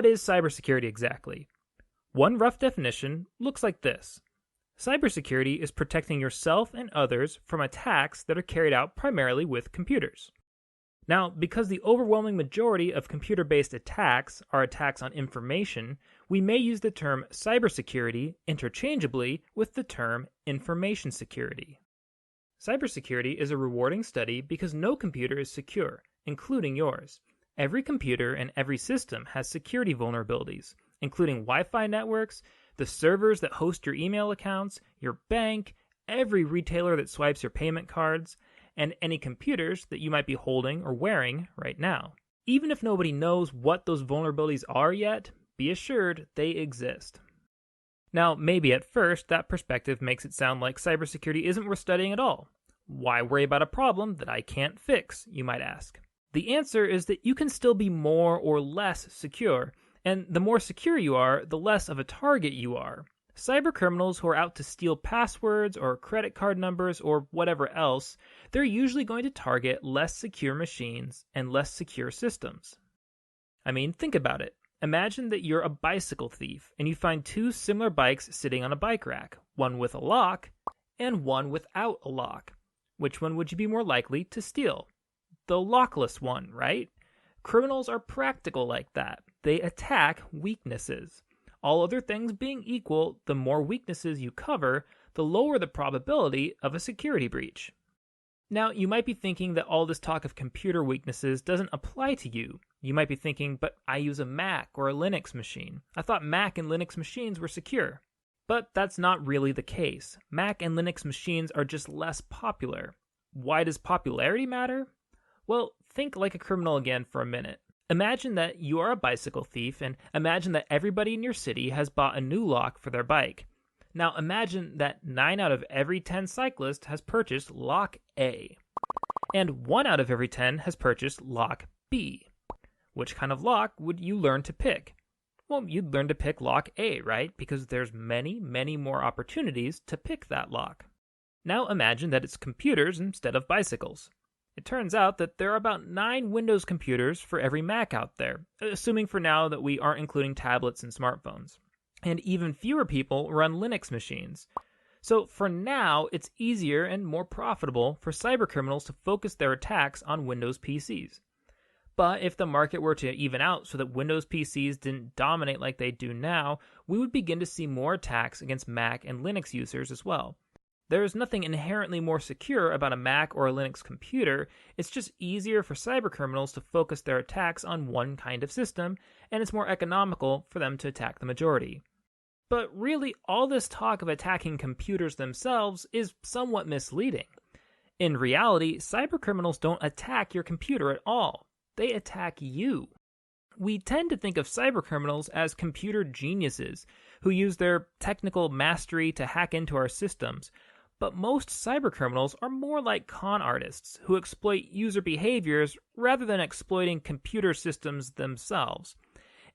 What is cybersecurity exactly? One rough definition looks like this. Cybersecurity is protecting yourself and others from attacks that are carried out primarily with computers. Now, because the overwhelming majority of computer-based attacks are attacks on information, we may use the term cybersecurity interchangeably with the term information security. Cybersecurity is a rewarding study because no computer is secure, including yours. Every computer and every system has security vulnerabilities, including Wi-Fi networks, the servers that host your email accounts, your bank, every retailer that swipes your payment cards, and any computers that you might be holding or wearing right now. Even if nobody knows what those vulnerabilities are yet, be assured they exist. Now, maybe at first that perspective makes it sound like cybersecurity isn't worth studying at all. Why worry about a problem that I can't fix, you might ask. The answer is that you can still be more or less secure, and the more secure you are, the less of a target you are. Cybercriminals who are out to steal passwords or credit card numbers or whatever else, they're usually going to target less secure machines and less secure systems. I mean, think about it. Imagine that you're a bicycle thief and you find two similar bikes sitting on a bike rack, one with a lock and one without a lock. Which one would you be more likely to steal? The lockless one, right? Criminals are practical like that. They attack weaknesses. All other things being equal, the more weaknesses you cover, the lower the probability of a security breach. Now, you might be thinking that all this talk of computer weaknesses doesn't apply to you. You might be thinking, but I use a Mac or a Linux machine. I thought Mac and Linux machines were secure. But that's not really the case. Mac and Linux machines are just less popular. Why does popularity matter? Well, think like a criminal again for a minute. Imagine that you are a bicycle thief, and imagine that everybody in your city has bought a new lock for their bike. Now imagine that 9 out of every 10 cyclists has purchased lock A, and 1 out of every 10 has purchased lock B. Which kind of lock would you learn to pick? Well, you'd learn to pick lock A, right? Because there's many, many more opportunities to pick that lock. Now imagine that it's computers instead of bicycles. It turns out that there are about 9 Windows computers for every Mac out there, assuming for now that we aren't including tablets and smartphones. And even fewer people run Linux machines. So for now, it's easier and more profitable for cybercriminals to focus their attacks on Windows PCs. But if the market were to even out so that Windows PCs didn't dominate like they do now, we would begin to see more attacks against Mac and Linux users as well. There is nothing inherently more secure about a Mac or a Linux computer. It's just easier for cybercriminals to focus their attacks on one kind of system, and it's more economical for them to attack the majority. But really, all this talk of attacking computers themselves is somewhat misleading. In reality, cybercriminals don't attack your computer at all. They attack you. We tend to think of cybercriminals as computer geniuses who use their technical mastery to hack into our systems. But most cybercriminals are more like con artists who exploit user behaviors rather than exploiting computer systems themselves.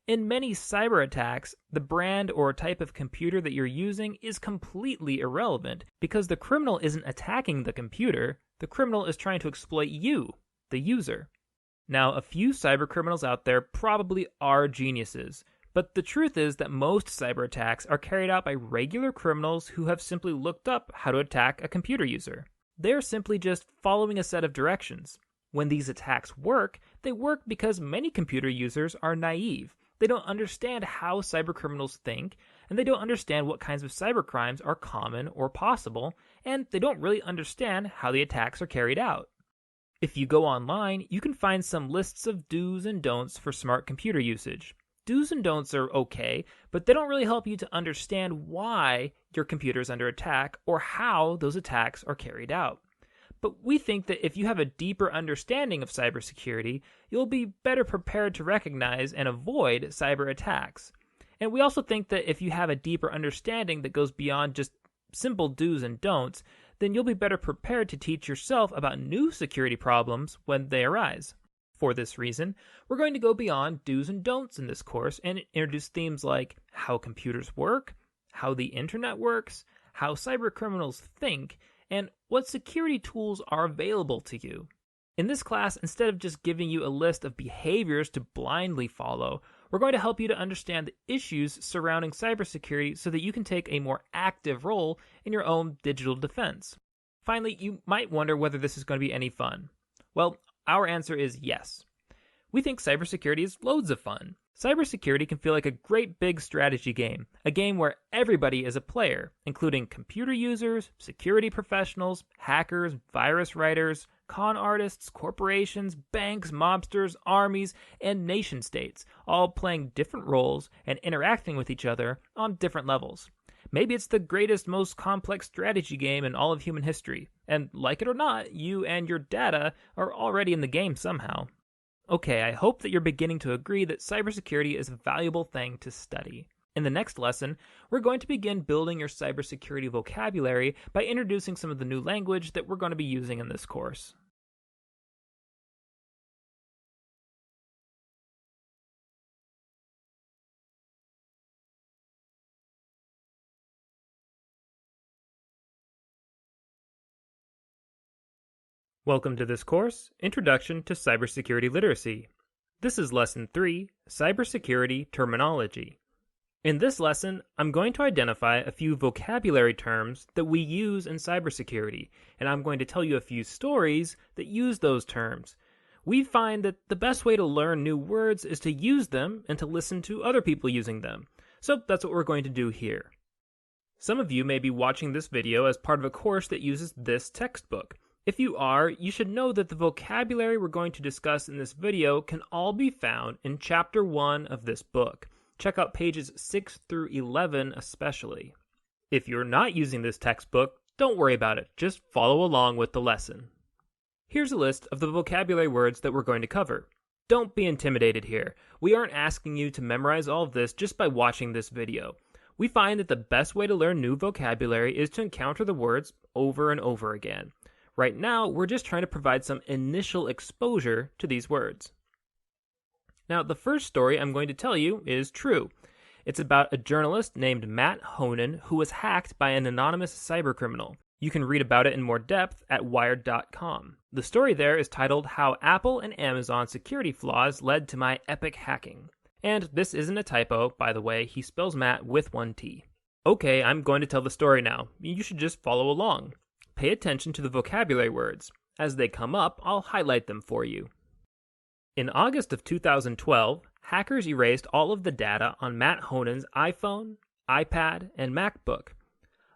In many cyber attacks, the brand or type of computer that you're using is completely irrelevant because the criminal isn't attacking the computer, the criminal is trying to exploit you, the user. Now, a few cybercriminals out there probably are geniuses, but the truth is that most cyber attacks are carried out by regular criminals who have simply looked up how to attack a computer user. They're simply just following a set of directions. When these attacks work, they work because many computer users are naive. They don't understand how cybercriminals think, and they don't understand what kinds of cybercrimes are common or possible, and they don't really understand how the attacks are carried out. If you go online, you can find some lists of do's and don'ts for smart computer usage. Do's and don'ts are okay, but they don't really help you to understand why your computer is under attack or how those attacks are carried out. But we think that if you have a deeper understanding of cybersecurity, you'll be better prepared to recognize and avoid cyber attacks. And we also think that if you have a deeper understanding that goes beyond just simple do's and don'ts, then you'll be better prepared to teach yourself about new security problems when they arise. For this reason, we're going to go beyond do's and don'ts in this course and introduce themes like how computers work, how the internet works, how cybercriminals think, and what security tools are available to you. In this class, instead of just giving you a list of behaviors to blindly follow, We're going to help you to understand the issues surrounding cybersecurity so that you can take a more active role in your own digital defense. Finally, you might wonder whether this is going to be any fun. Well, our answer is yes. We think cybersecurity is loads of fun. Cybersecurity can feel like a great big strategy game, a game where everybody is a player, including computer users, security professionals, hackers, virus writers, con artists, corporations, banks, mobsters, armies, and nation states, all playing different roles and interacting with each other on different levels. Maybe it's the greatest, most complex strategy game in all of human history, and like it or not, you and your data are already in the game somehow. Okay, I hope that you're beginning to agree that cybersecurity is a valuable thing to study. In the next lesson, we're going to begin building your cybersecurity vocabulary by introducing some of the new language that we're going to be using in this course. Welcome to this course, Introduction to Cybersecurity Literacy. This is Lesson 3, Cybersecurity Terminology. In this lesson, I'm going to identify a few vocabulary terms that we use in cybersecurity, and I'm going to tell you a few stories that use those terms. We find that the best way to learn new words is to use them and to listen to other people using them. So that's what we're going to do here. Some of you may be watching this video as part of a course that uses this textbook. If you are, you should know that the vocabulary we're going to discuss in this video can all be found in Chapter 1 of this book. Check out pages 6 through 11 especially. If you're not using this textbook, don't worry about it. Just follow along with the lesson. Here's a list of the vocabulary words that we're going to cover. Don't be intimidated here. We aren't asking you to memorize all of this just by watching this video. We find that the best way to learn new vocabulary is to encounter the words over and over again. Right now, we're just trying to provide some initial exposure to these words. Now, the first story I'm going to tell you is true. It's about a journalist named Matt Honan who was hacked by an anonymous cybercriminal. You can read about it in more depth at wired.com. The story there is titled How Apple and Amazon Security Flaws Led to My Epic Hacking. And this isn't a typo, by the way, he spells Matt with one T. Okay, I'm going to tell the story now. You should just follow along. Pay attention to the vocabulary words. As they come up, I'll highlight them for you. In August of 2012, hackers erased all of the data on Matt Honan's iPhone, iPad, and MacBook.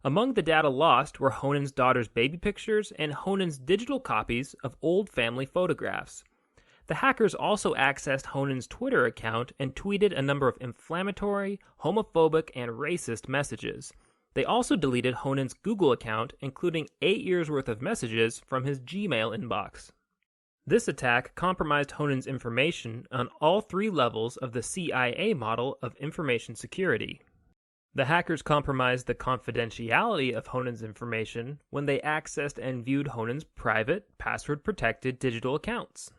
Among the data lost were Honan's daughter's baby pictures and Honan's digital copies of old family photographs. The hackers also accessed Honan's Twitter account and tweeted a number of inflammatory, homophobic, and racist messages. They also deleted Honan's Google account, including 8 years' worth of messages from his Gmail inbox. This attack compromised Honan's information on all 3 levels of the CIA model of information security. The hackers compromised the confidentiality of Honan's information when they accessed and viewed Honan's private, password-protected digital accounts.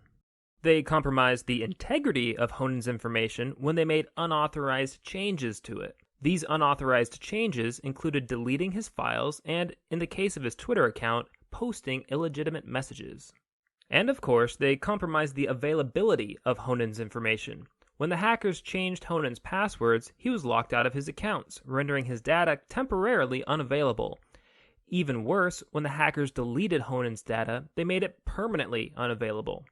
They compromised the integrity of Honan's information when they made unauthorized changes to it. These unauthorized changes included deleting his files and, in the case of his Twitter account, posting illegitimate messages. And of course, they compromised the availability of Honan's information. When the hackers changed Honan's passwords, he was locked out of his accounts, rendering his data temporarily unavailable. Even worse, when the hackers deleted Honan's data, they made it permanently unavailable.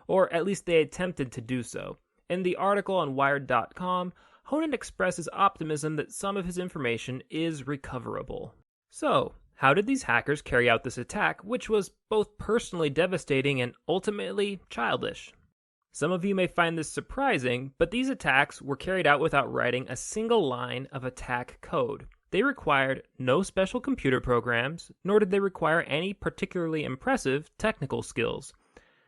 Or at least they attempted to do so. In the article on Wired.com, Honan expresses optimism that some of his information is recoverable. So, how did these hackers carry out this attack, which was both personally devastating and ultimately childish? Some of you may find this surprising, but these attacks were carried out without writing a single line of attack code. They required no special computer programs, nor did they require any particularly impressive technical skills.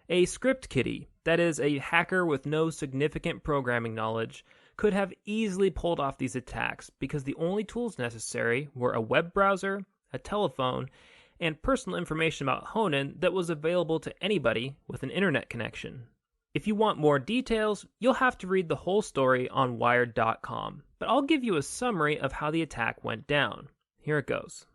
A script kiddie, that is, a hacker with no significant programming knowledge, could have easily pulled off these attacks because the only tools necessary were a web browser, a telephone, and personal information about Honan that was available to anybody with an internet connection. If you want more details, you'll have to read the whole story on Wired.com, but I'll give you a summary of how the attack went down. Here it goes.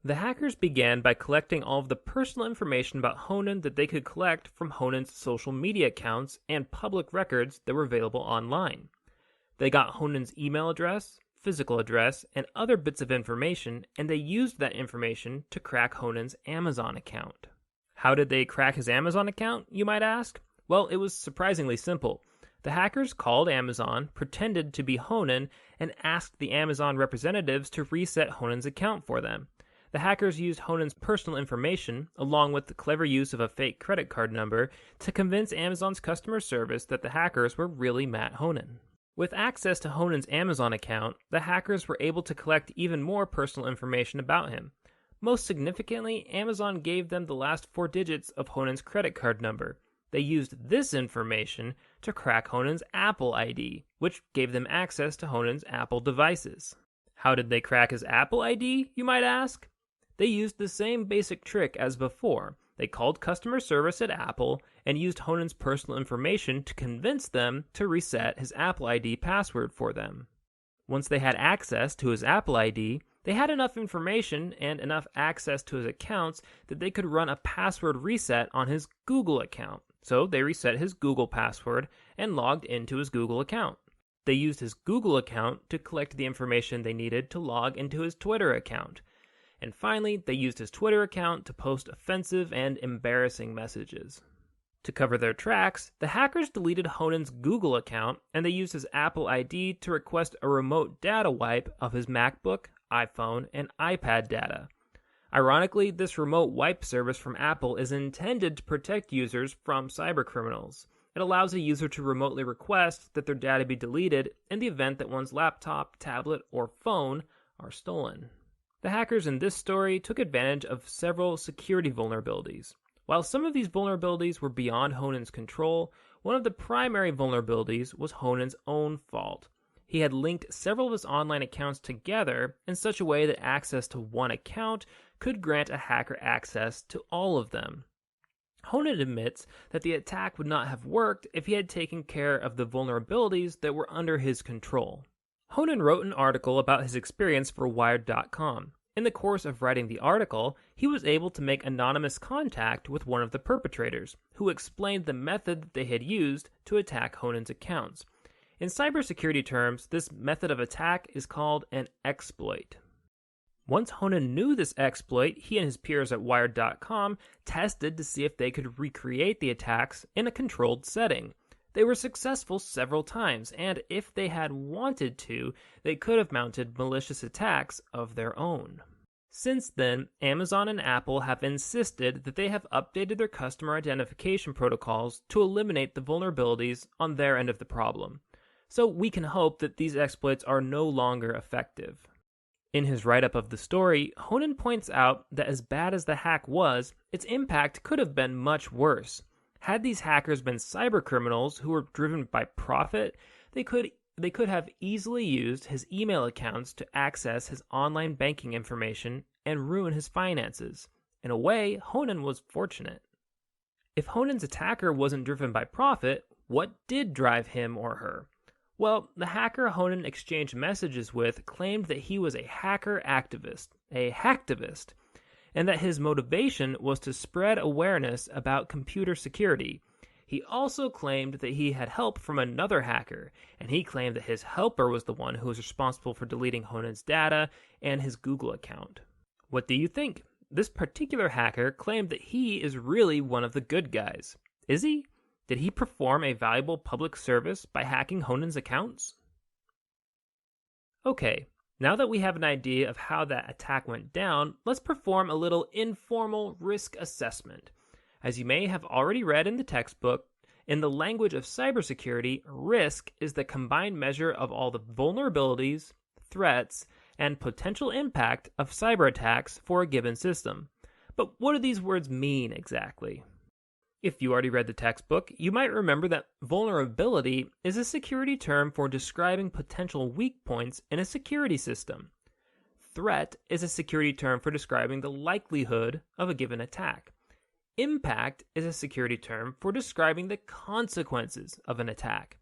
The hackers began by collecting all of the personal information about Honan that they could collect from Honan's social media accounts and public records that were available online. They got Honen's email address, physical address, and other bits of information, and they used that information to crack Honen's Amazon account. How did they crack his Amazon account, you might ask? Well, it was surprisingly simple. The hackers called Amazon, pretended to be Honen, and asked the Amazon representatives to reset Honen's account for them. The hackers used Honen's personal information, along with the clever use of a fake credit card number, to convince Amazon's customer service that the hackers were really Matt Honen. With access to Honen's Amazon account, the hackers were able to collect even more personal information about him. Most significantly, Amazon gave them the last 4 digits of Honen's credit card number. They used this information to crack Honen's Apple ID, which gave them access to Honen's Apple devices. How did they crack his Apple ID, you might ask? They used the same basic trick as before. They called customer service at Apple and used Honen's personal information to convince them to reset his Apple ID password for them. Once they had access to his Apple ID, they had enough information and enough access to his accounts that they could run a password reset on his Google account. So they reset his Google password and logged into his Google account. They used his Google account to collect the information they needed to log into his Twitter account. And finally, they used his Twitter account to post offensive and embarrassing messages. To cover their tracks, the hackers deleted Honen's Google account, and they used his Apple ID to request a remote data wipe of his MacBook, iPhone, and iPad data. Ironically, this remote wipe service from Apple is intended to protect users from cybercriminals. It allows a user to remotely request that their data be deleted in the event that one's laptop, tablet, or phone are stolen. The hackers in this story took advantage of several security vulnerabilities. While some of these vulnerabilities were beyond Honen's control, one of the primary vulnerabilities was Honen's own fault. He had linked several of his online accounts together in such a way that access to one account could grant a hacker access to all of them. Honen admits that the attack would not have worked if he had taken care of the vulnerabilities that were under his control. Honen wrote an article about his experience for Wired.com. In the course of writing the article, he was able to make anonymous contact with one of the perpetrators, who explained the method that they had used to attack Honen's accounts. In cybersecurity terms, this method of attack is called an exploit. Once Honen knew this exploit, he and his peers at Wired.com tested to see if they could recreate the attacks in a controlled setting. They were successful several times, and if they had wanted to, they could have mounted malicious attacks of their own. Since then, Amazon and Apple have insisted that they have updated their customer identification protocols to eliminate the vulnerabilities on their end of the problem. So we can hope that these exploits are no longer effective. In his write-up of the story, Honen points out that as bad as the hack was, its impact could have been much worse. Had these hackers been cybercriminals who were driven by profit, they could have easily used his email accounts to access his online banking information and ruin his finances. In a way, Honen was fortunate. If Honen's attacker wasn't driven by profit, what did drive him or her? Well, the hacker Honen exchanged messages with claimed that he was a hacker activist, a hacktivist, and that his motivation was to spread awareness about computer security. He also claimed that he had help from another hacker, and he claimed that his helper was the one who was responsible for deleting Honen's data and his Google account. What do you think? This particular hacker claimed that he is really one of the good guys. Is he? Did he perform a valuable public service by hacking Honen's accounts? Okay, now that we have an idea of how that attack went down, let's perform a little informal risk assessment. As you may have already read in the textbook, in the language of cybersecurity, risk is the combined measure of all the vulnerabilities, threats, and potential impact of cyber attacks for a given system. But what do these words mean exactly? If you already read the textbook, you might remember that vulnerability is a security term for describing potential weak points in a security system. Threat is a security term for describing the likelihood of a given attack. Impact is a security term for describing the consequences of an attack.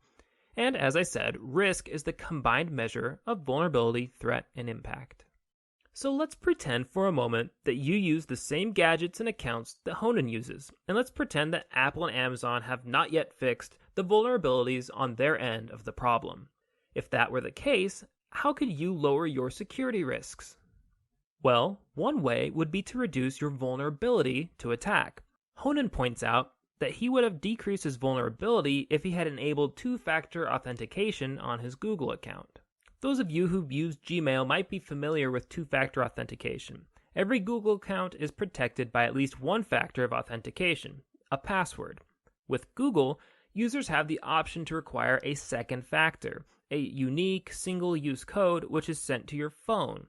And as I said, risk is the combined measure of vulnerability, threat, and impact. So let's pretend for a moment that you use the same gadgets and accounts that Honen uses, and let's pretend that Apple and Amazon have not yet fixed the vulnerabilities on their end of the problem. If that were the case, how could you lower your security risks? Well, one way would be to reduce your vulnerability to attack. Honan points out that he would have decreased his vulnerability if he had enabled two-factor authentication on his Google account. Those of you who've used Gmail might be familiar with two-factor authentication. Every Google account is protected by at least one factor of authentication, a password. With Google, users have the option to require a second factor, a unique single-use code which is sent to your phone.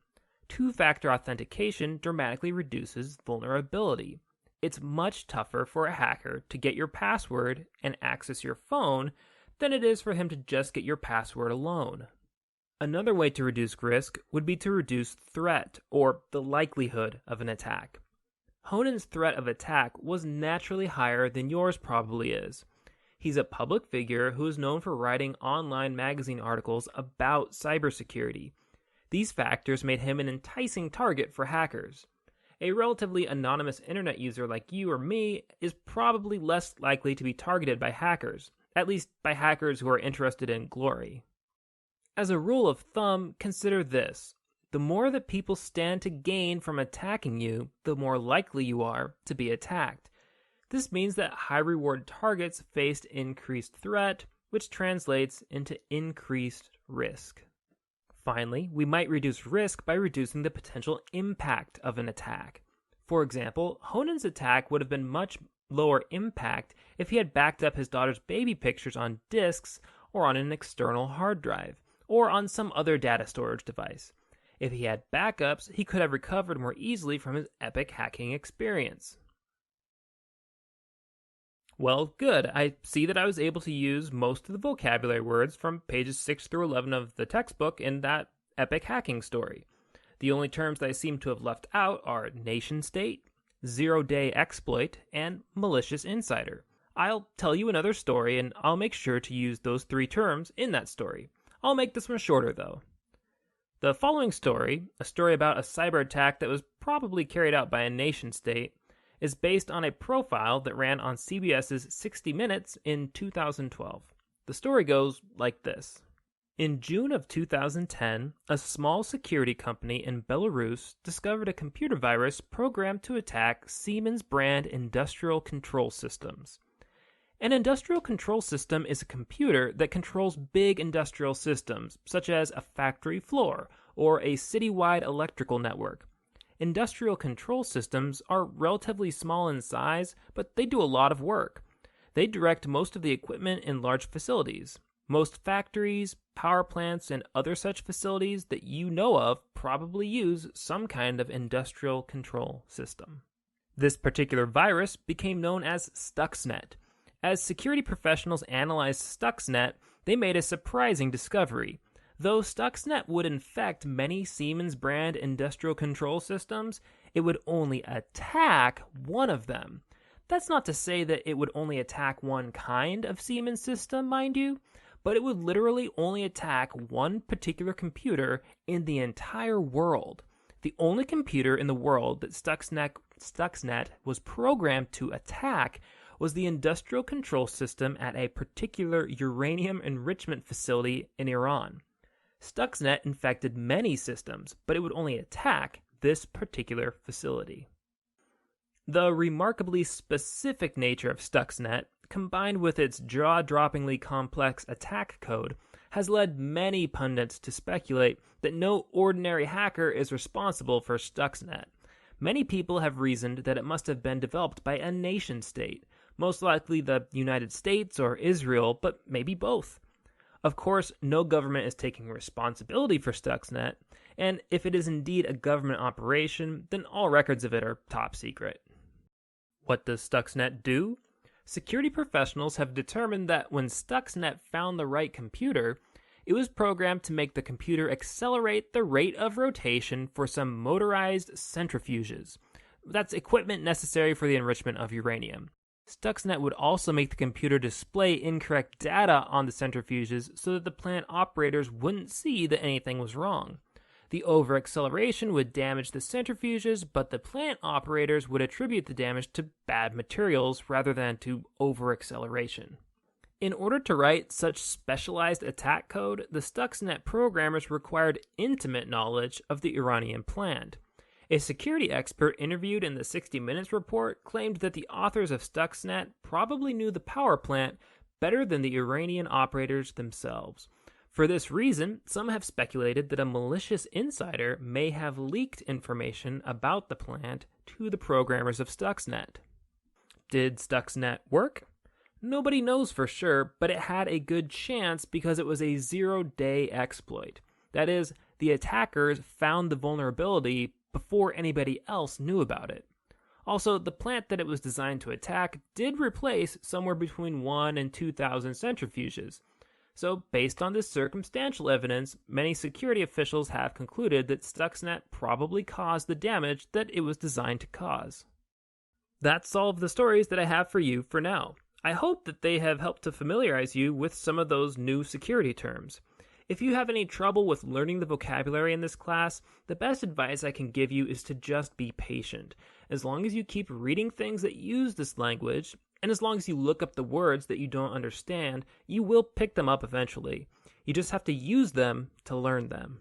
Two-factor authentication dramatically reduces vulnerability. It's much tougher for a hacker to get your password and access your phone than it is for him to just get your password alone. Another way to reduce risk would be to reduce threat, or the likelihood of an attack. Honan's threat of attack was naturally higher than yours probably is. He's a public figure who is known for writing online magazine articles about cybersecurity. These factors made him an enticing target for hackers. A relatively anonymous internet user like you or me is probably less likely to be targeted by hackers, at least by hackers who are interested in glory. As a rule of thumb, consider this. The more that people stand to gain from attacking you, the more likely you are to be attacked. This means that high-reward targets faced increased threat, which translates into increased risk. Finally, we might reduce risk by reducing the potential impact of an attack. For example, Honan's attack would have been much lower impact if he had backed up his daughter's baby pictures on disks or on an external hard drive, or on some other data storage device. If he had backups, he could have recovered more easily from his epic hacking experience. Well, good. I see that I was able to use most of the vocabulary words from pages 6 through 11 of the textbook in that epic hacking story. The only terms that I seem to have left out are nation-state, zero-day exploit, and malicious insider. I'll tell you another story, and I'll make sure to use those three terms in that story. I'll make this one shorter, though. The following story, a story about a cyber attack that was probably carried out by a nation-state, is based on a profile that ran on CBS's 60 Minutes in 2012. The story goes like this. In June of 2010, a small security company in Belarus discovered a computer virus programmed to attack Siemens brand industrial control systems. An industrial control system is a computer that controls big industrial systems, such as a factory floor or a citywide electrical network. Industrial control systems are relatively small in size, but they do a lot of work. They direct most of the equipment in large facilities. Most factories, power plants, and other such facilities that you know of probably use some kind of industrial control system. This particular virus became known as Stuxnet. As security professionals analyzed Stuxnet, they made a surprising discovery. Though Stuxnet would infect many Siemens brand industrial control systems, it would only attack one of them. That's not to say that it would only attack one kind of Siemens system, mind you, but it would literally only attack one particular computer in the entire world. The only computer in the world that Stuxnet was programmed to attack was the industrial control system at a particular uranium enrichment facility in Iran. Stuxnet infected many systems, but it would only attack this particular facility. The remarkably specific nature of Stuxnet, combined with its jaw-droppingly complex attack code, has led many pundits to speculate that no ordinary hacker is responsible for Stuxnet. Many people have reasoned that it must have been developed by a nation-state, most likely the United States or Israel, but maybe both. Of course, no government is taking responsibility for Stuxnet, and if it is indeed a government operation, then all records of it are top secret. What does Stuxnet do? Security professionals have determined that when Stuxnet found the right computer, it was programmed to make the computer accelerate the rate of rotation for some motorized centrifuges. That's equipment necessary for the enrichment of uranium. Stuxnet would also make the computer display incorrect data on the centrifuges so that the plant operators wouldn't see that anything was wrong. The over-acceleration would damage the centrifuges, but the plant operators would attribute the damage to bad materials rather than to over-acceleration. In order to write such specialized attack code, the Stuxnet programmers required intimate knowledge of the Iranian plan. A security expert interviewed in the 60 Minutes report claimed that the authors of Stuxnet probably knew the power plant better than the Iranian operators themselves. For this reason, some have speculated that a malicious insider may have leaked information about the plant to the programmers of Stuxnet. Did Stuxnet work? Nobody knows for sure, but it had a good chance because it was a zero-day exploit. That is, the attackers found the vulnerability before anybody else knew about it. Also, the plant that it was designed to attack did replace somewhere between 1,000 and 2,000 centrifuges. So, based on this circumstantial evidence, many security officials have concluded that Stuxnet probably caused the damage that it was designed to cause. That's all of the stories that I have for you for now. I hope that they have helped to familiarize you with some of those new security terms. If you have any trouble with learning the vocabulary in this class, the best advice I can give you is to just be patient. As long as you keep reading things that use this language, and as long as you look up the words that you don't understand, you will pick them up eventually. You just have to use them to learn them.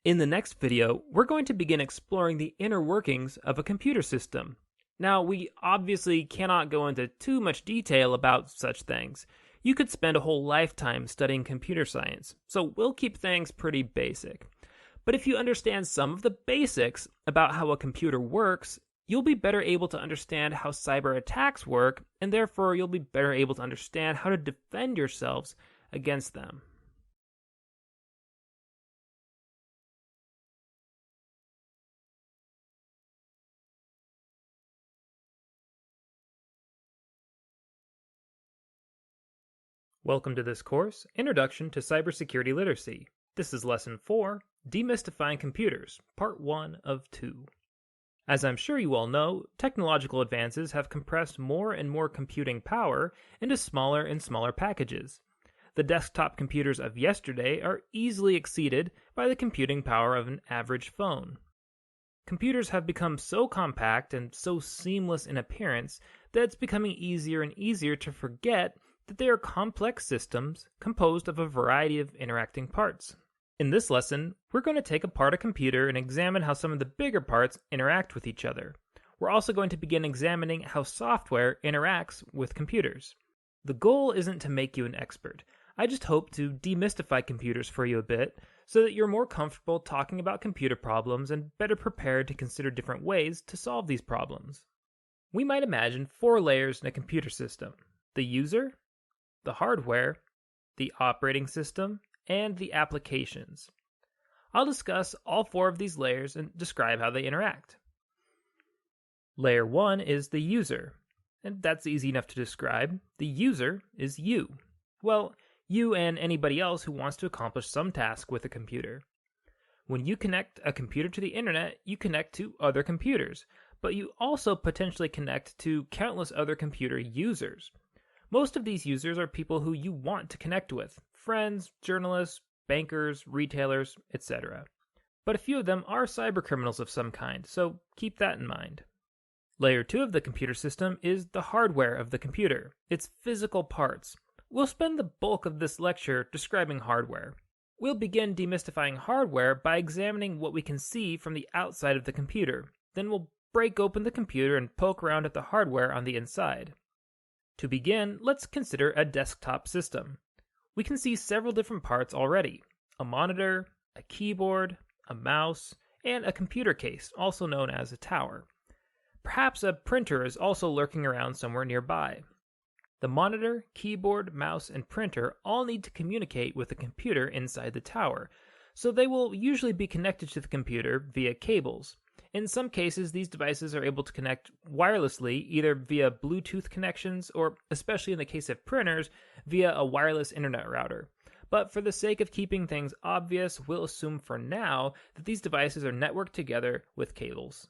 In the next video, we're going to begin exploring the inner workings of a computer system. Now, we obviously cannot go into too much detail about such things. You could spend a whole lifetime studying computer science, so we'll keep things pretty basic. But if you understand some of the basics about how a computer works, you'll be better able to understand how cyber attacks work, and therefore you'll be better able to understand how to defend yourselves against them. Welcome to this course, Introduction to Cybersecurity Literacy. This is Lesson 4, Demystifying Computers, Part 1 of 2. As I'm sure you all know, technological advances have compressed more and more computing power into smaller and smaller packages. The desktop computers of yesterday are easily exceeded by the computing power of an average phone. Computers have become so compact and so seamless in appearance that it's becoming easier and easier to forget that they are complex systems composed of a variety of interacting parts. In this lesson, we're going to take apart a computer and examine how some of the bigger parts interact with each other. We're also going to begin examining how software interacts with computers. The goal isn't to make you an expert. I just hope to demystify computers for you a bit so that you're more comfortable talking about computer problems and better prepared to consider different ways to solve these problems. We might imagine 4 layers in a computer system: the user, the hardware, the operating system, and the applications. I'll discuss all 4 of these layers and describe how they interact. Layer 1 is the user, and that's easy enough to describe. The user is you. Well, you and anybody else who wants to accomplish some task with a computer. When you connect a computer to the internet, you connect to other computers, but you also potentially connect to countless other computer users. Most of these users are people who you want to connect with: friends, journalists, bankers, retailers, etc. But a few of them are cybercriminals of some kind, so keep that in mind. Layer 2 of the computer system is the hardware of the computer, its physical parts. We'll spend the bulk of this lecture describing hardware. We'll begin demystifying hardware by examining what we can see from the outside of the computer. Then we'll break open the computer and poke around at the hardware on the inside. To begin, let's consider a desktop system. We can see several different parts already: a monitor, a keyboard, a mouse, and a computer case, also known as a tower. Perhaps a printer is also lurking around somewhere nearby. The monitor, keyboard, mouse, and printer all need to communicate with the computer inside the tower, so they will usually be connected to the computer via cables. In some cases, these devices are able to connect wirelessly, either via Bluetooth connections or, especially in the case of printers, via a wireless internet router. But for the sake of keeping things obvious, we'll assume for now that these devices are networked together with cables.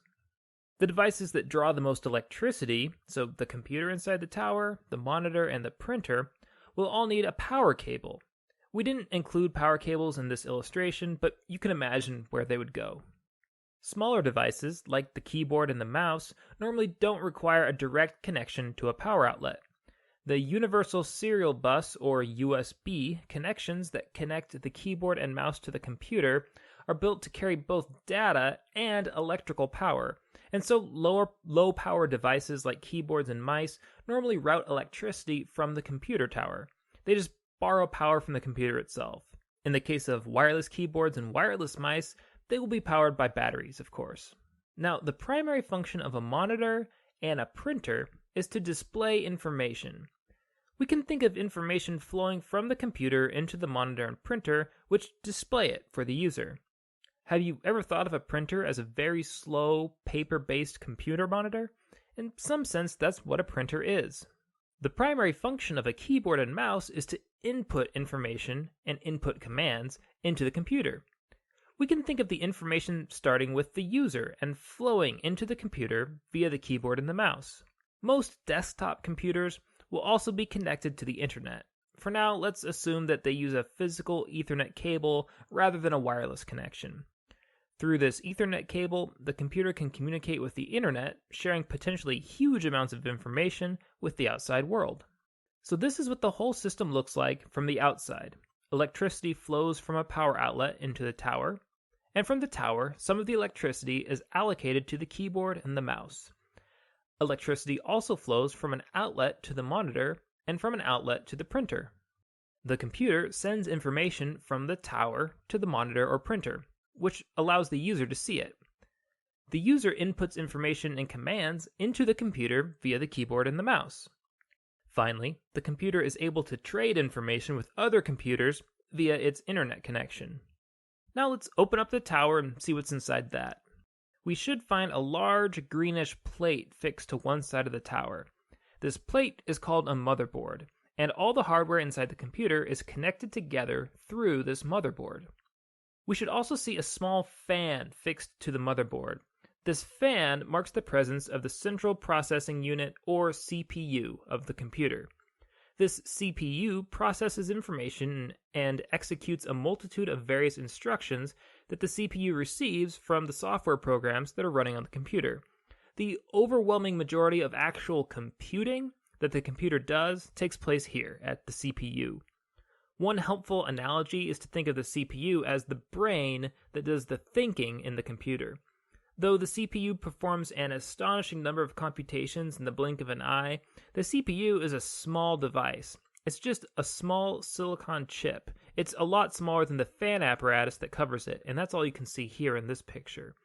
The devices that draw the most electricity, so the computer inside the tower, the monitor, and the printer, will all need a power cable. We didn't include power cables in this illustration, but you can imagine where they would go. Smaller devices, like the keyboard and the mouse, normally don't require a direct connection to a power outlet. The Universal Serial Bus, or USB, connections that connect the keyboard and mouse to the computer are built to carry both data and electrical power, and so low-power devices like keyboards and mice normally route electricity from the computer tower. They just borrow power from the computer itself. In the case of wireless keyboards and wireless mice, they will be powered by batteries, of course. Now, the primary function of a monitor and a printer is to display information. We can think of information flowing from the computer into the monitor and printer, which display it for the user. Have you ever thought of a printer as a very slow, paper-based computer monitor? In some sense, that's what a printer is. The primary function of a keyboard and mouse is to input information and input commands into the computer. We can think of the information starting with the user and flowing into the computer via the keyboard and the mouse. Most desktop computers will also be connected to the internet. For now, let's assume that they use a physical Ethernet cable rather than a wireless connection. Through this Ethernet cable, the computer can communicate with the internet, sharing potentially huge amounts of information with the outside world. So this is what the whole system looks like from the outside. Electricity flows from a power outlet into the tower, and from the tower, some of the electricity is allocated to the keyboard and the mouse. Electricity also flows from an outlet to the monitor and from an outlet to the printer. The computer sends information from the tower to the monitor or printer, which allows the user to see it. The user inputs information and commands into the computer via the keyboard and the mouse. Finally, the computer is able to trade information with other computers via its internet connection. Now let's open up the tower and see what's inside that. We should find a large greenish plate fixed to one side of the tower. This plate is called a motherboard, and all the hardware inside the computer is connected together through this motherboard. We should also see a small fan fixed to the motherboard. This fan marks the presence of the Central Processing Unit, or CPU, of the computer. This CPU processes information and executes a multitude of various instructions that the CPU receives from the software programs that are running on the computer. The overwhelming majority of actual computing that the computer does takes place here at the CPU. One helpful analogy is to think of the CPU as the brain that does the thinking in the computer. Though the CPU performs an astonishing number of computations in the blink of an eye, the CPU is a small device. It's just a small silicon chip. It's a lot smaller than the fan apparatus that covers it, and that's all you can see here in this picture.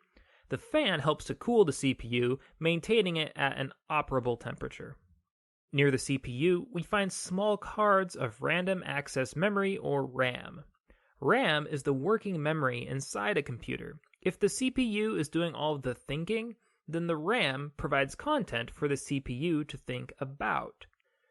The fan helps to cool the CPU, maintaining it at an operable temperature. Near the CPU, we find small cards of random access memory, or RAM. RAM is the working memory inside a computer. If the CPU is doing all of the thinking, then the RAM provides content for the CPU to think about.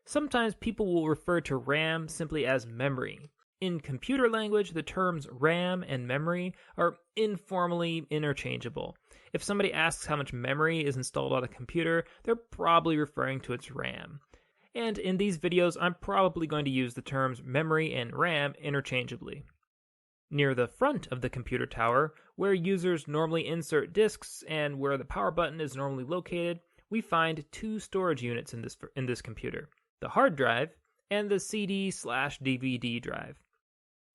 Sometimes people will refer to RAM simply as memory. In computer language, the terms RAM and memory are informally interchangeable. If somebody asks how much memory is installed on a computer, they're probably referring to its RAM. And in these videos, I'm probably going to use the terms memory and RAM interchangeably. Near the front of the computer tower, where users normally insert disks and where the power button is normally located, we find two storage units in this computer, the hard drive and the CD/DVD drive.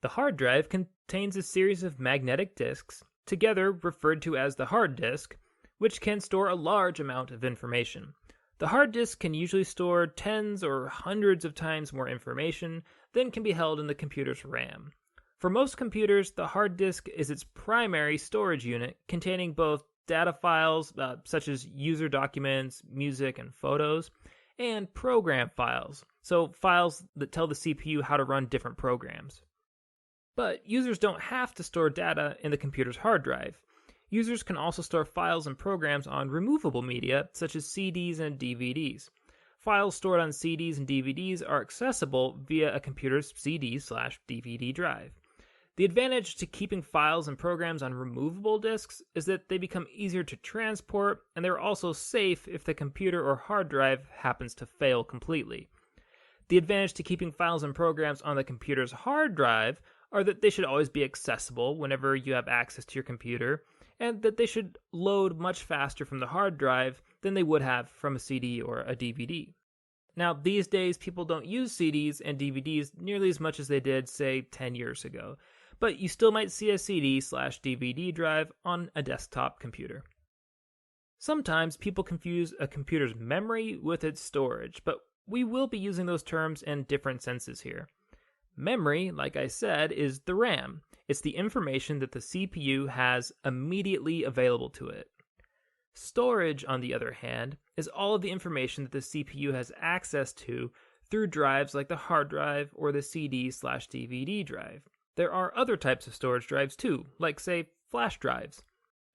The hard drive contains a series of magnetic disks, together referred to as the hard disk, which can store a large amount of information. The hard disk can usually store tens or hundreds of times more information than can be held in the computer's RAM. For most computers, the hard disk is its primary storage unit, containing both data files, such as user documents, music, and photos, and program files, so files that tell the CPU how to run different programs. But users don't have to store data in the computer's hard drive. Users can also store files and programs on removable media, such as CDs and DVDs. Files stored on CDs and DVDs are accessible via a computer's CD/DVD drive. The advantage to keeping files and programs on removable disks is that they become easier to transport, and they're also safe if the computer or hard drive happens to fail completely. The advantage to keeping files and programs on the computer's hard drive are that they should always be accessible whenever you have access to your computer, and that they should load much faster from the hard drive than they would have from a CD or a DVD. Now, these days, people don't use CDs and DVDs nearly as much as they did, say, 10 years ago, but you still might see a CD/DVD drive on a desktop computer. Sometimes people confuse a computer's memory with its storage, but we will be using those terms in different senses here. Memory, like I said, is the RAM. It's the information that the CPU has immediately available to it. Storage, on the other hand, is all of the information that the CPU has access to through drives like the hard drive or the CD/DVD drive. There are other types of storage drives too, like say flash drives.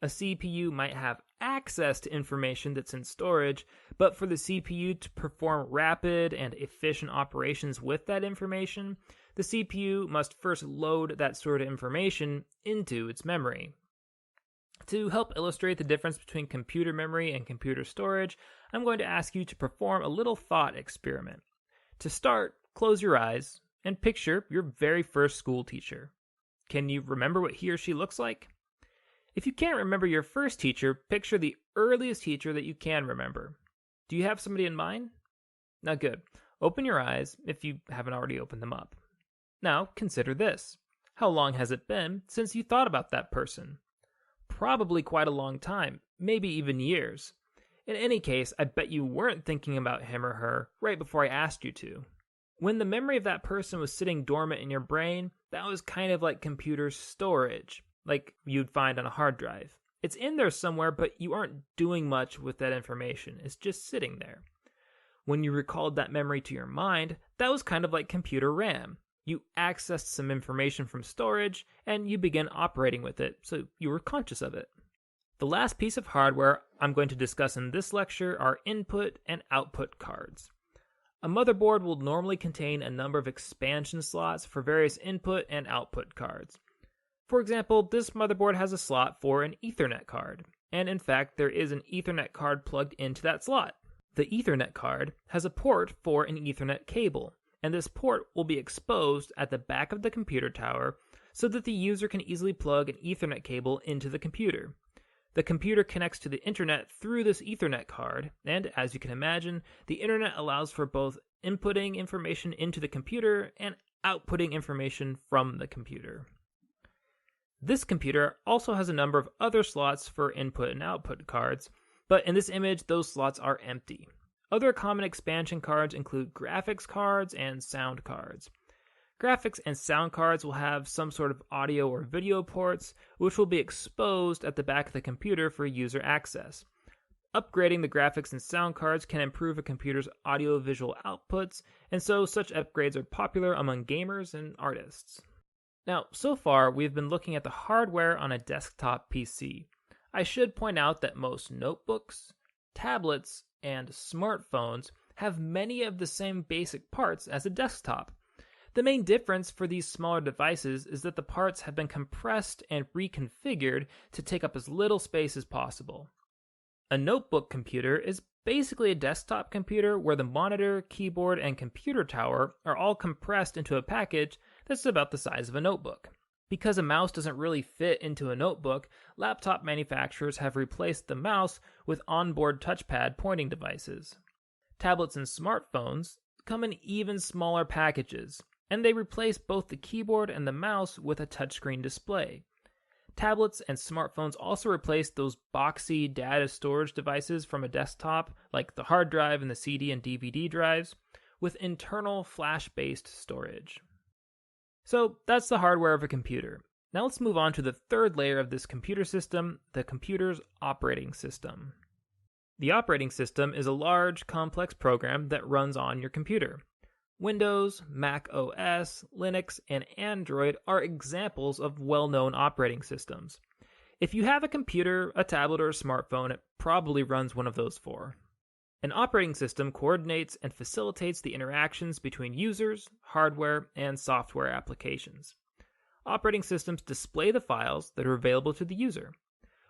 A CPU might have access to information that's in storage, but for the CPU to perform rapid and efficient operations with that information, the CPU must first load that sort of information into its memory. To help illustrate the difference between computer memory and computer storage, I'm going to ask you to perform a little thought experiment. To start, close your eyes and picture your very first school teacher. Can you remember what he or she looks like? If you can't remember your first teacher, picture the earliest teacher that you can remember. Do you have somebody in mind? Now good. Open your eyes if you haven't already opened them up. Now consider this. How long has it been since you thought about that person? Probably quite a long time, maybe even years. In any case, I bet you weren't thinking about him or her right before I asked you to. When the memory of that person was sitting dormant in your brain, that was kind of like computer storage, like you'd find on a hard drive. It's in there somewhere, but you aren't doing much with that information. It's just sitting there. When you recalled that memory to your mind, that was kind of like computer RAM. You accessed some information from storage, and you began operating with it, so you were conscious of it. The last piece of hardware I'm going to discuss in this lecture are input and output cards. A motherboard will normally contain a number of expansion slots for various input and output cards. For example, this motherboard has a slot for an Ethernet card, and in fact, there is an Ethernet card plugged into that slot. The Ethernet card has a port for an Ethernet cable, and this port will be exposed at the back of the computer tower so that the user can easily plug an Ethernet cable into the computer. The computer connects to the internet through this Ethernet card, and as you can imagine, the internet allows for both inputting information into the computer and outputting information from the computer. This computer also has a number of other slots for input and output cards, but in this image, those slots are empty. Other common expansion cards include graphics cards and sound cards. Graphics and sound cards will have some sort of audio or video ports, which will be exposed at the back of the computer for user access. Upgrading the graphics and sound cards can improve a computer's audio-visual outputs, and so such upgrades are popular among gamers and artists. Now, so far, we've been looking at the hardware on a desktop PC. I should point out that most notebooks, tablets, and smartphones have many of the same basic parts as a desktop. The main difference for these smaller devices is that the parts have been compressed and reconfigured to take up as little space as possible. A notebook computer is basically a desktop computer where the monitor, keyboard, and computer tower are all compressed into a package that's about the size of a notebook. Because a mouse doesn't really fit into a notebook, laptop manufacturers have replaced the mouse with onboard touchpad pointing devices. Tablets and smartphones come in even smaller packages, and they replace both the keyboard and the mouse with a touchscreen display. Tablets and smartphones also replace those boxy data storage devices from a desktop, like the hard drive and the CD and DVD drives, with internal flash-based storage. So that's the hardware of a computer. Now let's move on to the third layer of this computer system, the computer's operating system. The operating system is a large, complex program that runs on your computer. Windows, Mac OS, Linux, and Android are examples of well-known operating systems. If you have a computer, a tablet, or a smartphone, it probably runs one of those four. An operating system coordinates and facilitates the interactions between users, hardware, and software applications. Operating systems display the files that are available to the user.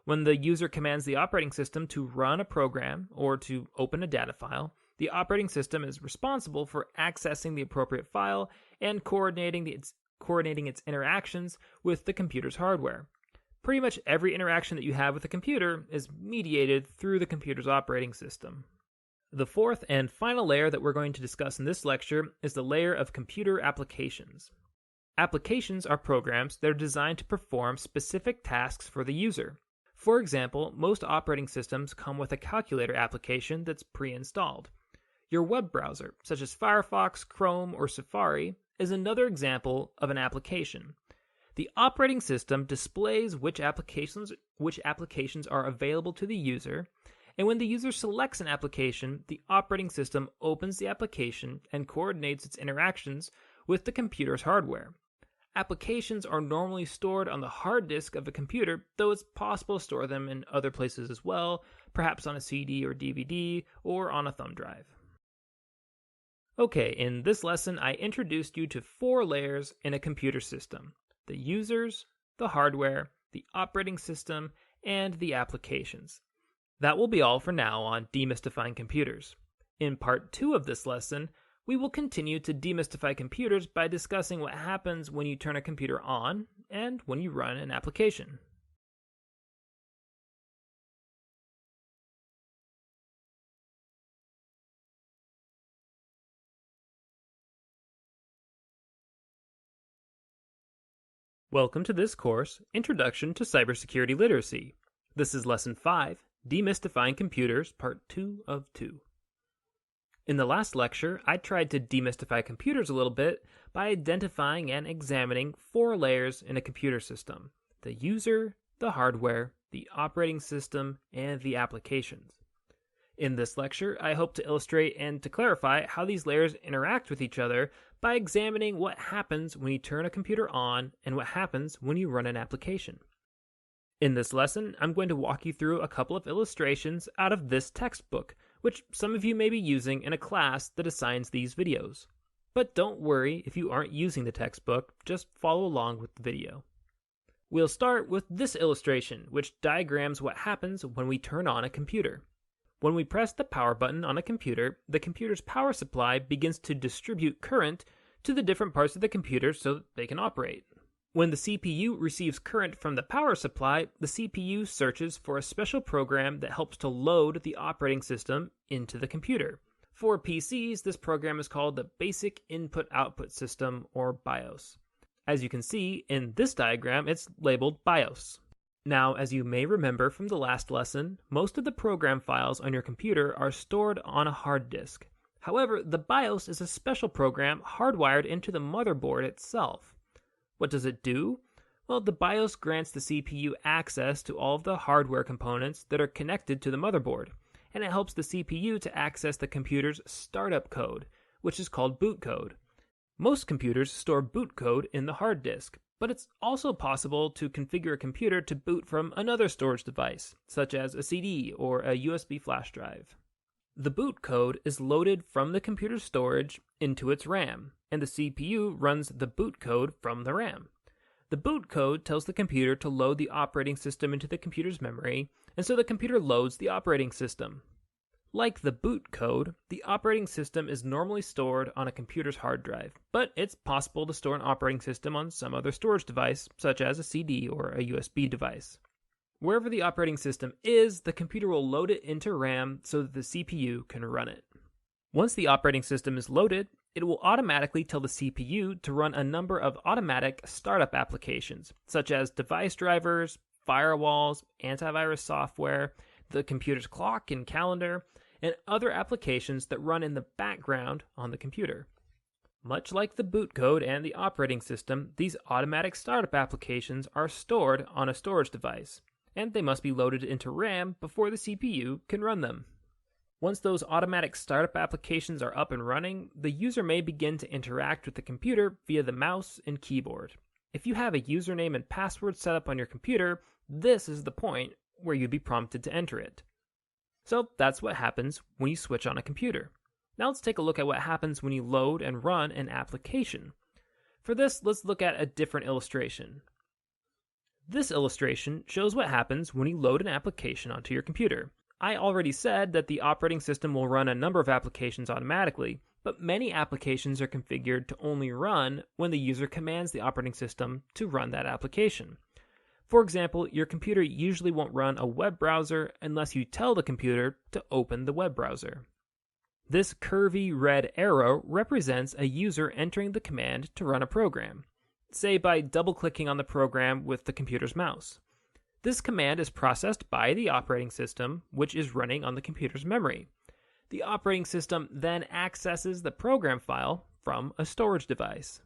When the user commands the operating system to run a program or to open a data file, the operating system is responsible for accessing the appropriate file and coordinating its interactions with the computer's hardware. Pretty much every interaction that you have with a computer is mediated through the computer's operating system. The fourth and final layer that we're going to discuss in this lecture is the layer of computer applications. Applications are programs that are designed to perform specific tasks for the user. For example, most operating systems come with a calculator application that's pre-installed. Your web browser, such as Firefox, Chrome, or Safari, is another example of an application. The operating system displays which applications are available to the user, and when the user selects an application, the operating system opens the application and coordinates its interactions with the computer's hardware. Applications are normally stored on the hard disk of a computer, though it's possible to store them in other places as well, perhaps on a CD or DVD, or on a thumb drive. Okay, in this lesson I introduced you to 4 layers in a computer system: the users, the hardware, the operating system, and the applications. That will be all for now on Demystifying Computers. In part 2 of this lesson, we will continue to demystify computers by discussing what happens when you turn a computer on and when you run an application. Welcome to this course, Introduction to Cybersecurity Literacy. This is Lesson 5, Demystifying Computers, Part 2 of 2. In the last lecture, I tried to demystify computers a little bit by identifying and examining 4 layers in a computer system: the user, the hardware, the operating system, and the applications. In this lecture, I hope to illustrate and to clarify how these layers interact with each other by examining what happens when you turn a computer on and what happens when you run an application. In this lesson, I'm going to walk you through a couple of illustrations out of this textbook, which some of you may be using in a class that assigns these videos. But don't worry if you aren't using the textbook, just follow along with the video. We'll start with this illustration, which diagrams what happens when we turn on a computer. When we press the power button on a computer, the computer's power supply begins to distribute current to the different parts of the computer so that they can operate. When the CPU receives current from the power supply, the CPU searches for a special program that helps to load the operating system into the computer. For PCs, this program is called the Basic Input-Output System, or BIOS. As you can see in this diagram, it's labeled BIOS. Now, as you may remember from the last lesson, most of the program files on your computer are stored on a hard disk. However, the BIOS is a special program hardwired into the motherboard itself. What does it do? Well, the BIOS grants the CPU access to all of the hardware components that are connected to the motherboard, and it helps the CPU to access the computer's startup code, which is called boot code. Most computers store boot code in the hard disk, but it's also possible to configure a computer to boot from another storage device, such as a CD or a USB flash drive. The boot code is loaded from the computer's storage into its RAM, and the CPU runs the boot code from the RAM. The boot code tells the computer to load the operating system into the computer's memory, and so the computer loads the operating system. Like the boot code, the operating system is normally stored on a computer's hard drive, but it's possible to store an operating system on some other storage device, such as a CD or a USB device. Wherever the operating system is, the computer will load it into RAM so that the CPU can run it. Once the operating system is loaded, it will automatically tell the CPU to run a number of automatic startup applications, such as device drivers, firewalls, antivirus software, the computer's clock and calendar, and other applications that run in the background on the computer. Much like the boot code and the operating system, these automatic startup applications are stored on a storage device, and they must be loaded into RAM before the CPU can run them. Once those automatic startup applications are up and running, the user may begin to interact with the computer via the mouse and keyboard. If you have a username and password set up on your computer, this is the point where you'd be prompted to enter it. So that's what happens when you switch on a computer. Now let's take a look at what happens when you load and run an application. For this, let's look at a different illustration. This illustration shows what happens when you load an application onto your computer. I already said that the operating system will run a number of applications automatically, but many applications are configured to only run when the user commands the operating system to run that application. For example, your computer usually won't run a web browser unless you tell the computer to open the web browser. This curvy red arrow represents a user entering the command to run a program, say by double-clicking on the program with the computer's mouse. This command is processed by the operating system, which is running on the computer's memory. The operating system then accesses the program file from a storage device.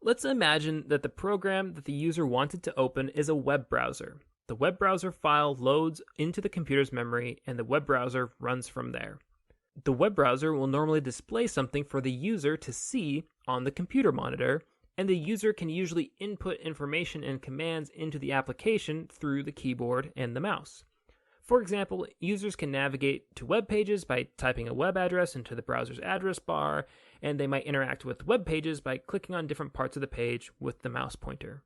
Let's imagine that the program that the user wanted to open is a web browser. The web browser file loads into the computer's memory, and the web browser runs from there. The web browser will normally display something for the user to see on the computer monitor, and the user can usually input information and commands into the application through the keyboard and the mouse. For example, users can navigate to web pages by typing a web address into the browser's address bar, and they might interact with web pages by clicking on different parts of the page with the mouse pointer.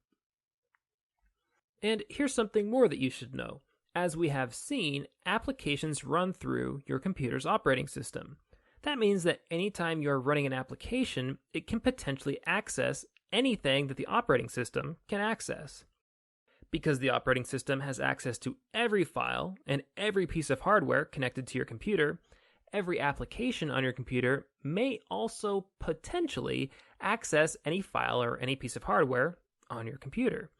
And here's something more that you should know. As we have seen, applications run through your computer's operating system. That means that anytime you're running an application, it can potentially access anything that the operating system can access. Because the operating system has access to every file and every piece of hardware connected to your computer, every application on your computer may also potentially access any file or any piece of hardware on your computer.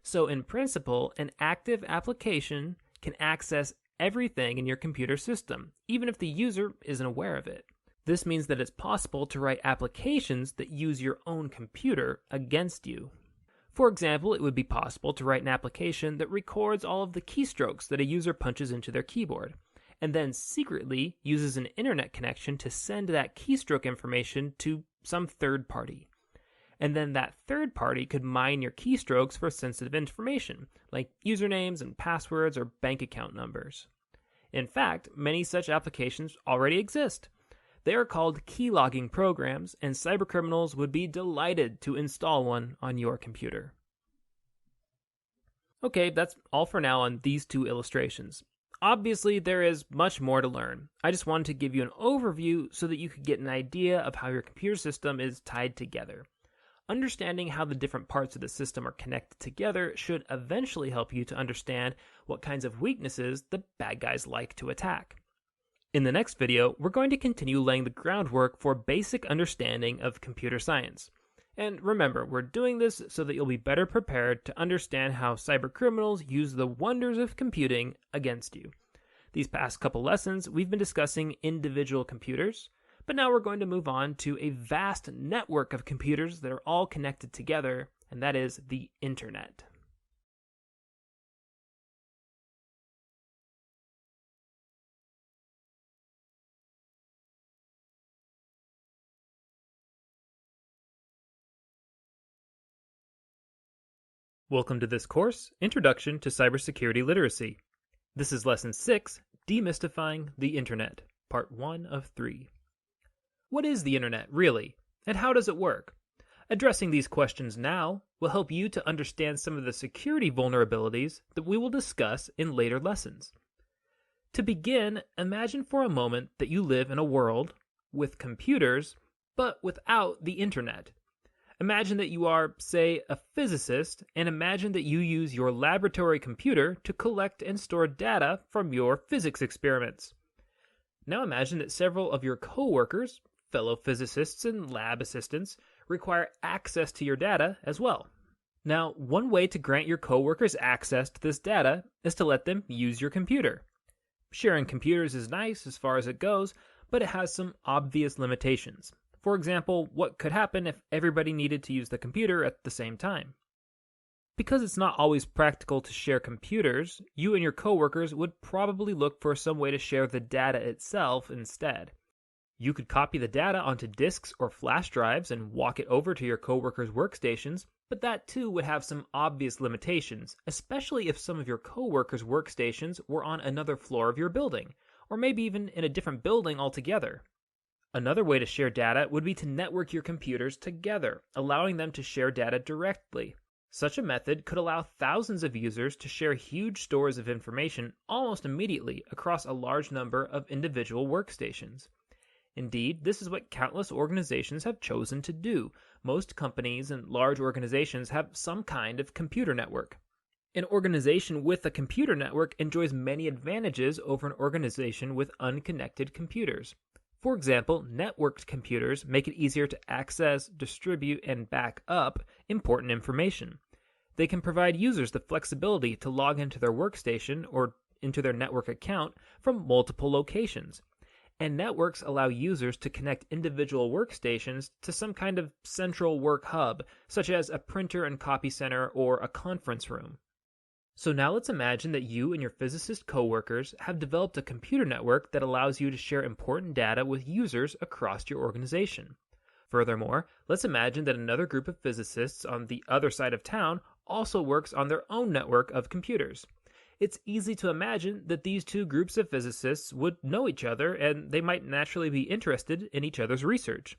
So in principle, an active application can access everything in your computer system, even if the user isn't aware of it. This means that it's possible to write applications that use your own computer against you. For example, it would be possible to write an application that records all of the keystrokes that a user punches into their keyboard, and then secretly uses an internet connection to send that keystroke information to some third party. And then that third party could mine your keystrokes for sensitive information, like usernames and passwords or bank account numbers. In fact, many such applications already exist. They are called keylogging programs, and cybercriminals would be delighted to install one on your computer. Okay, that's all for now on these two illustrations. Obviously, there is much more to learn. I just wanted to give you an overview so that you could get an idea of how your computer system is tied together. Understanding how the different parts of the system are connected together should eventually help you to understand what kinds of weaknesses the bad guys like to attack. In the next video, we're going to continue laying the groundwork for basic understanding of computer science. And remember, we're doing this so that you'll be better prepared to understand how cybercriminals use the wonders of computing against you. These past couple lessons, we've been discussing individual computers, but now we're going to move on to a vast network of computers that are all connected together, and that is the Internet. Welcome to this course, Introduction to Cybersecurity Literacy. This is Lesson 6, Demystifying the Internet, Part 1 of 3. What is the Internet, really, and how does it work? Addressing these questions now will help you to understand some of the security vulnerabilities that we will discuss in later lessons. To begin, imagine for a moment that you live in a world with computers, but without the Internet. Imagine that you are, say, a physicist, and imagine that you use your laboratory computer to collect and store data from your physics experiments. Now imagine that several of your coworkers, fellow physicists and lab assistants, require access to your data as well. Now, one way to grant your coworkers access to this data is to let them use your computer. Sharing computers is nice as far as it goes, but it has some obvious limitations. For example, what could happen if everybody needed to use the computer at the same time? Because it's not always practical to share computers, you and your coworkers would probably look for some way to share the data itself instead. You could copy the data onto disks or flash drives and walk it over to your coworkers' workstations, but that too would have some obvious limitations, especially if some of your coworkers' workstations were on another floor of your building, or maybe even in a different building altogether. Another way to share data would be to network your computers together, allowing them to share data directly. Such a method could allow thousands of users to share huge stores of information almost immediately across a large number of individual workstations. Indeed, this is what countless organizations have chosen to do. Most companies and large organizations have some kind of computer network. An organization with a computer network enjoys many advantages over an organization with unconnected computers. For example, networked computers make it easier to access, distribute, and back up important information. They can provide users the flexibility to log into their workstation or into their network account from multiple locations. And networks allow users to connect individual workstations to some kind of central work hub, such as a printer and copy center or a conference room. So now let's imagine that you and your physicist coworkers have developed a computer network that allows you to share important data with users across your organization. Furthermore, let's imagine that another group of physicists on the other side of town also works on their own network of computers. It's easy to imagine that these two groups of physicists would know each other and they might naturally be interested in each other's research.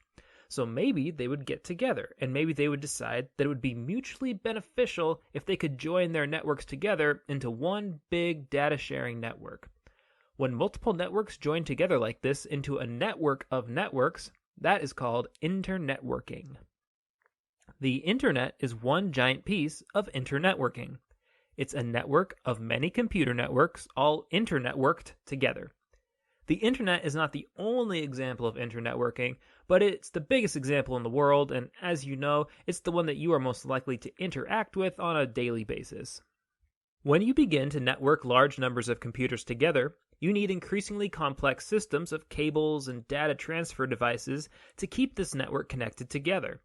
So maybe they would get together and maybe they would decide that it would be mutually beneficial if they could join their networks together into one big data sharing network. When multiple networks join together like this into a network of networks, that is called internetworking. The internet is one giant piece of internetworking. It's a network of many computer networks, all internetworked together. The internet is not the only example of internetworking, but it's the biggest example in the world, and as you know, it's the one that you are most likely to interact with on a daily basis. When you begin to network large numbers of computers together, you need increasingly complex systems of cables and data transfer devices to keep this network connected together.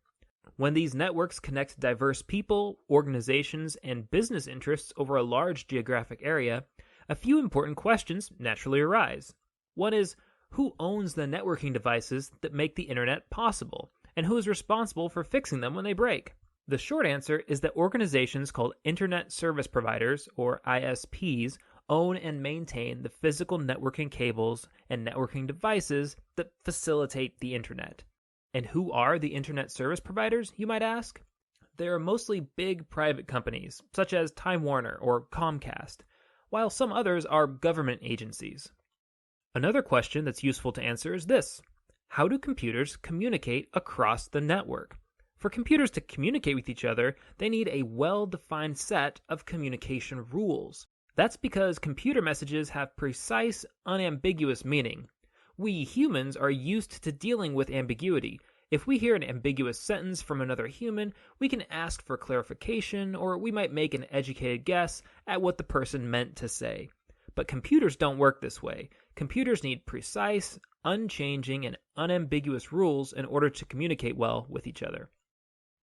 When these networks connect diverse people, organizations, and business interests over a large geographic area, a few important questions naturally arise. One is, who owns the networking devices that make the internet possible, and who is responsible for fixing them when they break? The short answer is that organizations called Internet Service Providers, or ISPs, own and maintain the physical networking cables and networking devices that facilitate the internet. And who are the internet service providers, you might ask? They are mostly big private companies, such as Time Warner or Comcast, while some others are government agencies. Another question that's useful to answer is this: how do computers communicate across the network? For computers to communicate with each other, they need a well-defined set of communication rules. That's because computer messages have precise, unambiguous meaning. We humans are used to dealing with ambiguity. If we hear an ambiguous sentence from another human, we can ask for clarification, or we might make an educated guess at what the person meant to say. But computers don't work this way. Computers need precise, unchanging, and unambiguous rules in order to communicate well with each other.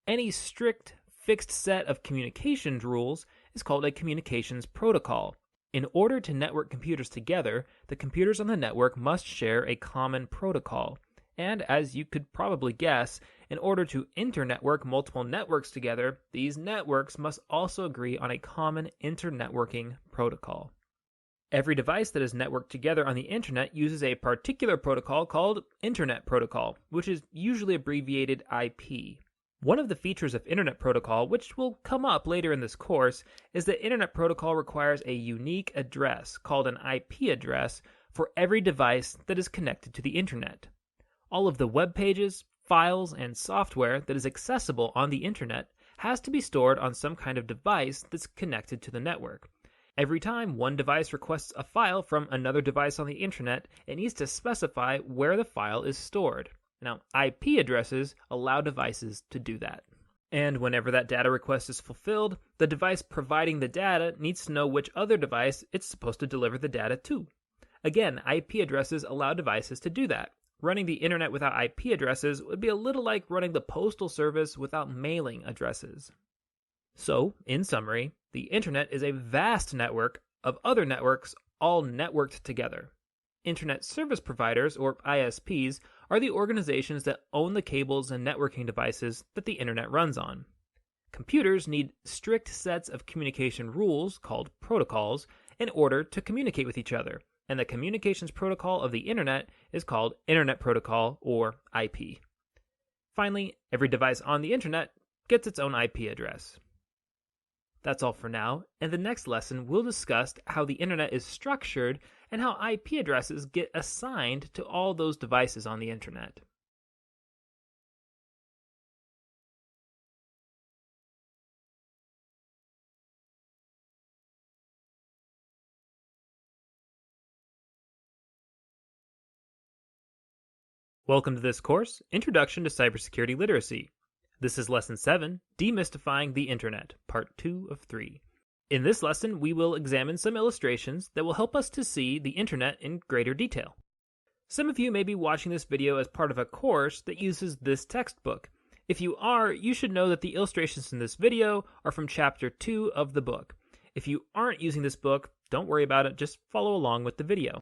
Any strict, fixed set of communications rules is called a communications protocol. In order to network computers together, the computers on the network must share a common protocol. And as you could probably guess, in order to internetwork multiple networks together, these networks must also agree on a common internetworking protocol. Every device that is networked together on the internet uses a particular protocol called Internet Protocol, which is usually abbreviated IP. One of the features of Internet Protocol, which will come up later in this course, is that Internet Protocol requires a unique address, called an IP address, for every device that is connected to the internet. All of the web pages, files, and software that is accessible on the internet has to be stored on some kind of device that's connected to the network. Every time one device requests a file from another device on the internet, it needs to specify where the file is stored. Now, IP addresses allow devices to do that. And whenever that data request is fulfilled, the device providing the data needs to know which other device it's supposed to deliver the data to. Again, IP addresses allow devices to do that. Running the internet without IP addresses would be a little like running the postal service without mailing addresses. So, in summary, the internet is a vast network of other networks all networked together. Internet Service Providers, or ISPs, are the organizations that own the cables and networking devices that the internet runs on. Computers need strict sets of communication rules, called protocols, in order to communicate with each other, and the communications protocol of the internet is called Internet Protocol, or IP. Finally, every device on the internet gets its own IP address. That's all for now. In the next lesson, we'll discuss how the internet is structured and how IP addresses get assigned to all those devices on the internet. Welcome to this course, Introduction to Cybersecurity Literacy. This is Lesson 7, Demystifying the Internet, Part 2 of 3. In this lesson, we will examine some illustrations that will help us to see the Internet in greater detail. Some of you may be watching this video as part of a course that uses this textbook. If you are, you should know that the illustrations in this video are from Chapter 2 of the book. If you aren't using this book, don't worry about it, just follow along with the video.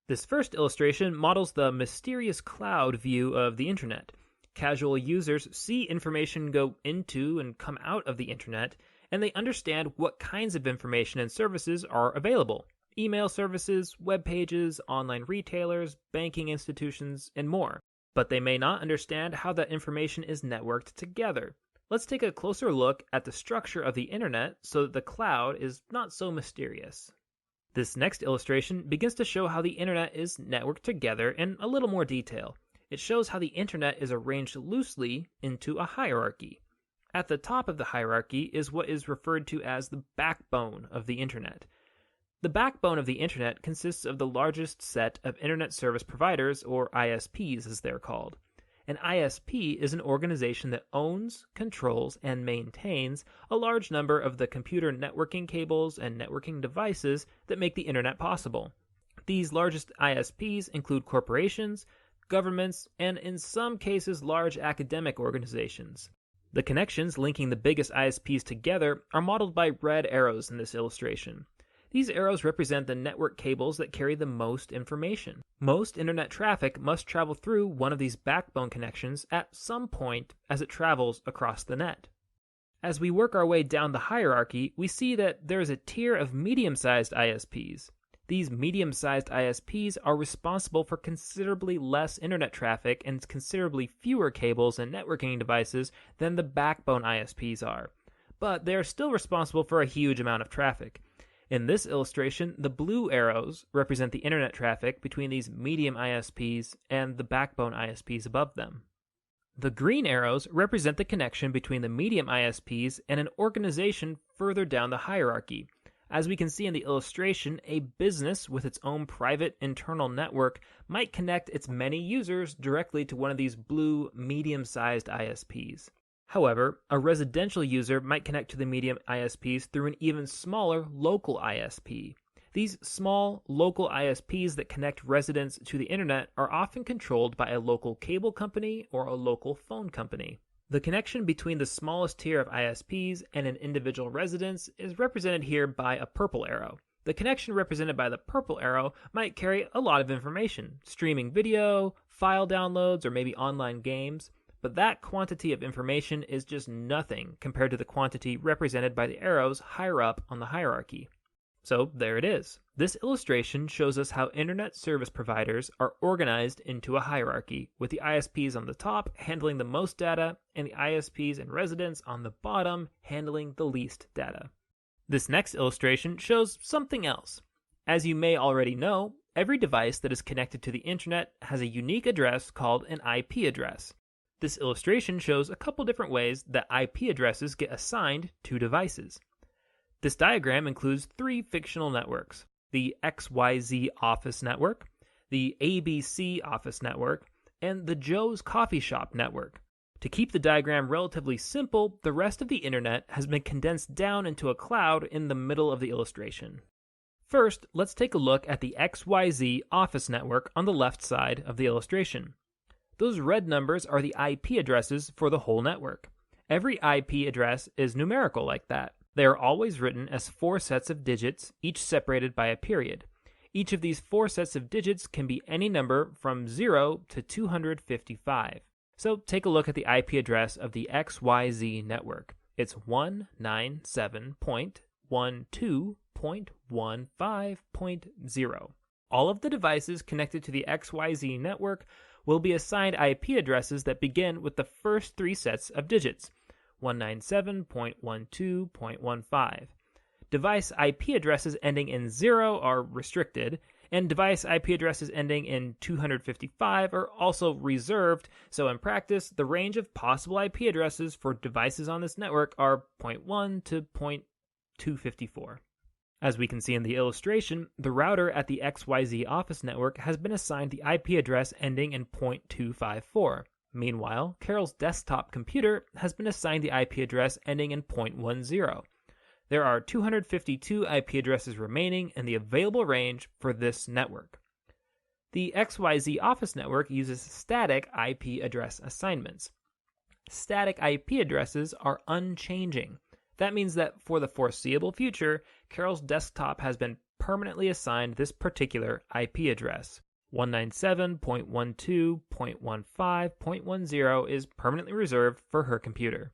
This first illustration models the mysterious cloud view of the Internet. Casual users see information go into and come out of the Internet, and they understand what kinds of information and services are available. Email services, web pages, online retailers, banking institutions, and more. But they may not understand how that information is networked together. Let's take a closer look at the structure of the Internet so that the cloud is not so mysterious. This next illustration begins to show how the Internet is networked together in a little more detail. It shows how the Internet is arranged loosely into a hierarchy. At the top of the hierarchy is what is referred to as the backbone of the Internet. The backbone of the Internet consists of the largest set of Internet service providers, or ISPs as they're called. An ISP is an organization that owns, controls, and maintains a large number of the computer networking cables and networking devices that make the Internet possible. These largest ISPs include corporations, governments, and in some cases large academic organizations. The connections linking the biggest ISPs together are modeled by red arrows in this illustration. These arrows represent the network cables that carry the most information. Most Internet traffic must travel through one of these backbone connections at some point as it travels across the net. As we work our way down the hierarchy, we see that there is a tier of medium-sized ISPs. These medium-sized ISPs are responsible for considerably less Internet traffic and considerably fewer cables and networking devices than the backbone ISPs are. But they are still responsible for a huge amount of traffic. In this illustration, the blue arrows represent the Internet traffic between these medium ISPs and the backbone ISPs above them. The green arrows represent the connection between the medium ISPs and an organization further down the hierarchy. As we can see in the illustration, a business with its own private internal network might connect its many users directly to one of these blue medium-sized ISPs. However, a residential user might connect to the medium ISPs through an even smaller local ISP. These small, local ISPs that connect residents to the Internet are often controlled by a local cable company or a local phone company. The connection between the smallest tier of ISPs and an individual residence is represented here by a purple arrow. The connection represented by the purple arrow might carry a lot of information, streaming video, file downloads, or maybe online games. But that quantity of information is just nothing compared to the quantity represented by the arrows higher up on the hierarchy. So there it is. This illustration shows us how Internet service providers are organized into a hierarchy, with the ISPs on the top handling the most data and the ISPs and residents on the bottom handling the least data. This next illustration shows something else. As you may already know, every device that is connected to the Internet has a unique address called an IP address. This illustration shows a couple different ways that IP addresses get assigned to devices. This diagram includes three fictional networks: the XYZ Office Network, the ABC Office Network, and the Joe's Coffee Shop Network. To keep the diagram relatively simple, the rest of the Internet has been condensed down into a cloud in the middle of the illustration. First, let's take a look at the XYZ Office Network on the left side of the illustration. Those red numbers are the IP addresses for the whole network. Every IP address is numerical like that. They are always written as 4 sets of digits, each separated by a period. Each of these 4 sets of digits can be any number from 0 to 255. So take a look at the IP address of the XYZ network. It's 197.12.15.0. All of the devices connected to the XYZ network will be assigned IP addresses that begin with the first 3 sets of digits, 197.12.15. Device IP addresses ending in 0 are restricted, and device IP addresses ending in 255 are also reserved, so in practice, the range of possible IP addresses for devices on this network are 0.1 to 0.254. As we can see in the illustration, the router at the XYZ office network has been assigned the IP address ending in .254. Meanwhile, Carol's desktop computer has been assigned the IP address ending in .10. There are 252 IP addresses remaining in the available range for this network. The XYZ office network uses static IP address assignments. Static IP addresses are unchanging. That means that for the foreseeable future, Carol's desktop has been permanently assigned this particular IP address. 197.12.15.10 is permanently reserved for her computer.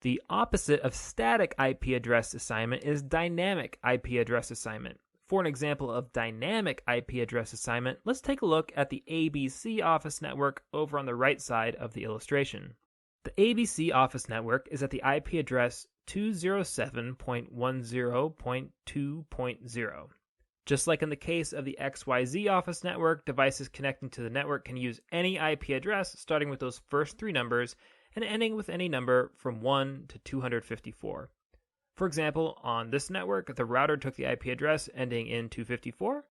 The opposite of static IP address assignment is dynamic IP address assignment. For an example of dynamic IP address assignment, let's take a look at the ABC office network over on the right side of the illustration. The ABC office network is at the IP address 207.10.2.0. Just like in the case of the XYZ office network, devices connecting to the network can use any IP address starting with those first three numbers and ending with any number from 1 to 254. For example, on this network, the router took the IP address ending in 254,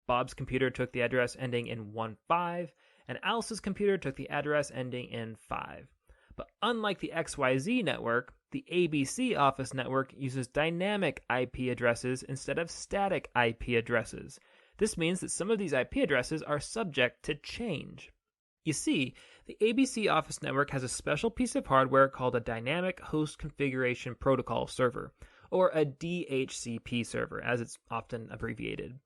Bob's computer took the address ending in 15, and Alice's computer took the address ending in 5. But unlike the XYZ network, the ABC office network uses dynamic IP addresses instead of static IP addresses. This means that some of these IP addresses are subject to change. You see, the ABC office network has a special piece of hardware called a Dynamic Host Configuration Protocol Server, or a DHCP server, as it's often abbreviated.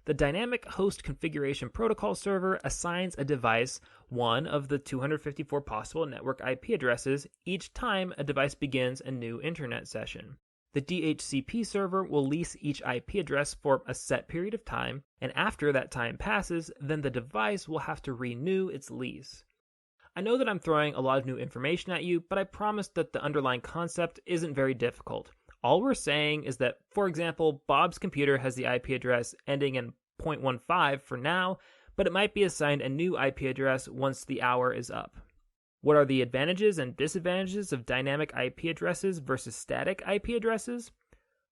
The Dynamic Host Configuration Protocol Server assigns a device one of the 254 possible network IP addresses each time a device begins a new internet session. The DHCP server will lease each IP address for a set period of time, and after that time passes, then the device will have to renew its lease. I know that I'm throwing a lot of new information at you, but I promise that the underlying concept isn't very difficult. All we're saying is that, for example, Bob's computer has the IP address ending in .15 for now, but it might be assigned a new IP address once the hour is up. What are the advantages and disadvantages of dynamic IP addresses versus static IP addresses?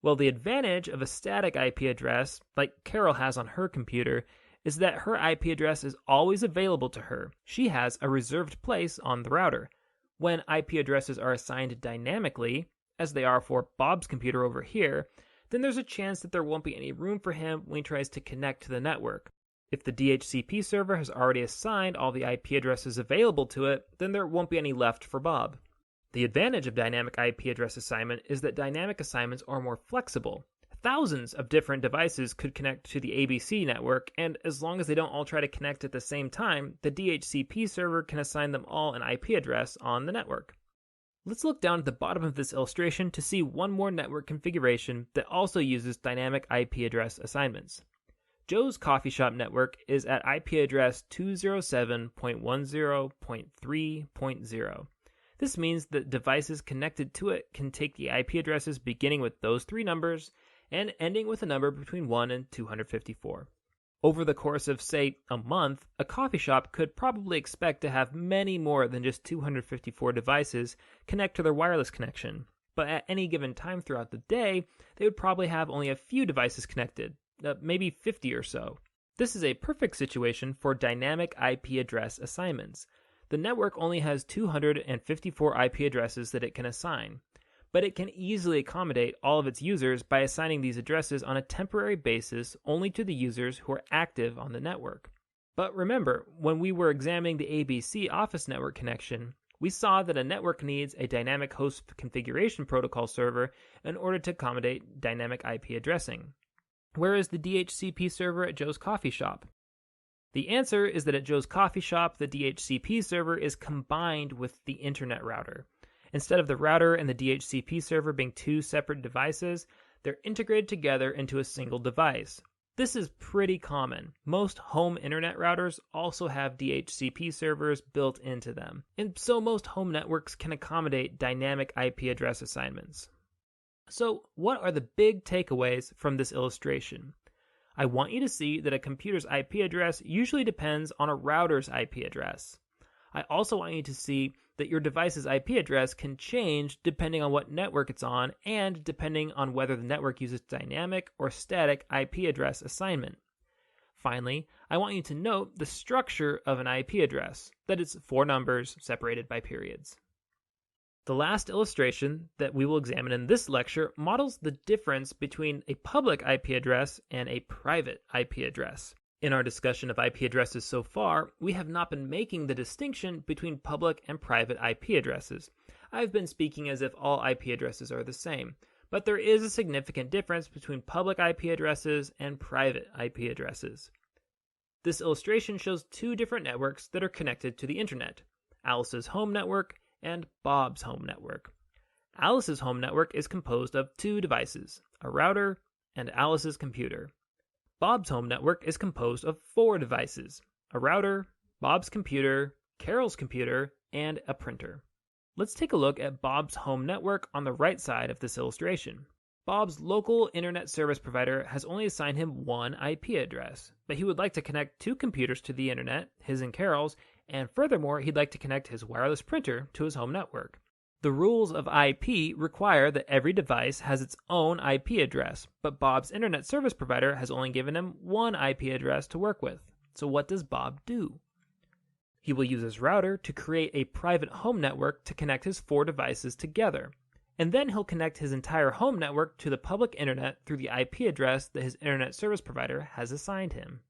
Well, the advantage of a static IP address, like Carol has on her computer, is that her IP address is always available to her. She has a reserved place on the router. When IP addresses are assigned dynamically, as they are for Bob's computer over here, then there's a chance that there won't be any room for him when he tries to connect to the network. If the DHCP server has already assigned all the IP addresses available to it, then there won't be any left for Bob. The advantage of dynamic IP address assignment is that dynamic assignments are more flexible. Thousands of different devices could connect to the ABC network, and as long as they don't all try to connect at the same time, the DHCP server can assign them all an IP address on the network. Let's look down at the bottom of this illustration to see one more network configuration that also uses dynamic IP address assignments. Joe's Coffee Shop network is at IP address 207.10.3.0. This means that devices connected to it can take the IP addresses beginning with those three numbers and ending with a number between 1 and 254. Over the course of, say, a month, a coffee shop could probably expect to have many more than just 254 devices connect to their wireless connection. But at any given time throughout the day, they would probably have only a few devices connected, maybe 50 or so. This is a perfect situation for dynamic IP address assignments. The network only has 254 IP addresses that it can assign, but it can easily accommodate all of its users by assigning these addresses on a temporary basis only to the users who are active on the network. But remember, when we were examining the ABC office network connection, we saw that a network needs a dynamic host configuration protocol server in order to accommodate dynamic IP addressing. Where is the DHCP server at Joe's Coffee Shop? The answer is that at Joe's Coffee Shop, the DHCP server is combined with the internet router. Instead of the router and the DHCP server being two separate devices, they're integrated together into a single device. This is pretty common. Most home internet routers also have DHCP servers built into them, and so most home networks can accommodate dynamic IP address assignments. So, what are the big takeaways from this illustration? I want you to see that a computer's IP address usually depends on a router's IP address. I also want you to see that your device's IP address can change depending on what network it's on and depending on whether the network uses dynamic or static IP address assignment. Finally, I want you to note the structure of an IP address, that it's 4 numbers separated by periods. The last illustration that we will examine in this lecture models the difference between a public IP address and a private IP address. In our discussion of IP addresses so far, we have not been making the distinction between public and private IP addresses. I've been speaking as if all IP addresses are the same, but there is a significant difference between public IP addresses and private IP addresses. This illustration shows 2 different networks that are connected to the internet: Alice's home network and Bob's home network. Alice's home network is composed of 2 devices, a router and Alice's computer. Bob's home network is composed of 4 devices, a router, Bob's computer, Carol's computer, and a printer. Let's take a look at Bob's home network on the right side of this illustration. Bob's local internet service provider has only assigned him 1 IP address, but he would like to connect 2 computers to the internet, his and Carol's, and furthermore, he'd like to connect his wireless printer to his home network. The rules of IP require that every device has its own IP address, but Bob's internet service provider has only given him 1 IP address to work with. So what does Bob do? He will use his router to create a private home network to connect his 4 devices together, and then he'll connect his entire home network to the public internet through the IP address that his internet service provider has assigned him.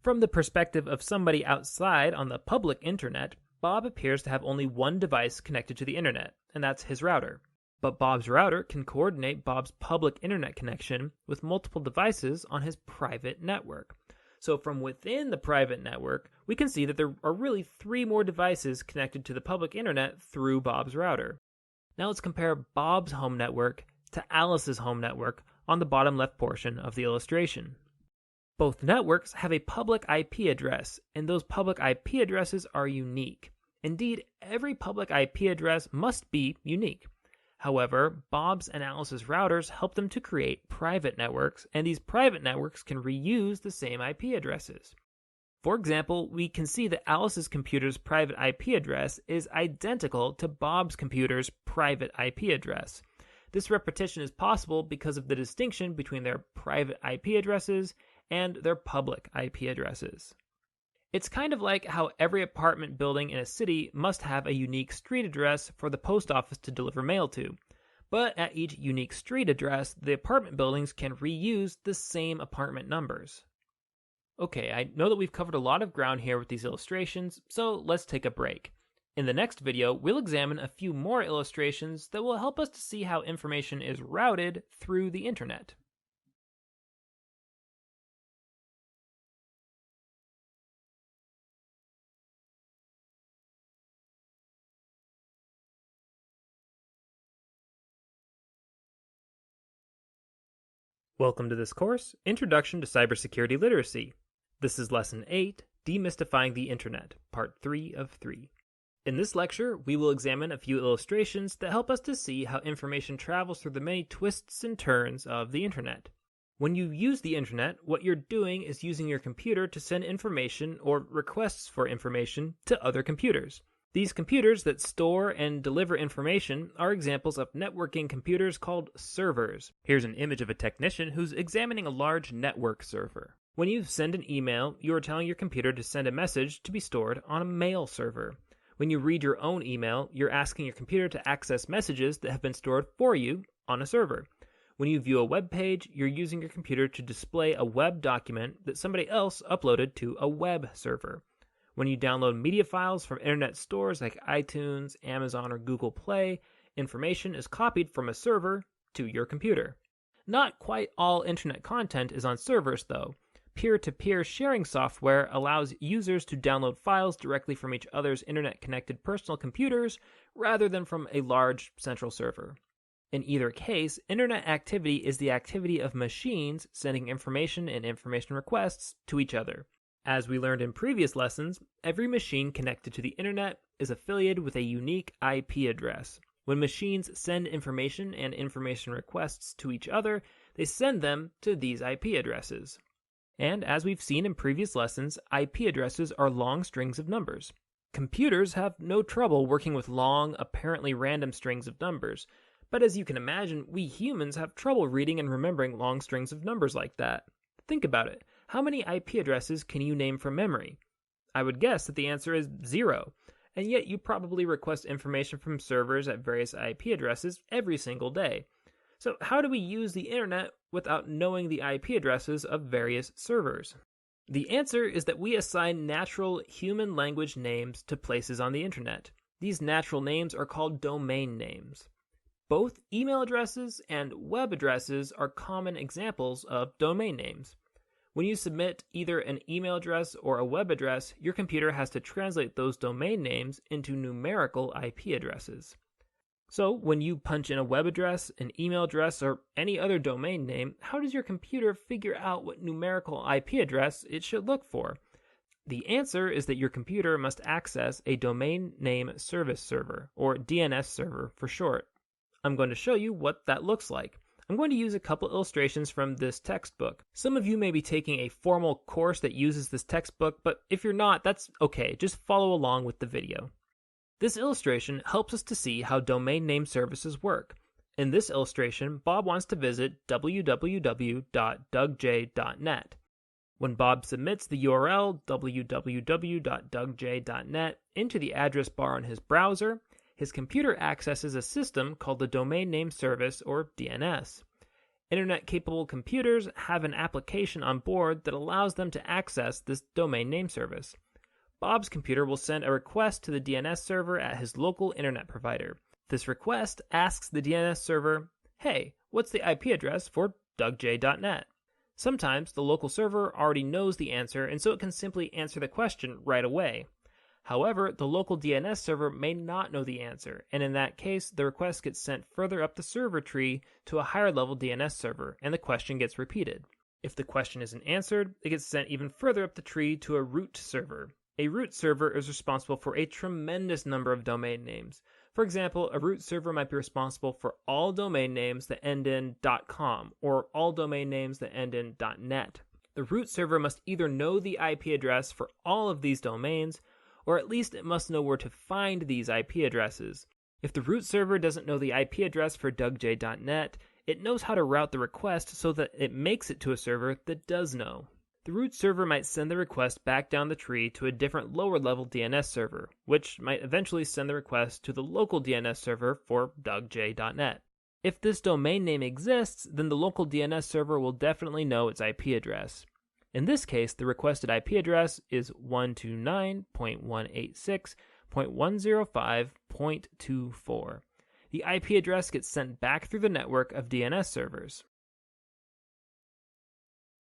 From the perspective of somebody outside on the public internet, Bob appears to have only 1 device connected to the internet, and that's his router. But Bob's router can coordinate Bob's public internet connection with multiple devices on his private network. So from within the private network, we can see that there are really 3 more devices connected to the public internet through Bob's router. Now let's compare Bob's home network to Alice's home network on the bottom left portion of the illustration. Both networks have a public IP address, and those public IP addresses are unique. Indeed, every public IP address must be unique. However, Bob's and Alice's routers help them to create private networks, and these private networks can reuse the same IP addresses. For example, we can see that Alice's computer's private IP address is identical to Bob's computer's private IP address. This repetition is possible because of the distinction between their private IP addresses and their public IP addresses. It's kind of like how every apartment building in a city must have a unique street address for the post office to deliver mail to. But at each unique street address, the apartment buildings can reuse the same apartment numbers. Okay, I know that we've covered a lot of ground here with these illustrations, so let's take a break. In the next video, we'll examine a few more illustrations that will help us to see how information is routed through the internet. Welcome to this course, Introduction to Cybersecurity Literacy. This is Lesson 8, Demystifying the Internet, Part 3 of 3. In this lecture, we will examine a few illustrations that help us to see how information travels through the many twists and turns of the internet. When you use the internet, what you're doing is using your computer to send information or requests for information to other computers. These computers that store and deliver information are examples of networking computers called servers. Here's an image of a technician who's examining a large network server. When you send an email, you are telling your computer to send a message to be stored on a mail server. When you read your own email, you're asking your computer to access messages that have been stored for you on a server. When you view a web page, you're using your computer to display a web document that somebody else uploaded to a web server. When you download media files from internet stores like iTunes, Amazon, or Google Play, information is copied from a server to your computer. Not quite all internet content is on servers, though. Peer-to-peer sharing software allows users to download files directly from each other's internet-connected personal computers rather than from a large central server. In either case, internet activity is the activity of machines sending information and information requests to each other. As we learned in previous lessons, every machine connected to the internet is affiliated with a unique IP address. When machines send information and information requests to each other, they send them to these IP addresses. And as we've seen in previous lessons, IP addresses are long strings of numbers. Computers have no trouble working with long, apparently random strings of numbers, but as you can imagine, we humans have trouble reading and remembering long strings of numbers like that. Think about it. How many IP addresses can you name from memory? I would guess that the answer is 0, and yet you probably request information from servers at various IP addresses every single day. So how do we use the internet without knowing the IP addresses of various servers? The answer is that we assign natural human language names to places on the internet. These natural names are called domain names. Both email addresses and web addresses are common examples of domain names. When you submit either an email address or a web address, your computer has to translate those domain names into numerical IP addresses. So, when you punch in a web address, an email address, or any other domain name, how does your computer figure out what numerical IP address it should look for? The answer is that your computer must access a domain name service server, or DNS server for short. I'm going to show you what that looks like. I'm going to use a couple illustrations from this textbook. Some of you may be taking a formal course that uses this textbook, but if you're not, that's okay. Just follow along with the video. This illustration helps us to see how domain name services work. In this illustration, Bob wants to visit www.dougj.net. When Bob submits the URL www.dougj.net into the address bar on his browser, his computer accesses a system called the Domain Name Service, or DNS. Internet-capable computers have an application on board that allows them to access this domain name service. Bob's computer will send a request to the DNS server at his local internet provider. This request asks the DNS server, "Hey, what's the IP address for dougj.net?" Sometimes the local server already knows the answer, and so it can simply answer the question right away. However, the local DNS server may not know the answer, and in that case, the request gets sent further up the server tree to a higher level DNS server, and the question gets repeated. If the question isn't answered, it gets sent even further up the tree to a root server. A root server is responsible for a tremendous number of domain names. For example, a root server might be responsible for all domain names that end in .com or all domain names that end in .net. The root server must either know the IP address for all of these domains, or at least it must know where to find these IP addresses. If the root server doesn't know the IP address for dougj.net, it knows how to route the request so that it makes it to a server that does know. The root server might send the request back down the tree to a different lower level DNS server, which might eventually send the request to the local DNS server for dougj.net. If this domain name exists, then the local DNS server will definitely know its IP address. In this case, the requested IP address is 129.186.105.24. The IP address gets sent back through the network of DNS servers,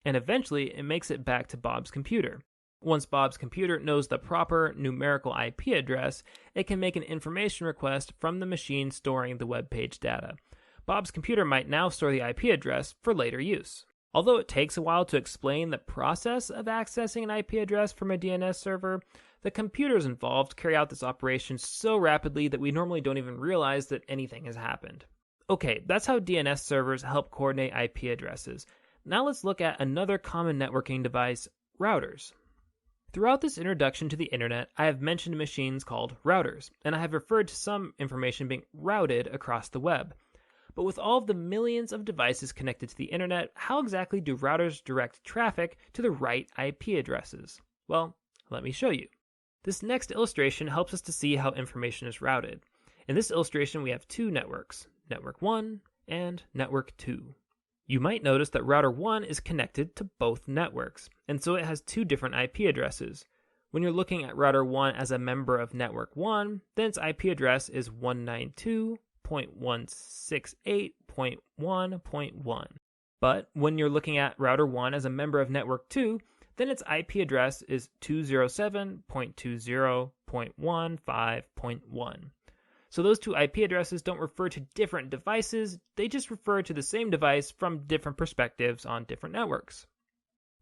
and eventually it makes it back to Bob's computer. Once Bob's computer knows the proper numerical IP address, it can make an information request from the machine storing the web page data. Bob's computer might now store the IP address for later use. Although it takes a while to explain the process of accessing an IP address from a DNS server, the computers involved carry out this operation so rapidly that we normally don't even realize that anything has happened. Okay, that's how DNS servers help coordinate IP addresses. Now let's look at another common networking device, routers. Throughout this introduction to the internet, I have mentioned machines called routers, and I have referred to some information being routed across the web. But with all of the millions of devices connected to the internet, how exactly do routers direct traffic to the right IP addresses? Well, let me show you. This next illustration helps us to see how information is routed. In this illustration, we have two networks, Network 1 and Network 2. You might notice that router 1 is connected to both networks, and so it has two different IP addresses. When you're looking at router 1 as a member of Network 1, then its IP address is 192.168.1.1. But when you're looking at router 1 as a member of Network 2, then its IP address is 207.20.15.1. So those two IP addresses don't refer to different devices, they just refer to the same device from different perspectives on different networks.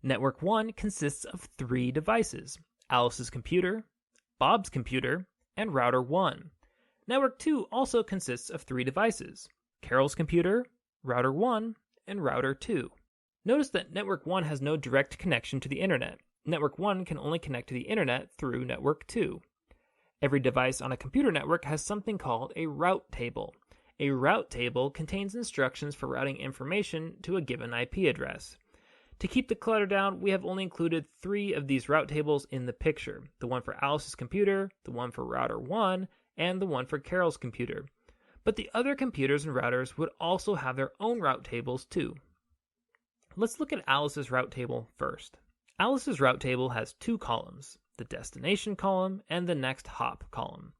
Network 1 consists of three devices: Alice's computer, Bob's computer, and router 1. Network 2 also consists of three devices: Carol's computer, router 1, and router 2. Notice that Network 1 has no direct connection to the internet. Network 1 can only connect to the internet through Network 2. Every device on a computer network has something called a route table. A route table contains instructions for routing information to a given IP address. To keep the clutter down, we have only included 3 of these route tables in the picture. The one for Alice's computer, the one for router 1, and the one for Carol's computer. But the other computers and routers would also have their own route tables too. Let's look at Alice's route table first. Alice's route table has 2 columns, the destination column and the next hop column.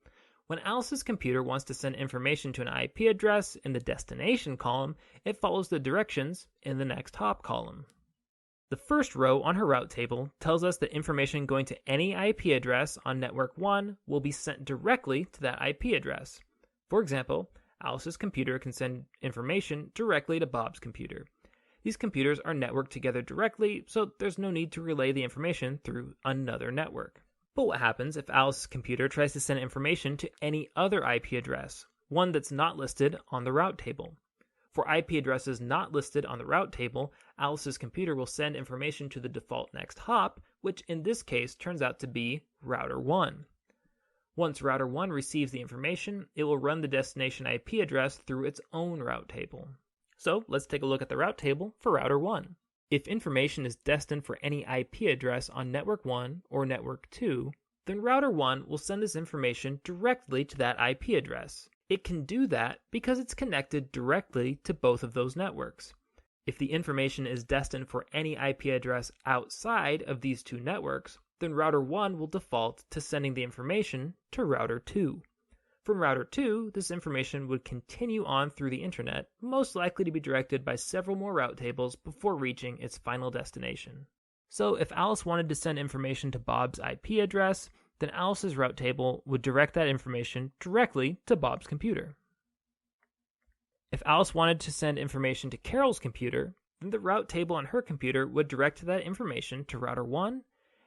When Alice's computer wants to send information to an IP address in the destination column, it follows the directions in the next hop column. The first row on her route table tells us that information going to any IP address on network 1 will be sent directly to that IP address. For example, Alice's computer can send information directly to Bob's computer. These computers are networked together directly, so there's no need to relay the information through another network. But what happens if Alice's computer tries to send information to any other IP address, one that's not listed on the route table? For IP addresses not listed on the route table, Alice's computer will send information to the default next hop, which in this case turns out to be router 1. Once router 1 receives the information, it will run the destination IP address through its own route table. So let's take a look at the route table for router 1. If information is destined for any IP address on network 1 or network 2, then router 1 will send this information directly to that IP address. It can do that because it's connected directly to both of those networks. If the information is destined for any IP address outside of these 2 networks, then router 1 will default to sending the information to router 2. From router 2, this information would continue on through the internet, most likely to be directed by several more route tables before reaching its final destination. So if Alice wanted to send information to Bob's IP address, then Alice's route table would direct that information directly to Bob's computer. If Alice wanted to send information to Carol's computer, then the route table on her computer would direct that information to router 1,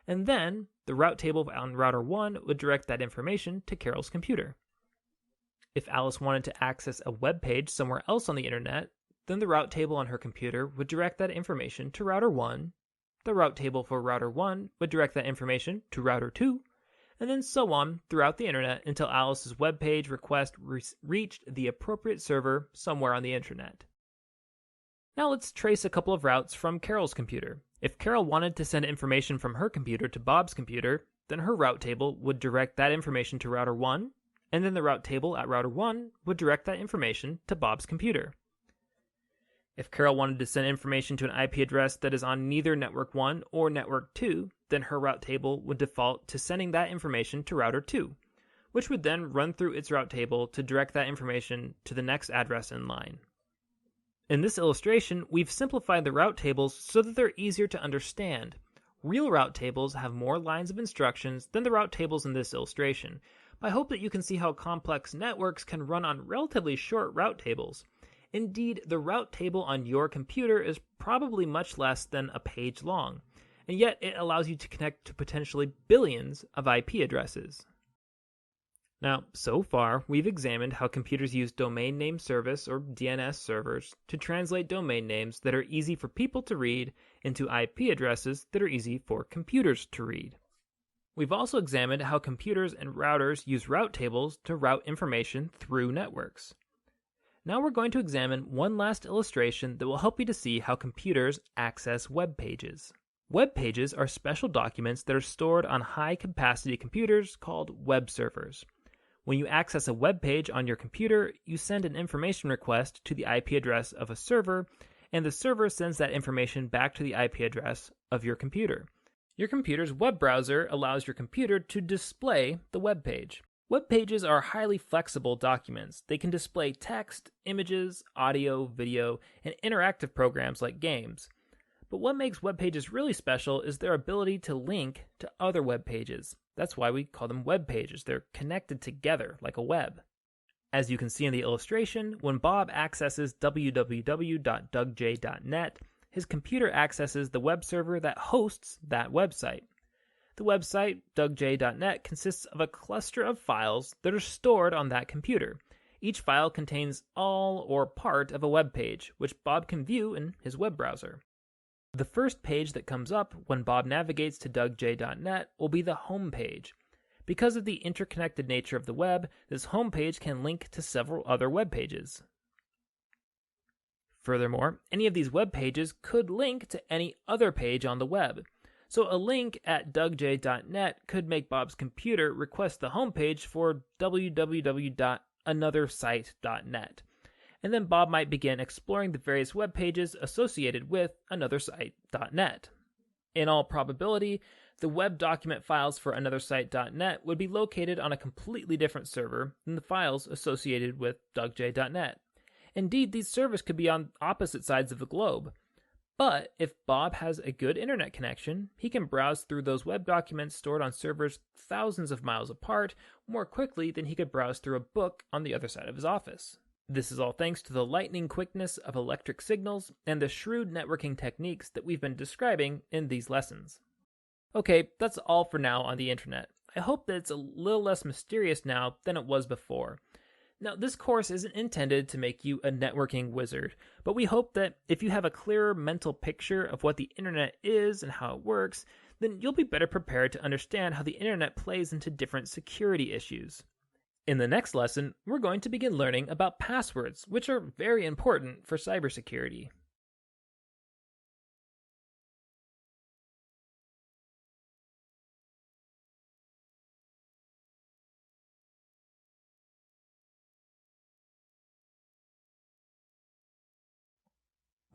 and then the route table on router 1 would direct that information to Carol's computer. If Alice wanted to access a web page somewhere else on the internet, then the route table on her computer would direct that information to router 1, the route table for router 1 would direct that information to router 2, and then so on throughout the internet until Alice's web page request reached the appropriate server somewhere on the internet. Now let's trace a couple of routes from Carol's computer. If Carol wanted to send information from her computer to Bob's computer, then her route table would direct that information to router 1, and then the route table at router 1 would direct that information to Bob's computer. If Carol wanted to send information to an IP address that is on neither network 1 or network 2, then her route table would default to sending that information to router 2, which would then run through its route table to direct that information to the next address in line. In this illustration, we've simplified the route tables so that they're easier to understand. Real route tables have more lines of instructions than the route tables in this illustration, but I hope that you can see how complex networks can run on relatively short route tables. Indeed, the route table on your computer is probably much less than a page long, and yet it allows you to connect to potentially billions of IP addresses. Now, so far, we've examined how computers use domain name service or DNS servers to translate domain names that are easy for people to read into IP addresses that are easy for computers to read. We've also examined how computers and routers use route tables to route information through networks. Now we're going to examine one last illustration that will help you to see how computers access web pages. Web pages are special documents that are stored on high-capacity computers called web servers. When you access a web page on your computer, you send an information request to the IP address of a server, and the server sends that information back to the IP address of your computer. Your computer's web browser allows your computer to display the web page. Web pages are highly flexible documents. They can display text, images, audio, video, and interactive programs like games. But what makes web pages really special is their ability to link to other web pages. That's why we call them web pages. They're connected together like a web. As you can see in the illustration, when Bob accesses www.dougj.net, his computer accesses the web server that hosts that website. The website, dougj.net, consists of a cluster of files that are stored on that computer. Each file contains all or part of a web page, which Bob can view in his web browser. The first page that comes up when Bob navigates to dougj.net will be the home page. Because of the interconnected nature of the web, this homepage can link to several other web pages. Furthermore, any of these web pages could link to any other page on the web. So a link at dougj.net could make Bob's computer request the homepage for www.anothersite.net. And then Bob might begin exploring the various web pages associated with anothersite.net. In all probability, the web document files for anothersite.net would be located on a completely different server than the files associated with dougj.net. Indeed, these servers could be on opposite sides of the globe. But if Bob has a good internet connection, he can browse through those web documents stored on servers thousands of miles apart more quickly than he could browse through a book on the other side of his office. This is all thanks to the lightning quickness of electric signals and the shrewd networking techniques that we've been describing in these lessons. Okay, that's all for now on the internet. I hope that it's a little less mysterious now than it was before. Now, this course isn't intended to make you a networking wizard, but we hope that if you have a clearer mental picture of what the internet is and how it works, then you'll be better prepared to understand how the internet plays into different security issues. In the next lesson, we're going to begin learning about passwords, which are very important for cybersecurity.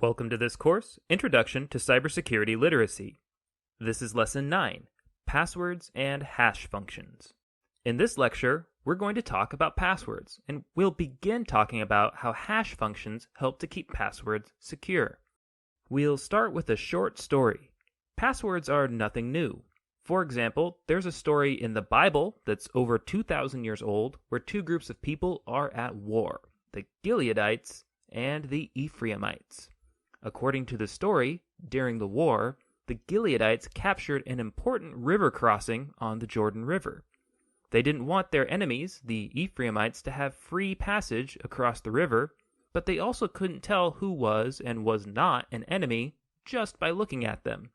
Welcome to this course, Introduction to Cybersecurity Literacy. This is Lesson 9, Passwords and Hash Functions. In this lecture, we're going to talk about passwords, and we'll begin talking about how hash functions help to keep passwords secure. We'll start with a short story. Passwords are nothing new. For example, there's a story in the Bible that's over 2,000 years old where two groups of people are at war, the Gileadites and the Ephraimites. According to the story, during the war, the Gileadites captured an important river crossing on the Jordan River. They didn't want their enemies, the Ephraimites, to have free passage across the river, but they also couldn't tell who was and was not an enemy just by looking at them.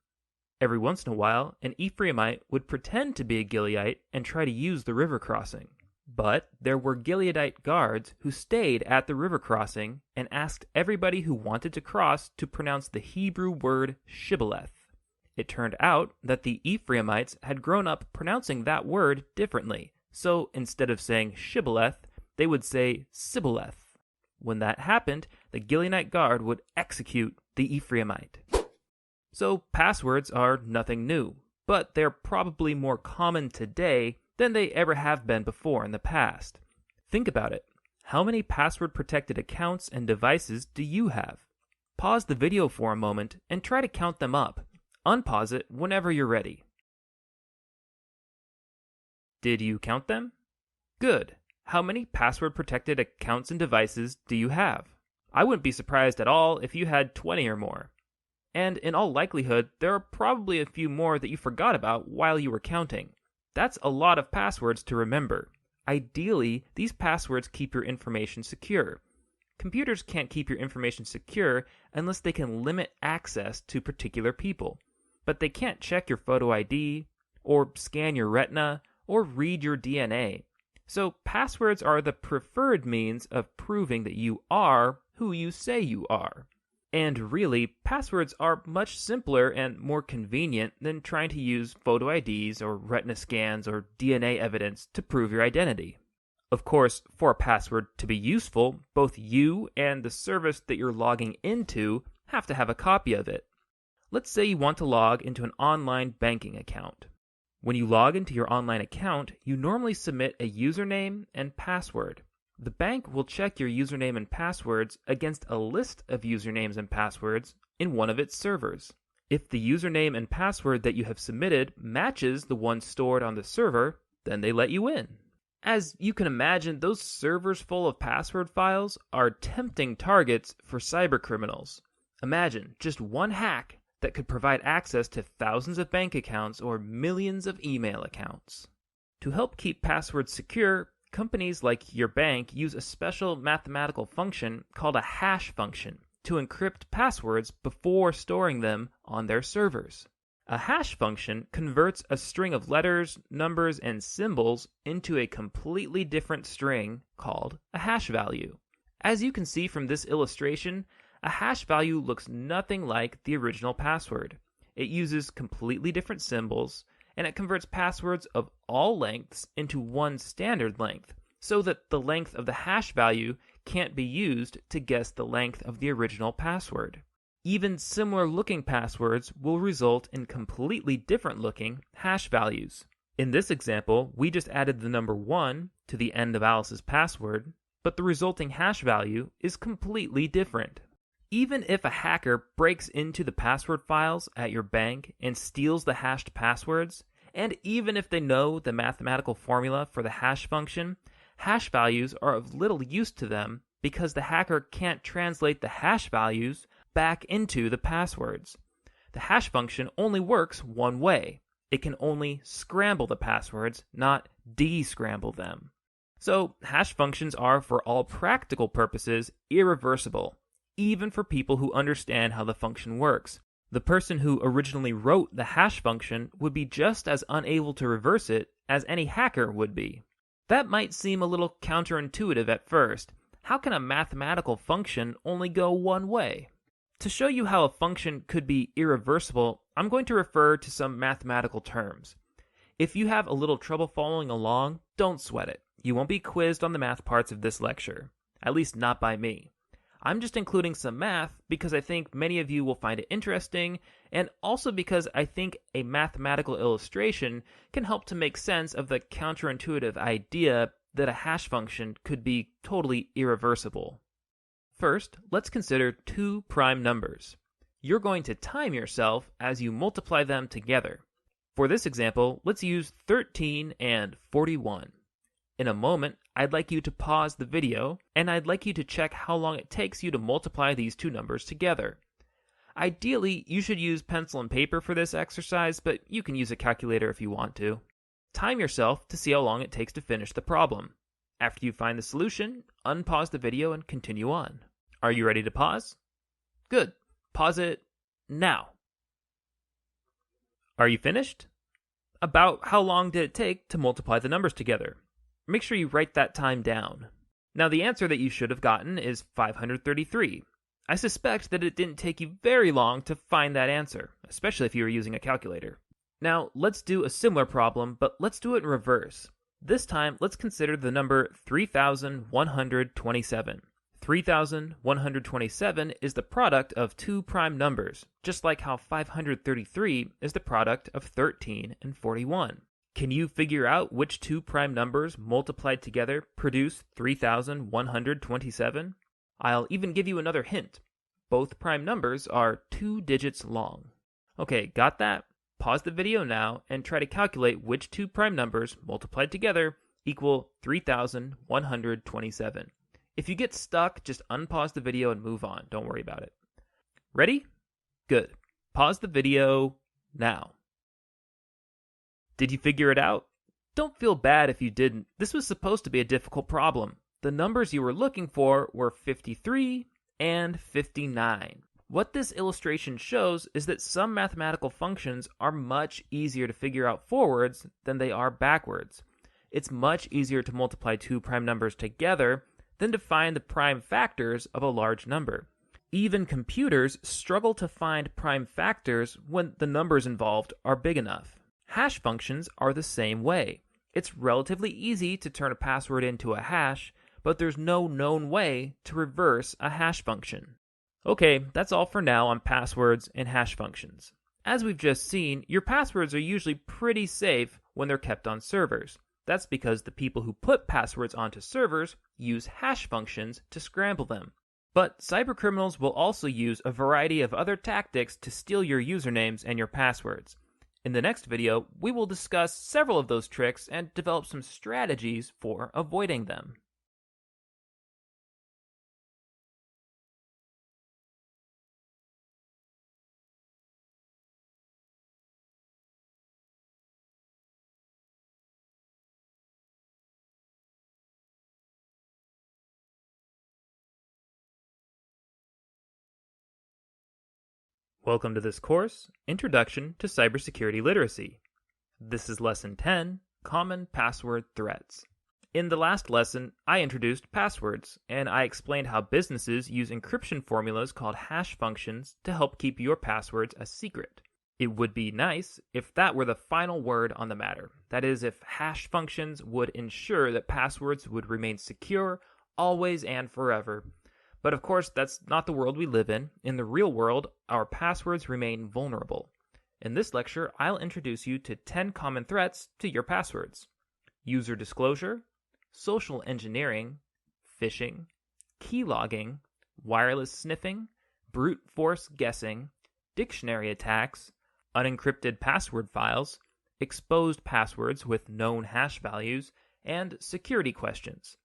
Every once in a while, an Ephraimite would pretend to be a Gileadite and try to use the river crossing. But there were Gileadite guards who stayed at the river crossing and asked everybody who wanted to cross to pronounce the Hebrew word shibboleth. It turned out that the Ephraimites had grown up pronouncing that word differently, so instead of saying shibboleth, they would say sibboleth. When that happened, the Gileadite guard would execute the Ephraimite. So passwords are nothing new, but they're probably more common today than they ever have been before in the past. Think about it. How many password-protected accounts and devices do you have? Pause the video for a moment and try to count them up. Unpause it whenever you're ready. Did you count them? Good. How many password-protected accounts and devices do you have? I wouldn't be surprised at all if you had 20 or more. And in all likelihood, there are probably a few more that you forgot about while you were counting. That's a lot of passwords to remember. Ideally, these passwords keep your information secure. Computers can't keep your information secure unless they can limit access to particular people. But they can't check your photo ID, or scan your retina, or read your DNA. So passwords are the preferred means of proving that you are who you say you are. And really, passwords are much simpler and more convenient than trying to use photo IDs or retina scans or DNA evidence to prove your identity. Of course, for a password to be useful, both you and the service that you're logging into have to have a copy of it. Let's say you want to log into an online banking account. When you log into your online account, you normally submit a username and password. The bank will check your username and passwords against a list of usernames and passwords in one of its servers. If the username and password that you have submitted matches the one stored on the server, then they let you in. As you can imagine, those servers full of password files are tempting targets for cybercriminals. Imagine just one hack that could provide access to thousands of bank accounts or millions of email accounts. To help keep passwords secure, companies like your bank use a special mathematical function called a hash function to encrypt passwords before storing them on their servers. A hash function converts a string of letters, numbers, and symbols into a completely different string called a hash value. As you can see from this illustration, a hash value looks nothing like the original password. It uses completely different symbols, and it converts passwords of all lengths into one standard length, so that the length of the hash value can't be used to guess the length of the original password. Even similar looking passwords will result in completely different looking hash values. In this example, we just added the number 1 to the end of Alice's password, but the resulting hash value is completely different. Even if a hacker breaks into the password files at your bank and steals the hashed passwords, and even if they know the mathematical formula for the hash function, hash values are of little use to them because the hacker can't translate the hash values back into the passwords. The hash function only works one way. It can only scramble the passwords, not de-scramble them. So hash functions are, for all practical purposes, irreversible, even for people who understand how the function works. The person who originally wrote the hash function would be just as unable to reverse it as any hacker would be. That might seem a little counterintuitive at first. How can a mathematical function only go one way? To show you how a function could be irreversible, I'm going to refer to some mathematical terms. If you have a little trouble following along, don't sweat it. You won't be quizzed on the math parts of this lecture, at least not by me. I'm just including some math because I think many of you will find it interesting, and also because I think a mathematical illustration can help to make sense of the counterintuitive idea that a hash function could be totally irreversible. First, let's consider two prime numbers. You're going to time yourself as you multiply them together. For this example, let's use 13 and 41. In a moment, I'd like you to pause the video, and I'd like you to check how long it takes you to multiply these two numbers together. Ideally, you should use pencil and paper for this exercise, but you can use a calculator if you want to. Time yourself to see how long it takes to finish the problem. After you find the solution, unpause the video and continue on. Are you ready to pause? Good. Pause it now. Are you finished? About how long did it take to multiply the numbers together? Make sure you write that time down. Now the answer that you should have gotten is 533. I suspect that it didn't take you very long to find that answer, especially if you were using a calculator. Now let's do a similar problem, but let's do it in reverse. This time, let's consider the number 3,127. 3,127 is the product of two prime numbers, just like how 533 is the product of 13 and 41. Can you figure out which two prime numbers multiplied together produce 3,127? I'll even give you another hint. Both prime numbers are 2 digits long. Okay, got that? Pause the video now and try to calculate which two prime numbers multiplied together equal 3,127. If you get stuck, just unpause the video and move on. Don't worry about it. Ready? Good. Pause the video now. Did you figure it out? Don't feel bad if you didn't. This was supposed to be a difficult problem. The numbers you were looking for were 53 and 59. What this illustration shows is that some mathematical functions are much easier to figure out forwards than they are backwards. It's much easier to multiply two prime numbers together than to find the prime factors of a large number. Even computers struggle to find prime factors when the numbers involved are big enough. Hash functions are the same way. It's relatively easy to turn a password into a hash, but there's no known way to reverse a hash function. Okay, that's all for now on passwords and hash functions. As we've just seen, your passwords are usually pretty safe when they're kept on servers. That's because the people who put passwords onto servers use hash functions to scramble them. But cybercriminals will also use a variety of other tactics to steal your usernames and your passwords. In the next video, we will discuss several of those tricks and develop some strategies for avoiding them. Welcome to this course, Introduction to Cybersecurity Literacy. This is Lesson 10, Common Password Threats. In the last lesson, I introduced passwords, and I explained how businesses use encryption formulas called hash functions to help keep your passwords a secret. It would be nice if that were the final word on the matter. That is, if hash functions would ensure that passwords would remain secure always and forever. But of course, that's not the world we live in. In the real world, our passwords remain vulnerable. In this lecture, I'll introduce you to 10 common threats to your passwords: user disclosure, social engineering, phishing, keylogging, wireless sniffing, brute force guessing, dictionary attacks, unencrypted password files, exposed passwords with known hash values, and security questions.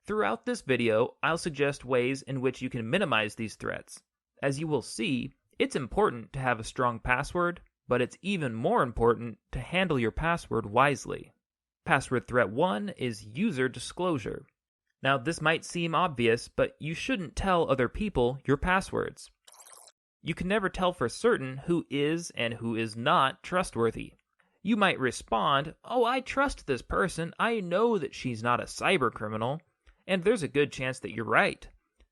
Throughout this video, I'll suggest ways in which you can minimize these threats. As you will see, it's important to have a strong password, but it's even more important to handle your password wisely. Password threat 1 is user disclosure. Now, this might seem obvious, but you shouldn't tell other people your passwords. You can never tell for certain who is and who is not trustworthy. You might respond, "Oh, I trust this person. I know that she's not a cyber criminal." And there's a good chance that you're right.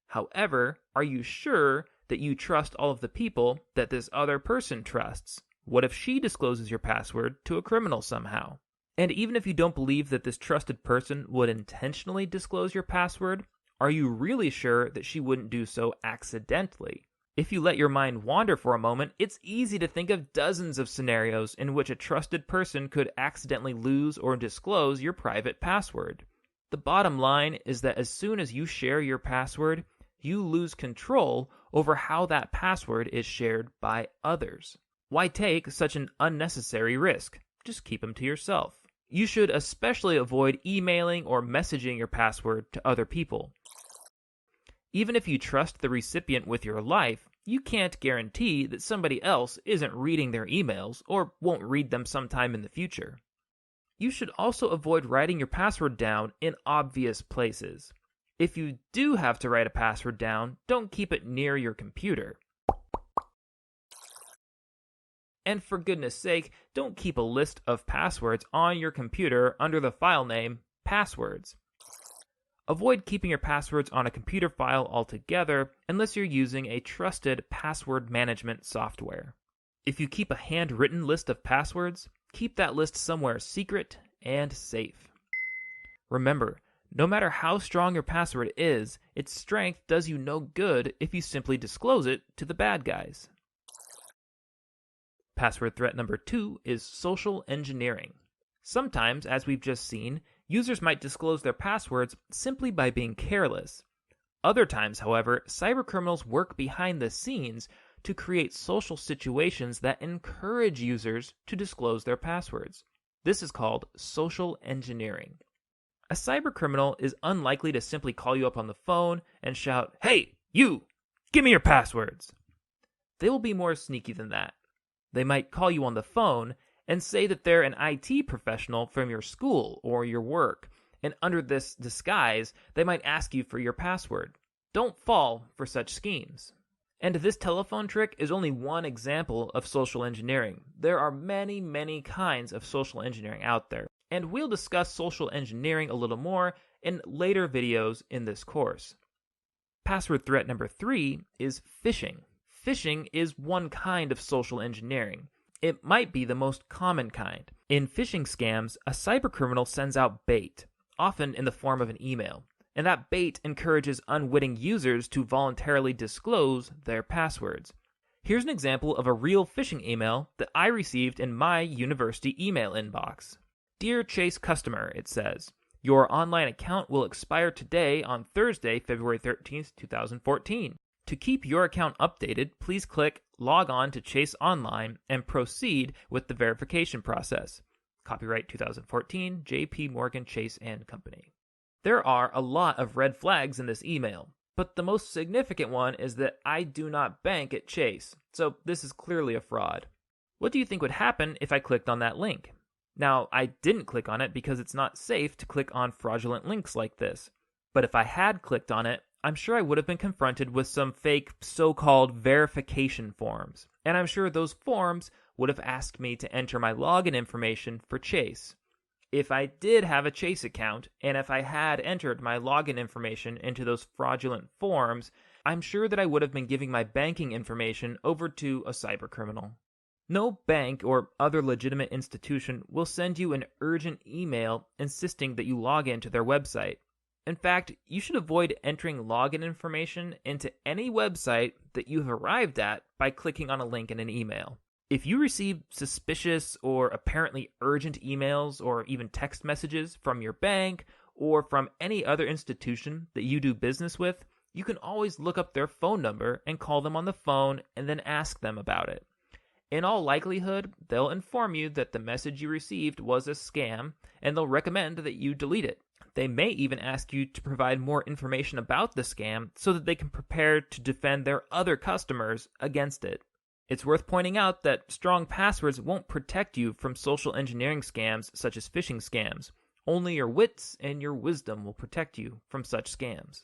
However, are you sure that you trust all of the people that this other person trusts? What if she discloses your password to a criminal somehow? And even if you don't believe that this trusted person would intentionally disclose your password, are you really sure that she wouldn't do so accidentally? If you let your mind wander for a moment, it's easy to think of dozens of scenarios in which a trusted person could accidentally lose or disclose your private password. The bottom line is that as soon as you share your password, you lose control over how that password is shared by others. Why take such an unnecessary risk? Just keep them to yourself. You should especially avoid emailing or messaging your password to other people. Even if you trust the recipient with your life, you can't guarantee that somebody else isn't reading their emails or won't read them sometime in the future. You should also avoid writing your password down in obvious places. If you do have to write a password down, don't keep it near your computer. And for goodness sake, don't keep a list of passwords on your computer under the file name passwords. Avoid keeping your passwords on a computer file altogether unless you're using a trusted password management software. If you keep a handwritten list of passwords, keep that list somewhere secret and safe. Remember, no matter how strong your password is, its strength does you no good if you simply disclose it to the bad guys. Password threat number 2 is social engineering. Sometimes, as we've just seen, users might disclose their passwords simply by being careless. Other times, however, cybercriminals work behind the scenes to create social situations that encourage users to disclose their passwords. This is called social engineering. A cybercriminal is unlikely to simply call you up on the phone and shout, "Hey, you, give me your passwords." They will be more sneaky than that. They might call you on the phone and say that they're an IT professional from your school or your work, and under this disguise, they might ask you for your password. Don't fall for such schemes. And this telephone trick is only one example of social engineering. There are many, many kinds of social engineering out there, and we'll discuss social engineering a little more in later videos in this course. Password threat number 3 is phishing. Phishing is one kind of social engineering. It might be the most common kind. In phishing scams, a cybercriminal sends out bait, often in the form of an email, and that bait encourages unwitting users to voluntarily disclose their passwords. Here's an example of a real phishing email that I received in my university email inbox. "Dear Chase customer," it says, "your online account will expire today on Thursday, February 13th, 2014. To keep your account updated, please click Log on to Chase Online and proceed with the verification process. Copyright 2014, J.P. Morgan Chase & Company." There are a lot of red flags in this email, but the most significant one is that I do not bank at Chase, so this is clearly a fraud. What do you think would happen if I clicked on that link? Now, I didn't click on it because it's not safe to click on fraudulent links like this, but if I had clicked on it, I'm sure I would have been confronted with some fake so-called verification forms, and I'm sure those forms would have asked me to enter my login information for Chase. If I did have a Chase account, and if I had entered my login information into those fraudulent forms, I'm sure that I would have been giving my banking information over to a cybercriminal. No bank or other legitimate institution will send you an urgent email insisting that you log into their website. In fact, you should avoid entering login information into any website that you've arrived at by clicking on a link in an email. If you receive suspicious or apparently urgent emails or even text messages from your bank or from any other institution that you do business with, you can always look up their phone number and call them on the phone and then ask them about it. In all likelihood, they'll inform you that the message you received was a scam, and they'll recommend that you delete it. They may even ask you to provide more information about the scam so that they can prepare to defend their other customers against it. It's worth pointing out that strong passwords won't protect you from social engineering scams such as phishing scams. Only your wits and your wisdom will protect you from such scams.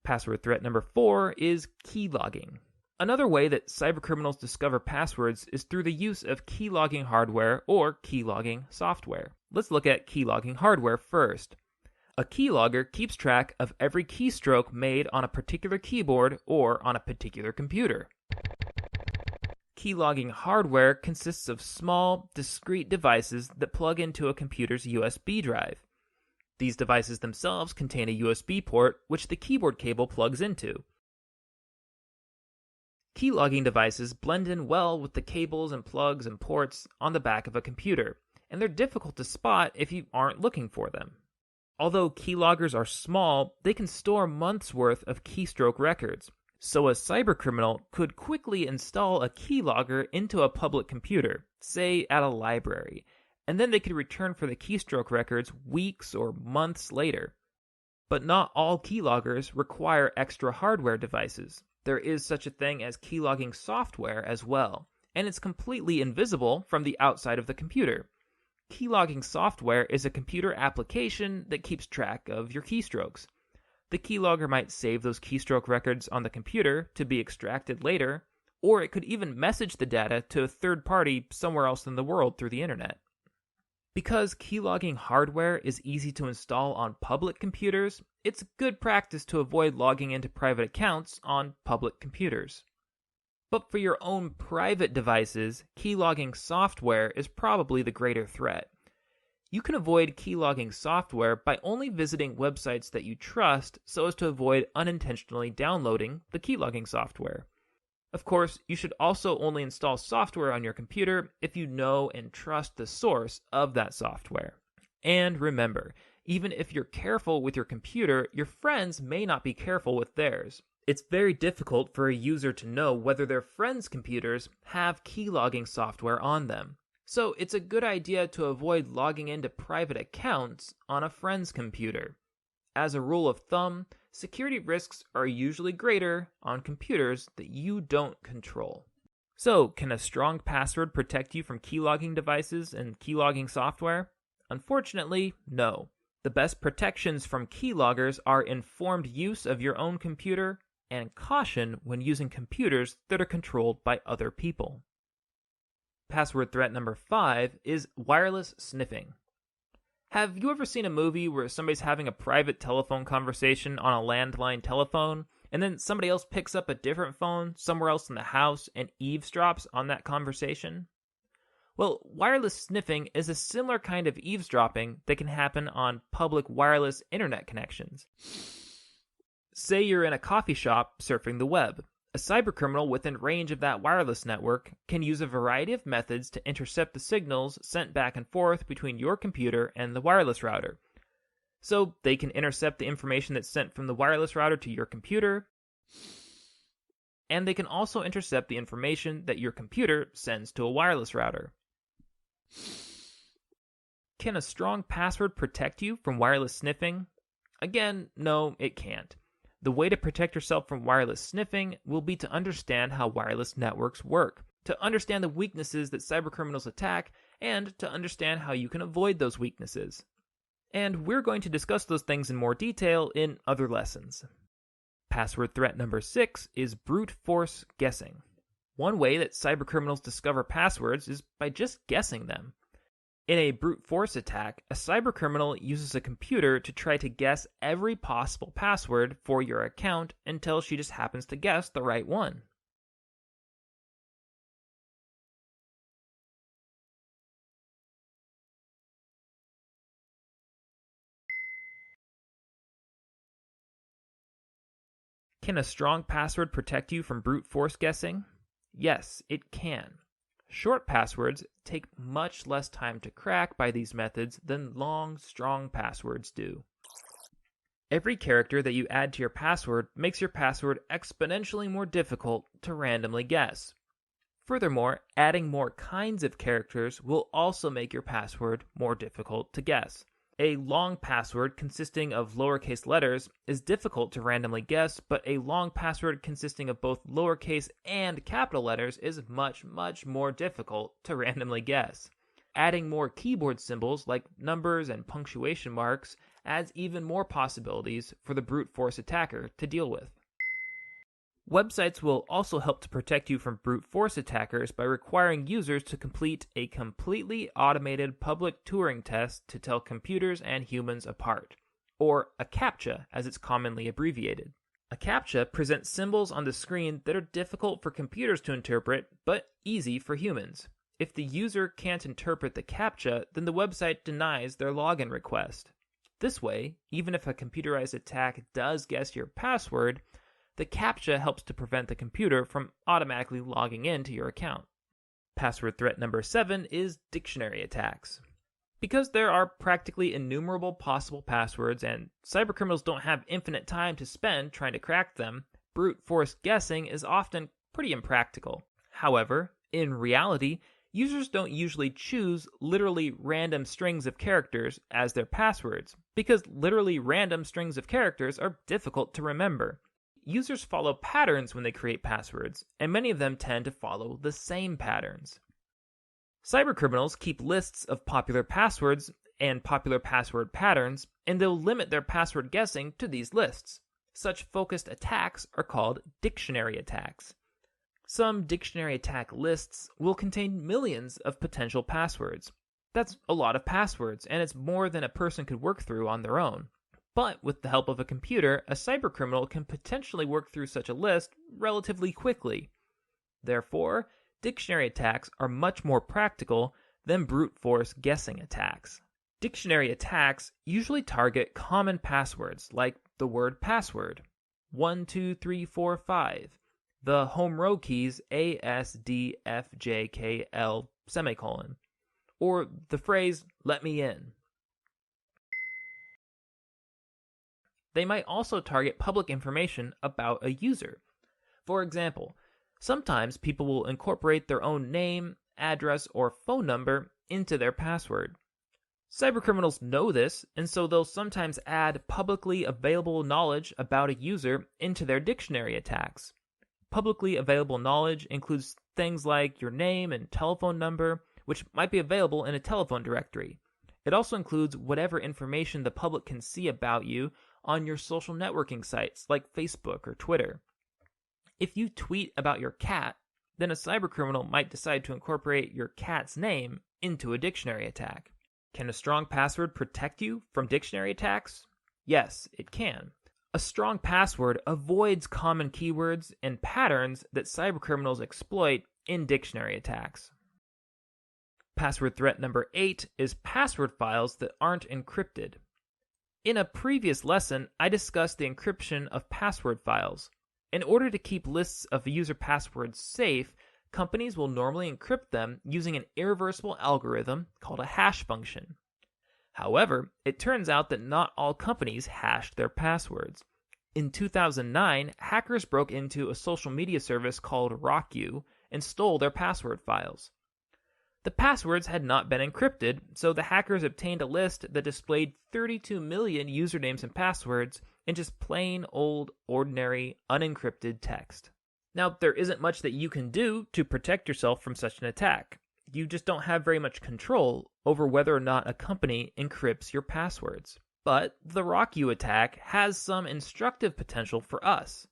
Password threat number 4 is keylogging. Another way that cybercriminals discover passwords is through the use of keylogging hardware or keylogging software. Let's look at keylogging hardware first. A keylogger keeps track of every keystroke made on a particular keyboard or on a particular computer. Keylogging hardware consists of small, discrete devices that plug into a computer's USB drive. These devices themselves contain a USB port which the keyboard cable plugs into. Keylogging devices blend in well with the cables and plugs and ports on the back of a computer, and they're difficult to spot if you aren't looking for them. Although keyloggers are small, they can store months' worth of keystroke records, so a cybercriminal could quickly install a keylogger into a public computer, say at a library, and then they could return for the keystroke records weeks or months later. But not all keyloggers require extra hardware devices. There is such a thing as keylogging software as well, and it's completely invisible from the outside of the computer. Keylogging software is a computer application that keeps track of your keystrokes. The keylogger might save those keystroke records on the computer to be extracted later, or it could even message the data to a third party somewhere else in the world through the internet. Because keylogging hardware is easy to install on public computers, it's good practice to avoid logging into private accounts on public computers. But for your own private devices, keylogging software is probably the greater threat. You can avoid keylogging software by only visiting websites that you trust so as to avoid unintentionally downloading the keylogging software. Of course, you should also only install software on your computer if you know and trust the source of that software. And remember, even if you're careful with your computer, your friends may not be careful with theirs. It's very difficult for a user to know whether their friends' computers have keylogging software on them. So it's a good idea to avoid logging into private accounts on a friend's computer. As a rule of thumb, security risks are usually greater on computers that you don't control. So, can a strong password protect you from keylogging devices and keylogging software? Unfortunately, no. The best protections from keyloggers are informed use of your own computer and caution when using computers that are controlled by other people. Password threat number 5 is wireless sniffing. Have you ever seen a movie where somebody's having a private telephone conversation on a landline telephone, and then somebody else picks up a different phone somewhere else in the house and eavesdrops on that conversation? Well, wireless sniffing is a similar kind of eavesdropping that can happen on public wireless internet connections. Say you're in a coffee shop surfing the web. A cybercriminal within range of that wireless network can use a variety of methods to intercept the signals sent back and forth between your computer and the wireless router. So they can intercept the information that's sent from the wireless router to your computer, and they can also intercept the information that your computer sends to a wireless router. Can a strong password protect you from wireless sniffing? Again, no, it can't. The way to protect yourself from wireless sniffing will be to understand how wireless networks work, to understand the weaknesses that cybercriminals attack, and to understand how you can avoid those weaknesses. And we're going to discuss those things in more detail in other lessons. Password threat number 6 is brute force guessing. One way that cybercriminals discover passwords is by just guessing them. In a brute force attack, a cybercriminal uses a computer to try to guess every possible password for your account until she just happens to guess the right one. Can a strong password protect you from brute force guessing? Yes, it can. Short passwords take much less time to crack by these methods than long, strong passwords do. Every character that you add to your password makes your password exponentially more difficult to randomly guess. Furthermore, adding more kinds of characters will also make your password more difficult to guess. A long password consisting of lowercase letters is difficult to randomly guess, but a long password consisting of both lowercase and capital letters is much, much more difficult to randomly guess. Adding more keyboard symbols like numbers and punctuation marks adds even more possibilities for the brute force attacker to deal with. Websites will also help to protect you from brute force attackers by requiring users to complete a completely automated public Turing test to tell computers and humans apart, or a CAPTCHA as it's commonly abbreviated. A CAPTCHA presents symbols on the screen that are difficult for computers to interpret, but easy for humans. If the user can't interpret the CAPTCHA, then the website denies their login request. This way, even if a computerized attack does guess your password, the CAPTCHA helps to prevent the computer from automatically logging into your account. Password threat number 7 is dictionary attacks. Because there are practically innumerable possible passwords and cybercriminals don't have infinite time to spend trying to crack them, brute force guessing is often pretty impractical. However, in reality, users don't usually choose literally random strings of characters as their passwords, because literally random strings of characters are difficult to remember. Users follow patterns when they create passwords, and many of them tend to follow the same patterns. Cybercriminals keep lists of popular passwords and popular password patterns, and they'll limit their password guessing to these lists. Such focused attacks are called dictionary attacks. Some dictionary attack lists will contain millions of potential passwords. That's a lot of passwords, and it's more than a person could work through on their own. But with the help of a computer, a cybercriminal can potentially work through such a list relatively quickly. Therefore, dictionary attacks are much more practical than brute force guessing attacks. Dictionary attacks usually target common passwords like the word password, 12345, the home row keys ASDFJKL semicolon, or the phrase let me in. They might also target public information about a user. For example, sometimes people will incorporate their own name, address, or phone number into their password. Cybercriminals know this, and so they'll sometimes add publicly available knowledge about a user into their dictionary attacks. Publicly available knowledge includes things like your name and telephone number, which might be available in a telephone directory. It also includes whatever information the public can see about you on your social networking sites like Facebook or Twitter. If you tweet about your cat, then a cybercriminal might decide to incorporate your cat's name into a dictionary attack. Can a strong password protect you from dictionary attacks? Yes, it can. A strong password avoids common keywords and patterns that cybercriminals exploit in dictionary attacks. Password threat number 8 is password files that aren't encrypted. In a previous lesson, I discussed the encryption of password files. In order to keep lists of user passwords safe, companies will normally encrypt them using an irreversible algorithm called a hash function. However, it turns out that not all companies hashed their passwords. In 2009, hackers broke into a social media service called RockYou and stole their password files. The passwords had not been encrypted, so the hackers obtained a list that displayed 32 million usernames and passwords in just plain old, ordinary, unencrypted text. Now, there isn't much that you can do to protect yourself from such an attack. You just don't have very much control over whether or not a company encrypts your passwords. But the RockU attack has some instructive potential for us.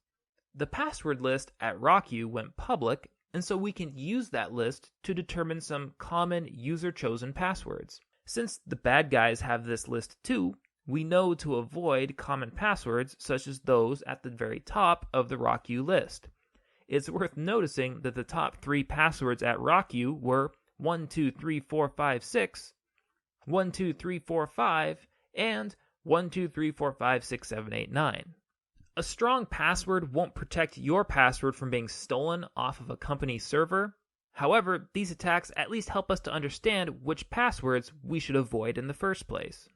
The password list at RockU went public, and so we can use that list to determine some common user-chosen passwords. Since the bad guys have this list too, we know to avoid common passwords such as those at the very top of the RockU list. It's worth noticing that the top 3 passwords at RockU were 123456, 12345, and 123456789. A strong password won't protect your password from being stolen off of a company server. However, these attacks at least help us to understand which passwords we should avoid in the first place.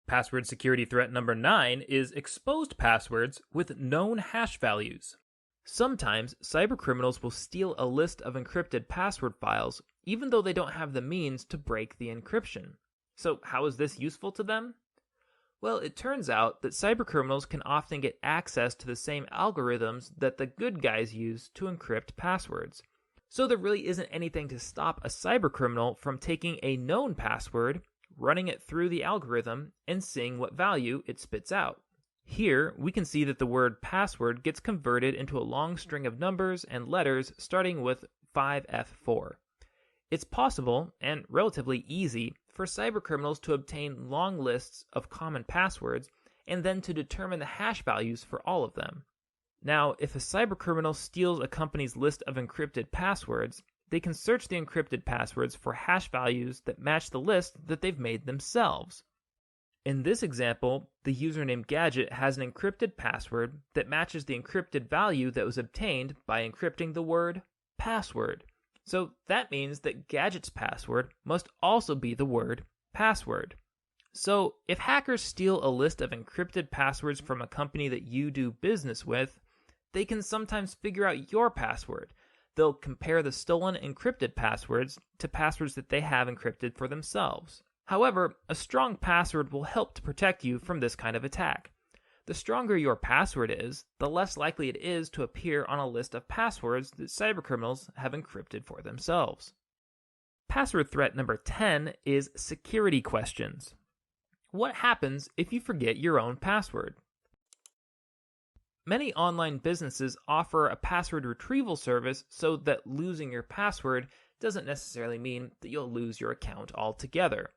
Password security threat number 9 is exposed passwords with known hash values. Sometimes cybercriminals will steal a list of encrypted password files even though they don't have the means to break the encryption. So how is this useful to them? Well, it turns out that cybercriminals can often get access to the same algorithms that the good guys use to encrypt passwords. So there really isn't anything to stop a cybercriminal from taking a known password, running it through the algorithm, and seeing what value it spits out. Here, we can see that the word password gets converted into a long string of numbers and letters starting with 5F4. It's possible, and relatively easy, for cybercriminals to obtain long lists of common passwords and then to determine the hash values for all of them. Now, if a cybercriminal steals a company's list of encrypted passwords, they can search the encrypted passwords for hash values that match the list that they've made themselves. In this example, the username Gadget has an encrypted password that matches the encrypted value that was obtained by encrypting the word password. So that means that Gadget's password must also be the word password. So if hackers steal a list of encrypted passwords from a company that you do business with, they can sometimes figure out your password. They'll compare the stolen encrypted passwords to passwords that they have encrypted for themselves. However, a strong password will help to protect you from this kind of attack. The stronger your password is, the less likely it is to appear on a list of passwords that cybercriminals have encrypted for themselves. Password threat number 10 is security questions. What happens if you forget your own password? Many online businesses offer a password retrieval service so that losing your password doesn't necessarily mean that you'll lose your account altogether.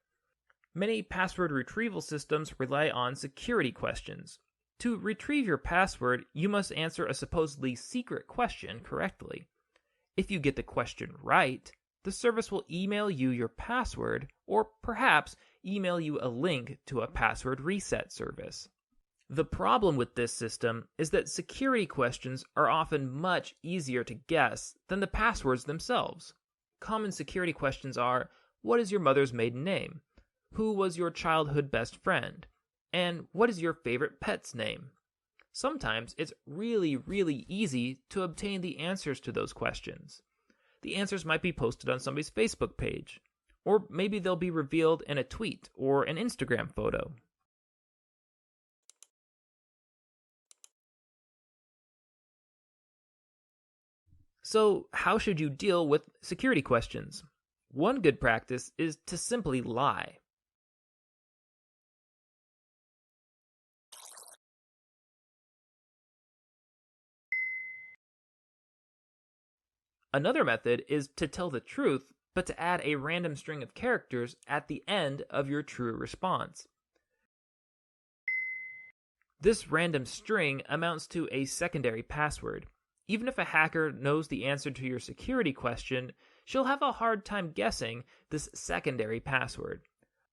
Many password retrieval systems rely on security questions. To retrieve your password, you must answer a supposedly secret question correctly. If you get the question right, the service will email you your password or perhaps email you a link to a password reset service. The problem with this system is that security questions are often much easier to guess than the passwords themselves. Common security questions are, what is your mother's maiden name? Who was your childhood best friend? And what is your favorite pet's name? Sometimes it's really easy to obtain the answers to those questions. The answers might be posted on somebody's Facebook page, or maybe they'll be revealed in a tweet or an Instagram photo. So, how should you deal with security questions? One good practice is to simply lie. Another method is to tell the truth, but to add a random string of characters at the end of your true response. This random string amounts to a secondary password. Even if a hacker knows the answer to your security question, she'll have a hard time guessing this secondary password.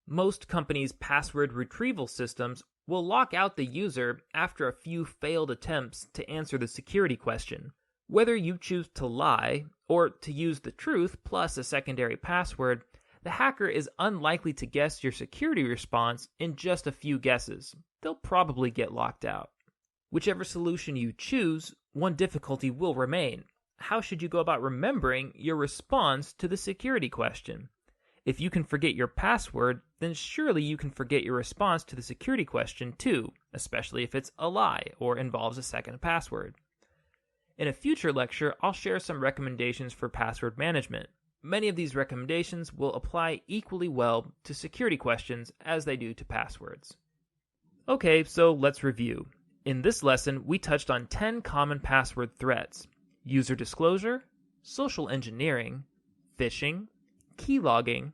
Most companies' password retrieval systems will lock out the user after a few failed attempts to answer the security question. Whether you choose to lie or to use the truth plus a secondary password, the hacker is unlikely to guess your security response in just a few guesses. They'll probably get locked out. Whichever solution you choose, one difficulty will remain. How should you go about remembering your response to the security question? If you can forget your password, then surely you can forget your response to the security question too, especially if it's a lie or involves a second password. In a future lecture, I'll share some recommendations for password management. Many of these recommendations will apply equally well to security questions as they do to passwords. Okay, so let's review. In this lesson, we touched on 10 common password threats: user disclosure, social engineering, phishing, keylogging,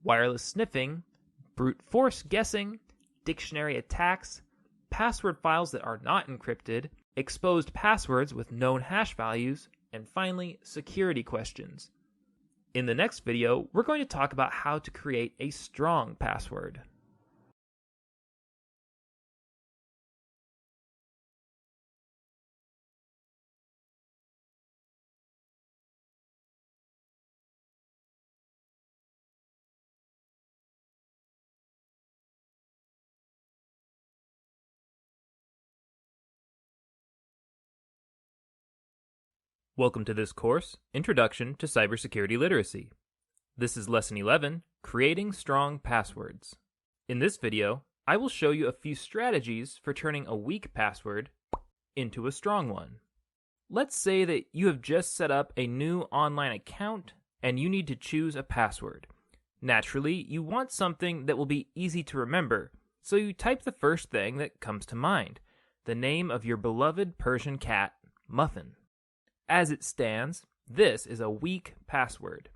wireless sniffing, brute force guessing, dictionary attacks, password files that are not encrypted, exposed passwords with known hash values, and finally, security questions. In the next video, we're going to talk about how to create a strong password. Welcome to this course, Introduction to Cybersecurity Literacy. This is Lesson 11, Creating Strong Passwords. In this video, I will show you a few strategies for turning a weak password into a strong one. Let's say that you have just set up a new online account and you need to choose a password. Naturally, you want something that will be easy to remember, so you type the first thing that comes to mind, the name of your beloved Persian cat, Muffin. As it stands, this is a weak password.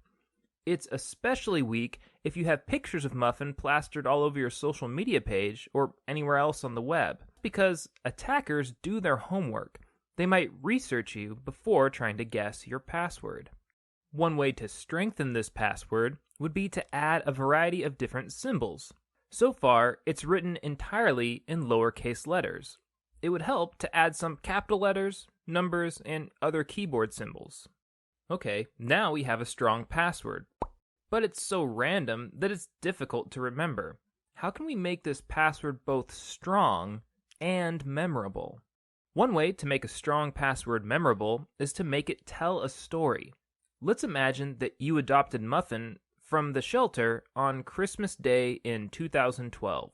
It's especially weak if you have pictures of Muffin plastered all over your social media page or anywhere else on the web, because attackers do their homework. They might research you before trying to guess your password. One way to strengthen this password would be to add a variety of different symbols. So far, it's written entirely in lowercase letters. It would help to add some capital letters, numbers, and other keyboard symbols. Okay, now we have a strong password, but it's so random that it's difficult to remember. How can we make this password both strong and memorable? One way to make a strong password memorable is to make it tell a story. Let's imagine that you adopted Muffin from the shelter on Christmas Day in 2012.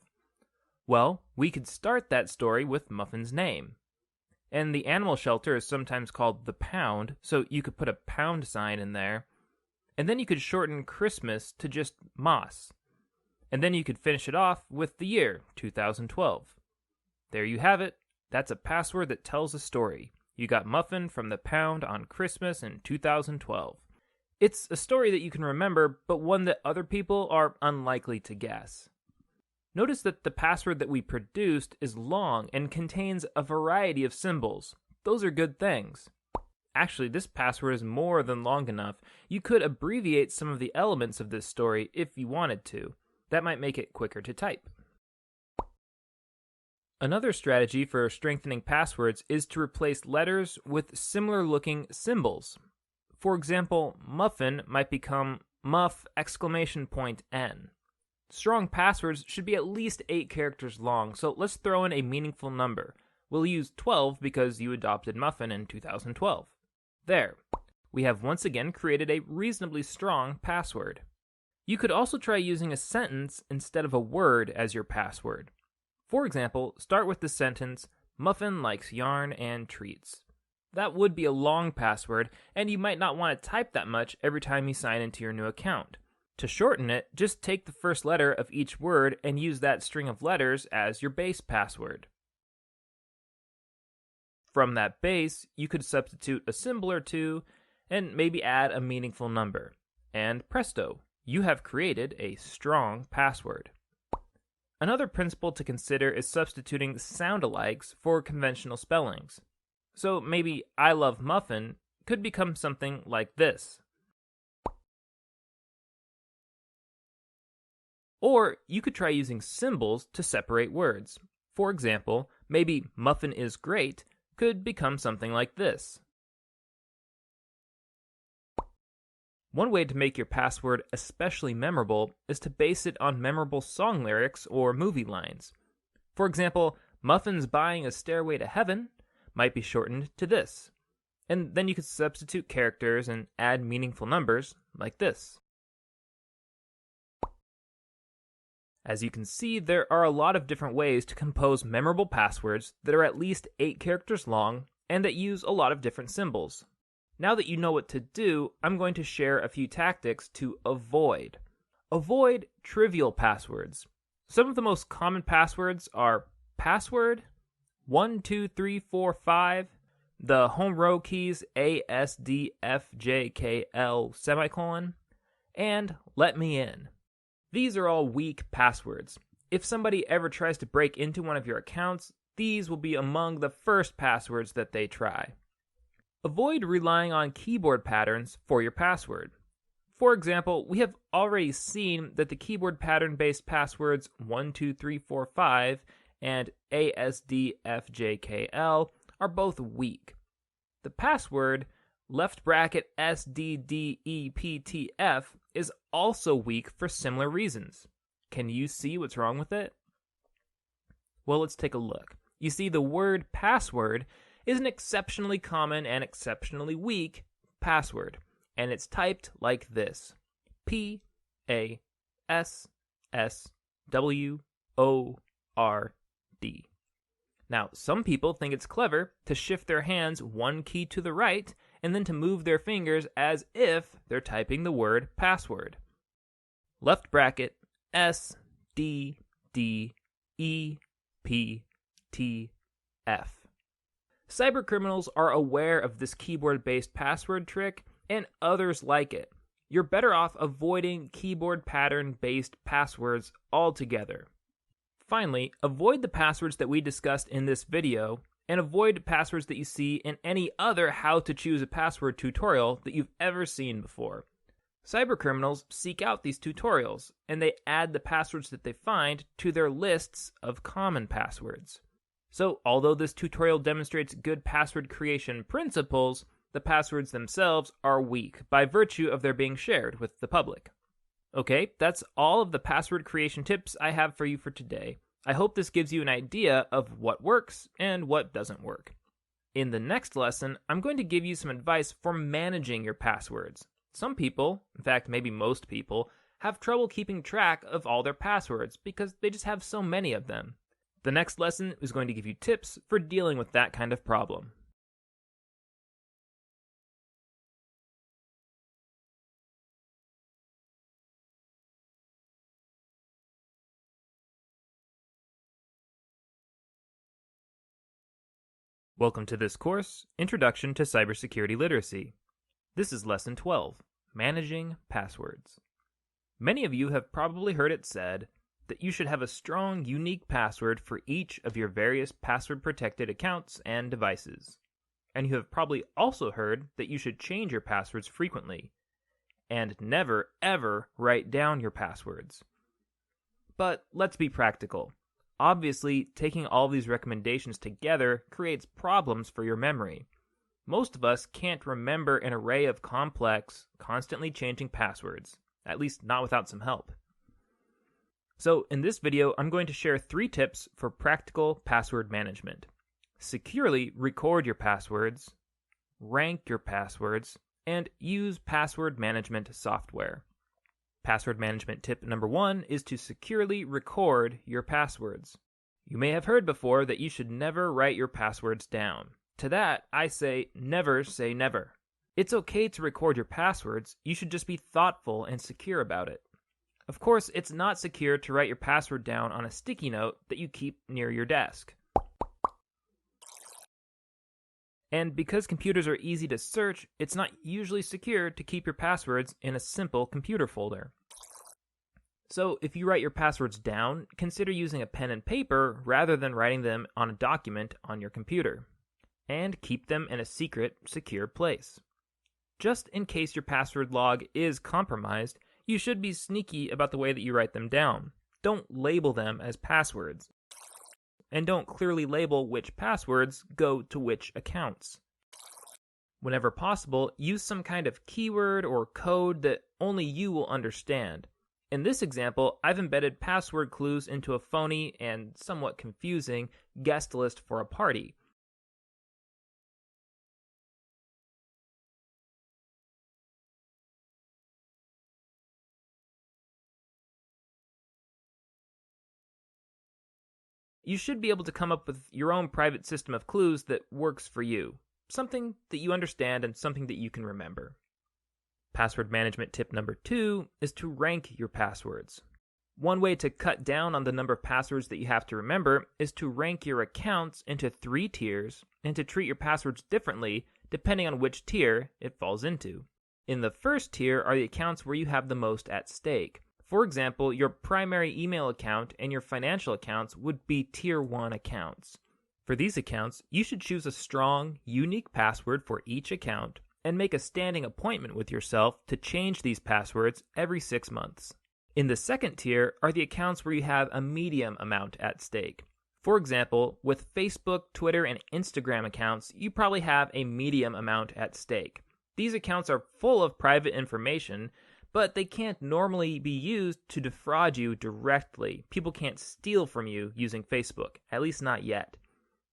Well, we could start that story with Muffin's name. And the animal shelter is sometimes called the Pound, so you could put a pound sign in there. And then you could shorten Christmas to just Moss. And then you could finish it off with the year, 2012. There you have it. That's a password that tells a story. You got Muffin from the Pound on Christmas in 2012. It's a story that you can remember, but one that other people are unlikely to guess. Notice that the password that we produced is long and contains a variety of symbols. Those are good things. Actually, this password is more than long enough. You could abbreviate some of the elements of this story if you wanted to. That might make it quicker to type. Another strategy for strengthening passwords is to replace letters with similar-looking symbols. For example, Muffin might become Muff!N. Strong passwords should be at least 8 characters long, so let's throw in a meaningful number. We'll use 12 because you adopted Muffin in 2012. There. We have once again created a reasonably strong password. You could also try using a sentence instead of a word as your password. For example, start with the sentence, Muffin likes yarn and treats. That would be a long password, and you might not want to type that much every time you sign into your new account. To shorten it, just take the first letter of each word and use that string of letters as your base password. From that base, you could substitute a symbol or two and maybe add a meaningful number. And presto, you have created a strong password. Another principle to consider is substituting sound-alikes for conventional spellings. So maybe I love Muffin could become something like this. Or you could try using symbols to separate words. For example, maybe Muffin is great could become something like this. One way to make your password especially memorable is to base it on memorable song lyrics or movie lines. For example, Muffin's buying a stairway to heaven might be shortened to this. And then you could substitute characters and add meaningful numbers like this. As you can see, there are a lot of different ways to compose memorable passwords that are at least 8 characters long and that use a lot of different symbols. Now that you know what to do, I'm going to share a few tactics to avoid trivial passwords. Some of the most common passwords are password, 12345, the home row keys ASDFJKL semicolon, and let me in. These are all weak passwords. If somebody ever tries to break into one of your accounts, these will be among the first passwords that they try. Avoid relying on keyboard patterns for your password. For example, we have already seen that the keyboard pattern-based passwords 12345 and ASDFJKL are both weak. The password _SDDEPTF is also weak for similar reasons. Can you see what's wrong with it? Well, let's take a look. You see, the word password is an exceptionally common and exceptionally weak password, and it's typed like this: PASSWORD. Now, some people think it's clever to shift their hands one key to the right and then to move their fingers as if they're typing the word password. Left bracket SDDEPTF. Cybercriminals are aware of this keyboard-based password trick and others like it. You're better off avoiding keyboard pattern-based passwords altogether. Finally, avoid the passwords that we discussed in this video, and avoid passwords that you see in any other how to choose a password tutorial that you've ever seen before. Cybercriminals seek out these tutorials, and they add the passwords that they find to their lists of common passwords. So, although this tutorial demonstrates good password creation principles, the passwords themselves are weak by virtue of their being shared with the public. Okay, that's all of the password creation tips I have for you for today. I hope this gives you an idea of what works and what doesn't work. In the next lesson, I'm going to give you some advice for managing your passwords. Some people, in fact maybe most people, have trouble keeping track of all their passwords because they just have so many of them. The next lesson is going to give you tips for dealing with that kind of problem. Welcome to this course, Introduction to Cybersecurity Literacy. This is Lesson 12, Managing Passwords. Many of you have probably heard it said that you should have a strong, unique password for each of your various password-protected accounts and devices. And you have probably also heard that you should change your passwords frequently, and never, ever write down your passwords. But let's be practical. Obviously, taking all these recommendations together creates problems for your memory. Most of us can't remember an array of complex, constantly changing passwords, at least not without some help. So in this video, I'm going to share 3 tips for practical password management. Securely record your passwords, rank your passwords, and use password management software. Password management tip number 1 is to securely record your passwords. You may have heard before that you should never write your passwords down. To that, I say never say never. It's okay to record your passwords, you should just be thoughtful and secure about it. Of course, it's not secure to write your password down on a sticky note that you keep near your desk. And because computers are easy to search, it's not usually secure to keep your passwords in a simple computer folder. So if you write your passwords down, consider using a pen and paper rather than writing them on a document on your computer. And keep them in a secret, secure place. Just in case your password log is compromised, you should be sneaky about the way that you write them down. Don't label them as passwords. And don't clearly label which passwords go to which accounts. Whenever possible, use some kind of keyword or code that only you will understand. In this example, I've embedded password clues into a phony and somewhat confusing guest list for a party. You should be able to come up with your own private system of clues that works for you. Something that you understand and something that you can remember. Password management tip number 2 is to rank your passwords. One way to cut down on the number of passwords that you have to remember is to rank your accounts into 3 tiers and to treat your passwords differently depending on which tier it falls into. In the first tier are the accounts where you have the most at stake. For example, your primary email account and your financial accounts would be Tier 1 accounts. For these accounts, you should choose a strong, unique password for each account and make a standing appointment with yourself to change these passwords every 6 months. In the second tier are the accounts where you have a medium amount at stake. For example, with Facebook, Twitter, and Instagram accounts, you probably have a medium amount at stake. These accounts are full of private information, but they can't normally be used to defraud you directly. People can't steal from you using Facebook, at least not yet.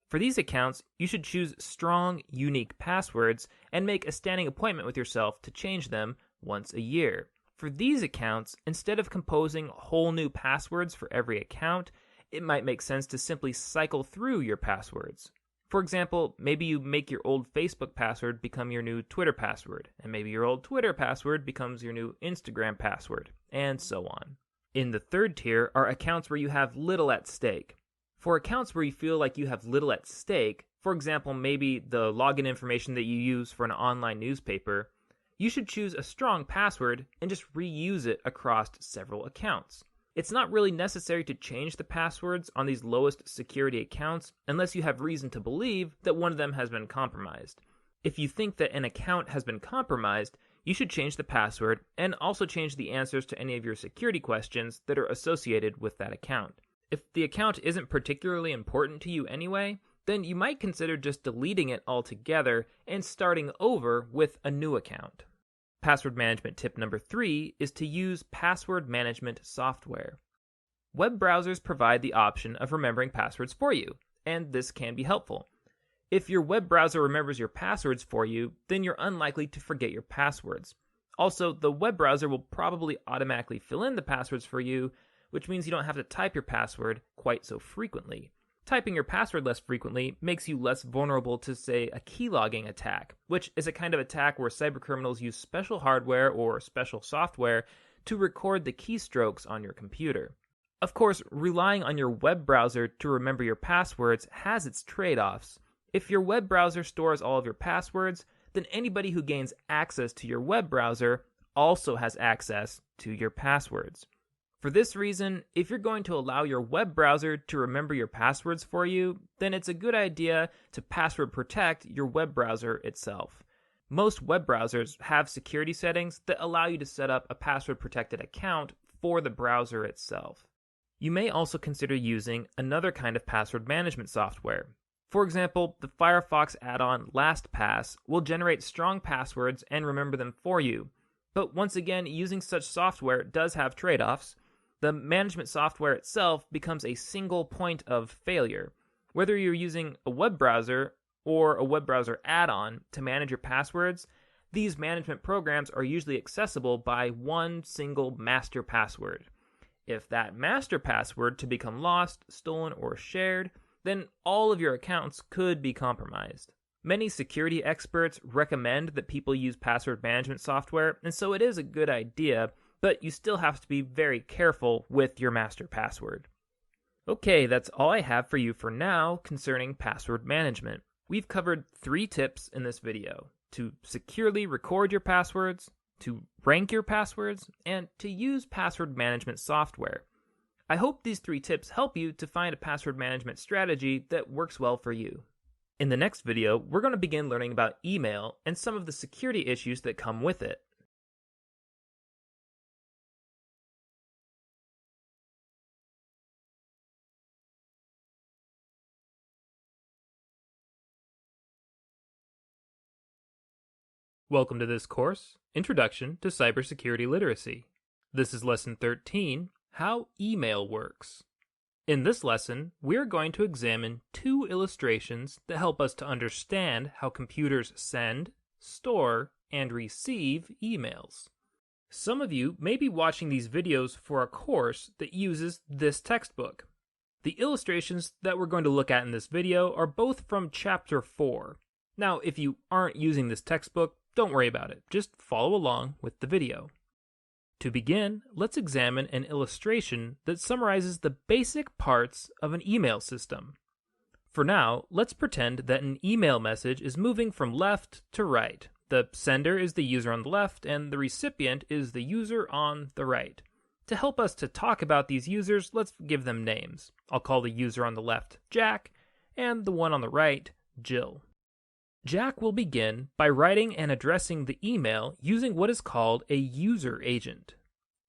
For these accounts, you should choose strong, unique passwords and make a standing appointment with yourself to change them once a year. For these accounts, instead of composing whole new passwords for every account, it might make sense to simply cycle through your passwords. For example, maybe you make your old Facebook password become your new Twitter password, and maybe your old Twitter password becomes your new Instagram password, and so on. In the third tier are accounts where you have little at stake. For accounts where you feel like you have little at stake, for example, maybe the login information that you use for an online newspaper, you should choose a strong password and just reuse it across several accounts. It's not really necessary to change the passwords on these lowest security accounts unless you have reason to believe that one of them has been compromised. If you think that an account has been compromised, you should change the password and also change the answers to any of your security questions that are associated with that account. If the account isn't particularly important to you anyway, then you might consider just deleting it altogether and starting over with a new account. Password management tip number 3 is to use password management software. Web browsers provide the option of remembering passwords for you, and this can be helpful. If your web browser remembers your passwords for you, then you're unlikely to forget your passwords. Also, the web browser will probably automatically fill in the passwords for you, which means you don't have to type your password quite so frequently. Typing your password less frequently makes you less vulnerable to, say, a keylogging attack, which is a kind of attack where cybercriminals use special hardware or special software to record the keystrokes on your computer. Of course, relying on your web browser to remember your passwords has its trade-offs. If your web browser stores all of your passwords, then anybody who gains access to your web browser also has access to your passwords. For this reason, if you're going to allow your web browser to remember your passwords for you, then it's a good idea to password protect your web browser itself. Most web browsers have security settings that allow you to set up a password protected account for the browser itself. You may also consider using another kind of password management software. For example, the Firefox add-on LastPass will generate strong passwords and remember them for you. But once again, using such software does have trade-offs. The management software itself becomes a single point of failure. Whether you're using a web browser or a web browser add-on to manage your passwords, these management programs are usually accessible by one single master password. If that master password to become lost, stolen, or shared, then all of your accounts could be compromised. Many security experts recommend that people use password management software, and so it is a good idea, but you still have to be very careful with your master password. Okay, that's all I have for you for now concerning password management. We've covered 3 tips in this video: to securely record your passwords, to rank your passwords, and to use password management software. I hope these 3 tips help you to find a password management strategy that works well for you. In the next video, we're going to begin learning about email and some of the security issues that come with it. Welcome to this course, Introduction to Cybersecurity Literacy. This is Lesson 13, How Email Works. In this lesson, we're going to examine 2 illustrations that help us to understand how computers send, store, and receive emails. Some of you may be watching these videos for a course that uses this textbook. The illustrations that we're going to look at in this video are both from Chapter 4. Now, if you aren't using this textbook, don't worry about it. Just follow along with the video. To begin, let's examine an illustration that summarizes the basic parts of an email system. For now, let's pretend that an email message is moving from left to right. The sender is the user on the left, and the recipient is the user on the right. To help us to talk about these users, let's give them names. I'll call the user on the left Jack, and the one on the right Jill. Jack will begin by writing and addressing the email using what is called a user agent.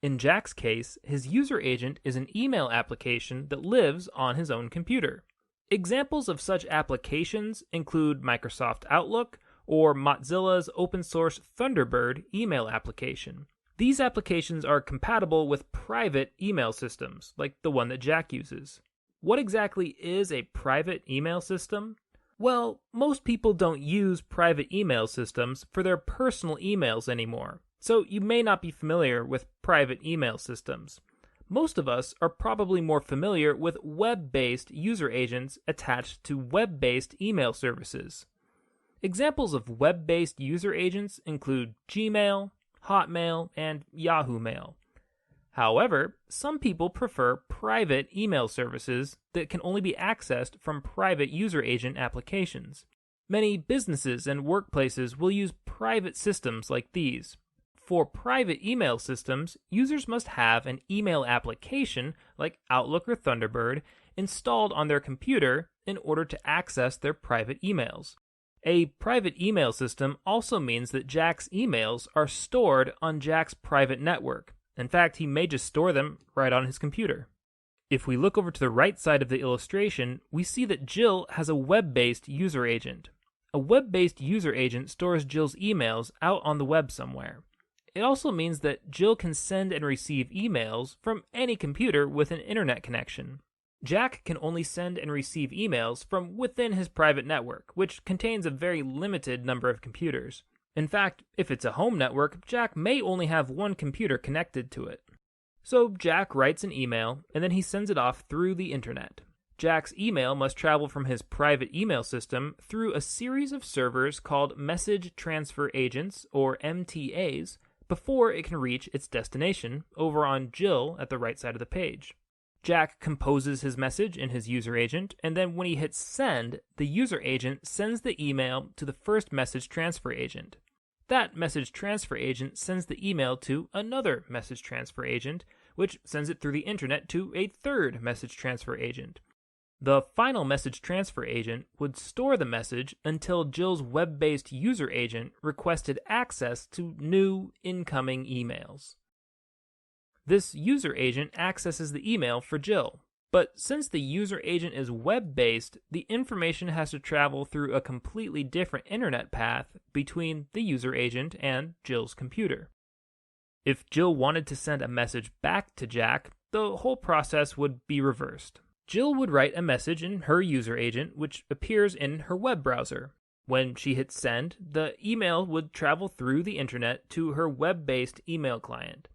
In Jack's case, his user agent is an email application that lives on his own computer. Examples of such applications include Microsoft Outlook or Mozilla's open source Thunderbird email application. These applications are compatible with private email systems, like the one that Jack uses. What exactly is a private email system? Well, most people don't use private email systems for their personal emails anymore, so you may not be familiar with private email systems. Most of us are probably more familiar with web-based user agents attached to web-based email services. Examples of web-based user agents include Gmail, Hotmail, and Yahoo Mail. However, some people prefer private email services that can only be accessed from private user agent applications. Many businesses and workplaces will use private systems like these. For private email systems, users must have an email application like Outlook or Thunderbird installed on their computer in order to access their private emails. A private email system also means that Jack's emails are stored on Jack's private network. In fact, he may just store them right on his computer. If we look over to the right side of the illustration, we see that Jill has a web-based user agent. A web-based user agent stores Jill's emails out on the web somewhere. It also means that Jill can send and receive emails from any computer with an internet connection. Jack can only send and receive emails from within his private network, which contains a very limited number of computers. In fact, if it's a home network, Jack may only have one computer connected to it. So Jack writes an email, and then he sends it off through the internet. Jack's email must travel from his private email system through a series of servers called Message Transfer Agents, or MTAs, before it can reach its destination, over on Jill at the right side of the page. Jack composes his message in his user agent, and then when he hits send, the user agent sends the email to the first message transfer agent. That message transfer agent sends the email to another message transfer agent, which sends it through the internet to a third message transfer agent. The final message transfer agent would store the message until Jill's web-based user agent requested access to new incoming emails. This user agent accesses the email for Jill, but since the user agent is web-based, the information has to travel through a completely different internet path between the user agent and Jill's computer. If Jill wanted to send a message back to Jack, the whole process would be reversed. Jill would write a message in her user agent, which appears in her web browser. When she hits send, the email would travel through the internet to her web-based email client.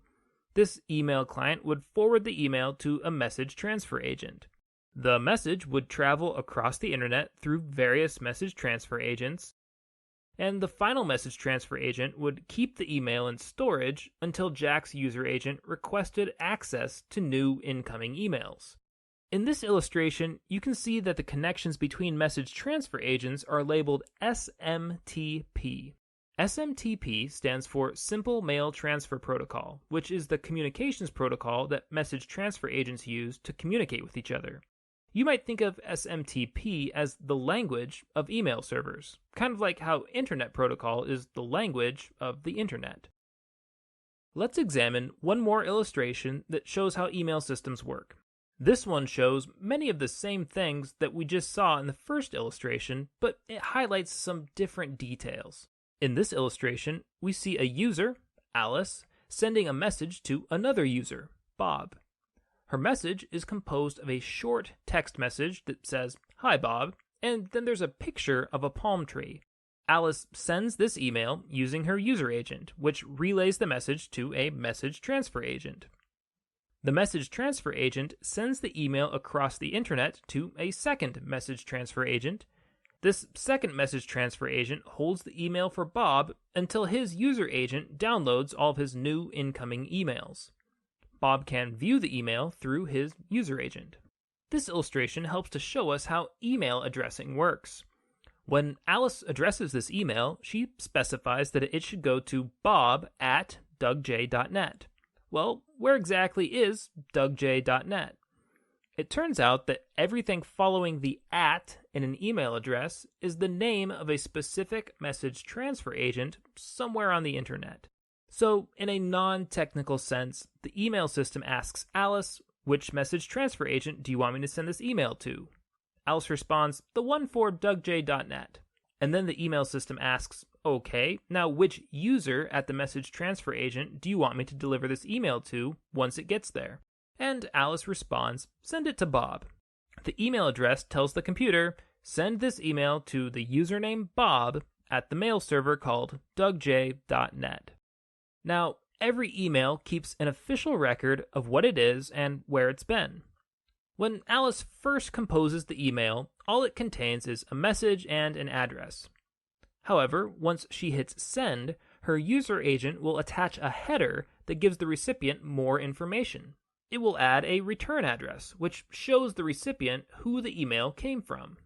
This email client would forward the email to a message transfer agent. The message would travel across the internet through various message transfer agents, and the final message transfer agent would keep the email in storage until Jack's user agent requested access to new incoming emails. In this illustration, you can see that the connections between message transfer agents are labeled SMTP. SMTP stands for Simple Mail Transfer Protocol, which is the communications protocol that message transfer agents use to communicate with each other. You might think of SMTP as the language of email servers, kind of like how Internet Protocol is the language of the Internet. Let's examine one more illustration that shows how email systems work. This one shows many of the same things that we just saw in the first illustration, but it highlights some different details. In this illustration, we see a user, Alice, sending a message to another user, Bob. Her message is composed of a short text message that says, "Hi, Bob," and then there's a picture of a palm tree. Alice sends this email using her user agent, which relays the message to a message transfer agent. The message transfer agent sends the email across the internet to a second message transfer agent. The This second message transfer agent holds the email for Bob until his user agent downloads all of his new incoming emails. Bob can view the email through his user agent. This illustration helps to show us how email addressing works. When Alice addresses this email, she specifies that it should go to bob@dougj.net. Well, where exactly is dougj.net? It turns out that everything following the @ in an email address is the name of a specific message transfer agent somewhere on the internet. So, in a non-technical sense, the email system asks Alice, which message transfer agent do you want me to send this email to? Alice responds, the one for dougj.net. And then the email system asks, okay, now which user at the message transfer agent do you want me to deliver this email to once it gets there? And Alice responds, send it to Bob. The email address tells the computer, send this email to the username Bob at the mail server called dougj.net. Now, every email keeps an official record of what it is and where it's been. When Alice first composes the email, all it contains is a message and an address. However, once she hits send, her user agent will attach a header that gives the recipient more information. It will add a return address, which shows the recipient who the email came from.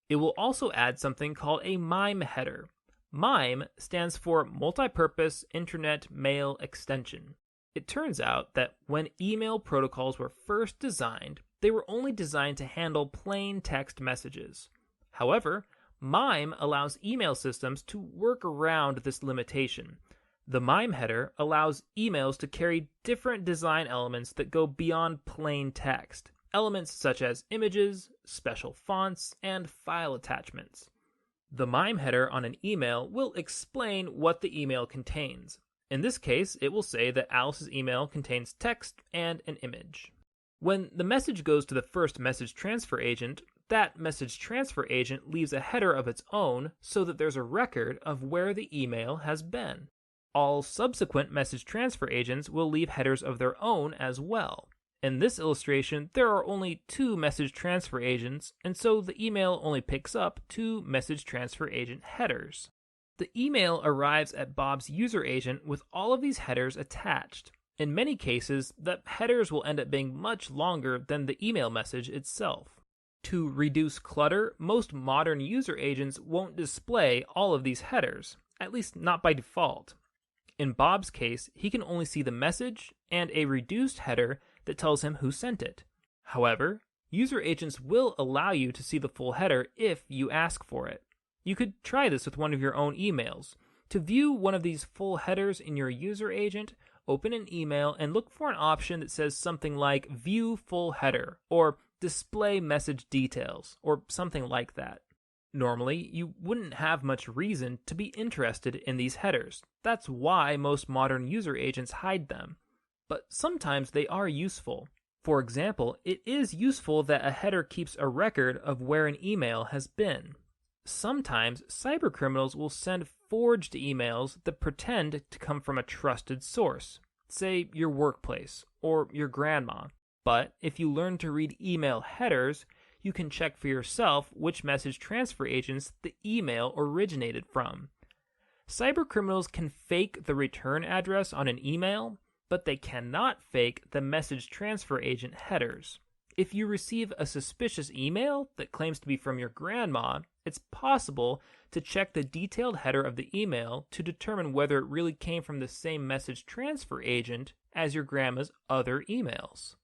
It will also add something called a MIME header. MIME stands for Multipurpose Internet Mail Extension. It turns out that when email protocols were first designed, they were only designed to handle plain text messages. However, MIME allows email systems to work around this limitation. The MIME header allows emails to carry different design elements that go beyond plain text, elements such as images, special fonts, and file attachments. The MIME header on an email will explain what the email contains. In this case, it will say that Alice's email contains text and an image. When the message goes to the first message transfer agent, that message transfer agent leaves a header of its own so that there's a record of where the email has been. All subsequent message transfer agents will leave headers of their own as well. In this illustration, there are only 2 message transfer agents, and so the email only picks up 2 message transfer agent headers. The email arrives at Bob's user agent with all of these headers attached. In many cases, the headers will end up being much longer than the email message itself. To reduce clutter, most modern user agents won't display all of these headers, at least not by default. In Bob's case, he can only see the message and a reduced header that tells him who sent it. However, user agents will allow you to see the full header if you ask for it. You could try this with one of your own emails. To view one of these full headers in your user agent, open an email and look for an option that says something like View Full Header or Display Message Details or something like that. Normally, you wouldn't have much reason to be interested in these headers. That's why most modern user agents hide them. But sometimes they are useful. For example, it is useful that a header keeps a record of where an email has been. Sometimes cybercriminals will send forged emails that pretend to come from a trusted source, say your workplace or your grandma. But if you learn to read email headers, you can check for yourself which message transfer agents the email originated from. Cybercriminals can fake the return address on an email, but they cannot fake the message transfer agent headers. If you receive a suspicious email that claims to be from your grandma, it's possible to check the detailed header of the email to determine whether it really came from the same message transfer agent as your grandma's other emails.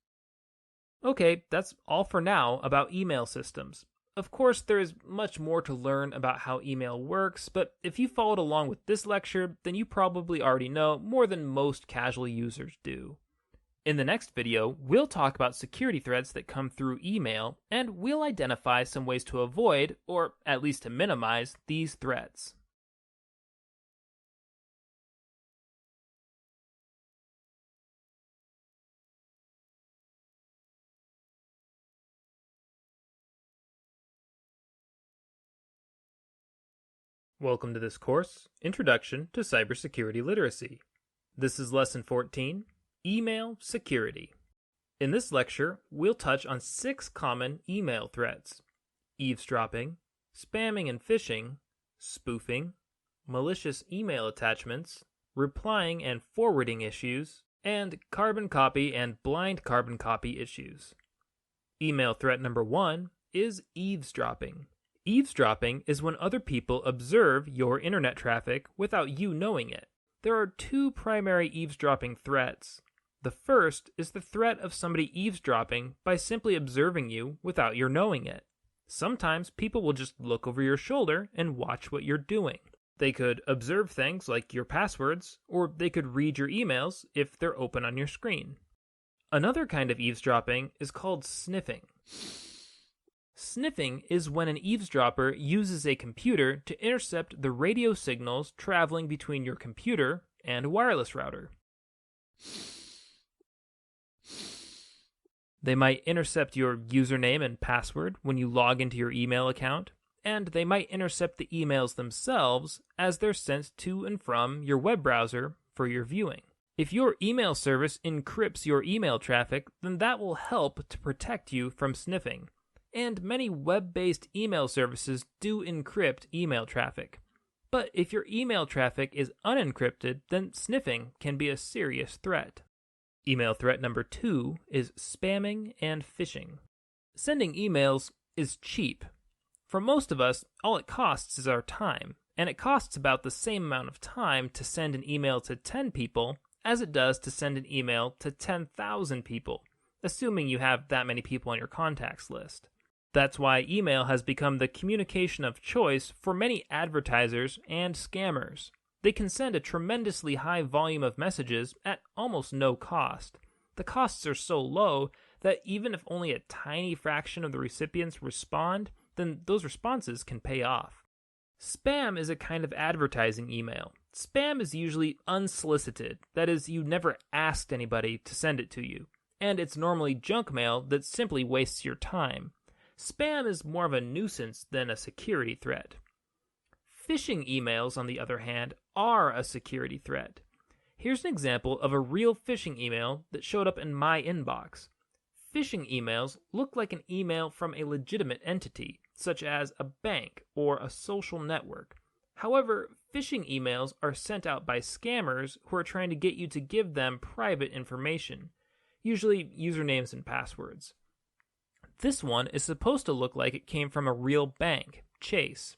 Okay, that's all for now about email systems. Of course, there is much more to learn about how email works, but if you followed along with this lecture, then you probably already know more than most casual users do. In the next video, we'll talk about security threats that come through email, and we'll identify some ways to avoid, or at least to minimize, these threats. Welcome to this course, Introduction to Cybersecurity Literacy. This is Lesson 14, Email Security. In this lecture, we'll touch on 6 common email threats: eavesdropping, spamming and phishing, spoofing, malicious email attachments, replying and forwarding issues, and carbon copy and blind carbon copy issues. Email threat number 1 is eavesdropping. Eavesdropping is when other people observe your internet traffic without you knowing it. There are two primary eavesdropping threats. The first is the threat of somebody eavesdropping by simply observing you without your knowing it. Sometimes people will just look over your shoulder and watch what you're doing. They could observe things like your passwords, or they could read your emails if they're open on your screen. Another kind of eavesdropping is called sniffing. Sniffing is when an eavesdropper uses a computer to intercept the radio signals traveling between your computer and a wireless router. They might intercept your username and password when you log into your email account, and they might intercept the emails themselves as they're sent to and from your web browser for your viewing. If your email service encrypts your email traffic, then that will help to protect you from sniffing. And many web-based email services do encrypt email traffic. But if your email traffic is unencrypted, then sniffing can be a serious threat. Email threat number 2 is spamming and phishing. Sending emails is cheap. For most of us, all it costs is our time, and it costs about the same amount of time to send an email to 10 people as it does to send an email to 10,000 people, assuming you have that many people on your contacts list. That's why email has become the communication of choice for many advertisers and scammers. They can send a tremendously high volume of messages at almost no cost. The costs are so low that even if only a tiny fraction of the recipients respond, then those responses can pay off. Spam is a kind of advertising email. Spam is usually unsolicited, that is, you never asked anybody to send it to you, and it's normally junk mail that simply wastes your time. Spam is more of a nuisance than a security threat. Phishing emails, on the other hand, are a security threat. Here's an example of a real phishing email that showed up in my inbox. Phishing emails look like an email from a legitimate entity, such as a bank or a social network. However, phishing emails are sent out by scammers who are trying to get you to give them private information, usually usernames and passwords. This one is supposed to look like it came from a real bank, Chase.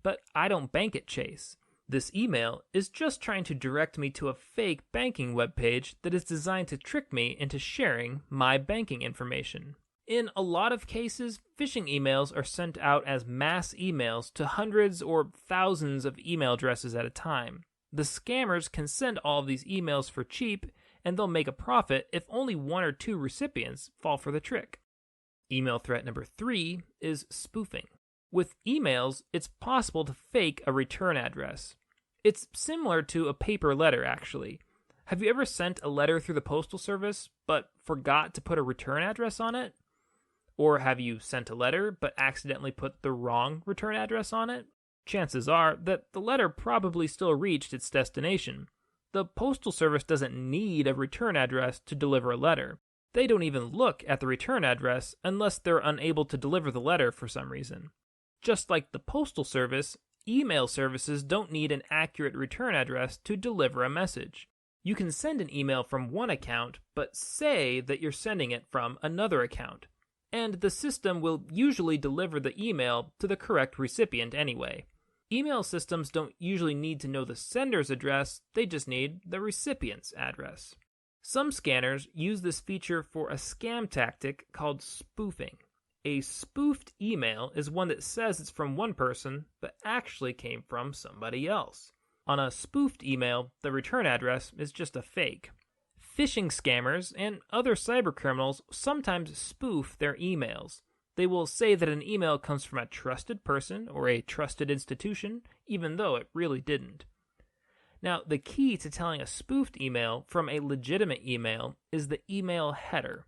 But I don't bank at Chase. This email is just trying to direct me to a fake banking webpage that is designed to trick me into sharing my banking information. In a lot of cases, phishing emails are sent out as mass emails to hundreds or thousands of email addresses at a time. The scammers can send all of these emails for cheap, and they'll make a profit if only 1 or 2 recipients fall for the trick. Email threat number 3 is spoofing. With emails, it's possible to fake a return address. It's similar to a paper letter, actually. Have you ever sent a letter through the postal service, but forgot to put a return address on it? Or have you sent a letter, but accidentally put the wrong return address on it? Chances are that the letter probably still reached its destination. The postal service doesn't need a return address to deliver a letter. They don't even look at the return address unless they're unable to deliver the letter for some reason. Just like the postal service, email services don't need an accurate return address to deliver a message. You can send an email from one account, but say that you're sending it from another account, and the system will usually deliver the email to the correct recipient anyway. Email systems don't usually need to know the sender's address, they just need the recipient's address. Some scanners use this feature for a scam tactic called spoofing. A spoofed email is one that says it's from one person, but actually came from somebody else. On a spoofed email, the return address is just a fake. Phishing scammers and other cybercriminals sometimes spoof their emails. They will say that an email comes from a trusted person or a trusted institution, even though it really didn't. Now, the key to telling a spoofed email from a legitimate email is the email header.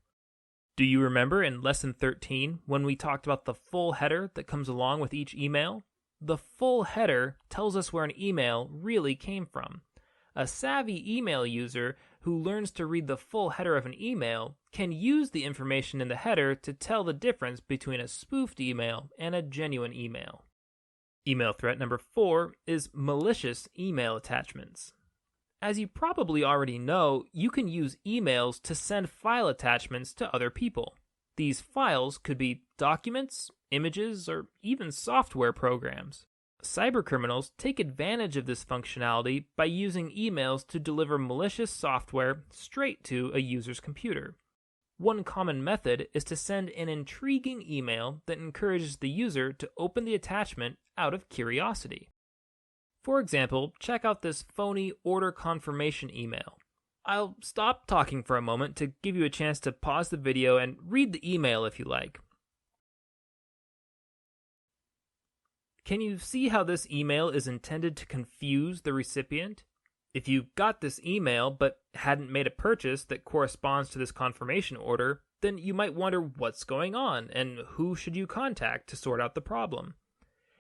Do you remember in Lesson 13 when we talked about the full header that comes along with each email? The full header tells us where an email really came from. A savvy email user who learns to read the full header of an email can use the information in the header to tell the difference between a spoofed email and a genuine email. Email threat number 4 is malicious email attachments. As you probably already know, you can use emails to send file attachments to other people. These files could be documents, images, or even software programs. Cybercriminals take advantage of this functionality by using emails to deliver malicious software straight to a user's computer. One common method is to send an intriguing email that encourages the user to open the attachment out of curiosity. For example, check out this phony order confirmation email. I'll stop talking for a moment to give you a chance to pause the video and read the email if you like. Can you see how this email is intended to confuse the recipient? If you got this email but hadn't made a purchase that corresponds to this confirmation order, then you might wonder what's going on and who should you contact to sort out the problem.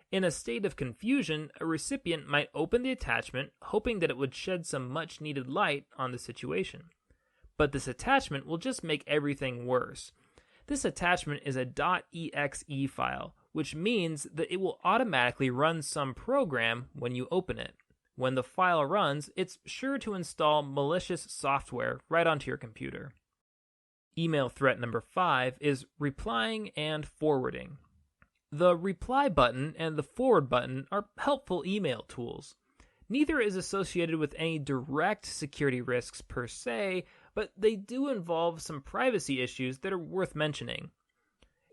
In a state of confusion, a recipient might open the attachment hoping that it would shed some much-needed light on the situation. But this attachment will just make everything worse. This attachment is a .exe file, which means that it will automatically run some program when you open it. When the file runs, it's sure to install malicious software right onto your computer. Email threat number 5 is replying and forwarding. The reply button and the forward button are helpful email tools. Neither is associated with any direct security risks per se, but they do involve some privacy issues that are worth mentioning.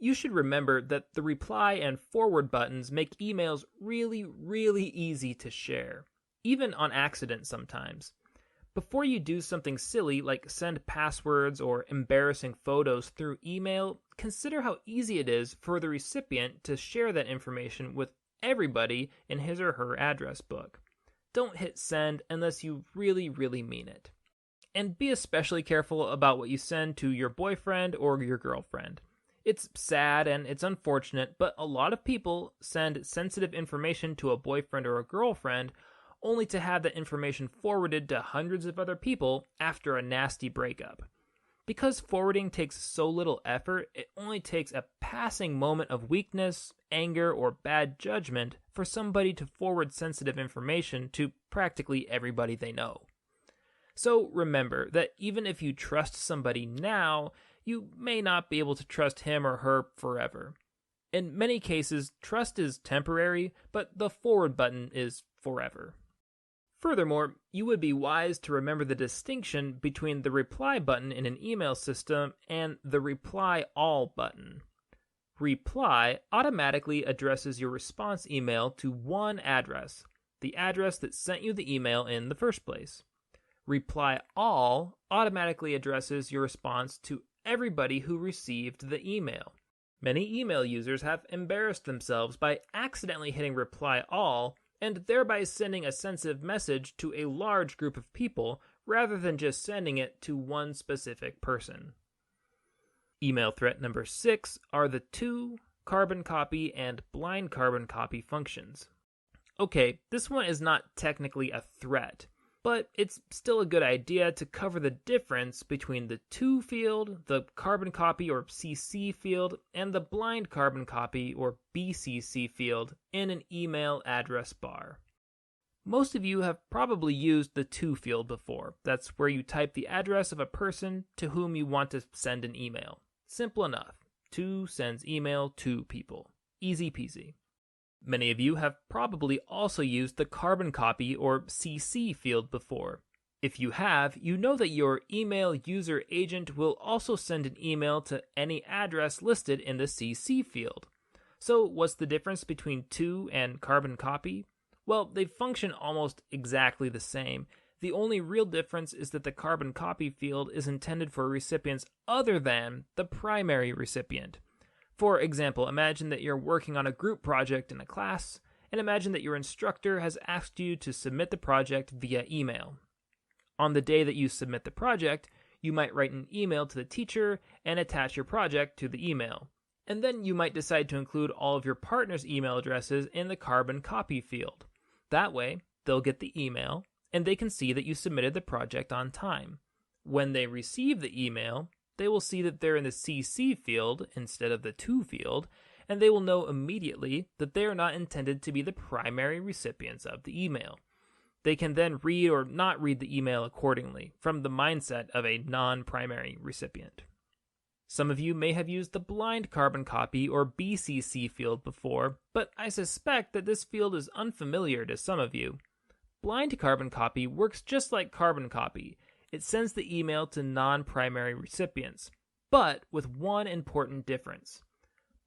You should remember that the reply and forward buttons make emails really, really easy to share, even on accident sometimes. Before you do something silly like send passwords or embarrassing photos through email, consider how easy it is for the recipient to share that information with everybody in his or her address book. Don't hit send unless you really, really mean it. And be especially careful about what you send to your boyfriend or your girlfriend. It's sad and it's unfortunate, but a lot of people send sensitive information to a boyfriend or a girlfriend only to have that information forwarded to hundreds of other people after a nasty breakup. Because forwarding takes so little effort, it only takes a passing moment of weakness, anger, or bad judgment for somebody to forward sensitive information to practically everybody they know. So remember that even if you trust somebody now, you may not be able to trust him or her forever. In many cases, trust is temporary, but the forward button is forever. Furthermore, you would be wise to remember the distinction between the reply button in an email system and the reply all button. Reply automatically addresses your response email to one address, the address that sent you the email in the first place. Reply all automatically addresses your response to everybody who received the email. Many email users have embarrassed themselves by accidentally hitting reply all and thereby sending a sensitive message to a large group of people rather than just sending it to one specific person. Email threat number 6 are the to, carbon copy, and blind carbon copy functions. Okay, this one is not technically a threat, but it's still a good idea to cover the difference between the to field, the carbon copy or CC field, and the blind carbon copy or BCC field in an email address bar. Most of you have probably used the to field before. That's where you type the address of a person to whom you want to send an email. Simple enough. To sends email to people. Easy peasy. Many of you have probably also used the carbon copy or CC field before. If you have, you know that your email user agent will also send an email to any address listed in the CC field. So what's the difference between to and carbon copy? Well, they function almost exactly the same. The only real difference is that the carbon copy field is intended for recipients other than the primary recipient. For example, imagine that you're working on a group project in a class, and imagine that your instructor has asked you to submit the project via email. On the day that you submit the project, you might write an email to the teacher and attach your project to the email. And then you might decide to include all of your partner's email addresses in the carbon copy field. That way, they'll get the email, and they can see that you submitted the project on time. When they receive the email, they will see that they're in the CC field instead of the to field, and they will know immediately that they are not intended to be the primary recipients of the email. They can then read or not read the email accordingly, from the mindset of a non-primary recipient. Some of you may have used the blind carbon copy or BCC field before, but I suspect that this field is unfamiliar to some of you. Blind carbon copy works just like carbon copy. It sends the email to non-primary recipients, but with one important difference.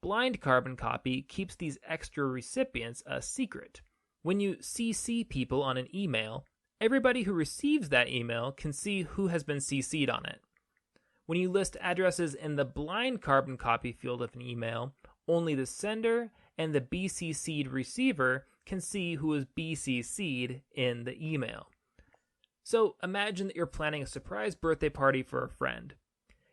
Blind carbon copy keeps these extra recipients a secret. When you CC people on an email, everybody who receives that email can see who has been CC'd on it. When you list addresses in the blind carbon copy field of an email, only the sender and the BCC'd receiver can see who is BCC'd in the email. So imagine that you're planning a surprise birthday party for a friend.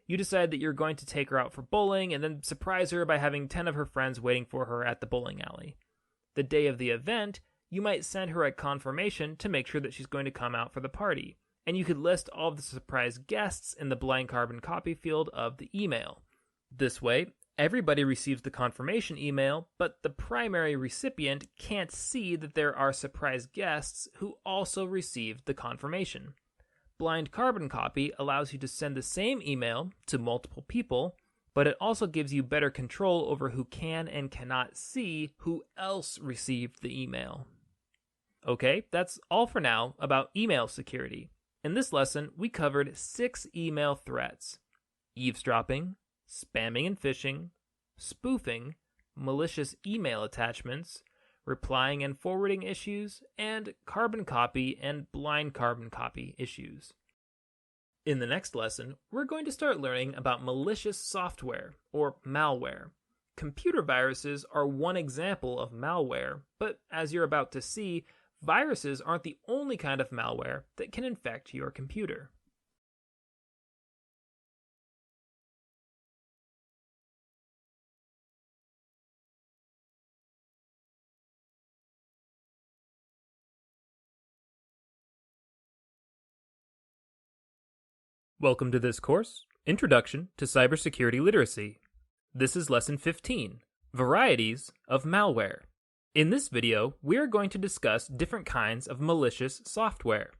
You decide that you're going to take her out for bowling and then surprise her by having 10 of her friends waiting for her at the bowling alley. The day of the event, you might send her a confirmation to make sure that she's going to come out for the party, and you could list all of the surprise guests in the blind carbon copy field of the email. This way, everybody receives the confirmation email, but the primary recipient can't see that there are surprise guests who also received the confirmation. Blind carbon copy allows you to send the same email to multiple people, but it also gives you better control over who can and cannot see who else received the email. Okay, that's all for now about email security. In this lesson, we covered 6 email threats: eavesdropping, spamming and phishing, spoofing, malicious email attachments, replying and forwarding issues, and carbon copy and blind carbon copy issues. In the next lesson, we're going to start learning about malicious software, or malware. Computer viruses are one example of malware, but as you're about to see, viruses aren't the only kind of malware that can infect your computer. Welcome to this course, Introduction to Cybersecurity Literacy. This is Lesson 15, Varieties of Malware. In this video, we are going to discuss different kinds of malicious software.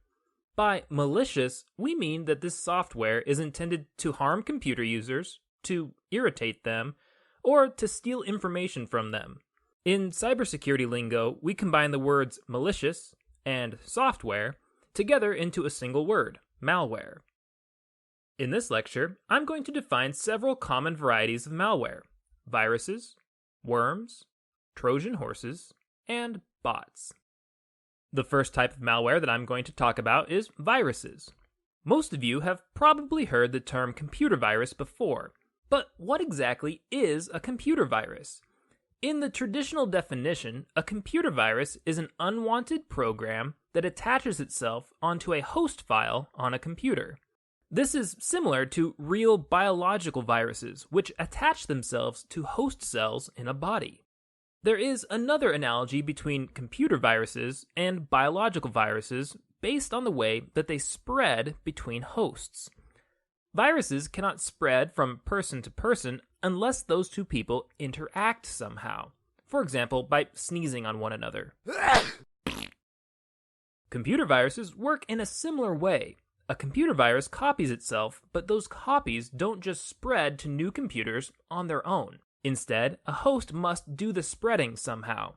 By malicious, we mean that this software is intended to harm computer users, to irritate them, or to steal information from them. In cybersecurity lingo, we combine the words malicious and software together into a single word, malware. In this lecture, I'm going to define several common varieties of malware: viruses, worms, Trojan horses, and bots. The first type of malware that I'm going to talk about is viruses. Most of you have probably heard the term computer virus before, but what exactly is a computer virus? In the traditional definition, a computer virus is an unwanted program that attaches itself onto a host file on a computer. This is similar to real biological viruses, which attach themselves to host cells in a body. There is another analogy between computer viruses and biological viruses based on the way that they spread between hosts. Viruses cannot spread from person to person unless those two people interact somehow, for example, by sneezing on one another. Computer viruses work in a similar way. A computer virus copies itself, but those copies don't just spread to new computers on their own. Instead, a host must do the spreading somehow.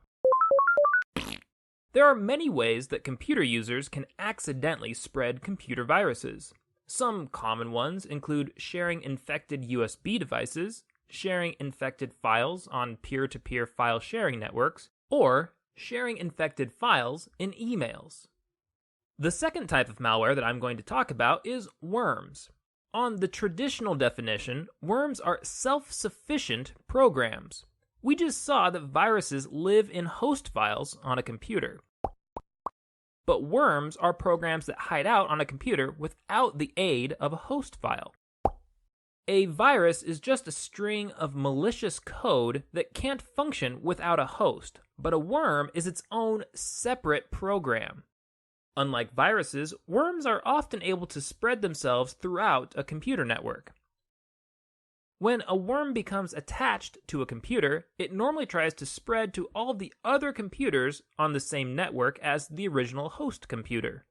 There are many ways that computer users can accidentally spread computer viruses. Some common ones include sharing infected USB devices, sharing infected files on peer-to-peer file sharing networks, or sharing infected files in emails. The second type of malware that I'm going to talk about is worms. On the traditional definition, worms are self-sufficient programs. We just saw that viruses live in host files on a computer. But worms are programs that hide out on a computer without the aid of a host file. A virus is just a string of malicious code that can't function without a host, but a worm is its own separate program. Unlike viruses, worms are often able to spread themselves throughout a computer network. When a worm becomes attached to a computer, it normally tries to spread to all the other computers on the same network as the original host computer.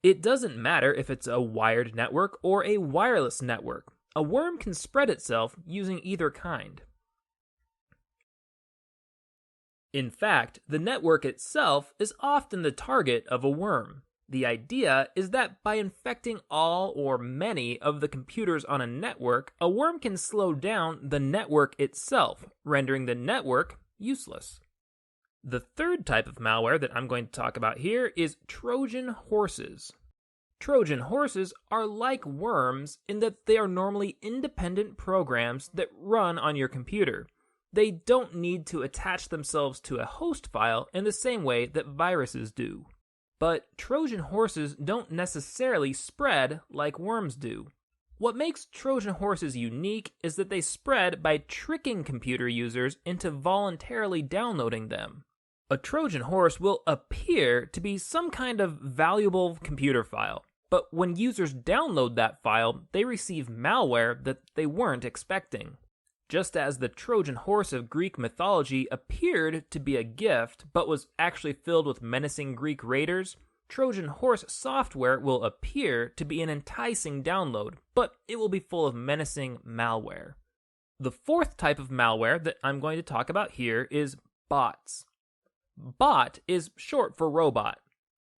It doesn't matter if it's a wired network or a wireless network. A worm can spread itself using either kind. In fact, the network itself is often the target of a worm. The idea is that by infecting all or many of the computers on a network, a worm can slow down the network itself, rendering the network useless. The third type of malware that I'm going to talk about here is Trojan horses. Trojan horses are like worms in that they are normally independent programs that run on your computer. They don't need to attach themselves to a host file in the same way that viruses do. But Trojan horses don't necessarily spread like worms do. What makes Trojan horses unique is that they spread by tricking computer users into voluntarily downloading them. A Trojan horse will appear to be some kind of valuable computer file, but when users download that file, they receive malware that they weren't expecting. Just as the Trojan horse of Greek mythology appeared to be a gift, but was actually filled with menacing Greek raiders, Trojan horse software will appear to be an enticing download, but it will be full of menacing malware. The fourth type of malware that I'm going to talk about here is bots. Bot is short for robot.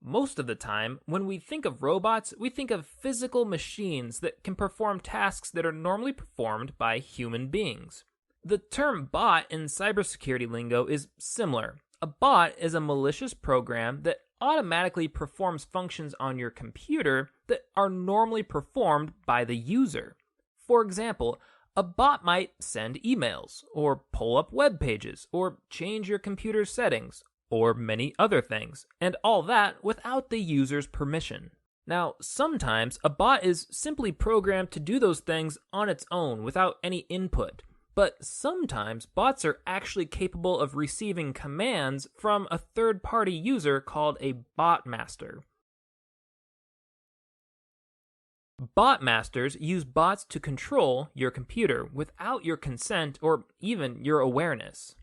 Most of the time, when we think of robots, we think of physical machines that can perform tasks that are normally performed by human beings. The term bot in cybersecurity lingo is similar. A bot is a malicious program that automatically performs functions on your computer that are normally performed by the user. For example, a bot might send emails, or pull up web pages, or change your computer's settings, or many other things, and all that without the user's permission. Now, sometimes a bot is simply programmed to do those things on its own without any input, but sometimes bots are actually capable of receiving commands from a third-party user called a bot master. Bot masters use bots to control your computer without your consent or even your awareness.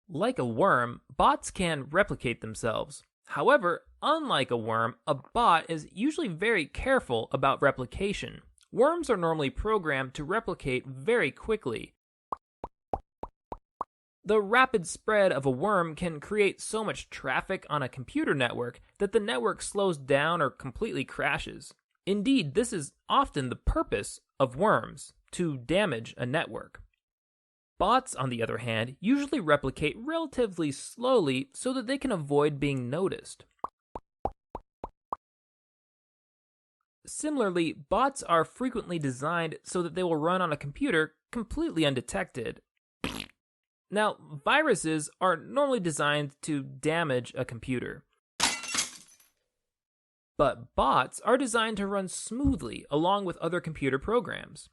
Like a worm, bots can replicate themselves. However, unlike a worm, a bot is usually very careful about replication. Worms are normally programmed to replicate very quickly. The rapid spread of a worm can create so much traffic on a computer network that the network slows down or completely crashes. Indeed, this is often the purpose of worms, to damage a network. Bots, on the other hand, usually replicate relatively slowly so that they can avoid being noticed. Similarly, bots are frequently designed so that they will run on a computer completely undetected. Now, viruses are normally designed to damage a computer. But bots are designed to run smoothly along with other computer programs.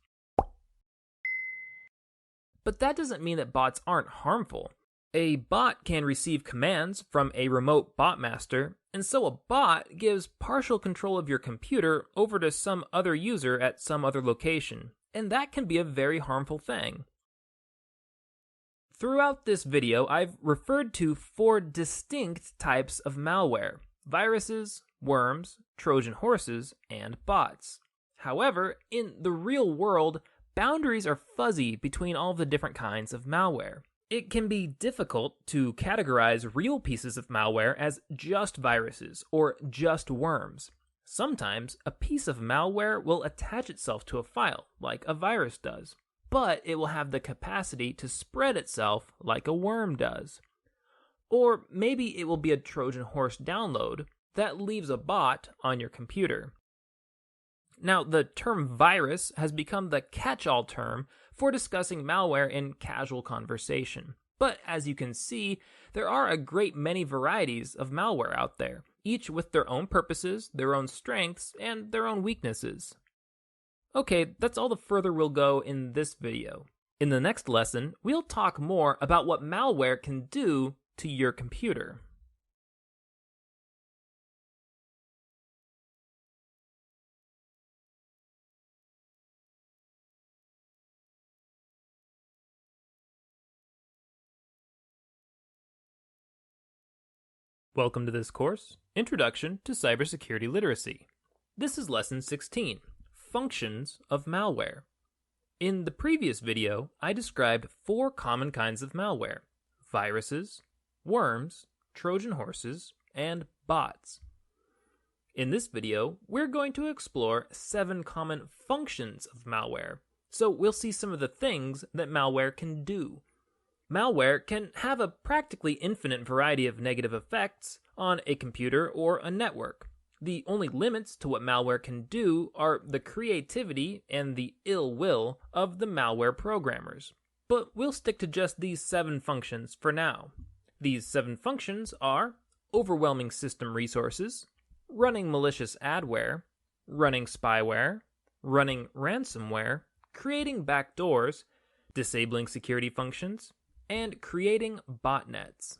But that doesn't mean that bots aren't harmful. A bot can receive commands from a remote bot master, and so a bot gives partial control of your computer over to some other user at some other location, and that can be a very harmful thing. Throughout this video, I've referred to 4 distinct types of malware: viruses, worms, Trojan horses, and bots. However, in the real world, boundaries are fuzzy between all the different kinds of malware. It can be difficult to categorize real pieces of malware as just viruses or just worms. Sometimes a piece of malware will attach itself to a file, like a virus does, but it will have the capacity to spread itself like a worm does. Or maybe it will be a Trojan horse download that leaves a bot on your computer. Now, the term virus has become the catch-all term for discussing malware in casual conversation. But as you can see, there are a great many varieties of malware out there, each with their own purposes, their own strengths, and their own weaknesses. Okay, that's all the further we'll go in this video. In the next lesson, we'll talk more about what malware can do to your computer. Welcome to this course, Introduction to Cybersecurity Literacy. This is Lesson 16, Functions of Malware. In the previous video, I described 4 common kinds of malware: viruses, worms, Trojan horses, and bots. In this video, we're going to explore 7 common functions of malware, so we'll see some of the things that malware can do. Malware can have a practically infinite variety of negative effects on a computer or a network. The only limits to what malware can do are the creativity and the ill will of the malware programmers. But we'll stick to just these 7 functions for now. These 7 functions are overwhelming system resources, running malicious adware, running spyware, running ransomware, creating backdoors, disabling security functions, and creating botnets.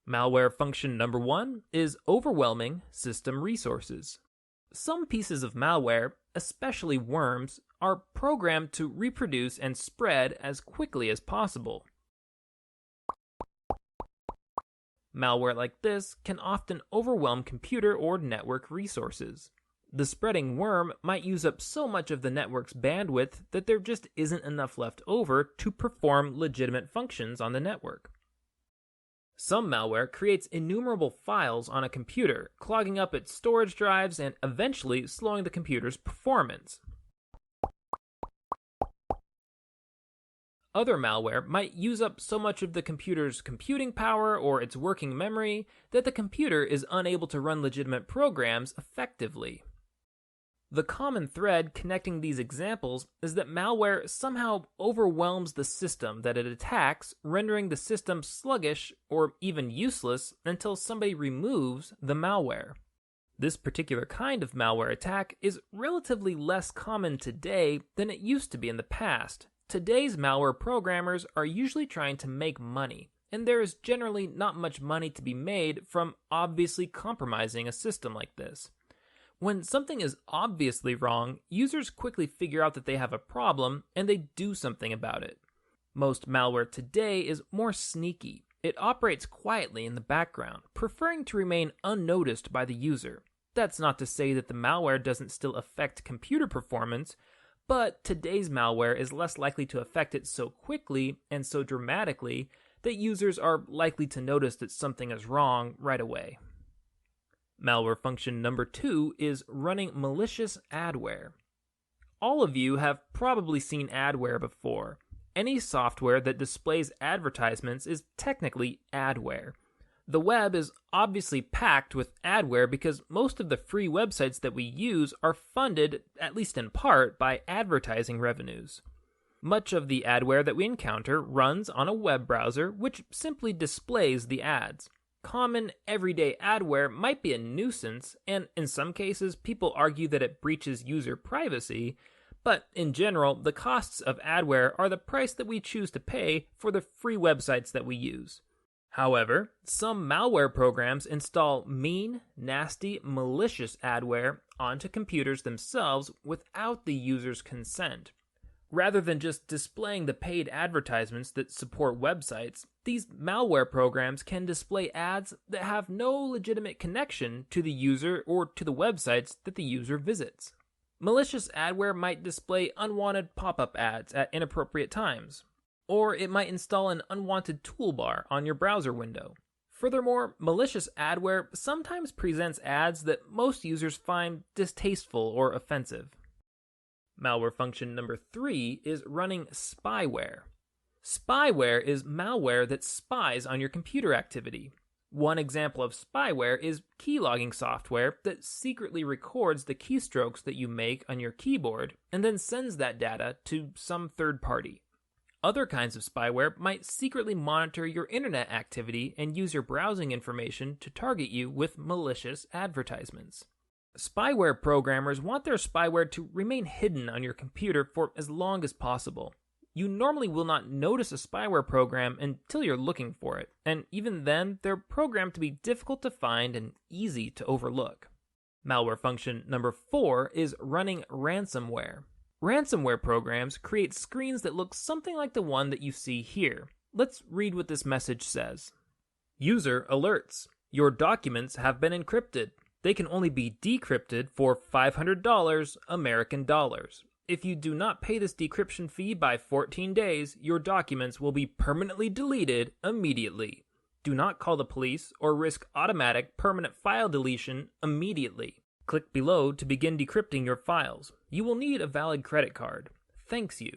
Malware function number 1 is overwhelming system resources. Some pieces of malware, especially worms, are programmed to reproduce and spread as quickly as possible. Malware like this can often overwhelm computer or network resources. The spreading worm might use up so much of the network's bandwidth that there just isn't enough left over to perform legitimate functions on the network. Some malware creates innumerable files on a computer, clogging up its storage drives and eventually slowing the computer's performance. Other malware might use up so much of the computer's computing power or its working memory that the computer is unable to run legitimate programs effectively. The common thread connecting these examples is that malware somehow overwhelms the system that it attacks, rendering the system sluggish or even useless until somebody removes the malware. This particular kind of malware attack is relatively less common today than it used to be in the past. Today's malware programmers are usually trying to make money, and there is generally not much money to be made from obviously compromising a system like this. When something is obviously wrong, users quickly figure out that they have a problem and they do something about it. Most malware today is more sneaky. It operates quietly in the background, preferring to remain unnoticed by the user. That's not to say that the malware doesn't still affect computer performance, but today's malware is less likely to affect it so quickly and so dramatically that users are likely to notice that something is wrong right away. Malware function number 2 is running malicious adware. All of you have probably seen adware before. Any software that displays advertisements is technically adware. The web is obviously packed with adware because most of the free websites that we use are funded, at least in part, by advertising revenues. Much of the adware that we encounter runs on a web browser, which simply displays the ads. Common, everyday adware might be a nuisance, and in some cases, people argue that it breaches user privacy, but in general, the costs of adware are the price that we choose to pay for the free websites that we use. However, some malware programs install mean, nasty, malicious adware onto computers themselves without the user's consent. Rather than just displaying the paid advertisements that support websites, these malware programs can display ads that have no legitimate connection to the user or to the websites that the user visits. Malicious adware might display unwanted pop-up ads at inappropriate times, or it might install an unwanted toolbar on your browser window. Furthermore, malicious adware sometimes presents ads that most users find distasteful or offensive. Malware function number 3 is running spyware. Spyware is malware that spies on your computer activity. One example of spyware is keylogging software that secretly records the keystrokes that you make on your keyboard and then sends that data to some third party. Other kinds of spyware might secretly monitor your internet activity and use your browsing information to target you with malicious advertisements. Spyware programmers want their spyware to remain hidden on your computer for as long as possible. You normally will not notice a spyware program until you're looking for it, and even then, they're programmed to be difficult to find and easy to overlook. Malware function number 4 is running ransomware. Ransomware programs create screens that look something like the one that you see here. Let's read what this message says. User alerts. Your documents have been encrypted. They can only be decrypted for $500 American dollars. If you do not pay this decryption fee by 14 days, your documents will be permanently deleted immediately. Do not call the police or risk automatic permanent file deletion immediately. Click below to begin decrypting your files. You will need a valid credit card. Thanks you.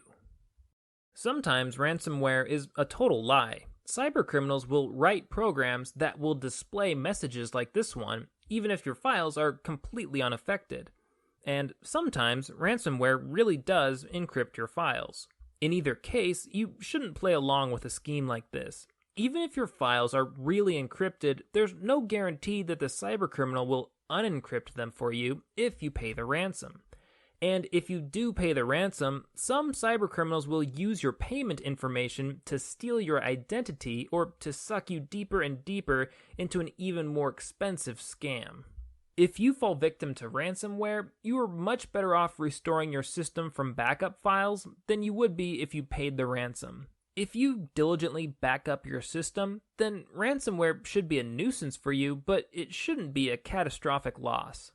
Sometimes ransomware is a total lie. Cybercriminals will write programs that will display messages like this one, even if your files are completely unaffected. And sometimes ransomware really does encrypt your files. In either case, you shouldn't play along with a scheme like this. Even if your files are really encrypted, there's no guarantee that the cybercriminal will unencrypt them for you if you pay the ransom. And if you do pay the ransom, some cybercriminals will use your payment information to steal your identity or to suck you deeper and deeper into an even more expensive scam. If you fall victim to ransomware, you are much better off restoring your system from backup files than you would be if you paid the ransom. If you diligently back up your system, then ransomware should be a nuisance for you, but it shouldn't be a catastrophic loss.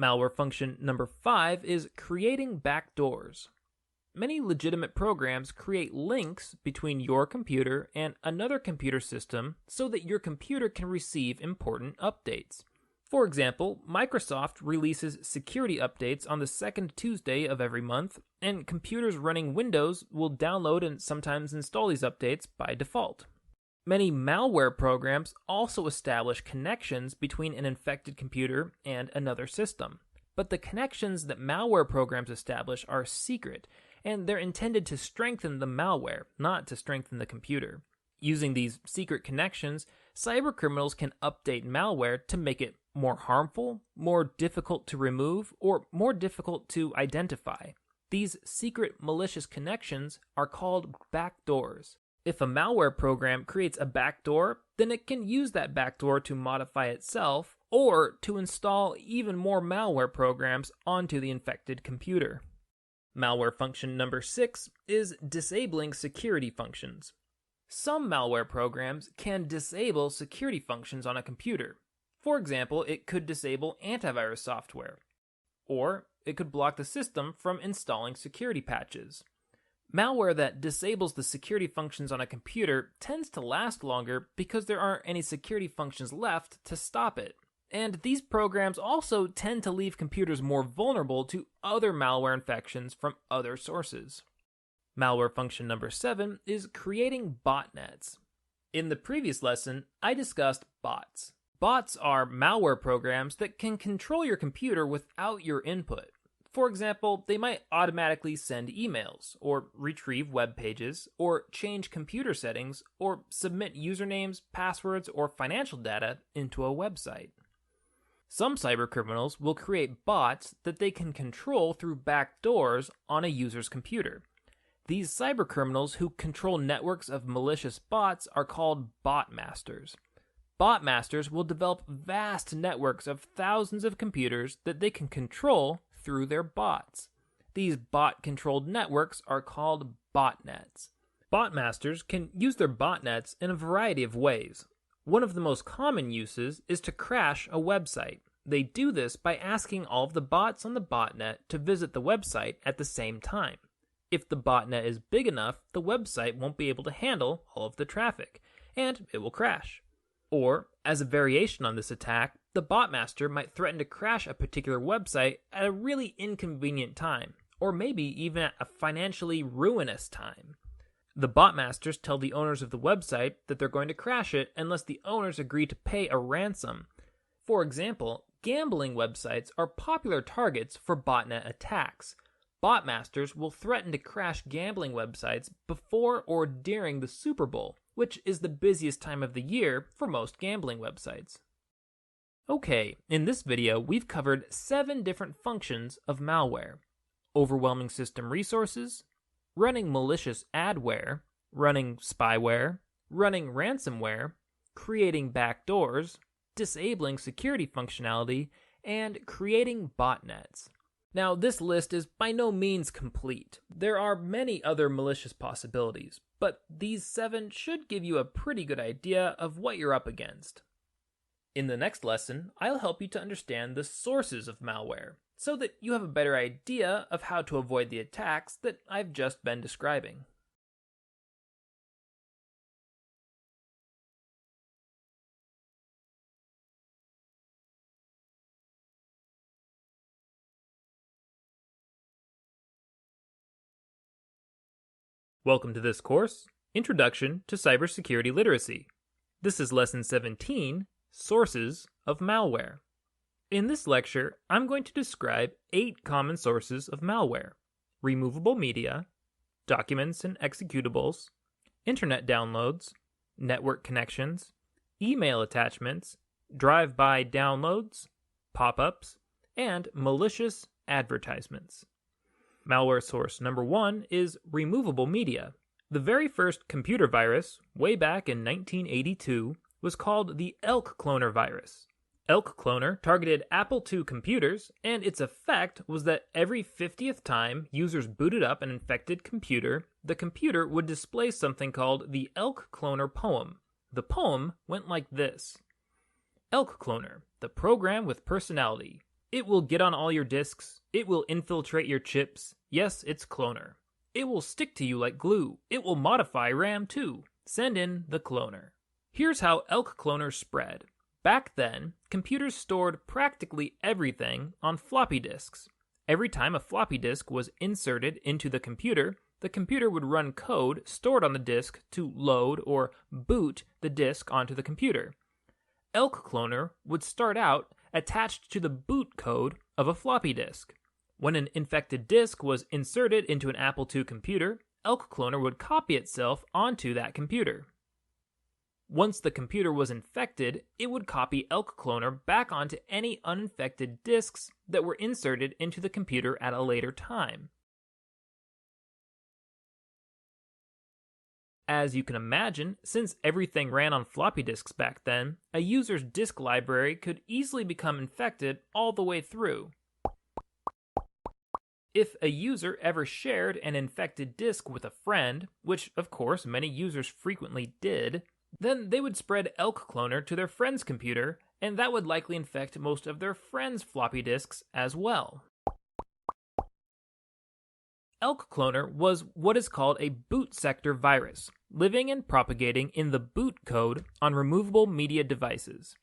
Malware function number 5 is creating backdoors. Many legitimate programs create links between your computer and another computer system so that your computer can receive important updates. For example, Microsoft releases security updates on the second Tuesday of every month, and computers running Windows will download and sometimes install these updates by default. Many malware programs also establish connections between an infected computer and another system. But the connections that malware programs establish are secret, and they're intended to strengthen the malware, not to strengthen the computer. Using these secret connections, cybercriminals can update malware to make it more harmful, more difficult to remove, or more difficult to identify. These secret malicious connections are called backdoors. If a malware program creates a backdoor, then it can use that backdoor to modify itself or to install even more malware programs onto the infected computer. Malware function number 6 is disabling security functions. Some malware programs can disable security functions on a computer. For example, it could disable antivirus software, or it could block the system from installing security patches. Malware that disables the security functions on a computer tends to last longer because there aren't any security functions left to stop it. And these programs also tend to leave computers more vulnerable to other malware infections from other sources. Malware function number 7 is creating botnets. In the previous lesson, I discussed bots. Bots are malware programs that can control your computer without your input. For example, they might automatically send emails, or retrieve web pages, or change computer settings, or submit usernames, passwords, or financial data into a website. Some cybercriminals will create bots that they can control through backdoors on a user's computer. These cybercriminals who control networks of malicious bots are called bot masters. Bot masters will develop vast networks of thousands of computers that they can control through their bots. These bot-controlled networks are called botnets. Bot masters can use their botnets in a variety of ways. One of the most common uses is to crash a website. They do this by asking all of the bots on the botnet to visit the website at the same time. If the botnet is big enough, the website won't be able to handle all of the traffic, and it will crash. Or, as a variation on this attack, the botmaster might threaten to crash a particular website at a really inconvenient time, or maybe even at a financially ruinous time. The botmasters tell the owners of the website that they're going to crash it unless the owners agree to pay a ransom. For example, gambling websites are popular targets for botnet attacks. Botmasters will threaten to crash gambling websites before or during the Super Bowl, which is the busiest time of the year for most gambling websites. Okay, in this video we've covered 7 different functions of malware: overwhelming system resources, running malicious adware, running spyware, running ransomware, creating backdoors, disabling security functionality, and creating botnets. Now, this list is by no means complete. There are many other malicious possibilities, but these 7 should give you a pretty good idea of what you're up against. In the next lesson, I'll help you to understand the sources of malware, so that you have a better idea of how to avoid the attacks that I've just been describing. Welcome to this course, Introduction to Cybersecurity Literacy. This is Lesson 17, Sources of Malware. In this lecture, I'm going to describe 8 common sources of malware: removable media, documents and executables, internet downloads, network connections, email attachments, drive-by downloads, pop-ups, and malicious advertisements. Malware source number 1 is removable media. The very first computer virus, way back in 1982, was called the Elk Cloner virus. Elk Cloner targeted Apple II computers, and its effect was that every 50th time users booted up an infected computer, the computer would display something called the Elk Cloner poem. The poem went like this: Elk Cloner, the program with personality. It will get on all your disks. It will infiltrate your chips. Yes, it's Cloner. It will stick to you like glue. It will modify RAM too. Send in the Cloner. Here's how Elk Cloner spread. Back then, computers stored practically everything on floppy disks. Every time a floppy disk was inserted into the computer would run code stored on the disk to load or boot the disk onto the computer. Elk Cloner would start out attached to the boot code of a floppy disk. When an infected disk was inserted into an Apple II computer, Elk Cloner would copy itself onto that computer. Once the computer was infected, it would copy Elk Cloner back onto any uninfected disks that were inserted into the computer at a later time. As you can imagine, since everything ran on floppy disks back then, a user's disk library could easily become infected all the way through. If a user ever shared an infected disk with a friend, which of course many users frequently did, then they would spread Elk Cloner to their friend's computer, and that would likely infect most of their friends' floppy disks as well. Elk Cloner was what is called a boot sector virus, living and propagating in the boot code on removable media devices.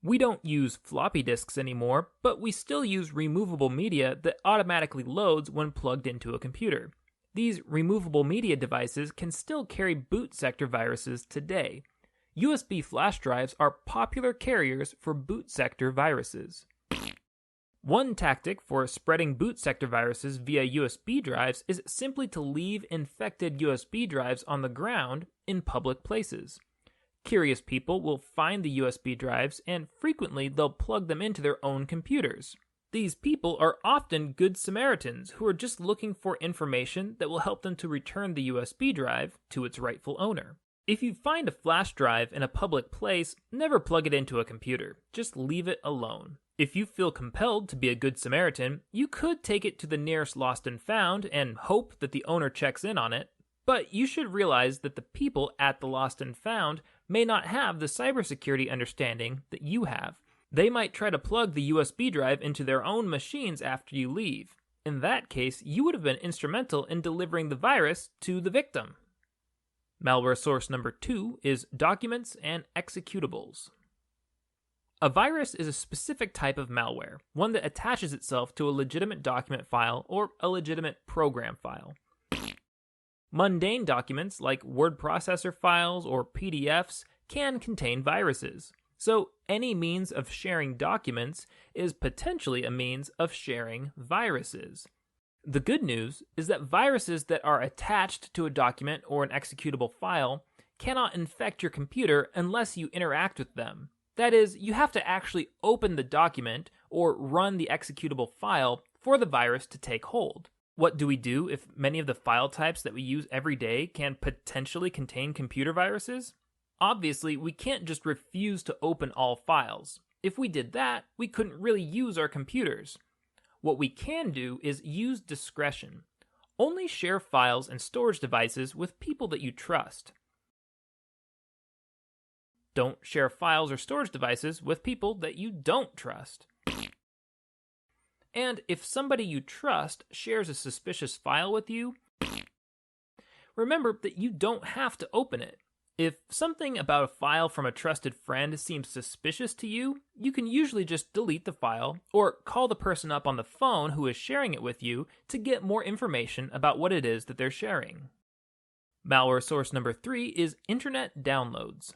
We don't use floppy disks anymore, but we still use removable media that automatically loads when plugged into a computer. These removable media devices can still carry boot sector viruses today. USB flash drives are popular carriers for boot sector viruses. One tactic for spreading boot sector viruses via USB drives is simply to leave infected USB drives on the ground in public places. Curious people will find the USB drives, and frequently they'll plug them into their own computers. These people are often good Samaritans who are just looking for information that will help them to return the USB drive to its rightful owner. If you find a flash drive in a public place, never plug it into a computer. Just leave it alone. If you feel compelled to be a good Samaritan, you could take it to the nearest lost and found and hope that the owner checks in on it. But you should realize that the people at the lost and found may not have the cybersecurity understanding that you have. They might try to plug the USB drive into their own machines after you leave. In that case, you would have been instrumental in delivering the virus to the victim. Malware source number 2 is documents and executables. A virus is a specific type of malware, one that attaches itself to a legitimate document file or a legitimate program file. Mundane documents like word processor files or PDFs can contain viruses. So any means of sharing documents is potentially a means of sharing viruses. The good news is that viruses that are attached to a document or an executable file cannot infect your computer unless you interact with them. That is, you have to actually open the document or run the executable file for the virus to take hold. What do we do if many of the file types that we use every day can potentially contain computer viruses? Obviously, we can't just refuse to open all files. If we did that, we couldn't really use our computers. What we can do is use discretion. Only share files and storage devices with people that you trust. Don't share files or storage devices with people that you don't trust. And if somebody you trust shares a suspicious file with you, remember that you don't have to open it. If something about a file from a trusted friend seems suspicious to you, you can usually just delete the file or call the person up on the phone who is sharing it with you to get more information about what it is that they're sharing. Malware source number 3 is internet downloads.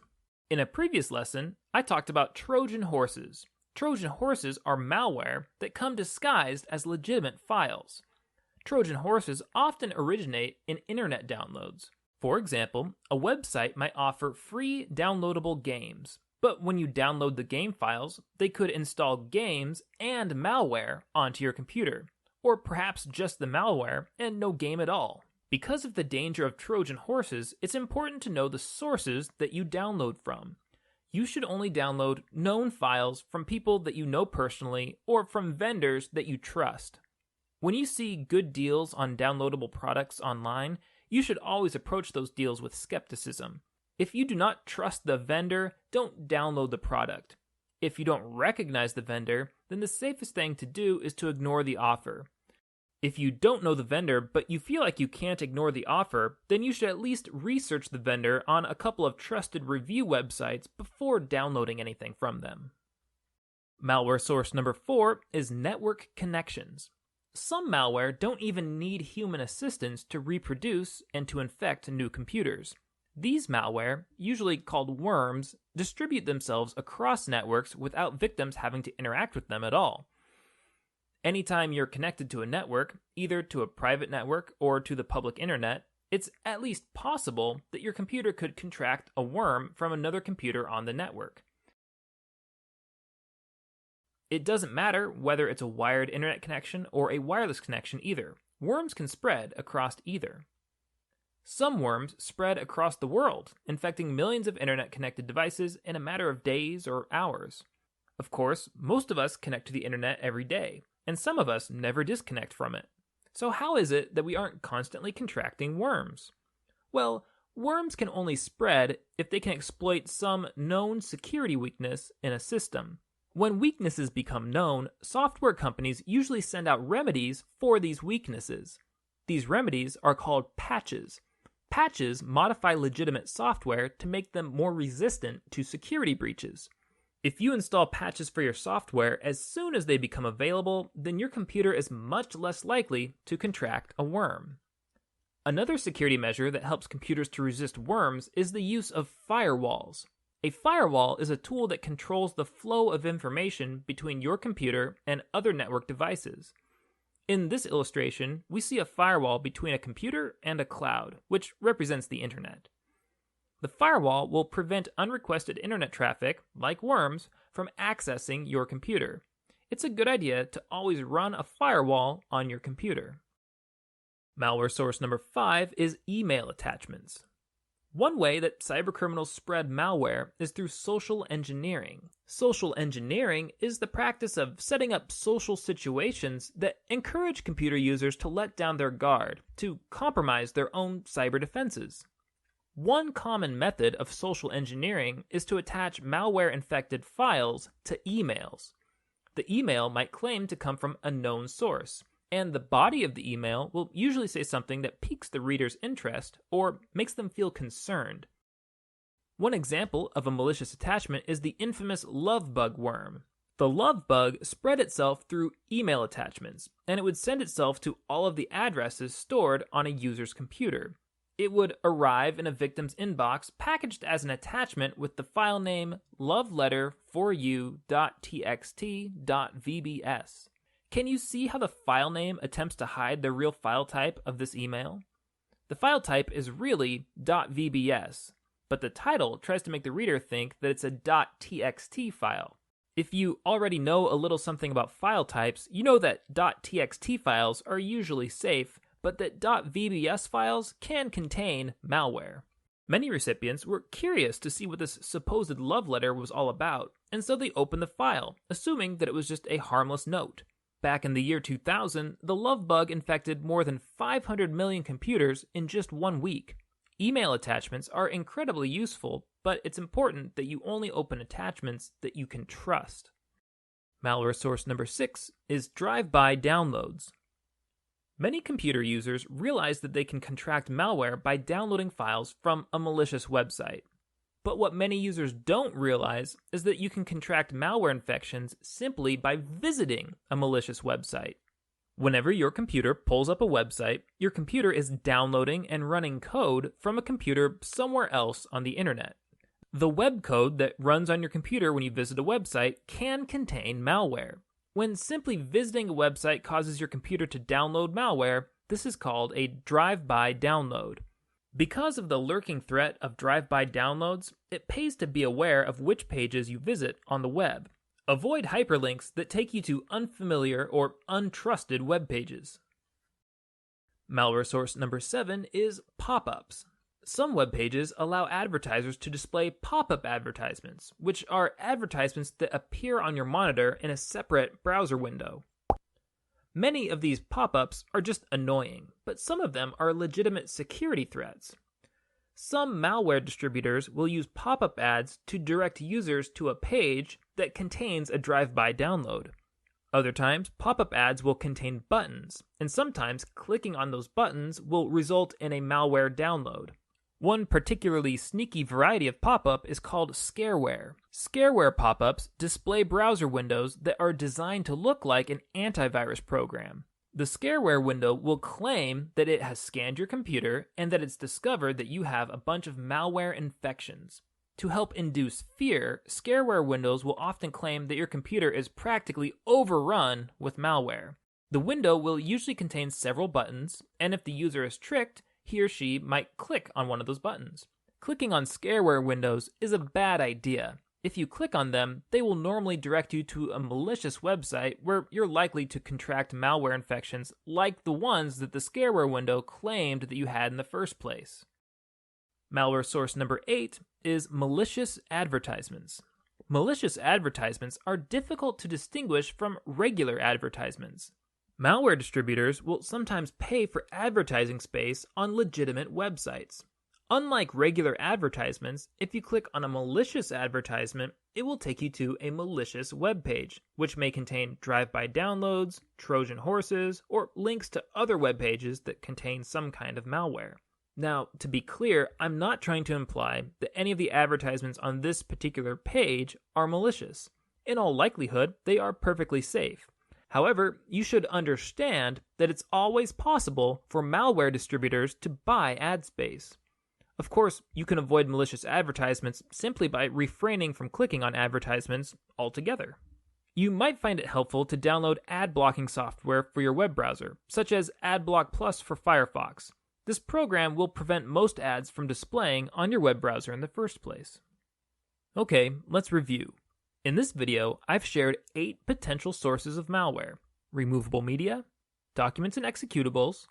In a previous lesson, I talked about Trojan horses. Trojan horses are malware that come disguised as legitimate files. Trojan horses often originate in internet downloads. For example, a website might offer free downloadable games, but when you download the game files, they could install games and malware onto your computer, or perhaps just the malware and no game at all. Because of the danger of Trojan horses, it's important to know the sources that you download from. You should only download known files from people that you know personally or from vendors that you trust. When you see good deals on downloadable products online, you should always approach those deals with skepticism. If you do not trust the vendor, don't download the product. If you don't recognize the vendor, then the safest thing to do is to ignore the offer. If you don't know the vendor, but you feel like you can't ignore the offer, then you should at least research the vendor on a couple of trusted review websites before downloading anything from them. Malware source number 4 is network connections. Some malware don't even need human assistance to reproduce and to infect new computers. These malware, usually called worms, distribute themselves across networks without victims having to interact with them at all. Anytime you're connected to a network, either to a private network or to the public internet, it's at least possible that your computer could contract a worm from another computer on the network. It doesn't matter whether it's a wired internet connection or a wireless connection either. Worms can spread across either. Some worms spread across the world, infecting millions of internet-connected devices in a matter of days or hours. Of course, most of us connect to the internet every day, and some of us never disconnect from it. So how is it that we aren't constantly contracting worms? Well, worms can only spread if they can exploit some known security weakness in a system. When weaknesses become known, software companies usually send out remedies for these weaknesses. These remedies are called patches. Patches modify legitimate software to make them more resistant to security breaches. If you install patches for your software as soon as they become available, then your computer is much less likely to contract a worm. Another security measure that helps computers to resist worms is the use of firewalls. A firewall is a tool that controls the flow of information between your computer and other network devices. In this illustration, we see a firewall between a computer and a cloud, which represents the internet. The firewall will prevent unrequested internet traffic, like worms, from accessing your computer. It's a good idea to always run a firewall on your computer. Malware source number 5 is email attachments. One way that cybercriminals spread malware is through social engineering. Social engineering is the practice of setting up social situations that encourage computer users to let down their guard, to compromise their own cyber defenses. One common method of social engineering is to attach malware-infected files to emails. The email might claim to come from a known source, and the body of the email will usually say something that piques the reader's interest or makes them feel concerned. One example of a malicious attachment is the infamous love bug worm. The love bug spread itself through email attachments, and it would send itself to all of the addresses stored on a user's computer. It would arrive in a victim's inbox packaged as an attachment with the file name loveletterforyou.txt.vbs. Can you see how the file name attempts to hide the real file type of this email? The file type is really .vbs, but the title tries to make the reader think that it's a .txt file. If you already know a little something about file types, you know that .txt files are usually safe, but that .vbs files can contain malware. Many recipients were curious to see what this supposed love letter was all about, and so they opened the file, assuming that it was just a harmless note. Back in the year 2000, the love bug infected more than 500 million computers in just 1 week. Email attachments are incredibly useful, but it's important that you only open attachments that you can trust. Malware source number 6 is drive-by downloads. Many computer users realize that they can contract malware by downloading files from a malicious website. But what many users don't realize is that you can contract malware infections simply by visiting a malicious website. Whenever your computer pulls up a website, your computer is downloading and running code from a computer somewhere else on the internet. The web code that runs on your computer when you visit a website can contain malware. When simply visiting a website causes your computer to download malware, this is called a drive-by download. Because of the lurking threat of drive-by downloads, it pays to be aware of which pages you visit on the web. Avoid hyperlinks that take you to unfamiliar or untrusted web pages. Malware source number 7 is pop-ups. Some web pages allow advertisers to display pop-up advertisements, which are advertisements that appear on your monitor in a separate browser window. Many of these pop-ups are just annoying, but some of them are legitimate security threats. Some malware distributors will use pop-up ads to direct users to a page that contains a drive-by download. Other times, pop-up ads will contain buttons, and sometimes clicking on those buttons will result in a malware download. One particularly sneaky variety of pop-up is called scareware. Scareware pop-ups display browser windows that are designed to look like an antivirus program. The scareware window will claim that it has scanned your computer and that it's discovered that you have a bunch of malware infections. To help induce fear, scareware windows will often claim that your computer is practically overrun with malware. The window will usually contain several buttons, and if the user is tricked, he or she might click on one of those buttons. Clicking on scareware windows is a bad idea. If you click on them, they will normally direct you to a malicious website where you're likely to contract malware infections like the ones that the scareware window claimed that you had in the first place. Malware source number 8 is malicious advertisements. Malicious advertisements are difficult to distinguish from regular advertisements. Malware distributors will sometimes pay for advertising space on legitimate websites. Unlike regular advertisements, if you click on a malicious advertisement, it will take you to a malicious web page, which may contain drive-by downloads, Trojan horses, or links to other web pages that contain some kind of malware. Now, to be clear, I'm not trying to imply that any of the advertisements on this particular page are malicious. In all likelihood, they are perfectly safe. However, you should understand that it's always possible for malware distributors to buy ad space. Of course, you can avoid malicious advertisements simply by refraining from clicking on advertisements altogether. You might find it helpful to download ad blocking software for your web browser, such as AdBlock Plus for Firefox. This program will prevent most ads from displaying on your web browser in the first place. Okay, let's review. In this video, I've shared 8 potential sources of malware: removable media, documents and executables,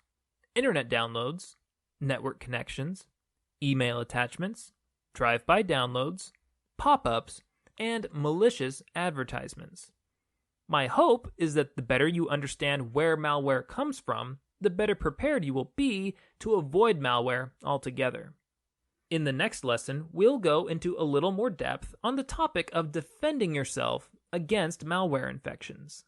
internet downloads, network connections, email attachments, drive-by downloads, pop-ups, and malicious advertisements. My hope is that the better you understand where malware comes from, the better prepared you will be to avoid malware altogether. In the next lesson, we'll go into a little more depth on the topic of defending yourself against malware infections.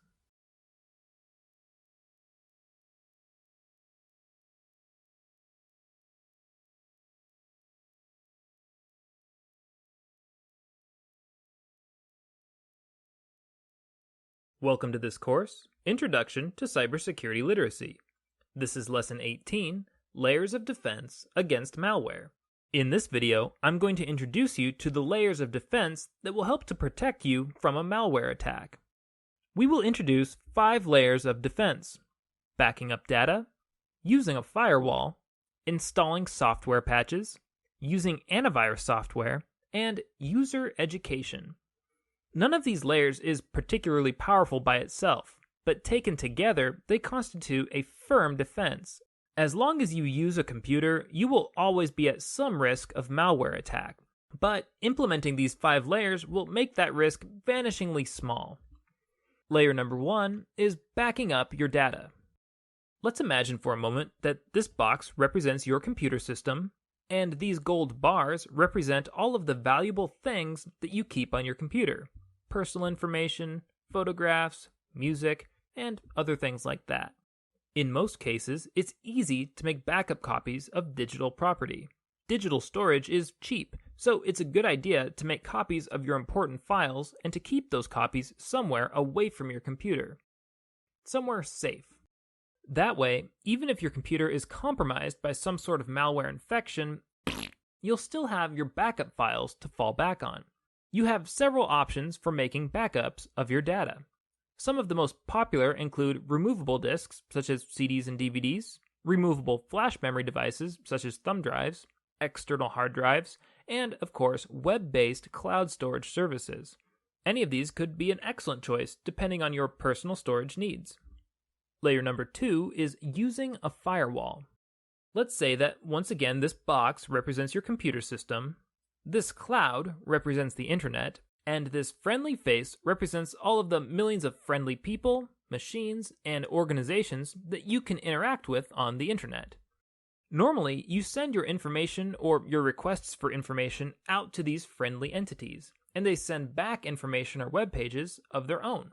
Welcome to this course, Introduction to Cybersecurity Literacy. This is Lesson 18, Layers of Defense Against Malware. In this video, I'm going to introduce you to the layers of defense that will help to protect you from a malware attack. We will introduce 5 layers of defense: backing up data, using a firewall, installing software patches, using antivirus software, and user education. None of these layers is particularly powerful by itself, but taken together, they constitute a firm defense. As long as you use a computer, you will always be at some risk of malware attack. But implementing these 5 layers will make that risk vanishingly small. Layer number 1 is backing up your data. Let's imagine for a moment that this box represents your computer system, And these gold bars represent all of the valuable things that you keep on your computer: personal information, photographs, music, and other things like that. In most cases, it's easy to make backup copies of digital property. Digital storage is cheap, so it's a good idea to make copies of your important files and to keep those copies somewhere away from your computer. Somewhere safe. That way, even if your computer is compromised by some sort of malware infection, you'll still have your backup files to fall back on. You have several options for making backups of your data. Some of the most popular include removable disks, such as CDs and DVDs, removable flash memory devices, such as thumb drives, external hard drives, and, of course, web-based cloud storage services. Any of these could be an excellent choice depending on your personal storage needs. Layer number 2 is using a firewall. Let's say that, once again, this box represents your computer system, this cloud represents the internet, and this friendly face represents all of the millions of friendly people, machines, and organizations that you can interact with on the internet. Normally, you send your information or your requests for information out to these friendly entities, and they send back information or web pages of their own.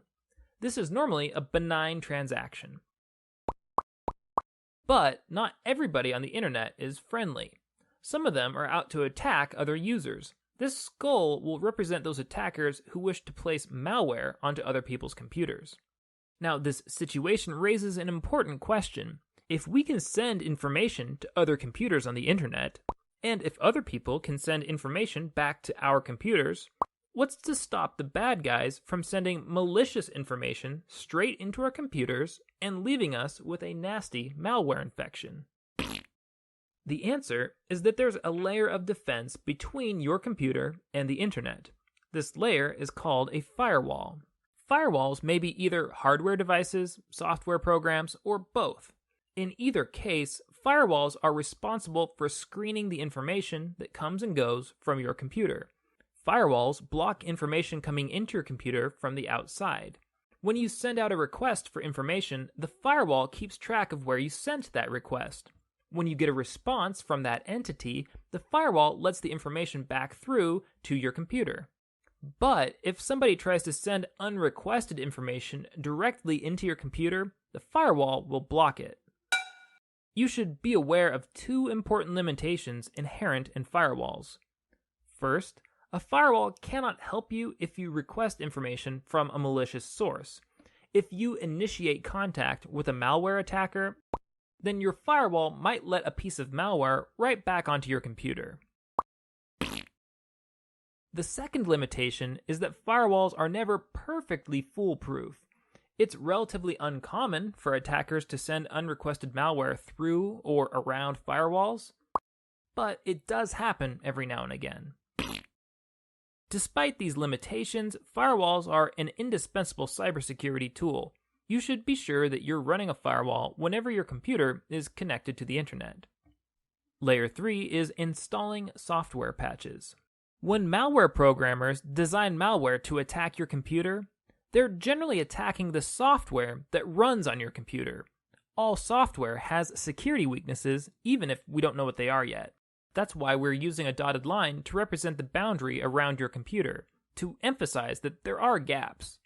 This is normally a benign transaction. But not everybody on the internet is friendly. Some of them are out to attack other users. This skull will represent those attackers who wish to place malware onto other people's computers. Now, this situation raises an important question. If we can send information to other computers on the internet, and if other people can send information back to our computers, what's to stop the bad guys from sending malicious information straight into our computers and leaving us with a nasty malware infection? The answer is that there's a layer of defense between your computer and the internet. This layer is called a firewall. Firewalls may be either hardware devices, software programs, or both. In either case, firewalls are responsible for screening the information that comes and goes from your computer. Firewalls block information coming into your computer from the outside. When you send out a request for information, the firewall keeps track of where you sent that request. When you get a response from that entity, the firewall lets the information back through to your computer. But if somebody tries to send unrequested information directly into your computer, the firewall will block it. You should be aware of two important limitations inherent in firewalls. First, a firewall cannot help you if you request information from a malicious source. If you initiate contact with a malware attacker, then your firewall might let a piece of malware right back onto your computer. The second limitation is that firewalls are never perfectly foolproof. It's relatively uncommon for attackers to send unrequested malware through or around firewalls, but it does happen every now and again. Despite these limitations, firewalls are an indispensable cybersecurity tool. You should be sure that you're running a firewall whenever your computer is connected to the internet. Layer 3 is installing software patches. When malware programmers design malware to attack your computer, they're generally attacking the software that runs on your computer. All software has security weaknesses, even if we don't know what they are yet. That's why we're using a dotted line to represent the boundary around your computer, to emphasize that there are gaps.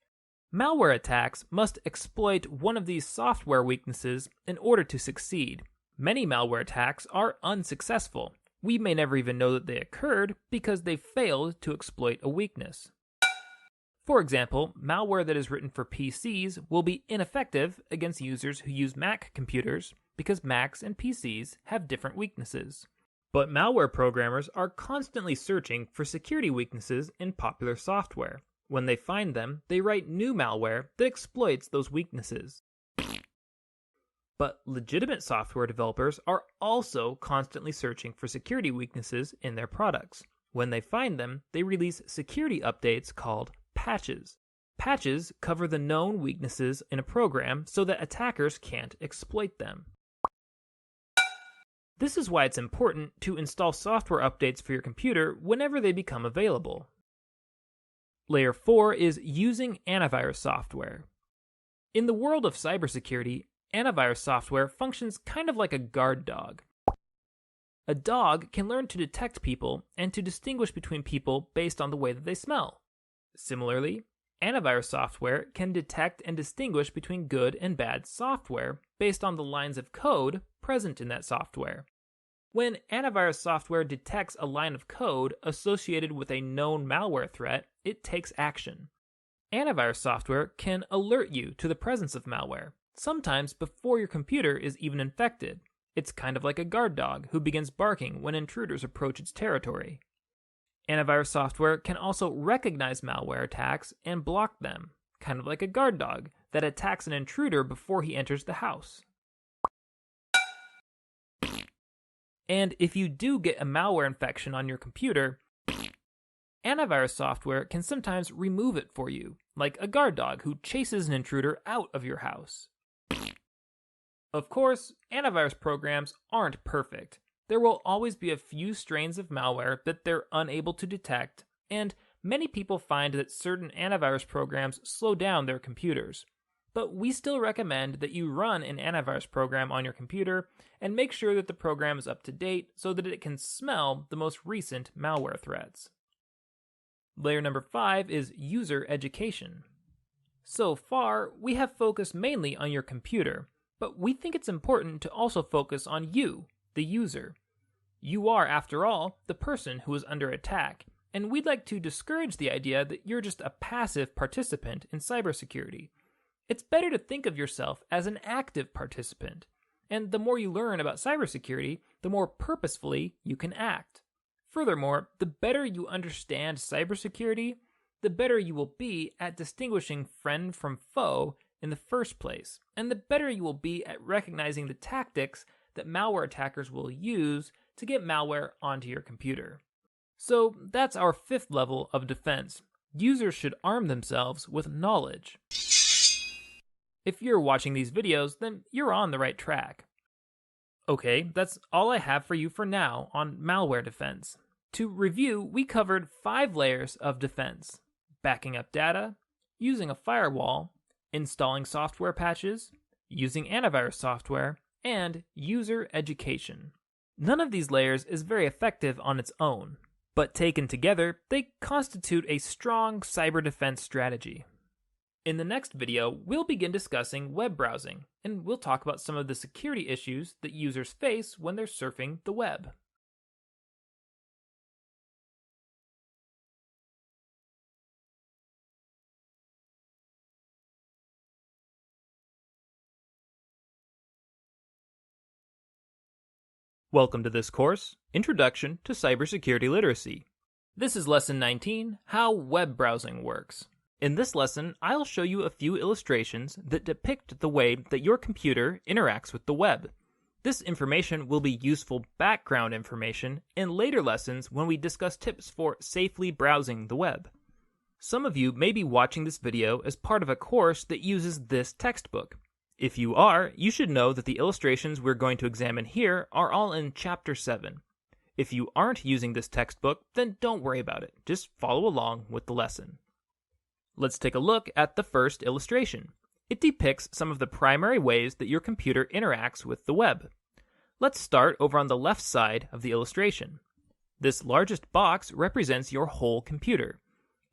Malware attacks must exploit one of these software weaknesses in order to succeed. Many malware attacks are unsuccessful. We may never even know that they occurred because they failed to exploit a weakness. For example, malware that is written for PCs will be ineffective against users who use Mac computers because Macs and PCs have different weaknesses. But malware programmers are constantly searching for security weaknesses in popular software. When they find them, they write new malware that exploits those weaknesses. But legitimate software developers are also constantly searching for security weaknesses in their products. When they find them, they release security updates called patches. Patches cover the known weaknesses in a program so that attackers can't exploit them. This is why it's important to install software updates for your computer whenever they become available. Layer 4 is using antivirus software. In the world of cybersecurity, antivirus software functions kind of like a guard dog. A dog can learn to detect people and to distinguish between people based on the way that they smell. Similarly, antivirus software can detect and distinguish between good and bad software based on the lines of code present in that software. When antivirus software detects a line of code associated with a known malware threat, it takes action. Antivirus software can alert you to the presence of malware, sometimes before your computer is even infected. It's kind of like a guard dog who begins barking when intruders approach its territory. Antivirus software can also recognize malware attacks and block them, kind of like a guard dog that attacks an intruder before he enters the house. And if you do get a malware infection on your computer, antivirus software can sometimes remove it for you, like a guard dog who chases an intruder out of your house. Of course, antivirus programs aren't perfect. There will always be a few strains of malware that they're unable to detect, and many people find that certain antivirus programs slow down their computers. But we still recommend that you run an antivirus program on your computer and make sure that the program is up to date so that it can smell the most recent malware threats. Layer number 5 is user education. So far, we have focused mainly on your computer, but we think it's important to also focus on you, the user. You are, after all, the person who is under attack, and we'd like to discourage the idea that you're just a passive participant in cybersecurity. It's better to think of yourself as an active participant, and the more you learn about cybersecurity, the more purposefully you can act. Furthermore, the better you understand cybersecurity, the better you will be at distinguishing friend from foe in the first place, and the better you will be at recognizing the tactics that malware attackers will use to get malware onto your computer. So that's our 5th level of defense. Users should arm themselves with knowledge. If you're watching these videos, then you're on the right track. Okay, that's all I have for you for now on malware defense. To review, we covered 5 layers of defense: backing up data, using a firewall, installing software patches, using antivirus software, and user education. None of these layers is very effective on its own, but taken together, they constitute a strong cyber defense strategy. In the next video, we'll begin discussing web browsing, and we'll talk about some of the security issues that users face when they're surfing the web. Welcome to this course, Introduction to Cybersecurity Literacy. This is Lesson 19, How Web Browsing Works. In this lesson, I'll show you a few illustrations that depict the way that your computer interacts with the web. This information will be useful background information in later lessons when we discuss tips for safely browsing the web. Some of you may be watching this video as part of a course that uses this textbook. If you are, you should know that the illustrations we're going to examine here are all in Chapter 7. If you aren't using this textbook, then don't worry about it. Just follow along with the lesson. Let's take a look at the first illustration. It depicts some of the primary ways that your computer interacts with the web. Let's start over on the left side of the illustration. This largest box represents your whole computer.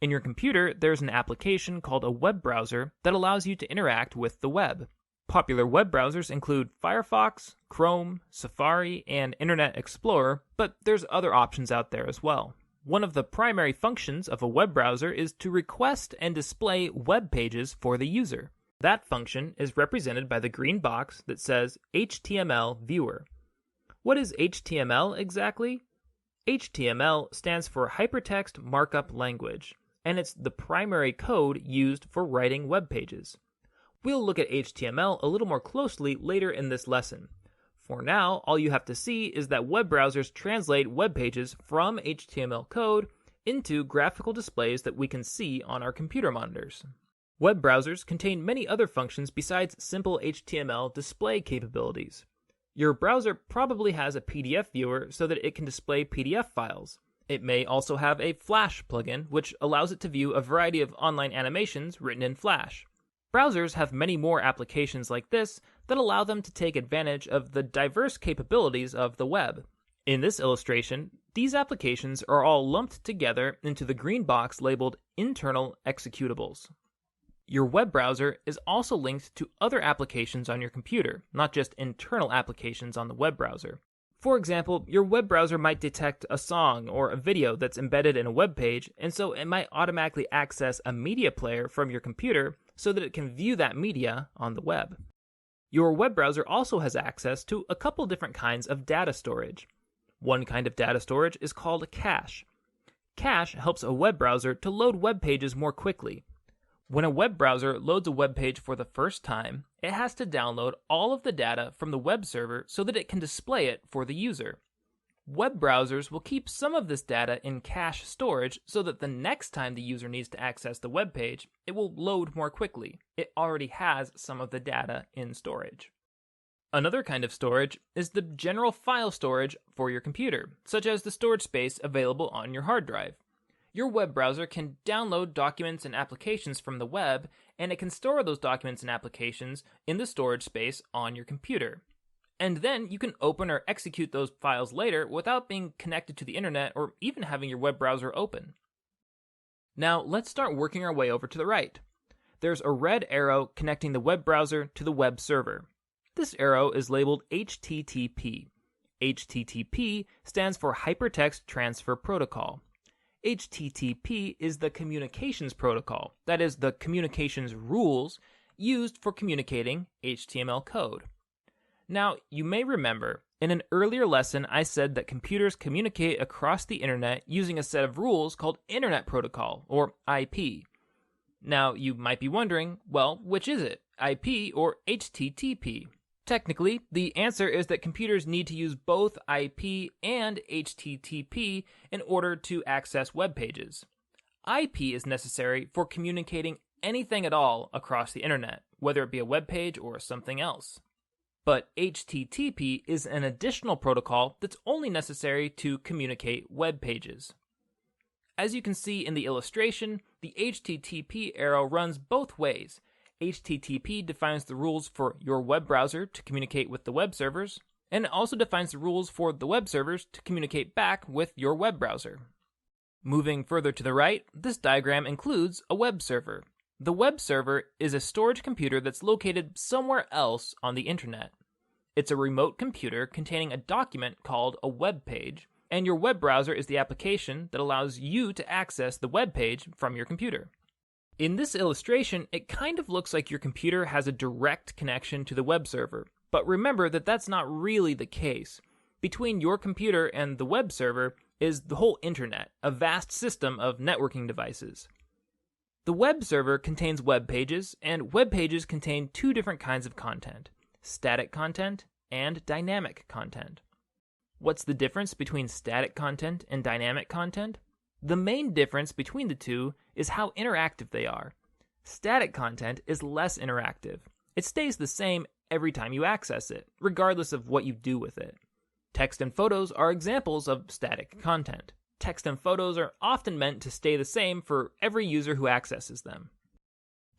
In your computer, there's an application called a web browser that allows you to interact with the web. Popular web browsers include Firefox, Chrome, Safari, and Internet Explorer, but there's other options out there as well. One of the primary functions of a web browser is to request and display web pages for the user. That function is represented by the green box that says HTML Viewer. What is HTML exactly? HTML stands for Hypertext Markup Language, and it's the primary code used for writing web pages. We'll look at HTML a little more closely later in this lesson. For now, all you have to see is that web browsers translate web pages from HTML code into graphical displays that we can see on our computer monitors. Web browsers contain many other functions besides simple HTML display capabilities. Your browser probably has a PDF viewer so that it can display PDF files. It may also have a Flash plugin, which allows it to view a variety of online animations written in Flash. Browsers have many more applications like this that allow them to take advantage of the diverse capabilities of the web. In this illustration, these applications are all lumped together into the green box labeled Internal Executables. Your web browser is also linked to other applications on your computer, not just internal applications on the web browser. For example, your web browser might detect a song or a video that's embedded in a web page, and so it might automatically access a media player from your computer so that it can view that media on the web. Your web browser also has access to a couple different kinds of data storage. One kind of data storage is called cache. Cache helps a web browser to load web pages more quickly. When a web browser loads a web page for the first time, it has to download all of the data from the web server so that it can display it for the user. Web browsers will keep some of this data in cache storage so that the next time the user needs to access the web page, it will load more quickly. It already has some of the data in storage. Another kind of storage is the general file storage for your computer, such as the storage space available on your hard drive. Your web browser can download documents and applications from the web, and it can store those documents and applications in the storage space on your computer. And then you can open or execute those files later without being connected to the internet or even having your web browser open. Now let's start working our way over to the right. There's a red arrow connecting the web browser to the web server. This arrow is labeled HTTP. HTTP stands for Hypertext Transfer Protocol. HTTP is the communications protocol, that is, the communications rules used for communicating HTML code. Now, you may remember, in an earlier lesson I said that computers communicate across the internet using a set of rules called Internet Protocol, or IP. Now, you might be wondering, well, which is it, IP or HTTP? Technically, the answer is that computers need to use both IP and HTTP in order to access web pages. IP is necessary for communicating anything at all across the internet, whether it be a web page or something else. But HTTP is an additional protocol that's only necessary to communicate web pages. As you can see in the illustration, the HTTP arrow runs both ways. HTTP defines the rules for your web browser to communicate with the web servers, and it also defines the rules for the web servers to communicate back with your web browser. Moving further to the right, this diagram includes a web server. The web server is a storage computer that's located somewhere else on the internet. It's a remote computer containing a document called a web page, and your web browser is the application that allows you to access the web page from your computer. In this illustration, it kind of looks like your computer has a direct connection to the web server, but remember that that's not really the case. Between your computer and the web server is the whole internet, a vast system of networking devices. The web server contains web pages, and web pages contain two different kinds of content: static content and dynamic content. What's the difference between static content and dynamic content? The main difference between the two is how interactive they are. Static content is less interactive. It stays the same every time you access it, regardless of what you do with it. Text and photos are examples of static content. Text and photos are often meant to stay the same for every user who accesses them.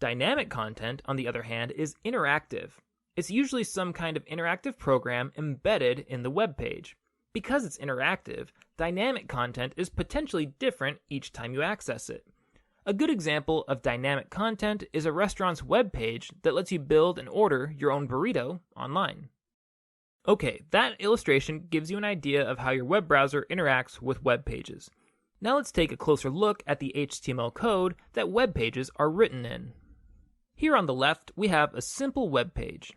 Dynamic content, on the other hand, is interactive. It's usually some kind of interactive program embedded in the web page. Because it's interactive, dynamic content is potentially different each time you access it. A good example of dynamic content is a restaurant's web page that lets you build and order your own burrito online. Okay, that illustration gives you an idea of how your web browser interacts with web pages. Now let's take a closer look at the HTML code that web pages are written in. Here on the left, we have a simple web page.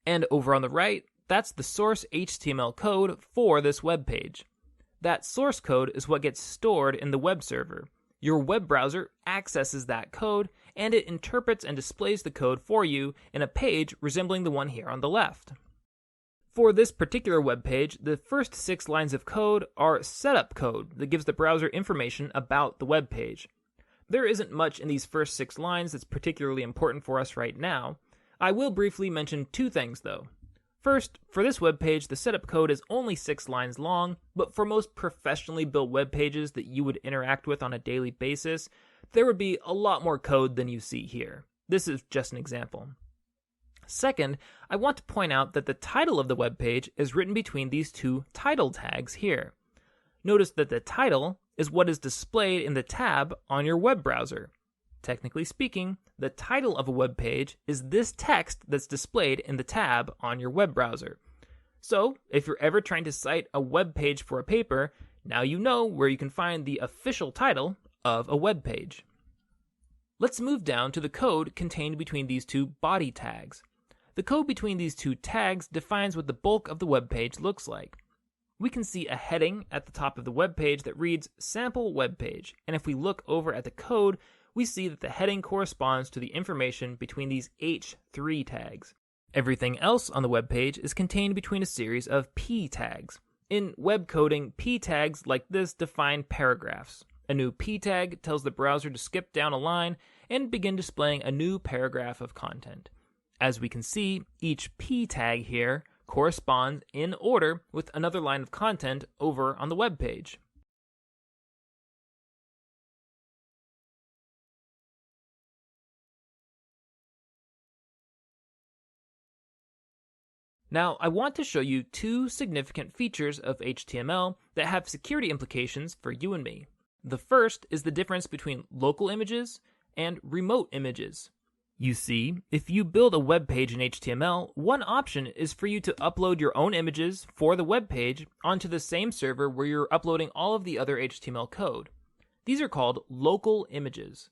And over on the right, that's the source HTML code for this web page. That source code is what gets stored in the web server. Your web browser accesses that code, and it interprets and displays the code for you in a page resembling the one here on the left. For this particular web page, the first 6 lines of code are setup code that gives the browser information about the web page. There isn't much in these first 6 lines that's particularly important for us right now. I will briefly mention 2 things though. First, for this web page, the setup code is only 6 lines long, but for most professionally built web pages that you would interact with on a daily basis, there would be a lot more code than you see here. This is just an example. Second, I want to point out that the title of the web page is written between these two title tags here. Notice that the title is what is displayed in the tab on your web browser. Technically speaking, the title of a web page is this text that's displayed in the tab on your web browser. So, if you're ever trying to cite a web page for a paper, now you know where you can find the official title of a web page. Let's move down to the code contained between these two body tags. The code between these two tags defines what the bulk of the web page looks like. We can see a heading at the top of the web page that reads sample web page, and if we look over at the code, we see that the heading corresponds to the information between these H3 tags. Everything else on the web page is contained between a series of P tags. In web coding, P tags like this define paragraphs. A new P tag tells the browser to skip down a line and begin displaying a new paragraph of content. As we can see, each P tag here corresponds in order with another line of content over on the web page. Now, I want to show you two significant features of HTML that have security implications for you and me. The first is the difference between local images and remote images. You see, if you build a web page in HTML, one option is for you to upload your own images for the web page onto the same server where you're uploading all of the other HTML code. These are called local images.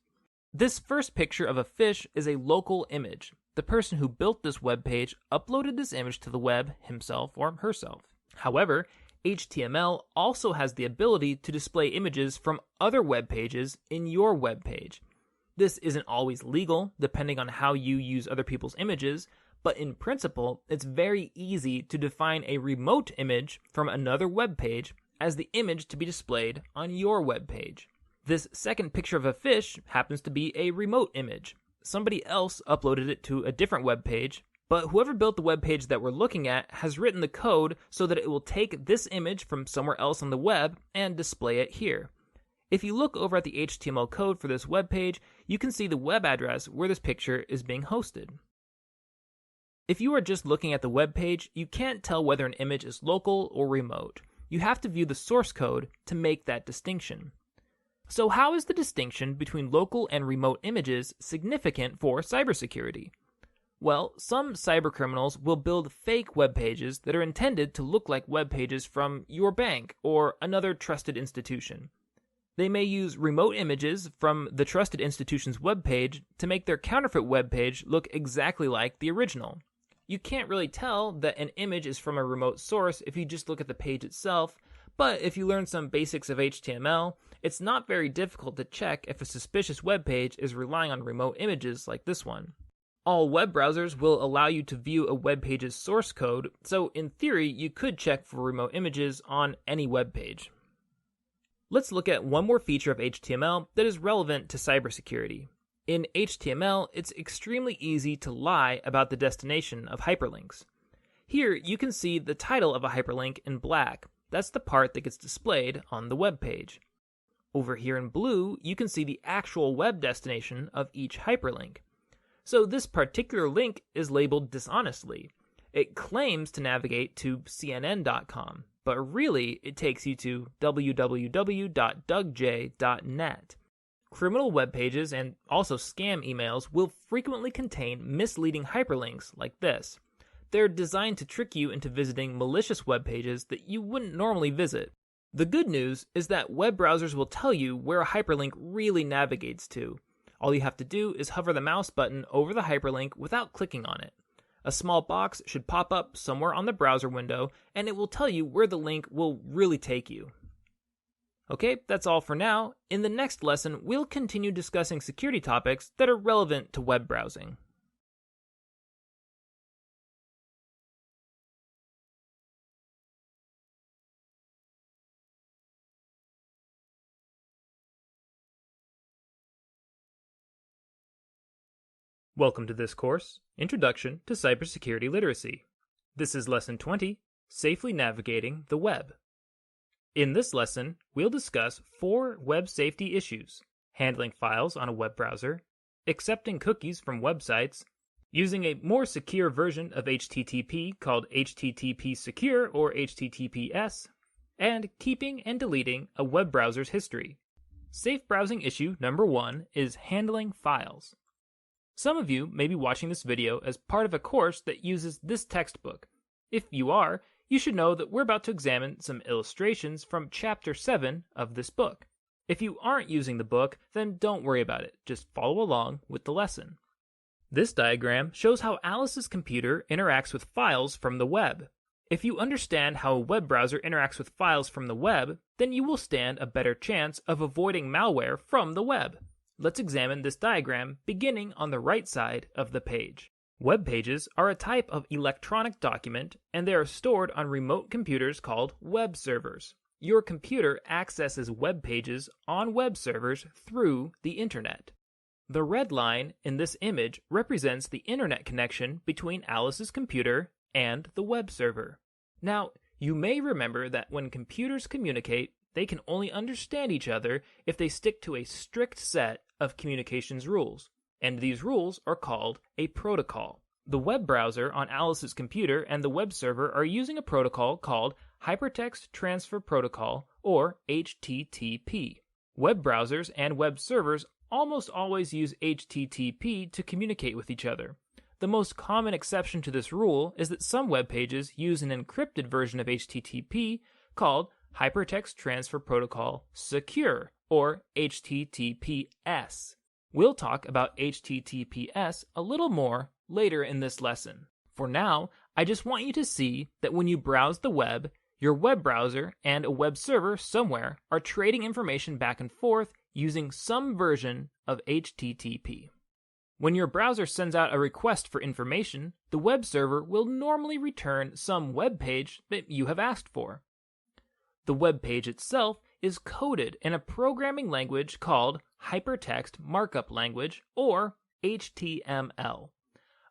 This first picture of a fish is a local image. The person who built this web page uploaded this image to the web himself or herself. However, HTML also has the ability to display images from other web pages in your web page. This isn't always legal, depending on how you use other people's images, but in principle, it's very easy to define a remote image from another web page as the image to be displayed on your web page. This second picture of a fish happens to be a remote image. Somebody else uploaded it to a different web page, but whoever built the web page that we're looking at has written the code so that it will take this image from somewhere else on the web and display it here. If you look over at the HTML code for this web page, you can see the web address where this picture is being hosted. If you are just looking at the web page, you can't tell whether an image is local or remote. You have to view the source code to make that distinction. So how is the distinction between local and remote images significant for cybersecurity? Well, some cybercriminals will build fake web pages that are intended to look like web pages from your bank or another trusted institution. They may use remote images from the trusted institution's web page to make their counterfeit web page look exactly like the original. You can't really tell that an image is from a remote source if you just look at the page itself, but if you learn some basics of HTML, it's not very difficult to check if a suspicious web page is relying on remote images like this one. All web browsers will allow you to view a web page's source code, so in theory, you could check for remote images on any web page. Let's look at one more feature of HTML that is relevant to cybersecurity. In HTML, it's extremely easy to lie about the destination of hyperlinks. Here, you can see the title of a hyperlink in black. That's the part that gets displayed on the web page. Over here in blue, you can see the actual web destination of each hyperlink. So this particular link is labeled dishonestly. It claims to navigate to CNN.com, but really it takes you to www.dougj.net. Criminal web pages and also scam emails will frequently contain misleading hyperlinks like this. They're designed to trick you into visiting malicious web pages that you wouldn't normally visit. The good news is that web browsers will tell you where a hyperlink really navigates to. All you have to do is hover the mouse button over the hyperlink without clicking on it. A small box should pop up somewhere on the browser window, and it will tell you where the link will really take you. Okay, that's all for now. In the next lesson, we'll continue discussing security topics that are relevant to web browsing. Welcome to this course, Introduction to Cybersecurity Literacy. This is Lesson 20, Safely Navigating the Web. In this lesson, we'll discuss 4 web safety issues: handling files on a web browser, accepting cookies from websites, Using a more secure version of HTTP called HTTP Secure or HTTPS, and keeping and deleting a web browser's history. Safe browsing issue number 1 is handling files. Some of you may be watching this video as part of a course that uses this textbook. If you are, you should know that we're about to examine some illustrations from Chapter 7 of this book. If you aren't using the book, then don't worry about it. Just follow along with the lesson. This diagram shows how Alice's computer interacts with files from the web. If you understand how a web browser interacts with files from the web, then you will stand a better chance of avoiding malware from the web. Let's examine this diagram beginning on the right side of the page. Web pages are a type of electronic document, and they are stored on remote computers called web servers. Your computer accesses web pages on web servers through the internet. The red line in this image represents the internet connection between Alice's computer and the web server. Now, you may remember that when computers communicate, they can only understand each other if they stick to a strict set of communications rules, and these rules are called a protocol. The web browser on Alice's computer and the web server are using a protocol called Hypertext Transfer Protocol, or HTTP. Web browsers and web servers almost always use HTTP to communicate with each other. The most common exception to this rule is that some web pages use an encrypted version of HTTP called Hypertext Transfer Protocol Secure, or HTTPS. We'll talk about HTTPS a little more later in this lesson. For now, I just want you to see that when you browse the web, your web browser and a web server somewhere are trading information back and forth using some version of HTTP. When your browser sends out a request for information, the web server will normally return some web page that you have asked for. The web page itself is coded in a programming language called Hypertext Markup Language, or HTML.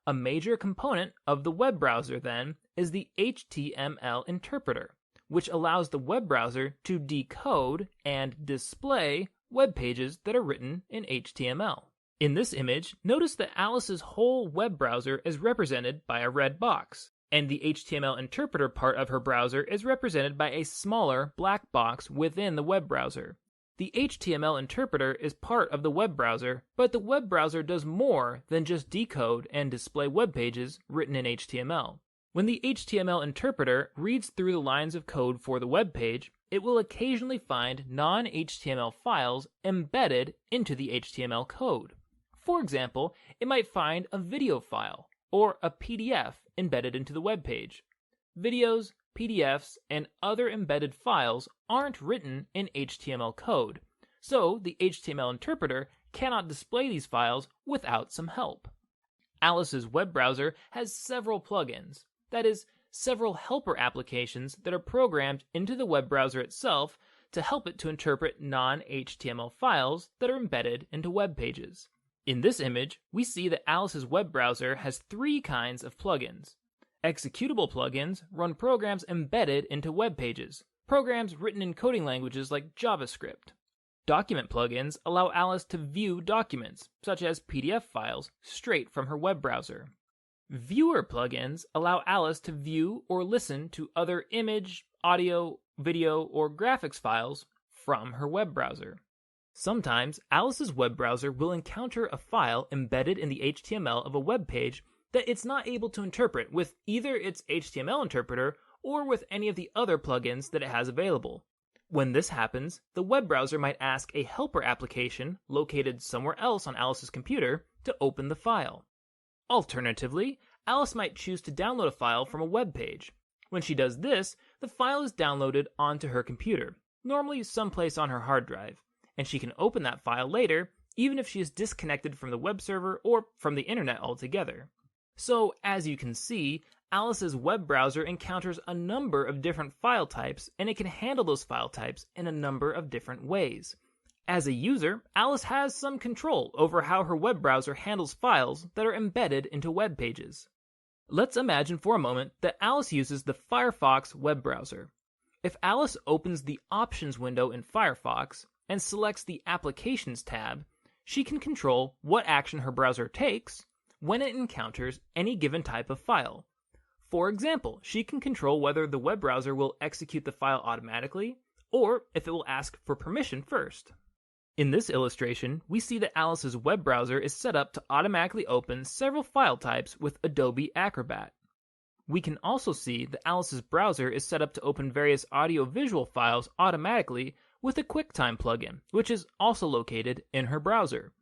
A major component of the web browser, then, is the HTML interpreter, which allows the web browser to decode and display web pages that are written in HTML. In this image, notice that Alice's whole web browser is represented by a red box, and the HTML interpreter part of her browser is represented by a smaller black box within the web browser. The HTML interpreter is part of the web browser, but the web browser does more than just decode and display web pages written in HTML. When the HTML interpreter reads through the lines of code for the web page, it will occasionally find non-HTML files embedded into the HTML code. For example, it might find a video file or a PDF embedded into the web page. Videos, PDFs, and other embedded files aren't written in HTML code, so the HTML interpreter cannot display these files without some help. Alice's web browser has several plugins, that is, several helper applications that are programmed into the web browser itself to help it to interpret non-HTML files that are embedded into web pages. In this image, we see that Alice's web browser has 3 kinds of plugins. Executable plugins run programs embedded into web pages, programs written in coding languages like JavaScript. Document plugins allow Alice to view documents, such as PDF files, straight from her web browser. Viewer plugins allow Alice to view or listen to other image, audio, video, or graphics files from her web browser. Sometimes, Alice's web browser will encounter a file embedded in the HTML of a web page that it's not able to interpret with either its HTML interpreter or with any of the other plugins that it has available. When this happens, the web browser might ask a helper application located somewhere else on Alice's computer to open the file. Alternatively, Alice might choose to download a file from a web page. When she does this, the file is downloaded onto her computer, normally someplace on her hard drive, and she can open that file later, even if she is disconnected from the web server or from the internet altogether. So, as you can see, Alice's web browser encounters a number of different file types, and it can handle those file types in a number of different ways. As a user, Alice has some control over how her web browser handles files that are embedded into web pages. Let's imagine for a moment that Alice uses the Firefox web browser. If Alice opens the Options window in Firefox and selects the Applications tab, she can control what action her browser takes when it encounters any given type of file. For example, she can control whether the web browser will execute the file automatically, or if it will ask for permission first. In this illustration, we see that Alice's web browser is set up to automatically open several file types with Adobe Acrobat. We can also see that Alice's browser is set up to open various audio-visual files automatically with a QuickTime plugin, which is also located in her browser.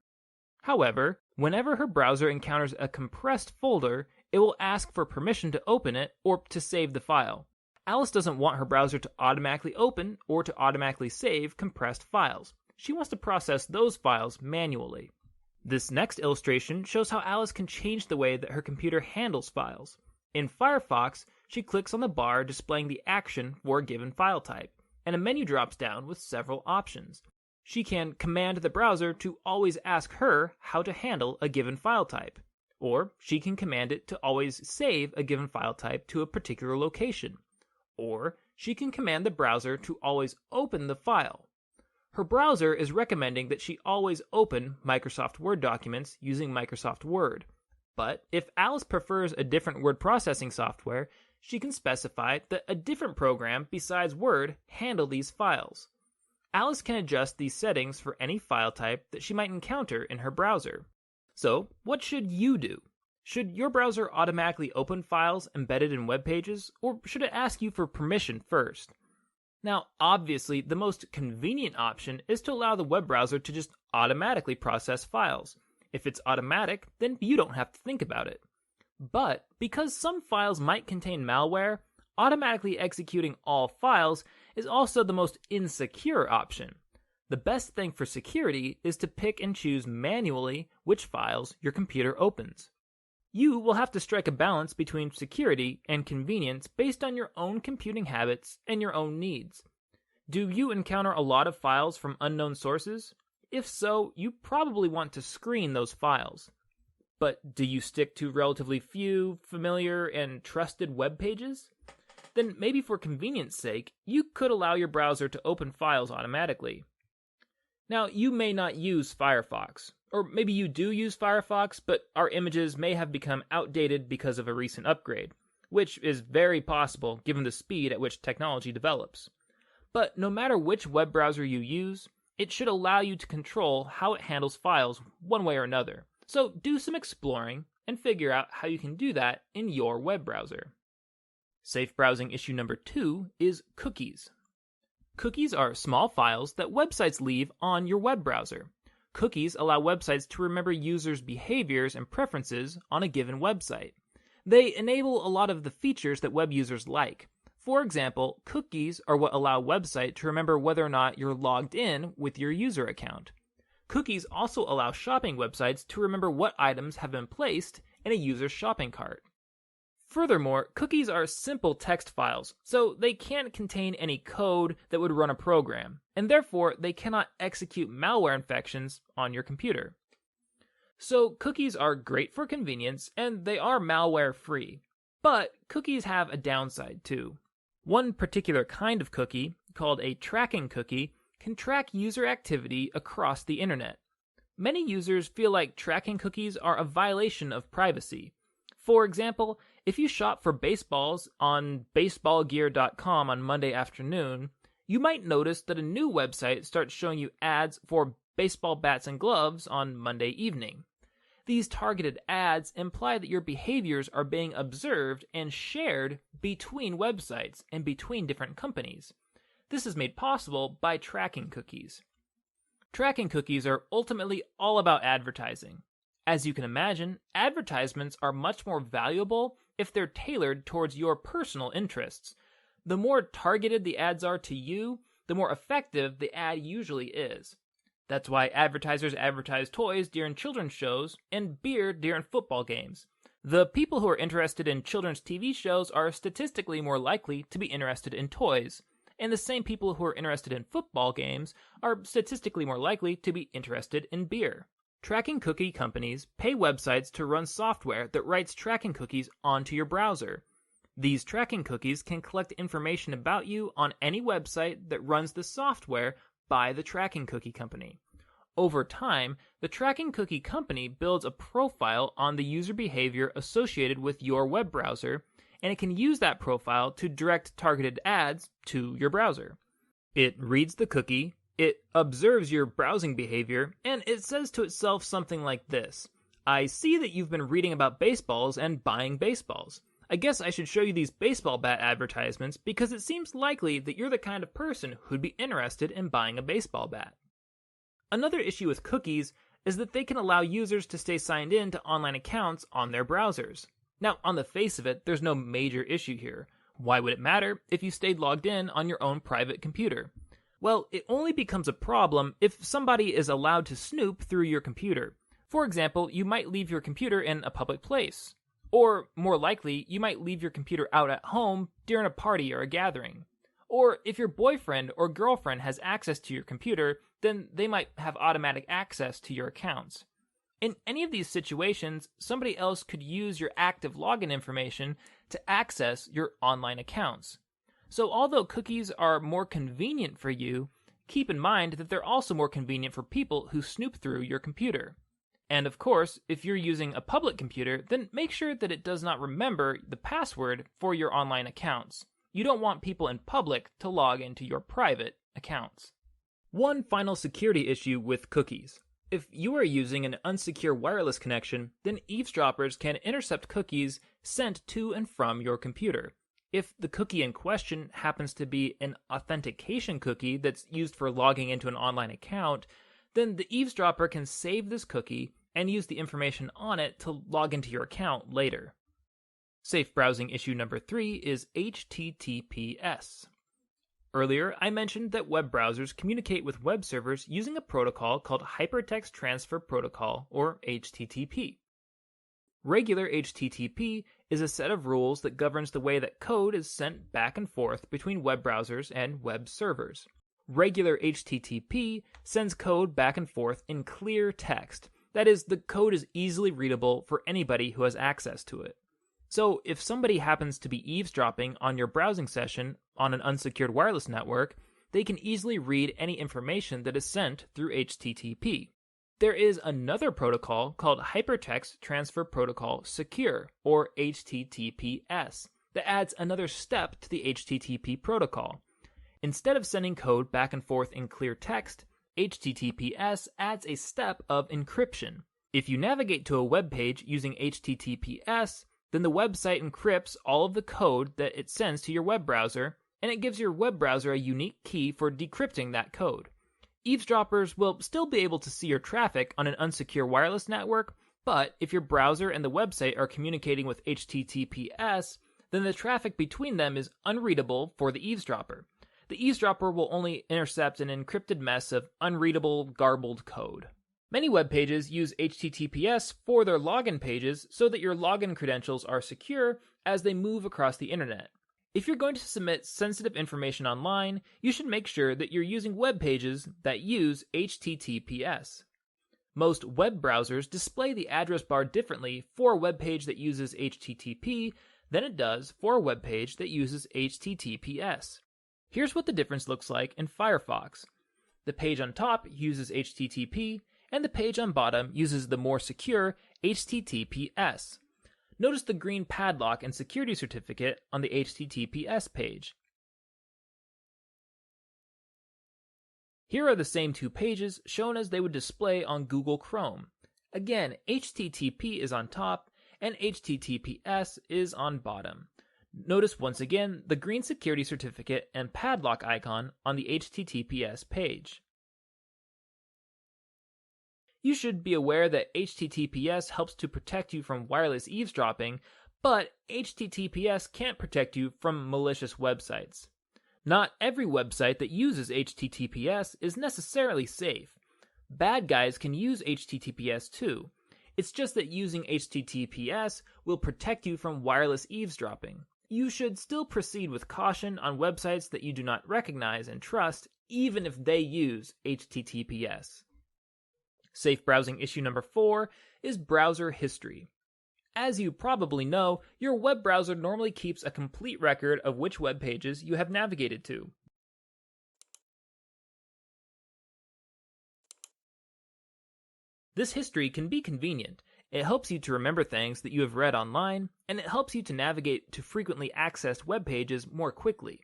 However, whenever her browser encounters a compressed folder, it will ask for permission to open it or to save the file. Alice doesn't want her browser to automatically open or to automatically save compressed files. She wants to process those files manually. This next illustration shows how Alice can change the way that her computer handles files. In Firefox, she clicks on the bar displaying the action for a given file type, and a menu drops down with several options. She can command the browser to always ask her how to handle a given file type, or she can command it to always save a given file type to a particular location, or she can command the browser to always open the file. Her browser is recommending that she always open Microsoft Word documents using Microsoft Word, but if Alice prefers a different word processing software, she can specify that a different program besides Word handle these files. Alice can adjust these settings for any file type that she might encounter in her browser. So, what should you do? Should your browser automatically open files embedded in web pages, or should it ask you for permission first? Now, obviously, the most convenient option is to allow the web browser to just automatically process files. If it's automatic, then you don't have to think about it. But because some files might contain malware, automatically executing all files is also the most insecure option. The best thing for security is to pick and choose manually which files your computer opens. You will have to strike a balance between security and convenience based on your own computing habits and your own needs. Do you encounter a lot of files from unknown sources? If so, you probably want to screen those files. But do you stick to relatively few, familiar, and trusted web pages? Then maybe for convenience sake, you could allow your browser to open files automatically. Now, you may not use Firefox, or maybe you do use Firefox, but our images may have become outdated because of a recent upgrade, which is very possible given the speed at which technology develops. But no matter which web browser you use, it should allow you to control how it handles files one way or another. So do some exploring and figure out how you can do that in your web browser. Safe browsing issue number 2 is cookies. Cookies are small files that websites leave on your web browser. Cookies allow websites to remember users' behaviors and preferences on a given website. They enable a lot of the features that web users like. For example, cookies are what allow a website to remember whether or not you're logged in with your user account. Cookies also allow shopping websites to remember what items have been placed in a user's shopping cart. Furthermore, cookies are simple text files, so they can't contain any code that would run a program, and therefore they cannot execute malware infections on your computer. So cookies are great for convenience, and they are malware-free. But cookies have a downside too. One particular kind of cookie, called a tracking cookie, can track user activity across the internet. Many users feel like tracking cookies are a violation of privacy. For example, if you shop for baseballs on baseballgear.com on Monday afternoon, you might notice that a new website starts showing you ads for baseball bats and gloves on Monday evening. These targeted ads imply that your behaviors are being observed and shared between websites and between different companies. This is made possible by tracking cookies. Tracking cookies are ultimately all about advertising. As you can imagine, advertisements are much more valuable if they're tailored towards your personal interests. The more targeted the ads are to you, the more effective the ad usually is. That's why advertisers advertise toys during children's shows and beer during football games. The people who are interested in children's TV shows are statistically more likely to be interested in toys, and the same people who are interested in football games are statistically more likely to be interested in beer. Tracking cookie companies pay websites to run software that writes tracking cookies onto your browser. These tracking cookies can collect information about you on any website that runs the software by the tracking cookie company. Over time, the tracking cookie company builds a profile on the user behavior associated with your web browser, and it can use that profile to direct targeted ads to your browser. It reads the cookie, it observes your browsing behavior, and it says to itself something like this: I see that you've been reading about baseballs and buying baseballs. I guess I should show you these baseball bat advertisements because it seems likely that you're the kind of person who'd be interested in buying a baseball bat. Another issue with cookies is that they can allow users to stay signed in to online accounts on their browsers. Now, on the face of it, there's no major issue here. Why would it matter if you stayed logged in on your own private computer? Well, it only becomes a problem if somebody is allowed to snoop through your computer. For example, you might leave your computer in a public place. Or, more likely, you might leave your computer out at home during a party or a gathering. Or if your boyfriend or girlfriend has access to your computer, then they might have automatic access to your accounts. In any of these situations, somebody else could use your active login information to access your online accounts. So although cookies are more convenient for you, keep in mind that they're also more convenient for people who snoop through your computer. And of course, if you're using a public computer, then make sure that it does not remember the password for your online accounts. You don't want people in public to log into your private accounts. One final security issue with cookies. If you are using an unsecure wireless connection, then eavesdroppers can intercept cookies sent to and from your computer. If the cookie in question happens to be an authentication cookie that's used for logging into an online account, then the eavesdropper can save this cookie and use the information on it to log into your account later. Safe browsing issue number 3 is HTTPS. Earlier, I mentioned that web browsers communicate with web servers using a protocol called Hypertext Transfer Protocol, or HTTP. Regular HTTP is a set of rules that governs the way that code is sent back and forth between web browsers and web servers. Regular HTTP sends code back and forth in clear text. That is, the code is easily readable for anybody who has access to it. So if somebody happens to be eavesdropping on your browsing session on an unsecured wireless network, they can easily read any information that is sent through HTTP. There is another protocol called Hypertext Transfer Protocol Secure, or HTTPS, that adds another step to the HTTP protocol. Instead of sending code back and forth in clear text, HTTPS adds a step of encryption. If you navigate to a web page using HTTPS, then the website encrypts all of the code that it sends to your web browser, and it gives your web browser a unique key for decrypting that code. Eavesdroppers will still be able to see your traffic on an unsecure wireless network, but if your browser and the website are communicating with HTTPS, then the traffic between them is unreadable for the eavesdropper. The eavesdropper will only intercept an encrypted mess of unreadable, garbled code. Many web pages use HTTPS for their login pages so that your login credentials are secure as they move across the internet. If you're going to submit sensitive information online, you should make sure that you're using web pages that use HTTPS. Most web browsers display the address bar differently for a web page that uses HTTP than it does for a web page that uses HTTPS. Here's what the difference looks like in Firefox. The page on top uses HTTP, and the page on bottom uses the more secure HTTPS. Notice the green padlock and security certificate on the HTTPS page. Here are the same two pages shown as they would display on Google Chrome. Again, HTTP is on top and HTTPS is on bottom. Notice once again the green security certificate and padlock icon on the HTTPS page. You should be aware that HTTPS helps to protect you from wireless eavesdropping, but HTTPS can't protect you from malicious websites. Not every website that uses HTTPS is necessarily safe. Bad guys can use HTTPS too. It's just that using HTTPS will protect you from wireless eavesdropping. You should still proceed with caution on websites that you do not recognize and trust, even if they use HTTPS. Safe browsing issue number 4 is browser history. As you probably know, your web browser normally keeps a complete record of which web pages you have navigated to. This history can be convenient. It helps you to remember things that you have read online, and it helps you to navigate to frequently accessed web pages more quickly.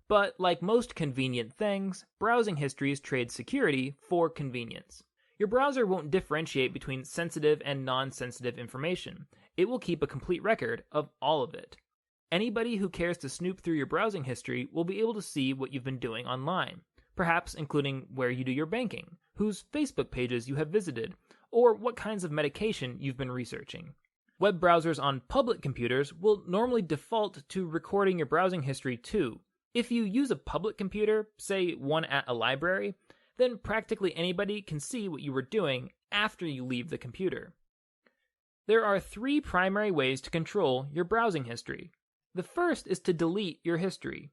But like most convenient things, browsing histories trade security for convenience. Your browser won't differentiate between sensitive and non-sensitive information. It will keep a complete record of all of it. Anybody who cares to snoop through your browsing history will be able to see what you've been doing online, perhaps including where you do your banking, whose Facebook pages you have visited, or what kinds of medication you've been researching. Web browsers on public computers will normally default to recording your browsing history too. If you use a public computer, say one at a library, then practically anybody can see what you were doing after you leave the computer. There are 3 primary ways to control your browsing history. The first is to delete your history.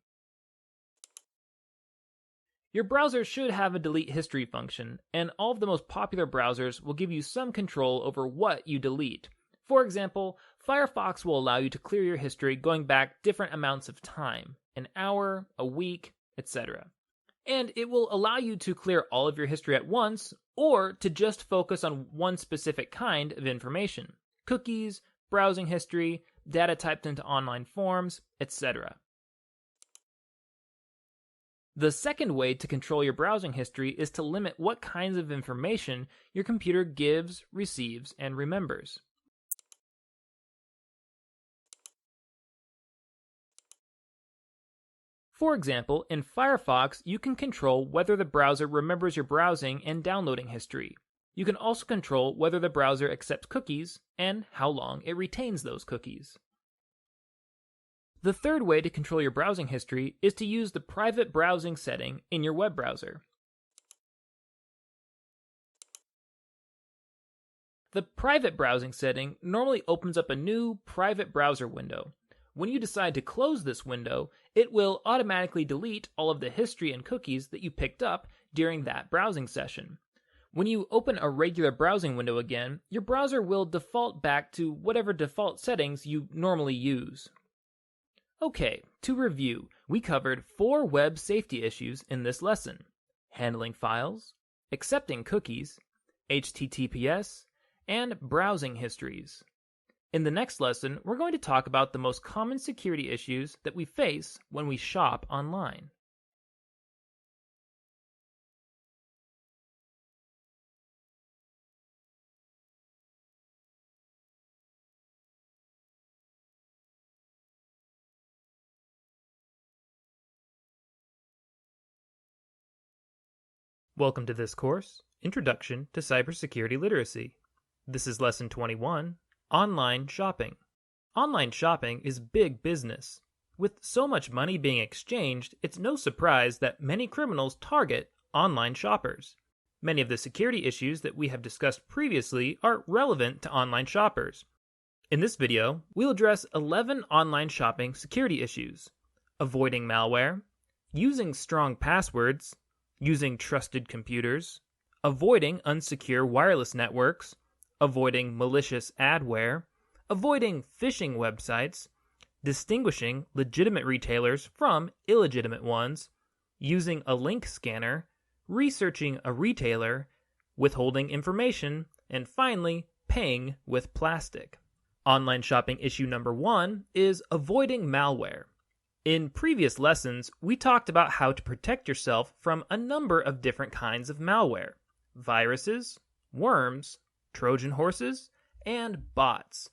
Your browser should have a delete history function, and all of the most popular browsers will give you some control over what you delete. For example, Firefox will allow you to clear your history going back different amounts of time, an hour, a week, etc. And it will allow you to clear all of your history at once, or to just focus on one specific kind of information: cookies, browsing history, data typed into online forms, etc. The second way to control your browsing history is to limit what kinds of information your computer gives, receives, and remembers. For example, in Firefox, you can control whether the browser remembers your browsing and downloading history. You can also control whether the browser accepts cookies and how long it retains those cookies. The third way to control your browsing history is to use the private browsing setting in your web browser. The private browsing setting normally opens up a new private browser window. When you decide to close this window, it will automatically delete all of the history and cookies that you picked up during that browsing session. When you open a regular browsing window again, your browser will default back to whatever default settings you normally use. Okay, to review, we covered 4 web safety issues in this lesson: handling files, accepting cookies, HTTPS, and browsing histories. In the next lesson, we're going to talk about the most common security issues that we face when we shop online. Welcome to this course, Introduction to Cybersecurity Literacy. This is Lesson 21, Online Shopping. Online shopping is big business. With so much money being exchanged, it's no surprise that many criminals target online shoppers. Many of the security issues that we have discussed previously are relevant to online shoppers. In this video, we'll address 11 online shopping security issues: avoiding malware, using strong passwords, using trusted computers, avoiding unsecure wireless networks, avoiding malicious adware, avoiding phishing websites, distinguishing legitimate retailers from illegitimate ones, using a link scanner, researching a retailer, withholding information, and finally, paying with plastic. Online shopping issue number 1 is avoiding malware. In previous lessons, we talked about how to protect yourself from a number of different kinds of malware: viruses, worms, Trojan horses, and bots.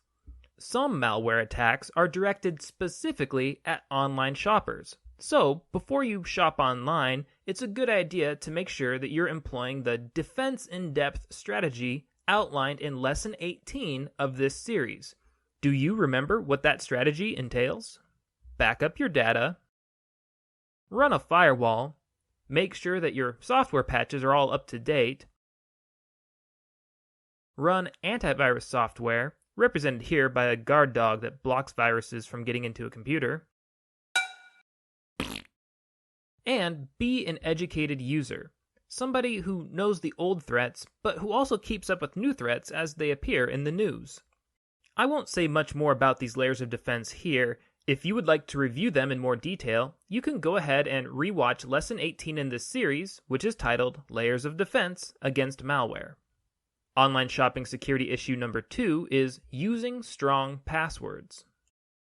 Some malware attacks are directed specifically at online shoppers. So, before you shop online, it's a good idea to make sure that you're employing the defense in-depth strategy outlined in Lesson 18 of this series. Do you remember what that strategy entails? Back up your data, run a firewall, make sure that your software patches are all up to date, run antivirus software, represented here by a guard dog that blocks viruses from getting into a computer, and be an educated user, somebody who knows the old threats, but who also keeps up with new threats as they appear in the news. I won't say much more about these layers of defense here. If you would like to review them in more detail, you can go ahead and rewatch Lesson 18 in this series, which is titled Layers of Defense Against Malware. Online shopping security issue number 2 is using strong passwords.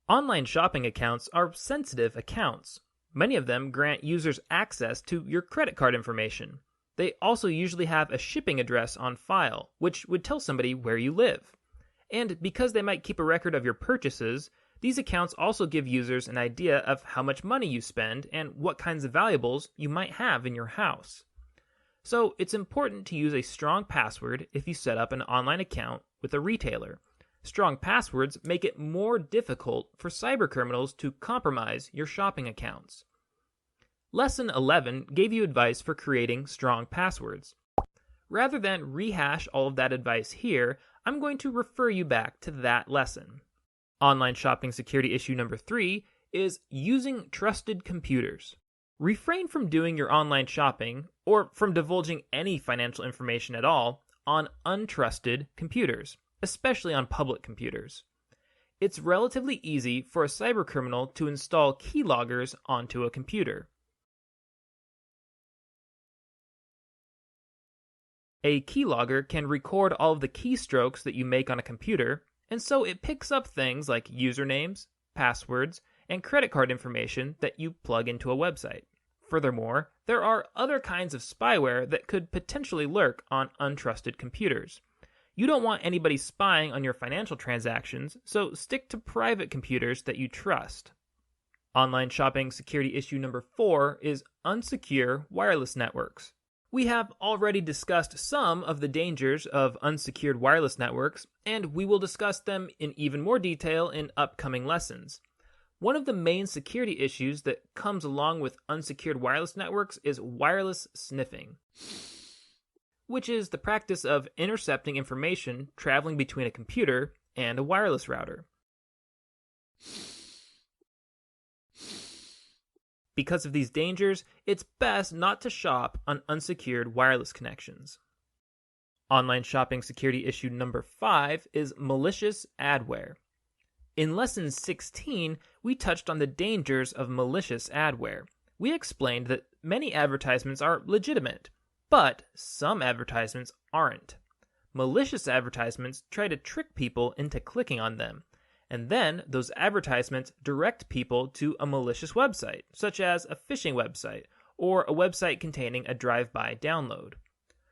Online shopping accounts are sensitive accounts. Many of them grant users access to your credit card information. They also usually have a shipping address on file, which would tell somebody where you live. And because they might keep a record of your purchases, these accounts also give users an idea of how much money you spend and what kinds of valuables you might have in your house. So it's important to use a strong password if you set up an online account with a retailer. Strong passwords make it more difficult for cybercriminals to compromise your shopping accounts. Lesson 11 gave you advice for creating strong passwords. Rather than rehash all of that advice here, I'm going to refer you back to that lesson. Online shopping security issue number 3 is using trusted computers. Refrain from doing your online shopping, or from divulging any financial information at all, on untrusted computers, especially on public computers. It's relatively easy for a cybercriminal to install keyloggers onto a computer. A keylogger can record all of the keystrokes that you make on a computer, and so it picks up things like usernames, passwords, and credit card information that you plug into a website. Furthermore, there are other kinds of spyware that could potentially lurk on untrusted computers. You don't want anybody spying on your financial transactions, so stick to private computers that you trust. Online shopping security issue number 4 is unsecure wireless networks. We have already discussed some of the dangers of unsecured wireless networks, and we will discuss them in even more detail in upcoming lessons. One of the main security issues that comes along with unsecured wireless networks is wireless sniffing, which is the practice of intercepting information traveling between a computer and a wireless router. Because of these dangers, it's best not to shop on unsecured wireless connections. Online shopping security issue number 5 is malicious adware. In lesson 16, we touched on the dangers of malicious adware. We explained that many advertisements are legitimate, but some advertisements aren't. Malicious advertisements try to trick people into clicking on them, and then those advertisements direct people to a malicious website, such as a phishing website or a website containing a drive-by download.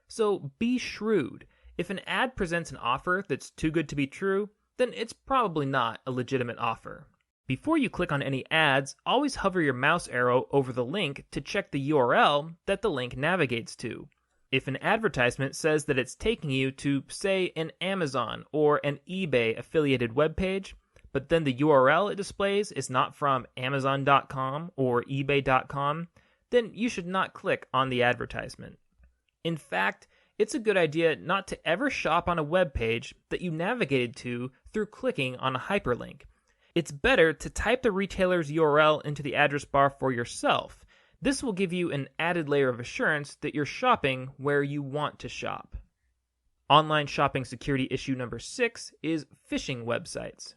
So be shrewd. If an ad presents an offer that's too good to be true, then it's probably not a legitimate offer. Before you click on any ads, always hover your mouse arrow over the link to check the URL that the link navigates to. If an advertisement says that it's taking you to, say, an Amazon or an eBay affiliated webpage, but then the URL it displays is not from Amazon.com or eBay.com, then you should not click on the advertisement. In fact, it's a good idea not to ever shop on a web page that you navigated to through clicking on a hyperlink. It's better to type the retailer's URL into the address bar for yourself. This will give you an added layer of assurance that you're shopping where you want to shop. Online shopping security issue number 6 is phishing websites.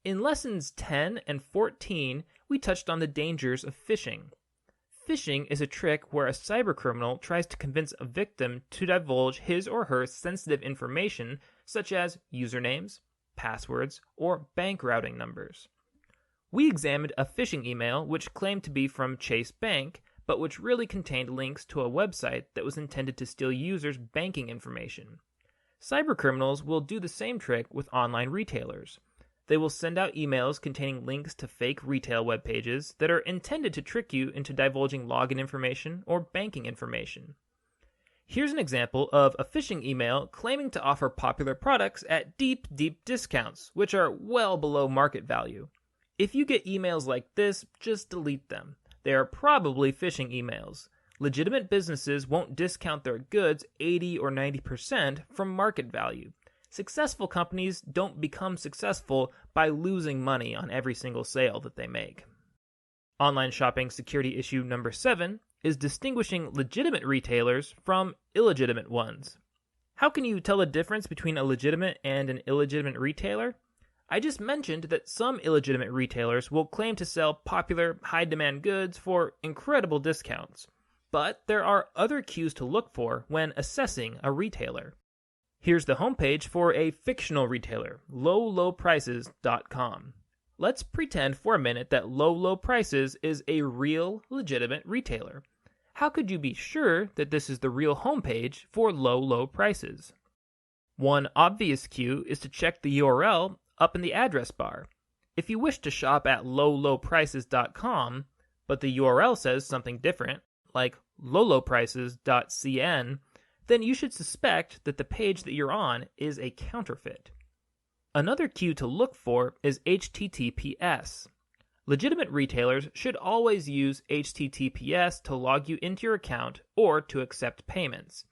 In lessons 10 and 14, we touched on the dangers of phishing. Phishing is a trick where a cybercriminal tries to convince a victim to divulge his or her sensitive information, such as usernames, passwords, or bank routing numbers. We examined a phishing email which claimed to be from Chase Bank, but which really contained links to a website that was intended to steal users' banking information. Cybercriminals will do the same trick with online retailers. They will send out emails containing links to fake retail web pages that are intended to trick you into divulging login information or banking information. Here's an example of a phishing email claiming to offer popular products at deep discounts, which are well below market value. If you get emails like this, just delete them. They are probably phishing emails. Legitimate businesses won't discount their goods 80 or 90% from market value. Successful companies don't become successful by losing money on every single sale that they make. Online shopping security issue number 7 is distinguishing legitimate retailers from illegitimate ones. How can you tell the difference between a legitimate and an illegitimate retailer? I just mentioned that some illegitimate retailers will claim to sell popular, high-demand goods for incredible discounts. But there are other cues to look for when assessing a retailer. Here's the homepage for a fictional retailer, lowlowprices.com. Let's pretend for a minute that Low Low Prices is a real, legitimate retailer. How could you be sure that this is the real homepage for Low Low Prices? One obvious cue is to check the URL up in the address bar. If you wish to shop at lowlowprices.com, but the URL says something different, like lowlowprices.cn, then you should suspect that the page that you're on is a counterfeit. Another cue to look for is HTTPS. Legitimate retailers should always use HTTPS to log you into your account or to accept payments.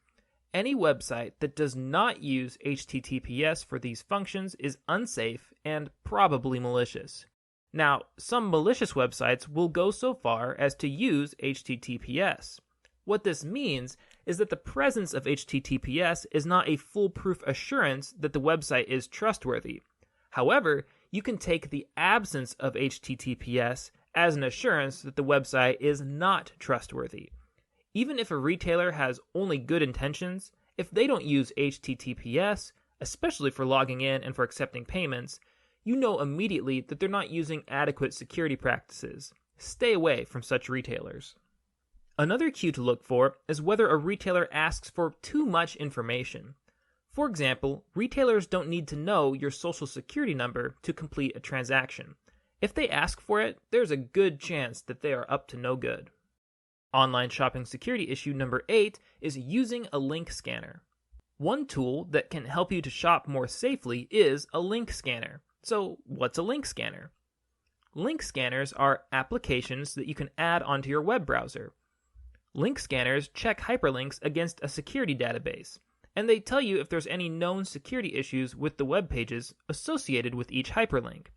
Any website that does not use HTTPS for these functions is unsafe and probably malicious. Now, some malicious websites will go so far as to use HTTPS. What this means is that the presence of HTTPS is not a foolproof assurance that the website is trustworthy. However, you can take the absence of HTTPS as an assurance that the website is not trustworthy. Even if a retailer has only good intentions, if they don't use HTTPS, especially for logging in and for accepting payments, you know immediately that they're not using adequate security practices. Stay away from such retailers. Another cue to look for is whether a retailer asks for too much information. For example, retailers don't need to know your social security number to complete a transaction. If they ask for it, there's a good chance that they are up to no good. Online shopping security issue number 8 is using a link scanner. One tool that can help you to shop more safely is a link scanner. So, what's a link scanner? Link scanners are applications that you can add onto your web browser. Link scanners check hyperlinks against a security database, and they tell you if there's any known security issues with the web pages associated with each hyperlink.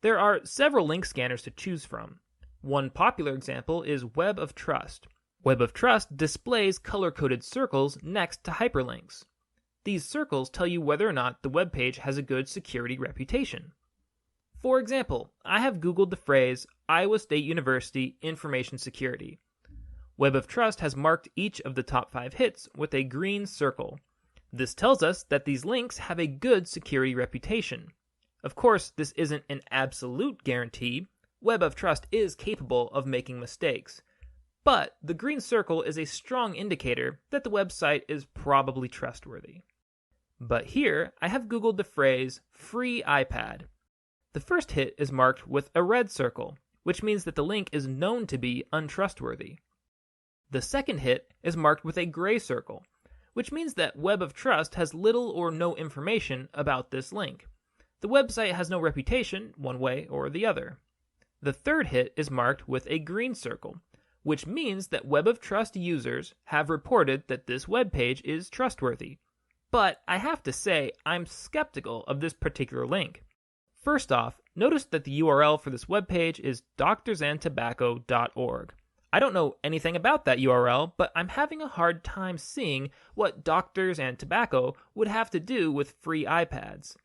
There are several link scanners to choose from. One popular example is Web of Trust. Web of Trust displays color-coded circles next to hyperlinks. These circles tell you whether or not the web page has a good security reputation. For example, I have Googled the phrase Iowa State University Information Security. Web of Trust has marked each of the top 5 hits with a green circle. This tells us that these links have a good security reputation. Of course, this isn't an absolute guarantee. Web of Trust is capable of making mistakes. But the green circle is a strong indicator that the website is probably trustworthy. But here, I have Googled the phrase free iPad. The first hit is marked with a red circle, which means that the link is known to be untrustworthy. The second hit is marked with a gray circle, which means that Web of Trust has little or no information about this link. The website has no reputation, one way or the other. The third hit is marked with a green circle, which means that Web of Trust users have reported that this web page is trustworthy. But I have to say, I'm skeptical of this particular link. First off, notice that the URL for this web page is doctorsandtobacco.org. I don't know anything about that URL, but I'm having a hard time seeing what Doctors and Tobacco would have to do with free iPads.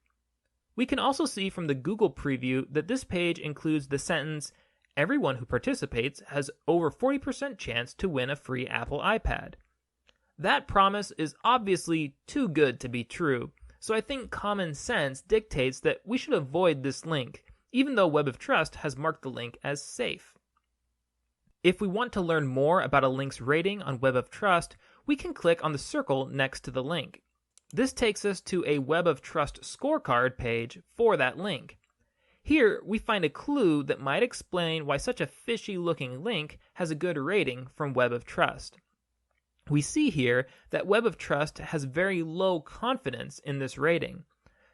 We can also see from the Google preview that this page includes the sentence, "Everyone who participates has over 40% chance to win a free Apple iPad." That promise is obviously too good to be true, so I think common sense dictates that we should avoid this link, even though Web of Trust has marked the link as safe. If we want to learn more about a link's rating on Web of Trust, we can click on the circle next to the link. This takes us to a Web of Trust scorecard page for that link. Here, we find a clue that might explain why such a fishy-looking link has a good rating from Web of Trust. We see here that Web of Trust has very low confidence in this rating.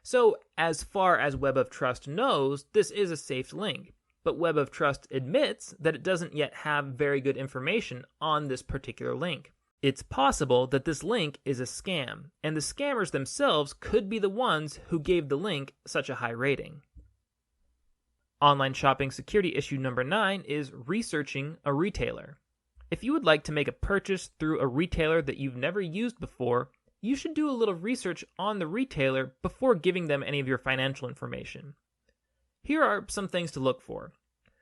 So, as far as Web of Trust knows, this is a safe link. But Web of Trust admits that it doesn't yet have very good information on this particular link. It's possible that this link is a scam, and the scammers themselves could be the ones who gave the link such a high rating. Online shopping security issue number 9 is researching a retailer. If you would like to make a purchase through a retailer that you've never used before, you should do a little research on the retailer before giving them any of your financial information. Here are some things to look for.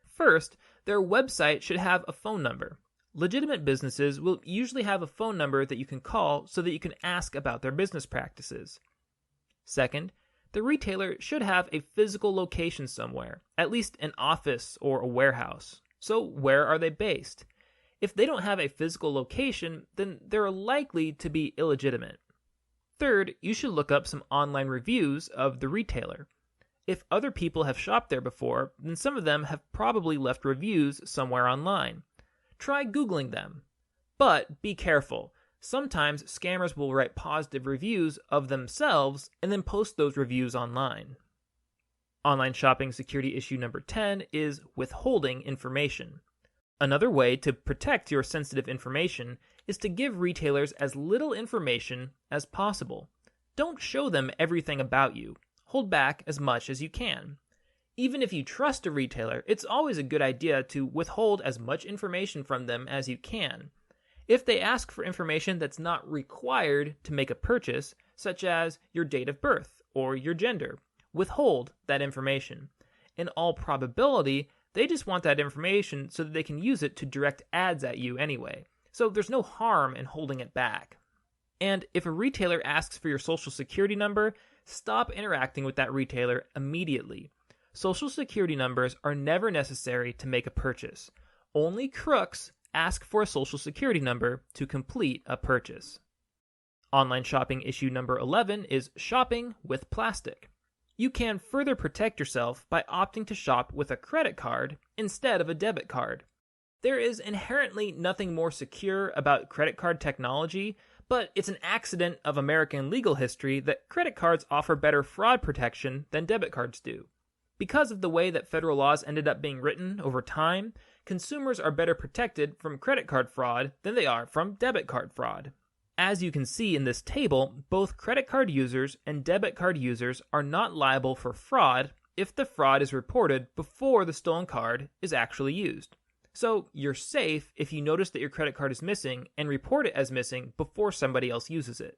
First, their website should have a phone number. Legitimate businesses will usually have a phone number that you can call so that you can ask about their business practices. Second, the retailer should have a physical location somewhere, at least an office or a warehouse. So where are they based? If they don't have a physical location, then they're likely to be illegitimate. Third, you should look up some online reviews of the retailer. If other people have shopped there before, then some of them have probably left reviews somewhere online. Try Googling them. But be careful. Sometimes scammers will write positive reviews of themselves and then post those reviews online. Online shopping security issue number 10 is withholding information. Another way to protect your sensitive information is to give retailers as little information as possible. Don't show them everything about you. Hold back as much as you can. Even if you trust a retailer, it's always a good idea to withhold as much information from them as you can. If they ask for information that's not required to make a purchase, such as your date of birth or your gender, withhold that information. In all probability, they just want that information so that they can use it to direct ads at you anyway. So there's no harm in holding it back. And if a retailer asks for your social security number, stop interacting with that retailer immediately. Social security numbers are never necessary to make a purchase. Only crooks ask for a social security number to complete a purchase. Online shopping issue number 11 is shopping with plastic. You can further protect yourself by opting to shop with a credit card instead of a debit card. There is inherently nothing more secure about credit card technology, but it's an accident of American legal history that credit cards offer better fraud protection than debit cards do. Because of the way that federal laws ended up being written over time, consumers are better protected from credit card fraud than they are from debit card fraud. As you can see in this table, both credit card users and debit card users are not liable for fraud if the fraud is reported before the stolen card is actually used. So you're safe if you notice that your credit card is missing and report it as missing before somebody else uses it.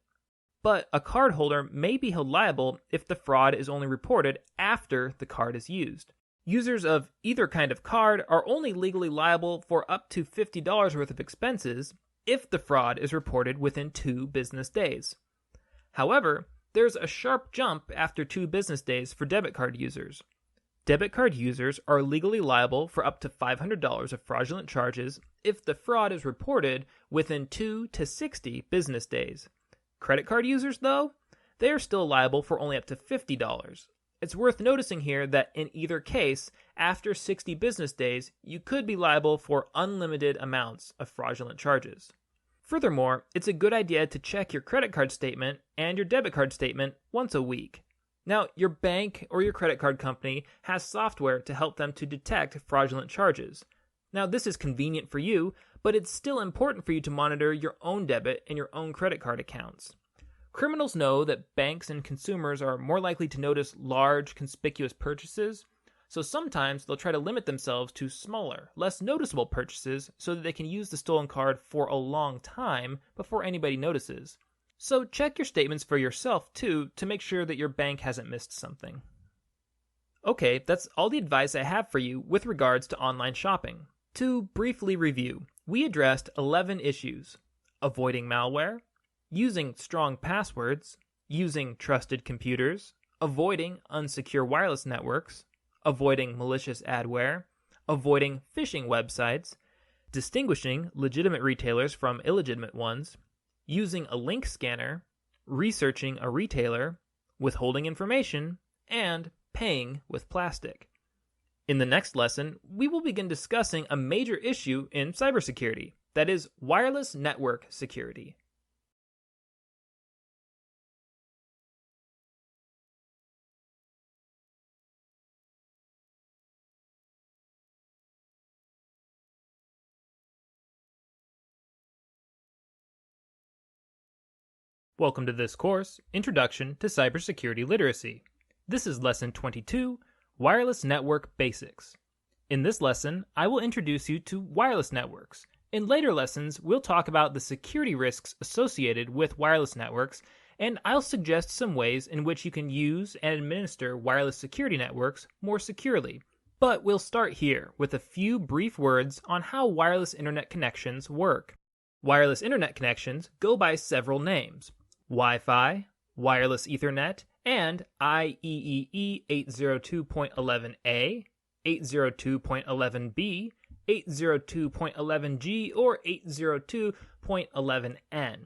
But a cardholder may be held liable if the fraud is only reported after the card is used. Users of either kind of card are only legally liable for up to $50 worth of expenses if the fraud is reported within 2 business days. However, there's a sharp jump after 2 business days for debit card users. Debit card users are legally liable for up to $500 of fraudulent charges if the fraud is reported within 2 to 60 business days. Credit card users, though, they are still liable for only up to $50. It's worth noticing here that in either case, after 60 business days, you could be liable for unlimited amounts of fraudulent charges. Furthermore, it's a good idea to check your credit card statement and your debit card statement once a week. Now, your bank or your credit card company has software to help them to detect fraudulent charges. Now, this is convenient for you, but it's still important for you to monitor your own debit and your own credit card accounts. Criminals know that banks and consumers are more likely to notice large, conspicuous purchases, so sometimes they'll try to limit themselves to smaller, less noticeable purchases so that they can use the stolen card for a long time before anybody notices. So check your statements for yourself, too, to make sure that your bank hasn't missed something. Okay, that's all the advice I have for you with regards to online shopping. To briefly review, we addressed 11 issues: avoiding malware, using strong passwords, using trusted computers, avoiding unsecure wireless networks, avoiding malicious adware, avoiding phishing websites, distinguishing legitimate retailers from illegitimate ones, using a link scanner, researching a retailer, withholding information, and paying with plastic. In the next lesson, we will begin discussing a major issue in cybersecurity, that is, wireless network security. Welcome to this course, Introduction to Cybersecurity Literacy. This is Lesson 22, Wireless Network Basics. In this lesson, I will introduce you to wireless networks. In later lessons, we'll talk about the security risks associated with wireless networks, and I'll suggest some ways in which you can use and administer wireless security networks more securely. But we'll start here with a few brief words on how wireless internet connections work. Wireless internet connections go by several names: Wi-Fi, wireless Ethernet, and IEEE 802.11a, 802.11b, 802.11g, or 802.11n.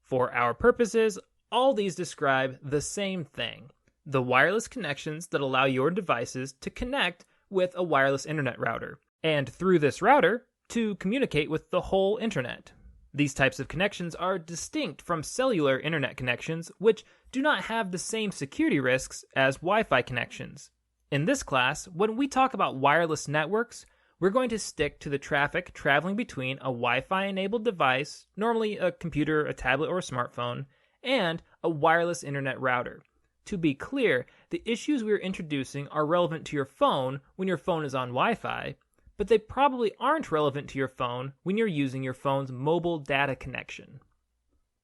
For our purposes, all these describe the same thing: the wireless connections that allow your devices to connect with a wireless internet router, and through this router, to communicate with the whole internet. These types of connections are distinct from cellular internet connections, which do not have the same security risks as Wi-Fi connections. In this class, when we talk about wireless networks, we're going to stick to the traffic traveling between a Wi-Fi enabled device, normally a computer, a tablet, or a smartphone, and a wireless internet router. To be clear, the issues we are introducing are relevant to your phone when your phone is on Wi-Fi, but they probably aren't relevant to your phone when you're using your phone's mobile data connection.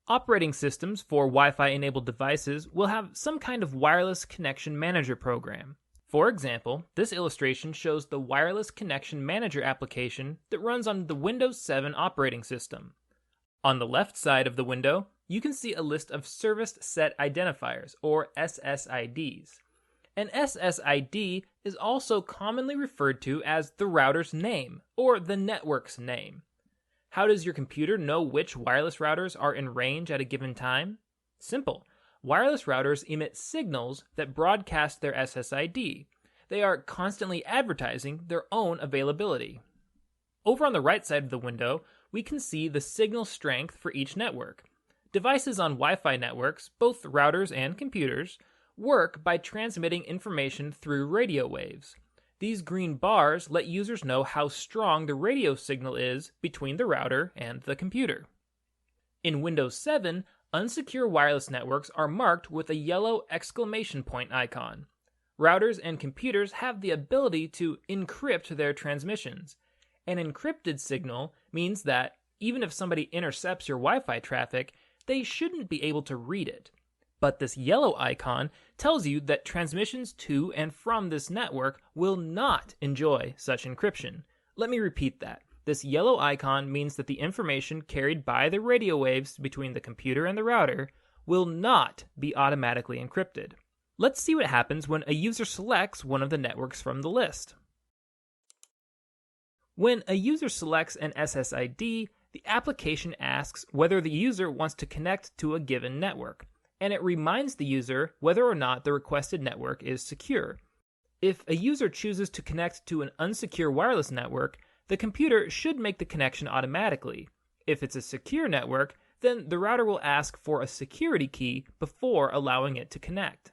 Operating systems for Wi-Fi enabled devices will have some kind of wireless connection manager program. For example, this illustration shows the Wireless Connection Manager application that runs on the Windows 7 operating system. On the left side of the window, you can see a list of Service Set Identifiers, or SSIDs. An SSID is also commonly referred to as the router's name, or the network's name. How does your computer know which wireless routers are in range at a given time? Simple. Wireless routers emit signals that broadcast their SSID. They are constantly advertising their own availability. Over on the right side of the window, we can see the signal strength for each network. Devices on Wi-Fi networks, both routers and computers, work by transmitting information through radio waves. These green bars let users know how strong the radio signal is between the router and the computer. In Windows 7, unsecure wireless networks are marked with a yellow exclamation point icon. Routers and computers have the ability to encrypt their transmissions. An encrypted signal means that even if somebody intercepts your Wi-Fi traffic, they shouldn't be able to read it. But this yellow icon tells you that transmissions to and from this network will not enjoy such encryption. Let me repeat that. This yellow icon means that the information carried by the radio waves between the computer and the router will not be automatically encrypted. Let's see what happens when a user selects one of the networks from the list. When a user selects an SSID, the application asks whether the user wants to connect to a given network, and it reminds the user whether or not the requested network is secure. If a user chooses to connect to an unsecure wireless network, the computer should make the connection automatically. If it's a secure network, then the router will ask for a security key before allowing it to connect.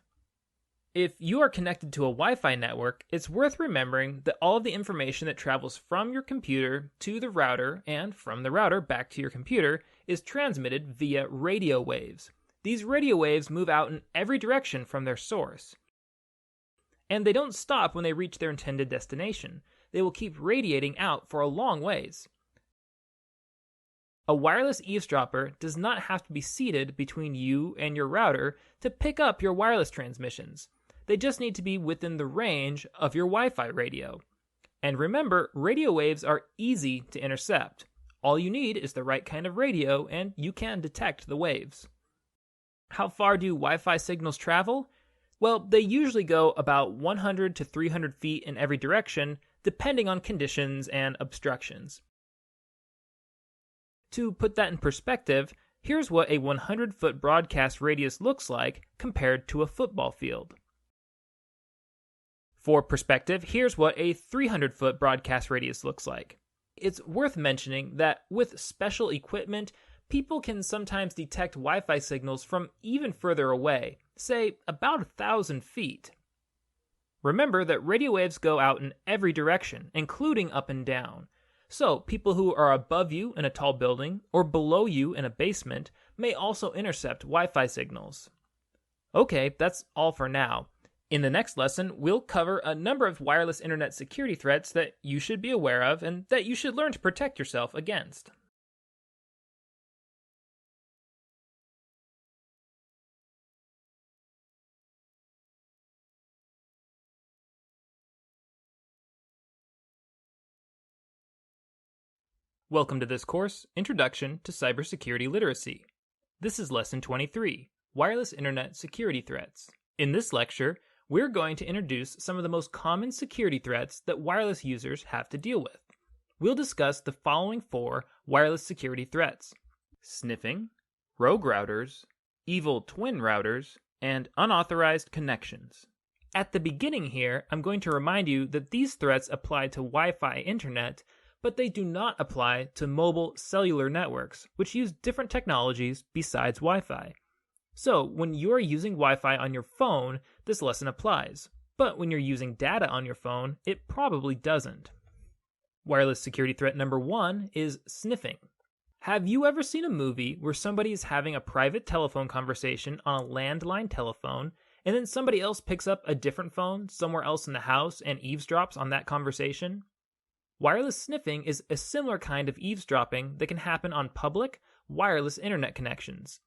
If you are connected to a Wi-Fi network, it's worth remembering that all of the information that travels from your computer to the router and from the router back to your computer is transmitted via radio waves. These radio waves move out in every direction from their source. And they don't stop when they reach their intended destination. They will keep radiating out for a long ways. A wireless eavesdropper does not have to be seated between you and your router to pick up your wireless transmissions. They just need to be within the range of your Wi-Fi radio. And remember, radio waves are easy to intercept. All you need is the right kind of radio, and you can detect the waves. How far do Wi-Fi signals travel? Well, they usually go about 100 to 300 feet in every direction, depending on conditions and obstructions. To put that in perspective, here's what a 100-foot broadcast radius looks like compared to a football field. For perspective, here's what a 300-foot broadcast radius looks like. It's worth mentioning that with special equipment, people can sometimes detect Wi-Fi signals from even further away, say about 1,000 feet. Remember that radio waves go out in every direction, including up and down. So people who are above you in a tall building or below you in a basement may also intercept Wi-Fi signals. Okay, that's all for now. In the next lesson, we'll cover a number of wireless internet security threats that you should be aware of and that you should learn to protect yourself against. Welcome to this course, Introduction to Cybersecurity Literacy. This is Lesson 23, Wireless Internet Security Threats. In this lecture, we're going to introduce some of the most common security threats that wireless users have to deal with. We'll discuss the following 4 wireless security threats: sniffing, rogue routers, evil twin routers, and unauthorized connections. At the beginning here, I'm going to remind you that these threats apply to Wi-Fi internet, but they do not apply to mobile cellular networks, which use different technologies besides Wi-Fi. So, when you're using Wi-Fi on your phone, this lesson applies. But when you're using data on your phone, it probably doesn't. Wireless security threat number 1 is sniffing. Have you ever seen a movie where somebody is having a private telephone conversation on a landline telephone, and then somebody else picks up a different phone somewhere else in the house and eavesdrops on that conversation? Wireless sniffing is a similar kind of eavesdropping that can happen on public, wireless internet connections.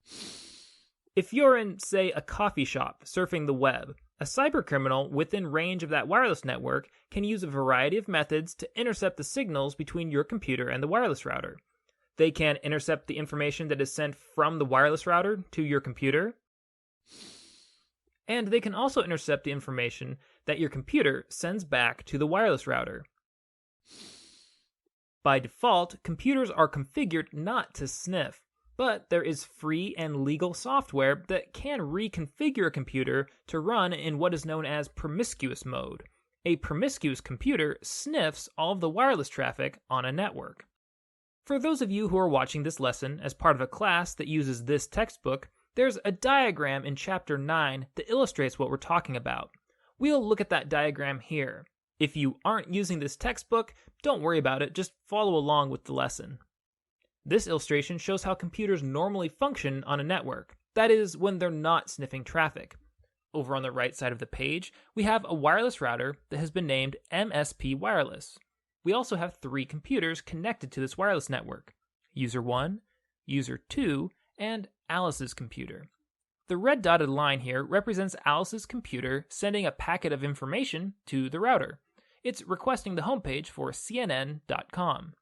If you're in, say, a coffee shop surfing the web, a cybercriminal within range of that wireless network can use a variety of methods to intercept the signals between your computer and the wireless router. They can intercept the information that is sent from the wireless router to your computer, and they can also intercept the information that your computer sends back to the wireless router. By default, computers are configured not to sniff, but there is free and legal software that can reconfigure a computer to run in what is known as promiscuous mode. A promiscuous computer sniffs all of the wireless traffic on a network. For those of you who are watching this lesson as part of a class that uses this textbook, there's a diagram in Chapter 9 that illustrates what we're talking about. We'll look at that diagram here. If you aren't using this textbook, don't worry about it, just follow along with the lesson. This illustration shows how computers normally function on a network, that is, when they're not sniffing traffic. Over on the right side of the page, we have a wireless router that has been named MSP Wireless. We also have 3 computers connected to this wireless network: User 1, User 2, and Alice's computer. The red dotted line here represents Alice's computer sending a packet of information to the router. It's requesting the homepage for CNN.com.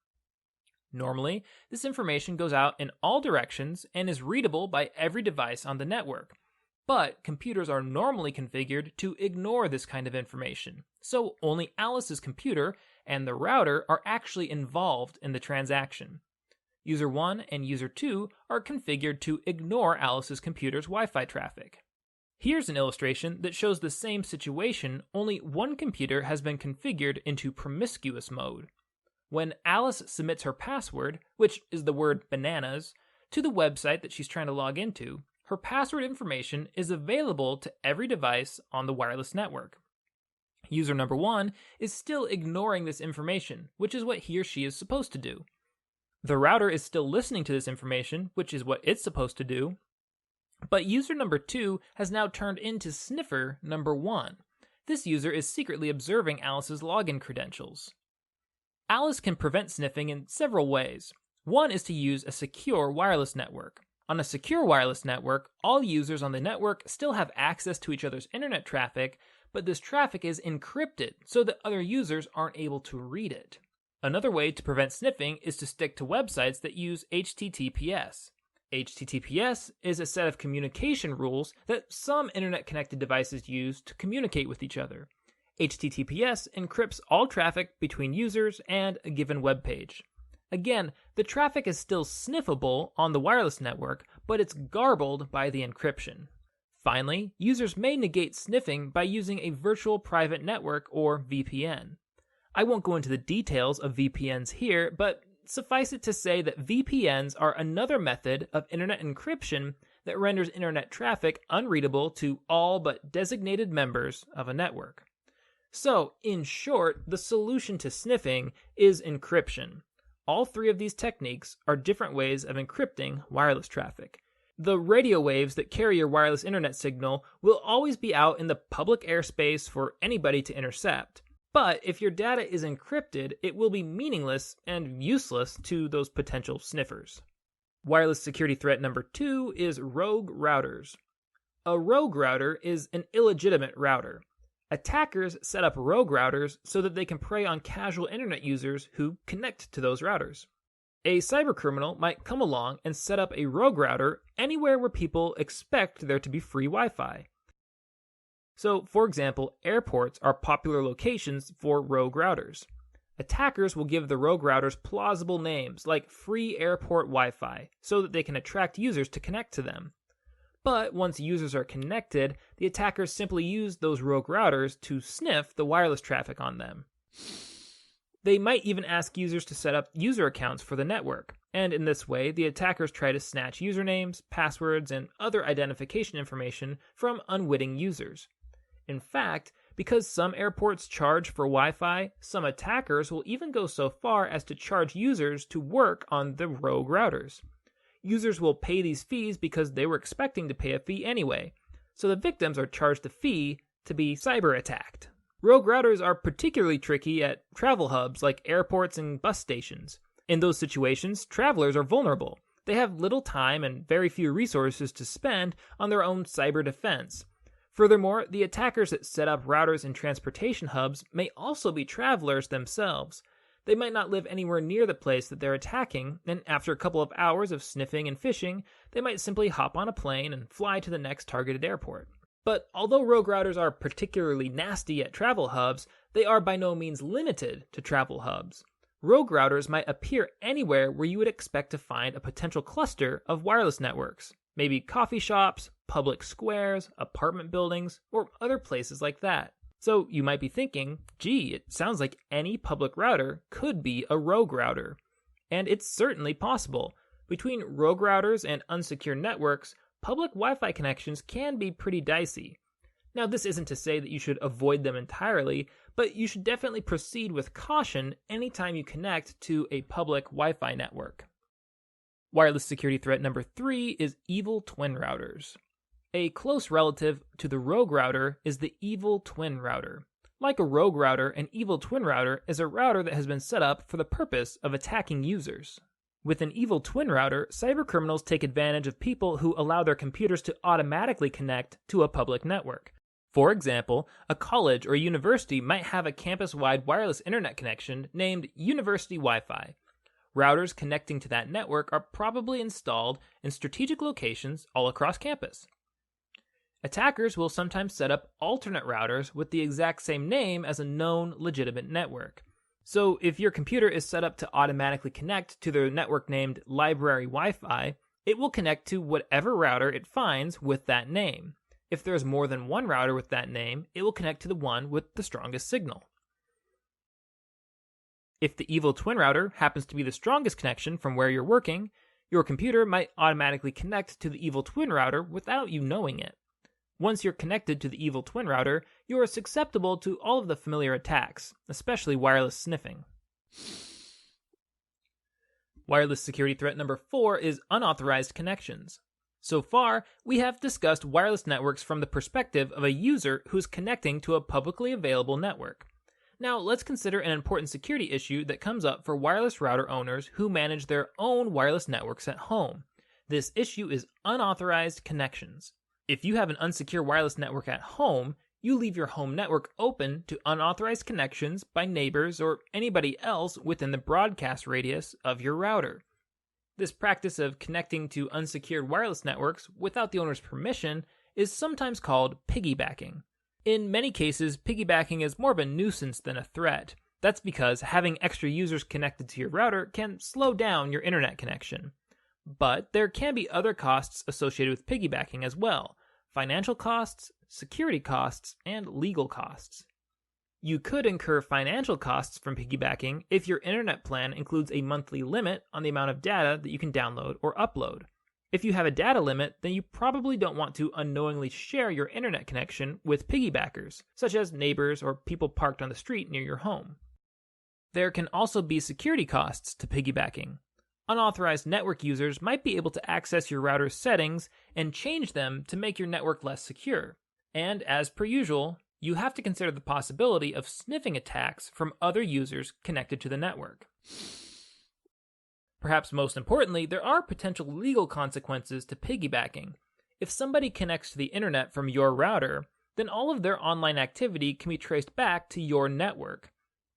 Normally, this information goes out in all directions and is readable by every device on the network. But computers are normally configured to ignore this kind of information, so only Alice's computer and the router are actually involved in the transaction. User 1 and User 2 are configured to ignore Alice's computer's Wi-Fi traffic. Here's an illustration that shows the same situation, only one computer has been configured into promiscuous mode. When Alice submits her password, which is the word bananas, to the website that she's trying to log into, her password information is available to every device on the wireless network. User number 1 is still ignoring this information, which is what he or she is supposed to do. The router is still listening to this information, which is what it's supposed to do, but user number 2 has now turned into sniffer number 1. This user is secretly observing Alice's login credentials. Alice can prevent sniffing in several ways. One is to use a secure wireless network. On a secure wireless network, all users on the network still have access to each other's internet traffic, but this traffic is encrypted so that other users aren't able to read it. Another way to prevent sniffing is to stick to websites that use HTTPS. HTTPS is a set of communication rules that some internet-connected devices use to communicate with each other. HTTPS encrypts all traffic between users and a given web page. Again, the traffic is still sniffable on the wireless network, but it's garbled by the encryption. Finally, users may negate sniffing by using a virtual private network or VPN. I won't go into the details of VPNs here, but suffice it to say that VPNs are another method of internet encryption that renders internet traffic unreadable to all but designated members of a network. So, in short, the solution to sniffing is encryption. All 3 of these techniques are different ways of encrypting wireless traffic. The radio waves that carry your wireless internet signal will always be out in the public airspace for anybody to intercept. But if your data is encrypted, it will be meaningless and useless to those potential sniffers. Wireless security threat number 2 is rogue routers. A rogue router is an illegitimate router. Attackers set up rogue routers so that they can prey on casual internet users who connect to those routers. A cybercriminal might come along and set up a rogue router anywhere where people expect there to be free Wi-Fi. So, for example, airports are popular locations for rogue routers. Attackers will give the rogue routers plausible names like free airport Wi-Fi so that they can attract users to connect to them. But once users are connected, the attackers simply use those rogue routers to sniff the wireless traffic on them. They might even ask users to set up user accounts for the network, and in this way, the attackers try to snatch usernames, passwords, and other identification information from unwitting users. In fact, because some airports charge for Wi-Fi, some attackers will even go so far as to charge users to work on the rogue routers. Users will pay these fees because they were expecting to pay a fee anyway, so the victims are charged a fee to be cyber attacked. Rogue routers are particularly tricky at travel hubs like airports and bus stations. In those situations, travelers are vulnerable. They have little time and very few resources to spend on their own cyber defense. Furthermore, the attackers that set up routers in transportation hubs may also be travelers themselves. They might not live anywhere near the place that they're attacking, and after a couple of hours of sniffing and phishing, they might simply hop on a plane and fly to the next targeted airport. But although rogue routers are particularly nasty at travel hubs, they are by no means limited to travel hubs. Rogue routers might appear anywhere where you would expect to find a potential cluster of wireless networks. Maybe coffee shops, public squares, apartment buildings, or other places like that. So you might be thinking, gee, it sounds like any public router could be a rogue router. And it's certainly possible. Between rogue routers and unsecure networks, public Wi-Fi connections can be pretty dicey. Now, this isn't to say that you should avoid them entirely, but you should definitely proceed with caution anytime you connect to a public Wi-Fi network. Wireless security threat number 3 is evil twin routers. A close relative to the rogue router is the evil twin router. Like a rogue router, an evil twin router is a router that has been set up for the purpose of attacking users. With an evil twin router, cybercriminals take advantage of people who allow their computers to automatically connect to a public network. For example, a college or university might have a campus-wide wireless internet connection named University Wi-Fi. Routers connecting to that network are probably installed in strategic locations all across campus. Attackers will sometimes set up alternate routers with the exact same name as a known legitimate network. So if your computer is set up to automatically connect to the network named Library Wi-Fi, it will connect to whatever router it finds with that name. If there's more than one router with that name, it will connect to the one with the strongest signal. If the evil twin router happens to be the strongest connection from where you're working, your computer might automatically connect to the evil twin router without you knowing it. Once you're connected to the evil twin router, you are susceptible to all of the familiar attacks, especially wireless sniffing. Wireless security threat number 4 is unauthorized connections. So far, we have discussed wireless networks from the perspective of a user who's connecting to a publicly available network. Now, let's consider an important security issue that comes up for wireless router owners who manage their own wireless networks at home. This issue is unauthorized connections. If you have an unsecure wireless network at home, you leave your home network open to unauthorized connections by neighbors or anybody else within the broadcast radius of your router. This practice of connecting to unsecured wireless networks without the owner's permission is sometimes called piggybacking. In many cases, piggybacking is more of a nuisance than a threat. That's because having extra users connected to your router can slow down your internet connection. But there can be other costs associated with piggybacking as well: financial costs, security costs, and legal costs. You could incur financial costs from piggybacking if your internet plan includes a monthly limit on the amount of data that you can download or upload. If you have a data limit, then you probably don't want to unknowingly share your internet connection with piggybackers, such as neighbors or people parked on the street near your home. There can also be security costs to piggybacking. Unauthorized network users might be able to access your router's settings and change them to make your network less secure. And as per usual, you have to consider the possibility of sniffing attacks from other users connected to the network. Perhaps most importantly, there are potential legal consequences to piggybacking. If somebody connects to the internet from your router, then all of their online activity can be traced back to your network.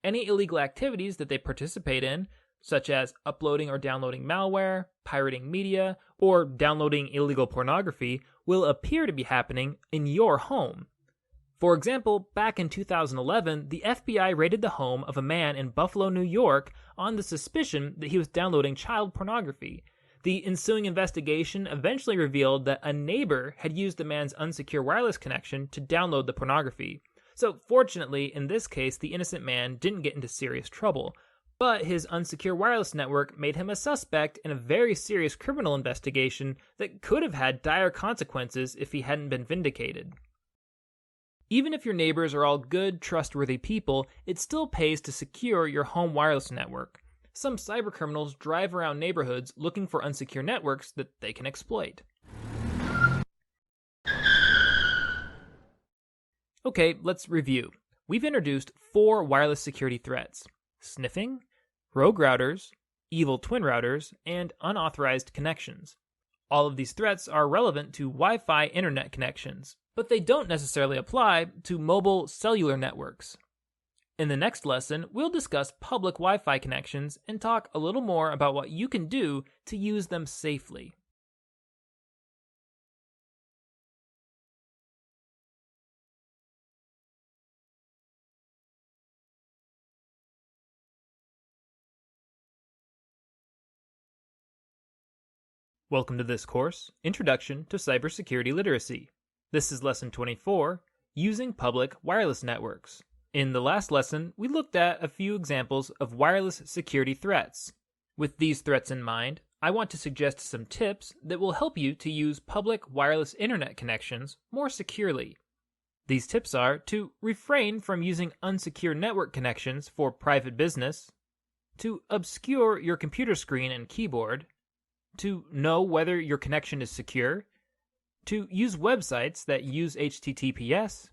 Any illegal activities that they participate in, such as uploading or downloading malware, pirating media, or downloading illegal pornography, will appear to be happening in your home. For example, back in 2011, the FBI raided the home of a man in Buffalo, New York on the suspicion that he was downloading child pornography. The ensuing investigation eventually revealed that a neighbor had used the man's unsecure wireless connection to download the pornography. So fortunately, in this case, the innocent man didn't get into serious trouble, but his unsecure wireless network made him a suspect in a very serious criminal investigation that could have had dire consequences if he hadn't been vindicated. Even if your neighbors are all good, trustworthy people, it still pays to secure your home wireless network. Some cybercriminals drive around neighborhoods looking for unsecure networks that they can exploit. Okay, let's review. We've introduced 4 wireless security threats: sniffing, rogue routers, evil twin routers, and unauthorized connections. All of these threats are relevant to Wi-Fi internet connections, but they don't necessarily apply to mobile cellular networks. In the next lesson, we'll discuss public Wi-Fi connections and talk a little more about what you can do to use them safely. Welcome to this course, Introduction to Cybersecurity Literacy. This is Lesson 24, Using Public Wireless Networks. In the last lesson, we looked at a few examples of wireless security threats. With these threats in mind, I want to suggest some tips that will help you to use public wireless internet connections more securely. These tips are to refrain from using unsecure network connections for private business, to obscure your computer screen and keyboard, to know whether your connection is secure, to use websites that use HTTPS,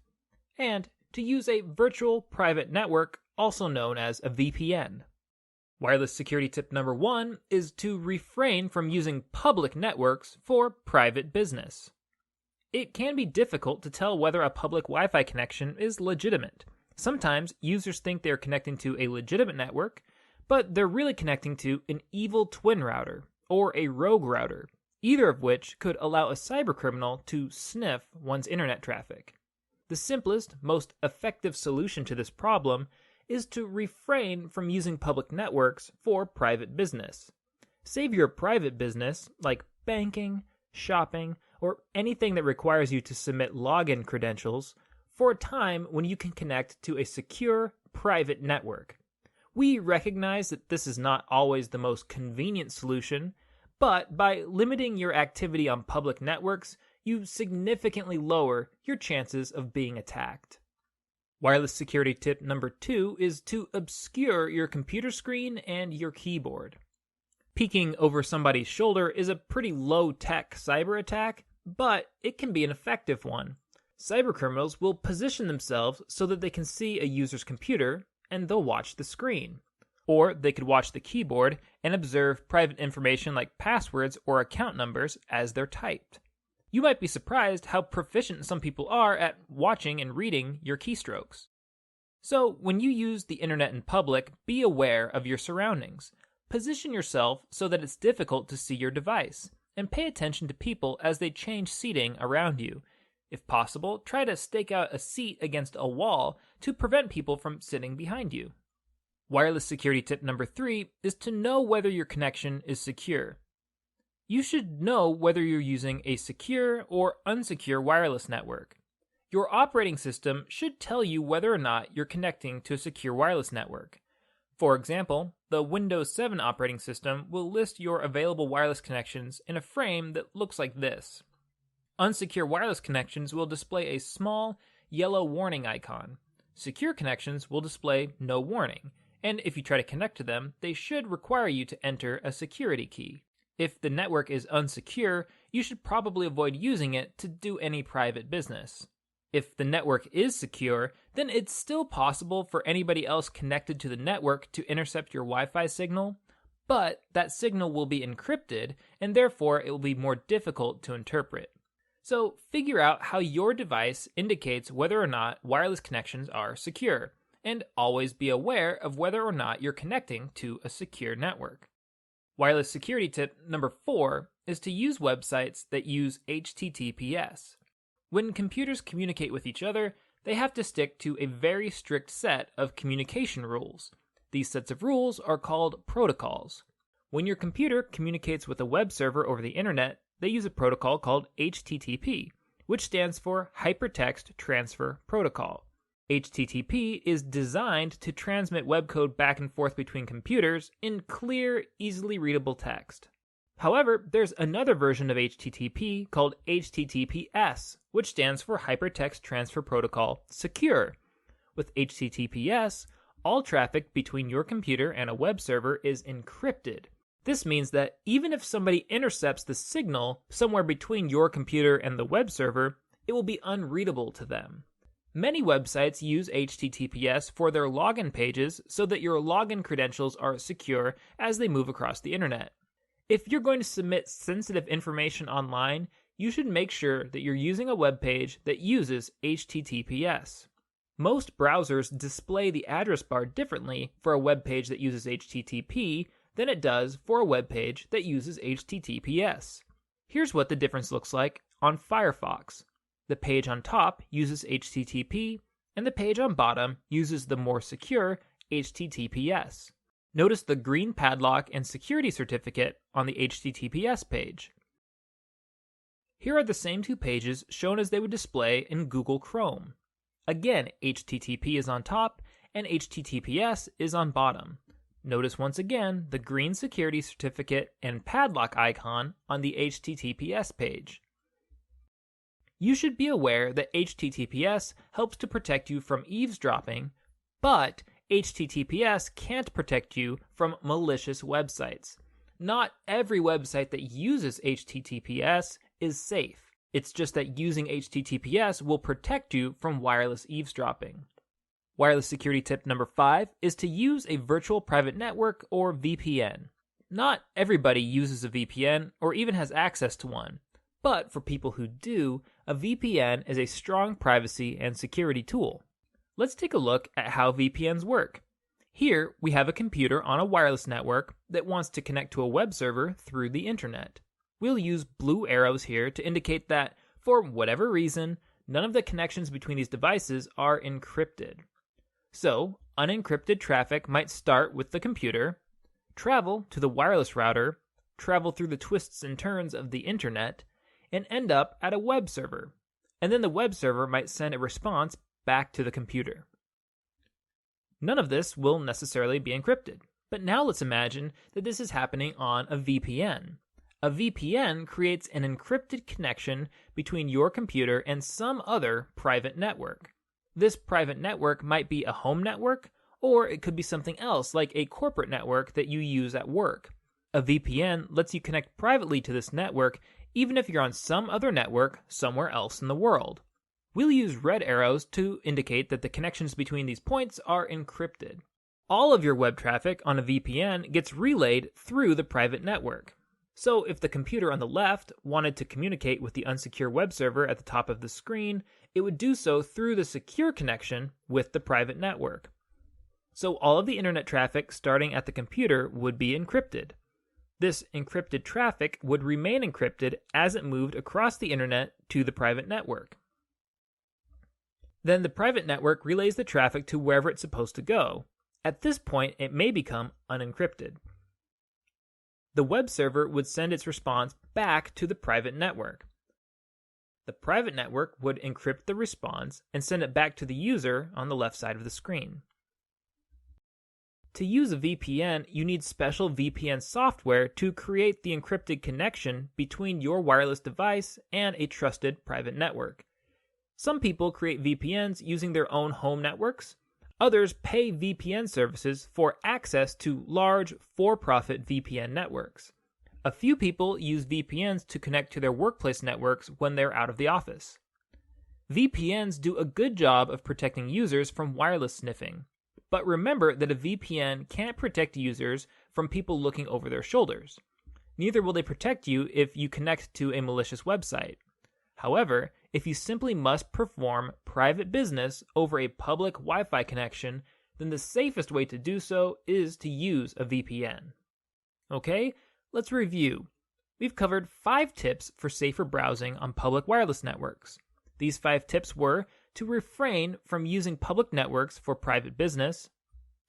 and to use a virtual private network, also known as a VPN. Wireless security tip number 1 is to refrain from using public networks for private business. It can be difficult to tell whether a public Wi-Fi connection is legitimate. Sometimes users think they're connecting to a legitimate network, but they're really connecting to an evil twin router or a rogue router, either of which could allow a cybercriminal to sniff one's internet traffic. The simplest, most effective solution to this problem is to refrain from using public networks for private business. Save your private business, like banking, shopping, or anything that requires you to submit login credentials, for a time when you can connect to a secure, private network. We recognize that this is not always the most convenient solution, but by limiting your activity on public networks, you significantly lower your chances of being attacked. Wireless security tip number 2 is to obscure your computer screen and your keyboard. Peeking over somebody's shoulder is a pretty low-tech cyber attack, but it can be an effective one. Cybercriminals will position themselves so that they can see a user's computer, and they'll watch the screen. Or they could watch the keyboard and observe private information like passwords or account numbers as they're typed. You might be surprised how proficient some people are at watching and reading your keystrokes. So, when you use the internet in public, be aware of your surroundings. Position yourself so that it's difficult to see your device, and pay attention to people as they change seating around you. If possible, try to stake out a seat against a wall to prevent people from sitting behind you. Wireless security tip number 3 is to know whether your connection is secure. You should know whether you're using a secure or unsecure wireless network. Your operating system should tell you whether or not you're connecting to a secure wireless network. For example, the Windows 7 operating system will list your available wireless connections in a frame that looks like this. Unsecure wireless connections will display a small, yellow warning icon. Secure connections will display no warning, and if you try to connect to them, they should require you to enter a security key. If the network is unsecure, you should probably avoid using it to do any private business. If the network is secure, then it's still possible for anybody else connected to the network to intercept your Wi-Fi signal, but that signal will be encrypted, and therefore it will be more difficult to interpret. So figure out how your device indicates whether or not wireless connections are secure, and always be aware of whether or not you're connecting to a secure network. Wireless security tip number 4 is to use websites that use HTTPS. When computers communicate with each other, they have to stick to a very strict set of communication rules. These sets of rules are called protocols. When your computer communicates with a web server over the internet, they use a protocol called HTTP, which stands for Hypertext Transfer Protocol. HTTP is designed to transmit web code back and forth between computers in clear, easily readable text. However, there's another version of HTTP called HTTPS, which stands for Hypertext Transfer Protocol Secure. With HTTPS, all traffic between your computer and a web server is encrypted. This means that even if somebody intercepts the signal somewhere between your computer and the web server, it will be unreadable to them. Many websites use HTTPS for their login pages so that your login credentials are secure as they move across the internet. If you're going to submit sensitive information online, you should make sure that you're using a web page that uses HTTPS. Most browsers display the address bar differently for a web page that uses HTTP than it does for a web page that uses HTTPS. Here's what the difference looks like on Firefox. The page on top uses HTTP, and the page on bottom uses the more secure HTTPS. Notice the green padlock and security certificate on the HTTPS page. Here are the same two pages shown as they would display in Google Chrome. Again, HTTP is on top and HTTPS is on bottom. Notice once again the green security certificate and padlock icon on the HTTPS page. You should be aware that HTTPS helps to protect you from eavesdropping, but HTTPS can't protect you from malicious websites. Not every website that uses HTTPS is safe. It's just that using HTTPS will protect you from wireless eavesdropping. Wireless security tip number 5 is to use a virtual private network or VPN. Not everybody uses a VPN or even has access to one, but for people who do, a VPN is a strong privacy and security tool. Let's take a look at how VPNs work. Here, we have a computer on a wireless network that wants to connect to a web server through the internet. We'll use blue arrows here to indicate that, for whatever reason, none of the connections between these devices are encrypted. So, unencrypted traffic might start with the computer, travel to the wireless router, travel through the twists and turns of the internet, and end up at a web server. And then the web server might send a response back to the computer. None of this will necessarily be encrypted. But now let's imagine that this is happening on a VPN. A VPN creates an encrypted connection between your computer and some other private network. This private network might be a home network, or it could be something else like a corporate network that you use at work. A VPN lets you connect privately to this network even if you're on some other network somewhere else in the world. We'll use red arrows to indicate that the connections between these points are encrypted. All of your web traffic on a VPN gets relayed through the private network. So if the computer on the left wanted to communicate with the unsecure web server at the top of the screen, it would do so through the secure connection with the private network. So all of the internet traffic starting at the computer would be encrypted. This encrypted traffic would remain encrypted as it moved across the internet to the private network. Then the private network relays the traffic to wherever it's supposed to go. At this point, it may become unencrypted. The web server would send its response back to the private network. The private network would encrypt the response and send it back to the user on the left side of the screen. To use a VPN, you need special VPN software to create the encrypted connection between your wireless device and a trusted private network. Some people create VPNs using their own home networks. Others pay VPN services for access to large, for-profit VPN networks. A few people use VPNs to connect to their workplace networks when they're out of the office. VPNs do a good job of protecting users from wireless sniffing. But remember that a VPN can't protect users from people looking over their shoulders. Neither will they protect you if you connect to a malicious website. However, if you simply must perform private business over a public Wi-Fi connection, then the safest way to do so is to use a VPN. Okay, let's review. We've covered 5 tips for safer browsing on public wireless networks. These 5 tips were to refrain from using public networks for private business,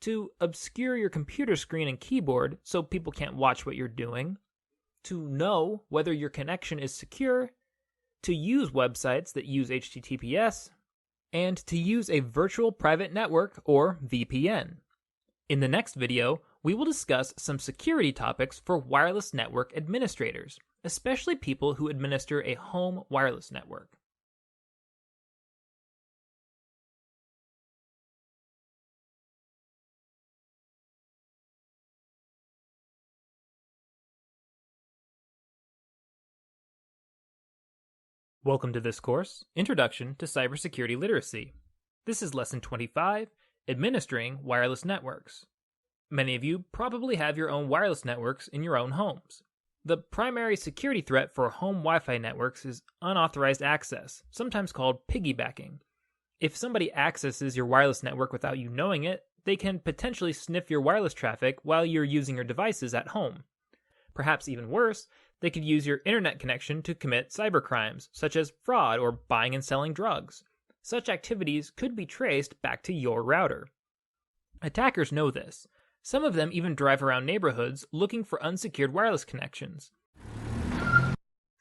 to obscure your computer screen and keyboard so people can't watch what you're doing, to know whether your connection is secure, to use websites that use HTTPS, and to use a virtual private network or VPN. In the next video, we will discuss some security topics for wireless network administrators, especially people who administer a home wireless network. Welcome to this course, Introduction to Cybersecurity Literacy. This is Lesson 25, Administering Wireless Networks. Many of you probably have your own wireless networks in your own homes. The primary security threat for home Wi-Fi networks is unauthorized access, sometimes called piggybacking. If somebody accesses your wireless network without you knowing it, they can potentially sniff your wireless traffic while you're using your devices at home. Perhaps even worse, they could use your internet connection to commit cybercrimes, such as fraud or buying and selling drugs. Such activities could be traced back to your router. Attackers know this. Some of them even drive around neighborhoods looking for unsecured wireless connections.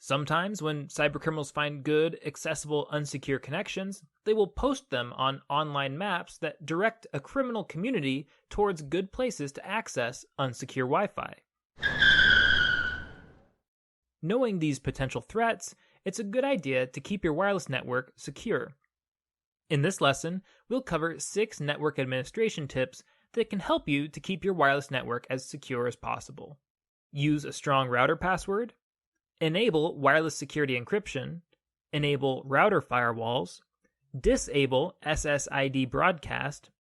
Sometimes, when cybercriminals find good, accessible, unsecure connections, they will post them on online maps that direct a criminal community towards good places to access unsecure Wi-Fi. Knowing these potential threats, it's a good idea to keep your wireless network secure. In this lesson, we'll cover 6 network administration tips that can help you to keep your wireless network as secure as possible. Use a strong router password, enable wireless security encryption, enable router firewalls, disable SSID broadcast,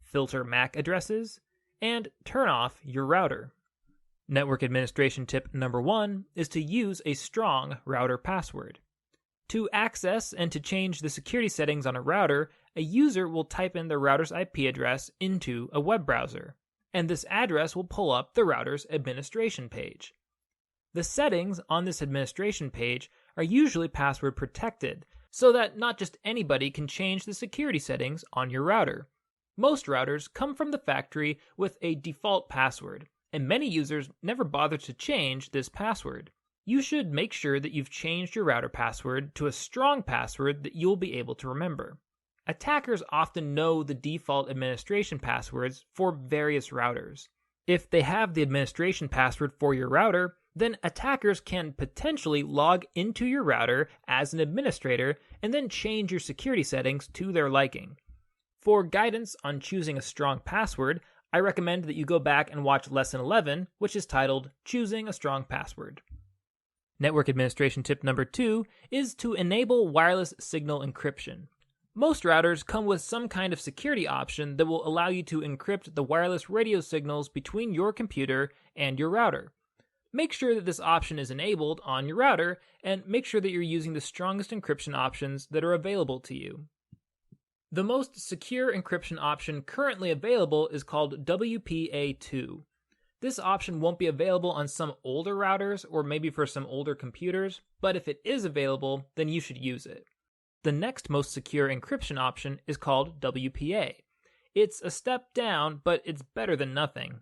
filter MAC addresses, and turn off your router. Network administration tip number 1 is to use a strong router password. To access and to change the security settings on a router, a user will type in the router's IP address into a web browser, and this address will pull up the router's administration page. The settings on this administration page are usually password protected, so that not just anybody can change the security settings on your router. Most routers come from the factory with a default password, and many users never bother to change this password. You should make sure that you've changed your router password to a strong password that you'll be able to remember. Attackers often know the default administration passwords for various routers. If they have the administration password for your router, then attackers can potentially log into your router as an administrator and then change your security settings to their liking. For guidance on choosing a strong password, I recommend that you go back and watch Lesson 11, which is titled Choosing a Strong Password. Network administration tip number 2 is to enable wireless signal encryption. Most routers come with some kind of security option that will allow you to encrypt the wireless radio signals between your computer and your router. Make sure that this option is enabled on your router, and make sure that you're using the strongest encryption options that are available to you. The most secure encryption option currently available is called WPA2. This option won't be available on some older routers or maybe for some older computers, but if it is available, then you should use it. The next most secure encryption option is called WPA. It's a step down, but it's better than nothing.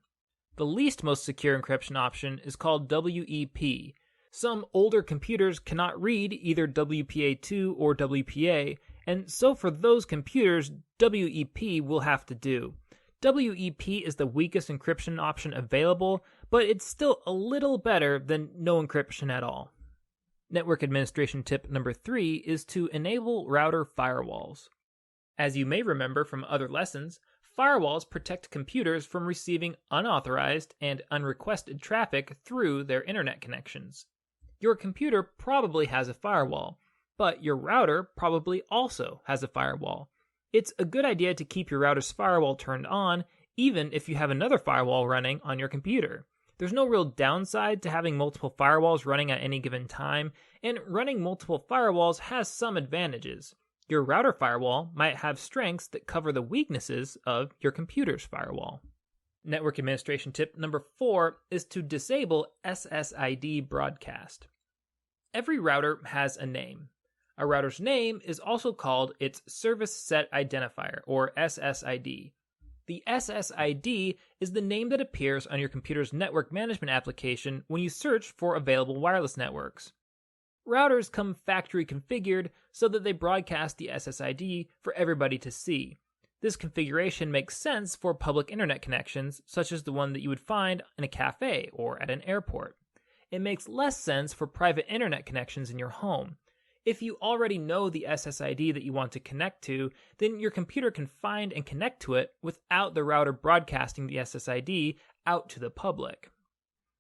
The least most secure encryption option is called WEP. Some older computers cannot read either WPA2 or WPA, and so for those computers, WEP will have to do. WEP is the weakest encryption option available, but it's still a little better than no encryption at all. Network administration tip number 3 is to enable router firewalls. As you may remember from other lessons, firewalls protect computers from receiving unauthorized and unrequested traffic through their internet connections. Your computer probably has a firewall, but your router probably also has a firewall. It's a good idea to keep your router's firewall turned on, even if you have another firewall running on your computer. There's no real downside to having multiple firewalls running at any given time, and running multiple firewalls has some advantages. Your router firewall might have strengths that cover the weaknesses of your computer's firewall. Network administration tip number 4 is to disable SSID broadcast. Every router has a name. A router's name is also called its Service Set Identifier, or SSID. The SSID is the name that appears on your computer's network management application when you search for available wireless networks. Routers come factory configured so that they broadcast the SSID for everybody to see. This configuration makes sense for public internet connections, such as the one that you would find in a cafe or at an airport. It makes less sense for private internet connections in your home. If you already know the SSID that you want to connect to, then your computer can find and connect to it without the router broadcasting the SSID out to the public.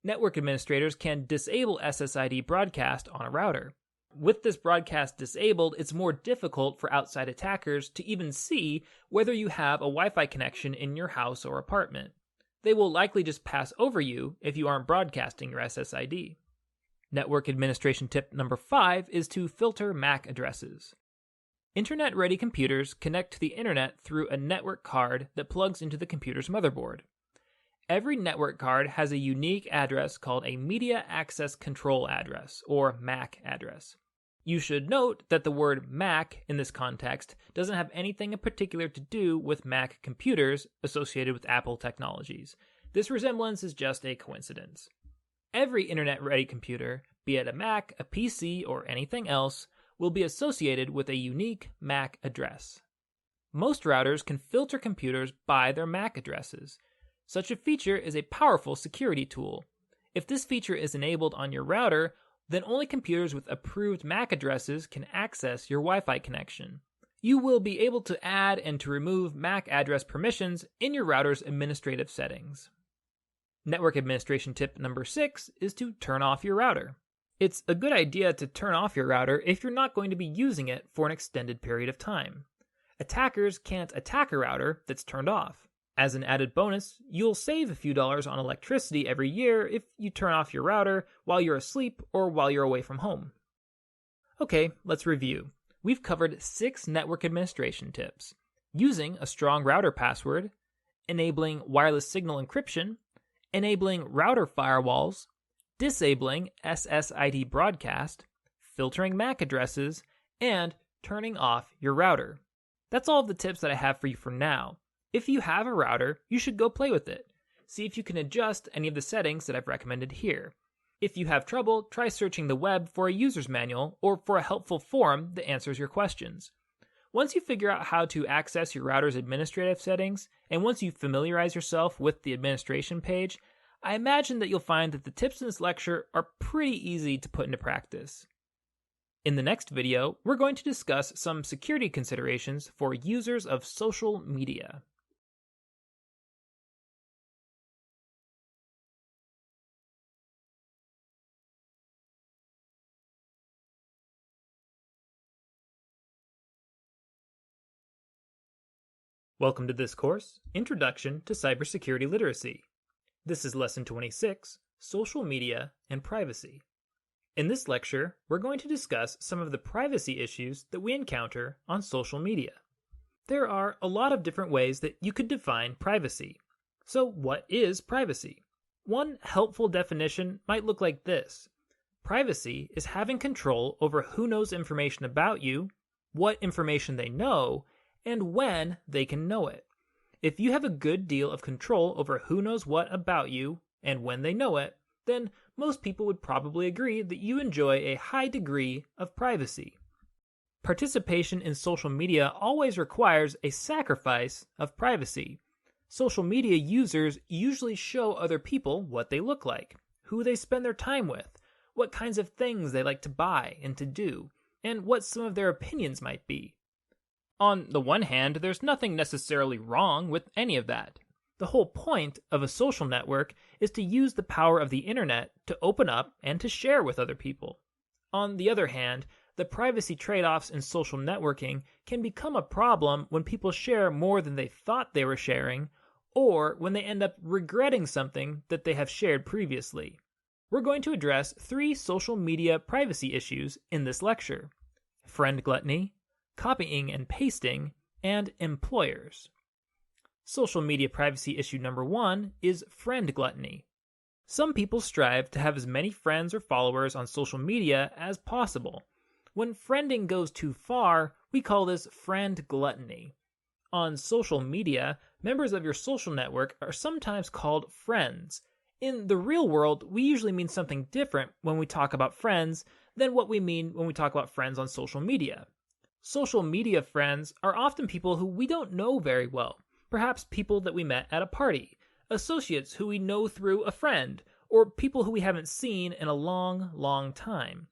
Network administrators can disable SSID broadcast on a router. With this broadcast disabled, it's more difficult for outside attackers to even see whether you have a Wi-Fi connection in your house or apartment. They will likely just pass over you if you aren't broadcasting your SSID. Network administration tip number 5 is to filter MAC addresses. Internet-ready computers connect to the internet through a network card that plugs into the computer's motherboard. Every network card has a unique address called a Media Access Control Address, or MAC address. You should note that the word Mac in this context doesn't have anything in particular to do with Mac computers associated with Apple technologies. This resemblance is just a coincidence. Every internet-ready computer, be it a Mac, a PC, or anything else, will be associated with a unique MAC address. Most routers can filter computers by their MAC addresses. Such a feature is a powerful security tool. If this feature is enabled on your router, then only computers with approved MAC addresses can access your Wi-Fi connection. You will be able to add and to remove MAC address permissions in your router's administrative settings. Network administration tip number 6 is to turn off your router. It's a good idea to turn off your router if you're not going to be using it for an extended period of time. Attackers can't attack a router that's turned off. As an added bonus, you'll save a few dollars on electricity every year if you turn off your router while you're asleep or while you're away from home. Okay, let's review. We've covered 6 network administration tips: using a strong router password, enabling wireless signal encryption, enabling router firewalls, disabling SSID broadcast, filtering MAC addresses, and turning off your router. That's all of the tips that I have for you for now. If you have a router, you should go play with it. See if you can adjust any of the settings that I've recommended here. If you have trouble, try searching the web for a user's manual or for a helpful forum that answers your questions. Once you figure out how to access your router's administrative settings, and once you familiarize yourself with the administration page, I imagine that you'll find that the tips in this lecture are pretty easy to put into practice. In the next video, we're going to discuss some security considerations for users of social media. Welcome to this course, Introduction to Cybersecurity Literacy. This is Lesson 26, Social Media and Privacy. In this lecture, we're going to discuss some of the privacy issues that we encounter on social media. There are a lot of different ways that you could define privacy. So what is privacy? One helpful definition might look like this. Privacy is having control over who knows information about you, what information they know, and when they can know it. If you have a good deal of control over who knows what about you and when they know it, then most people would probably agree that you enjoy a high degree of privacy. Participation in social media always requires a sacrifice of privacy. Social media users usually show other people what they look like, who they spend their time with, what kinds of things they like to buy and to do, and what some of their opinions might be. On the one hand, there's nothing necessarily wrong with any of that. The whole point of a social network is to use the power of the internet to open up and to share with other people. On the other hand, the privacy trade-offs in social networking can become a problem when people share more than they thought they were sharing, or when they end up regretting something that they have shared previously. We're going to address 3 social media privacy issues in this lecture: friend gluttony, copying and pasting, and employers. Social media privacy issue number 1 is friend gluttony. Some people strive to have as many friends or followers on social media as possible. When friending goes too far, we call this friend gluttony. On social media, members of your social network are sometimes called friends. In the real world, we usually mean something different when we talk about friends than what we mean when we talk about friends on social media. Social media friends are often people who we don't know very well, perhaps people that we met at a party, associates who we know through a friend, or people who we haven't seen in a long, long time.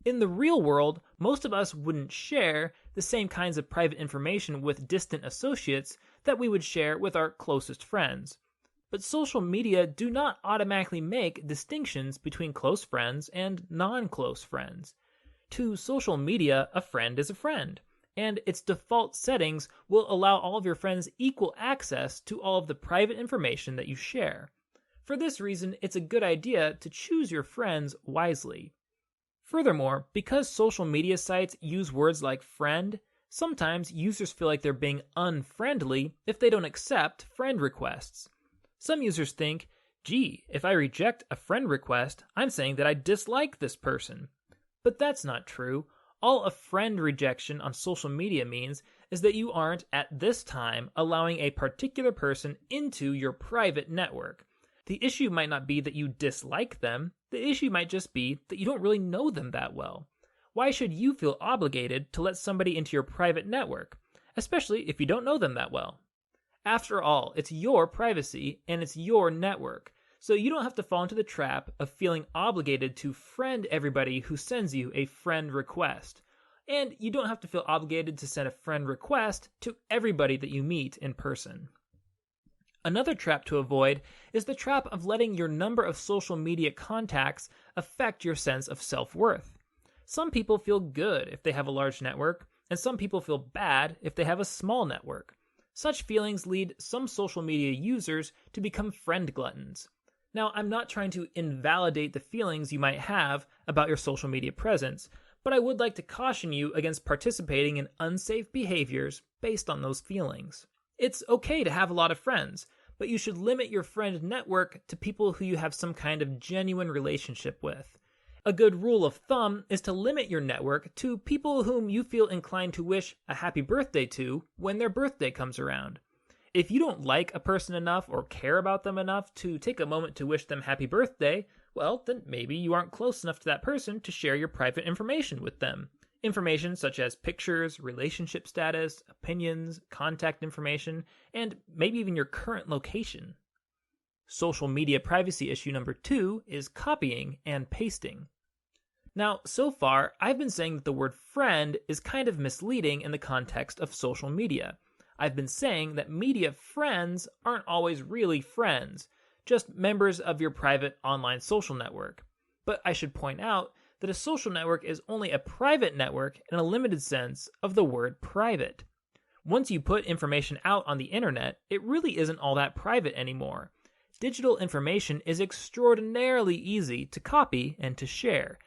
In the real world, most of us wouldn't share the same kinds of private information with distant associates that we would share with our closest friends. But social media do not automatically make distinctions between close friends and non-close friends. To social media, a friend is a friend, and its default settings will allow all of your friends equal access to all of the private information that you share. For this reason, it's a good idea to choose your friends wisely. Furthermore, because social media sites use words like friend, sometimes users feel like they're being unfriendly if they don't accept friend requests. Some users think, gee, if I reject a friend request, I'm saying that I dislike this person. But that's not true. All a friend rejection on social media means is that you aren't, at this time, allowing a particular person into your private network. The issue might not be that you dislike them, the issue might just be that you don't really know them that well. Why should you feel obligated to let somebody into your private network, especially if you don't know them that well? After all, it's your privacy and it's your network, so you don't have to fall into the trap of feeling obligated to friend everybody who sends you a friend request. And you don't have to feel obligated to send a friend request to everybody that you meet in person. Another trap to avoid is the trap of letting your number of social media contacts affect your sense of self-worth. Some people feel good if they have a large network, and some people feel bad if they have a small network. Such feelings lead some social media users to become friend gluttons. Now, I'm not trying to invalidate the feelings you might have about your social media presence, but I would like to caution you against participating in unsafe behaviors based on those feelings. It's okay to have a lot of friends, but you should limit your friend network to people who you have some kind of genuine relationship with. A good rule of thumb is to limit your network to people whom you feel inclined to wish a happy birthday to when their birthday comes around. If you don't like a person enough or care about them enough to take a moment to wish them happy birthday, well, then maybe you aren't close enough to that person to share your private information with them. Information such as pictures, relationship status, opinions, contact information, and maybe even your current location. Social media privacy issue number 2 is copying and pasting. Now, so far, I've been saying that the word friend is kind of misleading in the context of social media. I've been saying that media friends aren't always really friends, just members of your private online social network. But I should point out that a social network is only a private network in a limited sense of the word private. Once you put information out on the internet, it really isn't all that private anymore. Digital information is extraordinarily easy to copy and to share.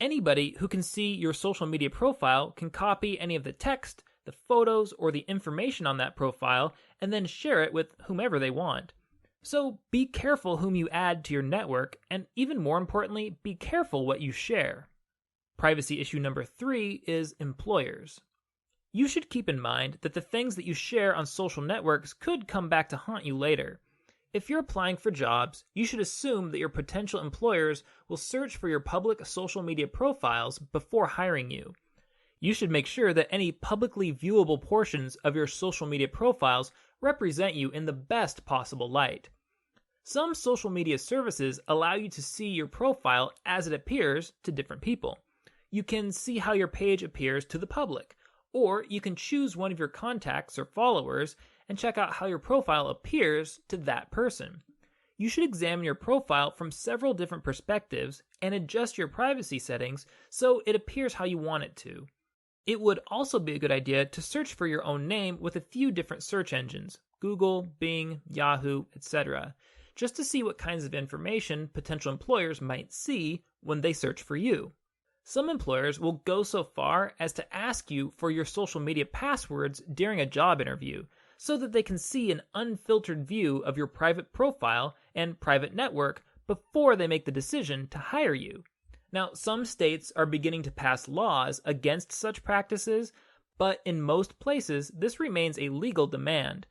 Anybody who can see your social media profile can copy any of the text, the photos, or the information on that profile and then share it with whomever they want. So be careful whom you add to your network, and even more importantly, be careful what you share. Privacy issue number 3 is employers. You should keep in mind that the things that you share on social networks could come back to haunt you later. If you're applying for jobs, you should assume that your potential employers will search for your public social media profiles before hiring you. You should make sure that any publicly viewable portions of your social media profiles represent you in the best possible light. Some social media services allow you to see your profile as it appears to different people. You can see how your page appears to the public, or you can choose one of your contacts or followers and check out how your profile appears to that person. You should examine your profile from several different perspectives and adjust your privacy settings so it appears how you want it to. It would also be a good idea to search for your own name with a few different search engines, Google, Bing, Yahoo, etc., just to see what kinds of information potential employers might see when they search for you. Some employers will go so far as to ask you for your social media passwords during a job interview, so that they can see an unfiltered view of your private profile and private network before they make the decision to hire you. Now, some states are beginning to pass laws against such practices, but in most places, this remains a legal demand.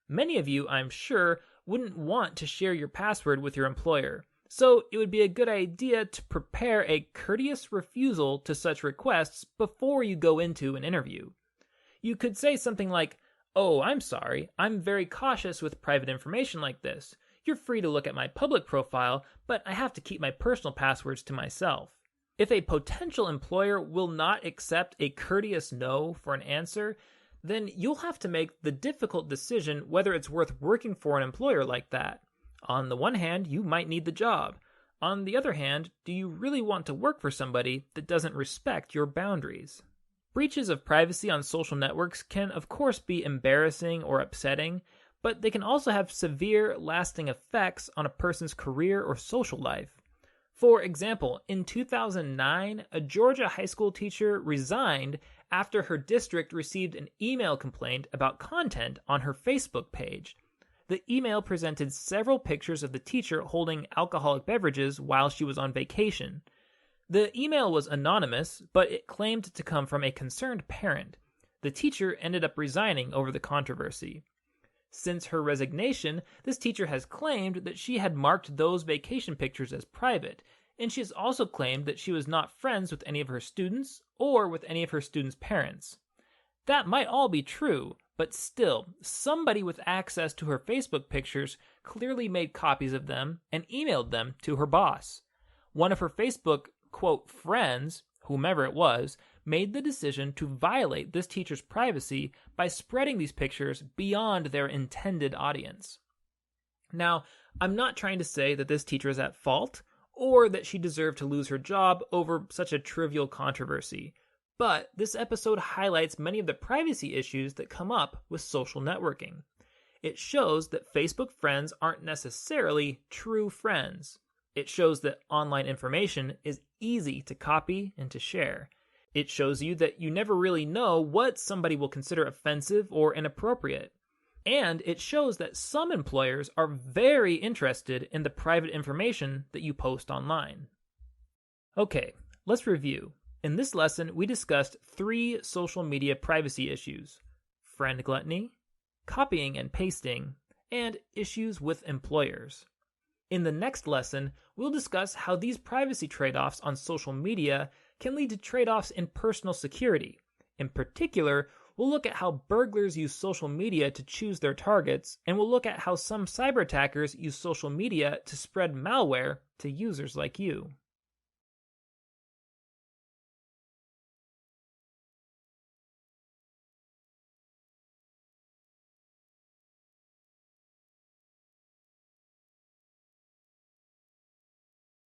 Many of you, I'm sure, wouldn't want to share your password with your employer, so it would be a good idea to prepare a courteous refusal to such requests before you go into an interview. You could say something like, "Oh, I'm sorry, I'm very cautious with private information like this. You're free to look at my public profile, but I have to keep my personal passwords to myself." If a potential employer will not accept a courteous no for an answer, then you'll have to make the difficult decision whether it's worth working for an employer like that. On the one hand, you might need the job. On the other hand, do you really want to work for somebody that doesn't respect your boundaries? Breaches of privacy on social networks can, of course, be embarrassing or upsetting, but they can also have severe, lasting effects on a person's career or social life. For example, in 2009, a Georgia high school teacher resigned after her district received an email complaint about content on her Facebook page. The email presented several pictures of the teacher holding alcoholic beverages while she was on vacation. The email was anonymous, but it claimed to come from a concerned parent. The teacher ended up resigning over the controversy. Since her resignation, this teacher has claimed that she had marked those vacation pictures as private, and she has also claimed that she was not friends with any of her students or with any of her students' parents. That might all be true, but still, somebody with access to her Facebook pictures clearly made copies of them and emailed them to her boss. One of her Facebook, quote, friends, whomever it was, made the decision to violate this teacher's privacy by spreading these pictures beyond their intended audience. Now, I'm not trying to say that this teacher is at fault or that she deserved to lose her job over such a trivial controversy, but this episode highlights many of the privacy issues that come up with social networking. It shows that Facebook friends aren't necessarily true friends. It shows that online information is easy to copy and to share. It shows you that you never really know what somebody will consider offensive or inappropriate. And it shows that some employers are very interested in the private information that you post online. Okay, let's review. In this lesson, we discussed 3 social media privacy issues: friend gluttony, copying and pasting, and issues with employers. In the next lesson, we'll discuss how these privacy trade-offs on social media can lead to trade-offs in personal security. In particular, we'll look at how burglars use social media to choose their targets, and we'll look at how some cyber attackers use social media to spread malware to users like you.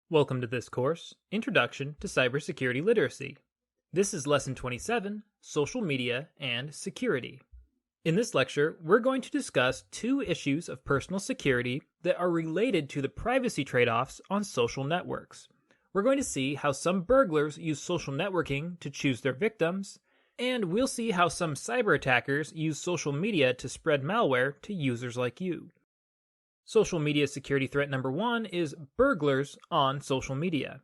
Welcome to this course, Introduction to Cybersecurity Literacy. This is Lesson 27, Social Media and Security. In this lecture, we're going to discuss 2 issues of personal security that are related to the privacy trade-offs on social networks. We're going to see how some burglars use social networking to choose their victims, and we'll see how some cyber attackers use social media to spread malware to users like you. Social media security threat number 1 is burglars on social media.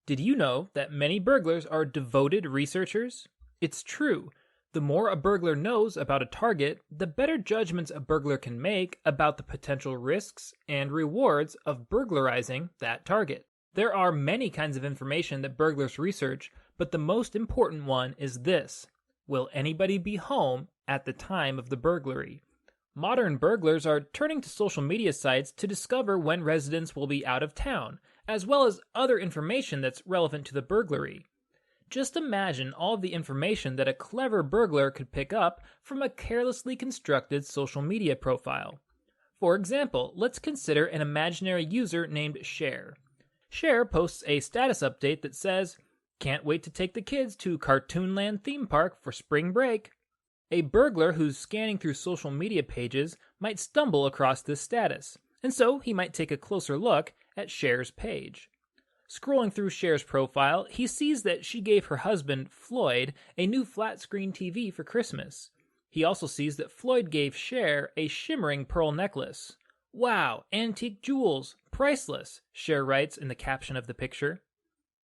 Did you know that many burglars are devoted researchers? It's true. The more a burglar knows about a target, the better judgments a burglar can make about the potential risks and rewards of burglarizing that target. There are many kinds of information that burglars research, but the most important one is this: will anybody be home at the time of the burglary? Modern burglars are turning to social media sites to discover when residents will be out of town, as well as other information that's relevant to the burglary. Just imagine all of the information that a clever burglar could pick up from a carelessly constructed social media profile. For example, let's consider an imaginary user named Cher. Cher posts a status update that says, "Can't wait to take the kids to Cartoonland theme park for spring break." A burglar who's scanning through social media pages might stumble across this status, and so he might take a closer look at Cher's page. Scrolling through Cher's profile, he sees that she gave her husband, Floyd, a new flat-screen TV for Christmas. He also sees that Floyd gave Cher a shimmering pearl necklace. "Wow, antique jewels, priceless," Cher writes in the caption of the picture.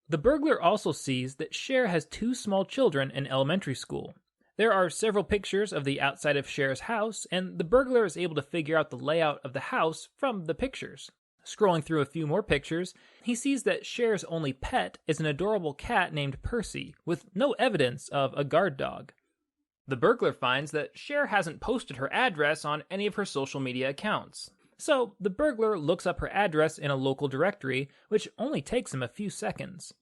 The burglar also sees that Cher has two small children in elementary school. There are several pictures of the outside of Cher's house, and the burglar is able to figure out the layout of the house from the pictures. Scrolling through a few more pictures, he sees that Cher's only pet is an adorable cat named Percy, with no evidence of a guard dog. The burglar finds that Cher hasn't posted her address on any of her social media accounts. So, the burglar looks up her address in a local directory, which only takes him a few seconds.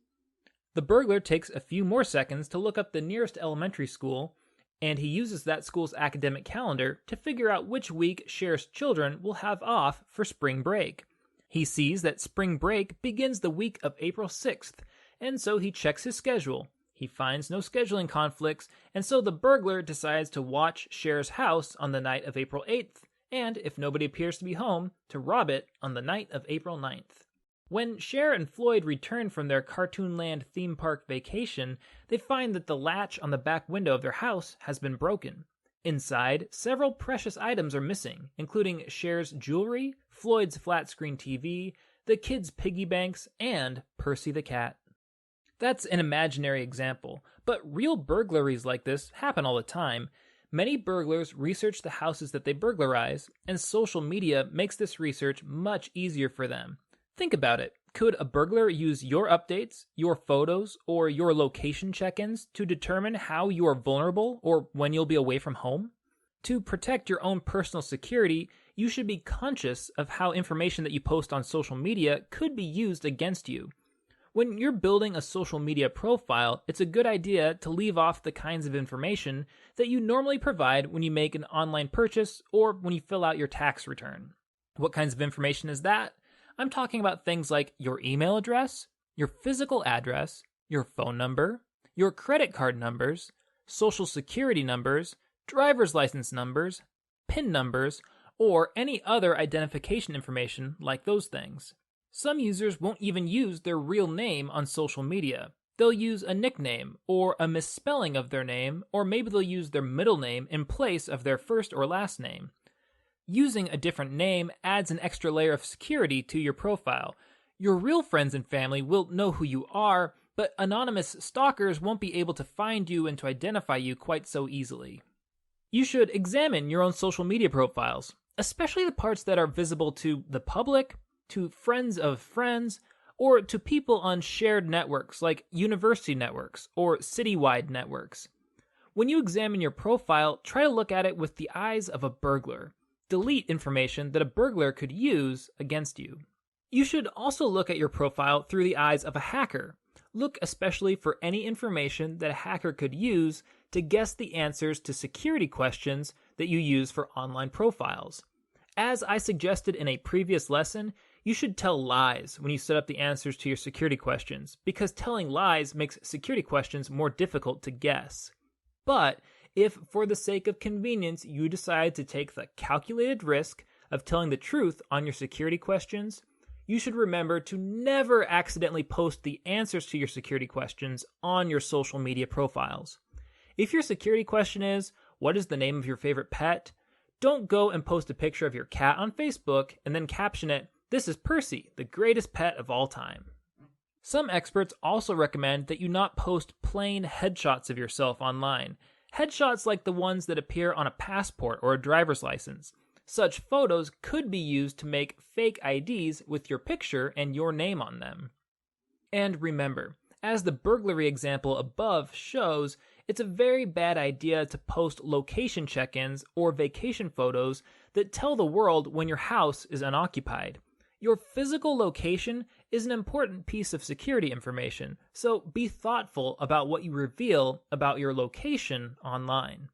The burglar takes a few more seconds to look up the nearest elementary school, and he uses that school's academic calendar to figure out which week Cher's children will have off for spring break. He sees that spring break begins the week of April 6th, and so he checks his schedule. He finds no scheduling conflicts, and so the burglar decides to watch Cher's house on the night of April 8th, and if nobody appears to be home, to rob it on the night of April 9th. When Cher and Floyd return from their Cartoonland theme park vacation, they find that the latch on the back window of their house has been broken. Inside, several precious items are missing, including Cher's jewelry, Floyd's flat-screen TV, the kids' piggy banks, and Percy the cat. That's an imaginary example, but real burglaries like this happen all the time. Many burglars research the houses that they burglarize, and social media makes this research much easier for them. Think about it. Could a burglar use your updates, your photos, or your location check-ins to determine how you are vulnerable or when you'll be away from home? To protect your own personal security, you should be conscious of how information that you post on social media could be used against you. When you're building a social media profile, it's a good idea to leave off the kinds of information that you normally provide when you make an online purchase or when you fill out your tax return. What kinds of information is that? I'm talking about things like your email address, your physical address, your phone number, your credit card numbers, social security numbers, driver's license numbers, PIN numbers, or any other identification information like those things. Some users won't even use their real name on social media. They'll use a nickname or a misspelling of their name, or maybe they'll use their middle name in place of their first or last name. Using a different name adds an extra layer of security to your profile. Your real friends and family will know who you are, but anonymous stalkers won't be able to find you and to identify you quite so easily. You should examine your own social media profiles, especially the parts that are visible to the public, to friends of friends, or to people on shared networks like university networks or citywide networks. When you examine your profile, try to look at it with the eyes of a burglar. Delete information that a burglar could use against you. You should also look at your profile through the eyes of a hacker. Look especially for any information that a hacker could use to guess the answers to security questions that you use for online profiles. As I suggested in a previous lesson, you should tell lies when you set up the answers to your security questions, because telling lies makes security questions more difficult to guess. But if, for the sake of convenience, you decide to take the calculated risk of telling the truth on your security questions, you should remember to never accidentally post the answers to your security questions on your social media profiles. If your security question is, what is the name of your favorite pet? Don't go and post a picture of your cat on Facebook and then caption it, "This is Percy, the greatest pet of all time." Some experts also recommend that you not post plain headshots of yourself online. Headshots like the ones that appear on a passport or a driver's license. Such photos could be used to make fake IDs with your picture and your name on them. And remember, as the burglary example above shows, it's a very bad idea to post location check-ins or vacation photos that tell the world when your house is unoccupied. Your physical location is an important piece of security information, so be thoughtful about what you reveal about your location online.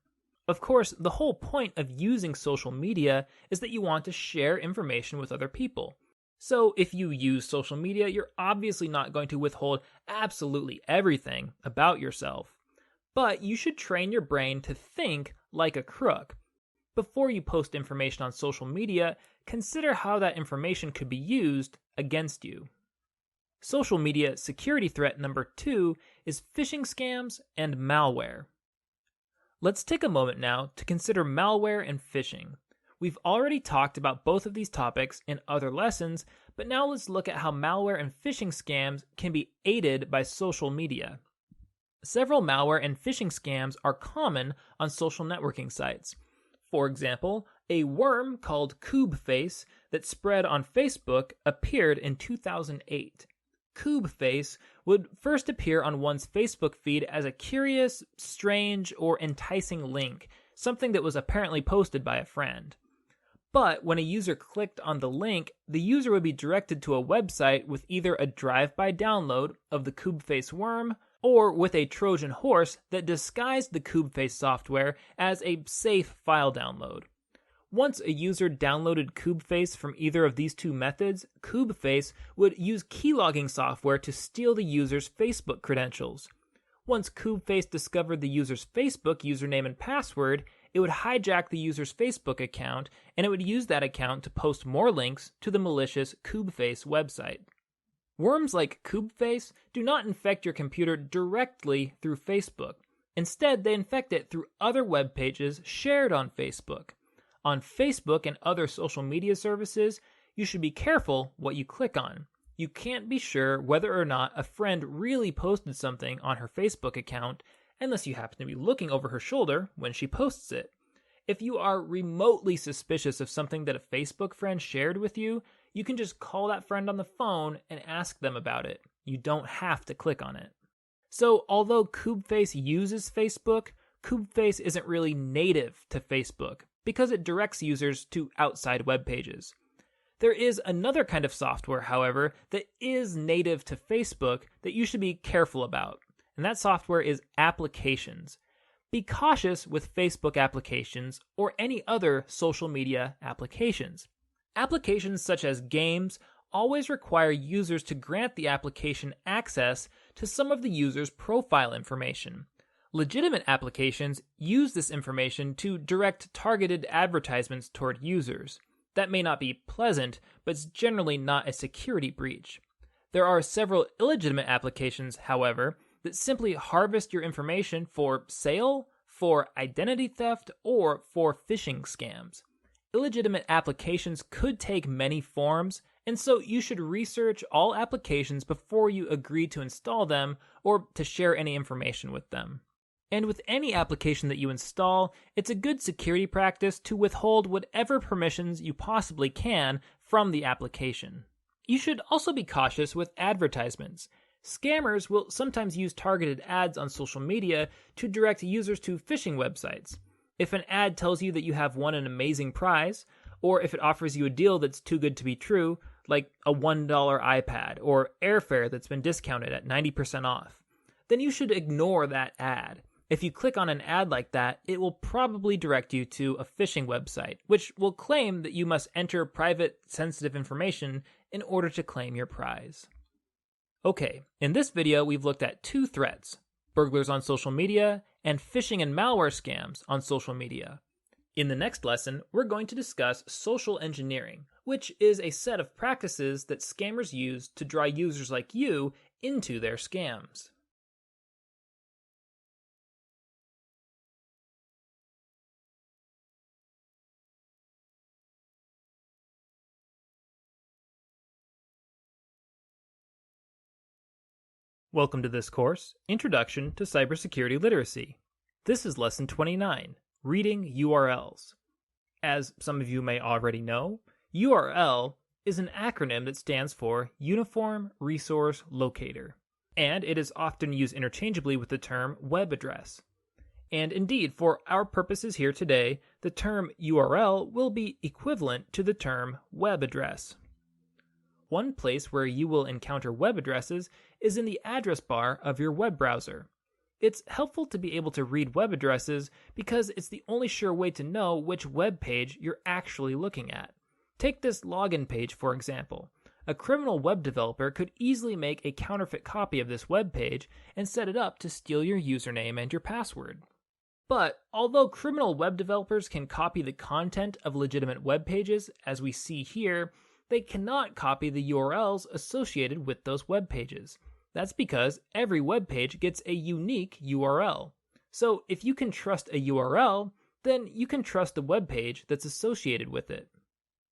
Of course, the whole point of using social media is that you want to share information with other people. So if you use social media, you're obviously not going to withhold absolutely everything about yourself. But you should train your brain to think like a crook. Before you post information on social media, consider how that information could be used against you. Social media security threat number 2 is phishing scams and malware. Let's take a moment now to consider malware and phishing. We've already talked about both of these topics in other lessons, But now let's look at how malware and phishing scams can be aided by social media. Several malware and phishing scams are common on social networking sites. For example, a worm called Kubeface that spread on Facebook appeared in 2008. Kubeface would first appear on one's Facebook feed as a curious, strange, or enticing link, something that was apparently posted by a friend. But when a user clicked on the link, the user would be directed to a website with either a drive-by download of the Kubeface worm or with a Trojan horse that disguised the Kubeface software as a safe file download. Once a user downloaded Kubeface from either of these two methods, Kubeface would use keylogging software to steal the user's Facebook credentials. Once Kubeface discovered the user's Facebook username and password, it would hijack the user's Facebook account, and it would use that account to post more links to the malicious Kubeface website. Worms like Kubeface do not infect your computer directly through Facebook. Instead, they infect it through other web pages shared on Facebook. On Facebook and other social media services, you should be careful what you click on. You can't be sure whether or not a friend really posted something on her Facebook account unless you happen to be looking over her shoulder when she posts it. If you are remotely suspicious of something that a Facebook friend shared with you, you can just call that friend on the phone and ask them about it. You don't have to click on it. So, although Kubeface uses Facebook, Kubeface isn't really native to Facebook because it directs users to outside web pages. There is another kind of software, however, that is native to Facebook that you should be careful about, and that software is applications. Be cautious with Facebook applications or any other social media applications. Applications such as games always require users to grant the application access to some of the user's profile information. Legitimate applications use this information to direct targeted advertisements toward users. That may not be pleasant, but it's generally not a security breach. There are several illegitimate applications, however, that simply harvest your information for sale, for identity theft, or for phishing scams. Illegitimate applications could take many forms, and so you should research all applications before you agree to install them or to share any information with them. And with any application that you install, it's a good security practice to withhold whatever permissions you possibly can from the application. You should also be cautious with advertisements. Scammers will sometimes use targeted ads on social media to direct users to phishing websites. If an ad tells you that you have won an amazing prize, or if it offers you a deal that's too good to be true, like a $1 iPad or airfare that's been discounted at 90% off, then you should ignore that ad. If you click on an ad like that, it will probably direct you to a phishing website, which will claim that you must enter private, sensitive information in order to claim your prize. Okay, in this video we've looked at two threats: burglars on social media and phishing and malware scams on social media. In the next lesson, we're going to discuss social engineering, which is a set of practices that scammers use to draw users like you into their scams. Welcome to this course, Introduction to Cybersecurity Literacy. This is Lesson 29, Reading URLs. As some of you may already know, URL is an acronym that stands for Uniform Resource Locator, and it is often used interchangeably with the term web address. And indeed, for our purposes here today, the term URL will be equivalent to the term web address. One place where you will encounter web addresses is in the address bar of your web browser. It's helpful to be able to read web addresses because it's the only sure way to know which web page you're actually looking at. Take this login page, for example. A criminal web developer could easily make a counterfeit copy of this web page and set it up to steal your username and your password. But although criminal web developers can copy the content of legitimate web pages, as we see here, they cannot copy the URLs associated with those web pages. That's because every web page gets a unique URL. So if you can trust a URL, then you can trust the web page that's associated with it.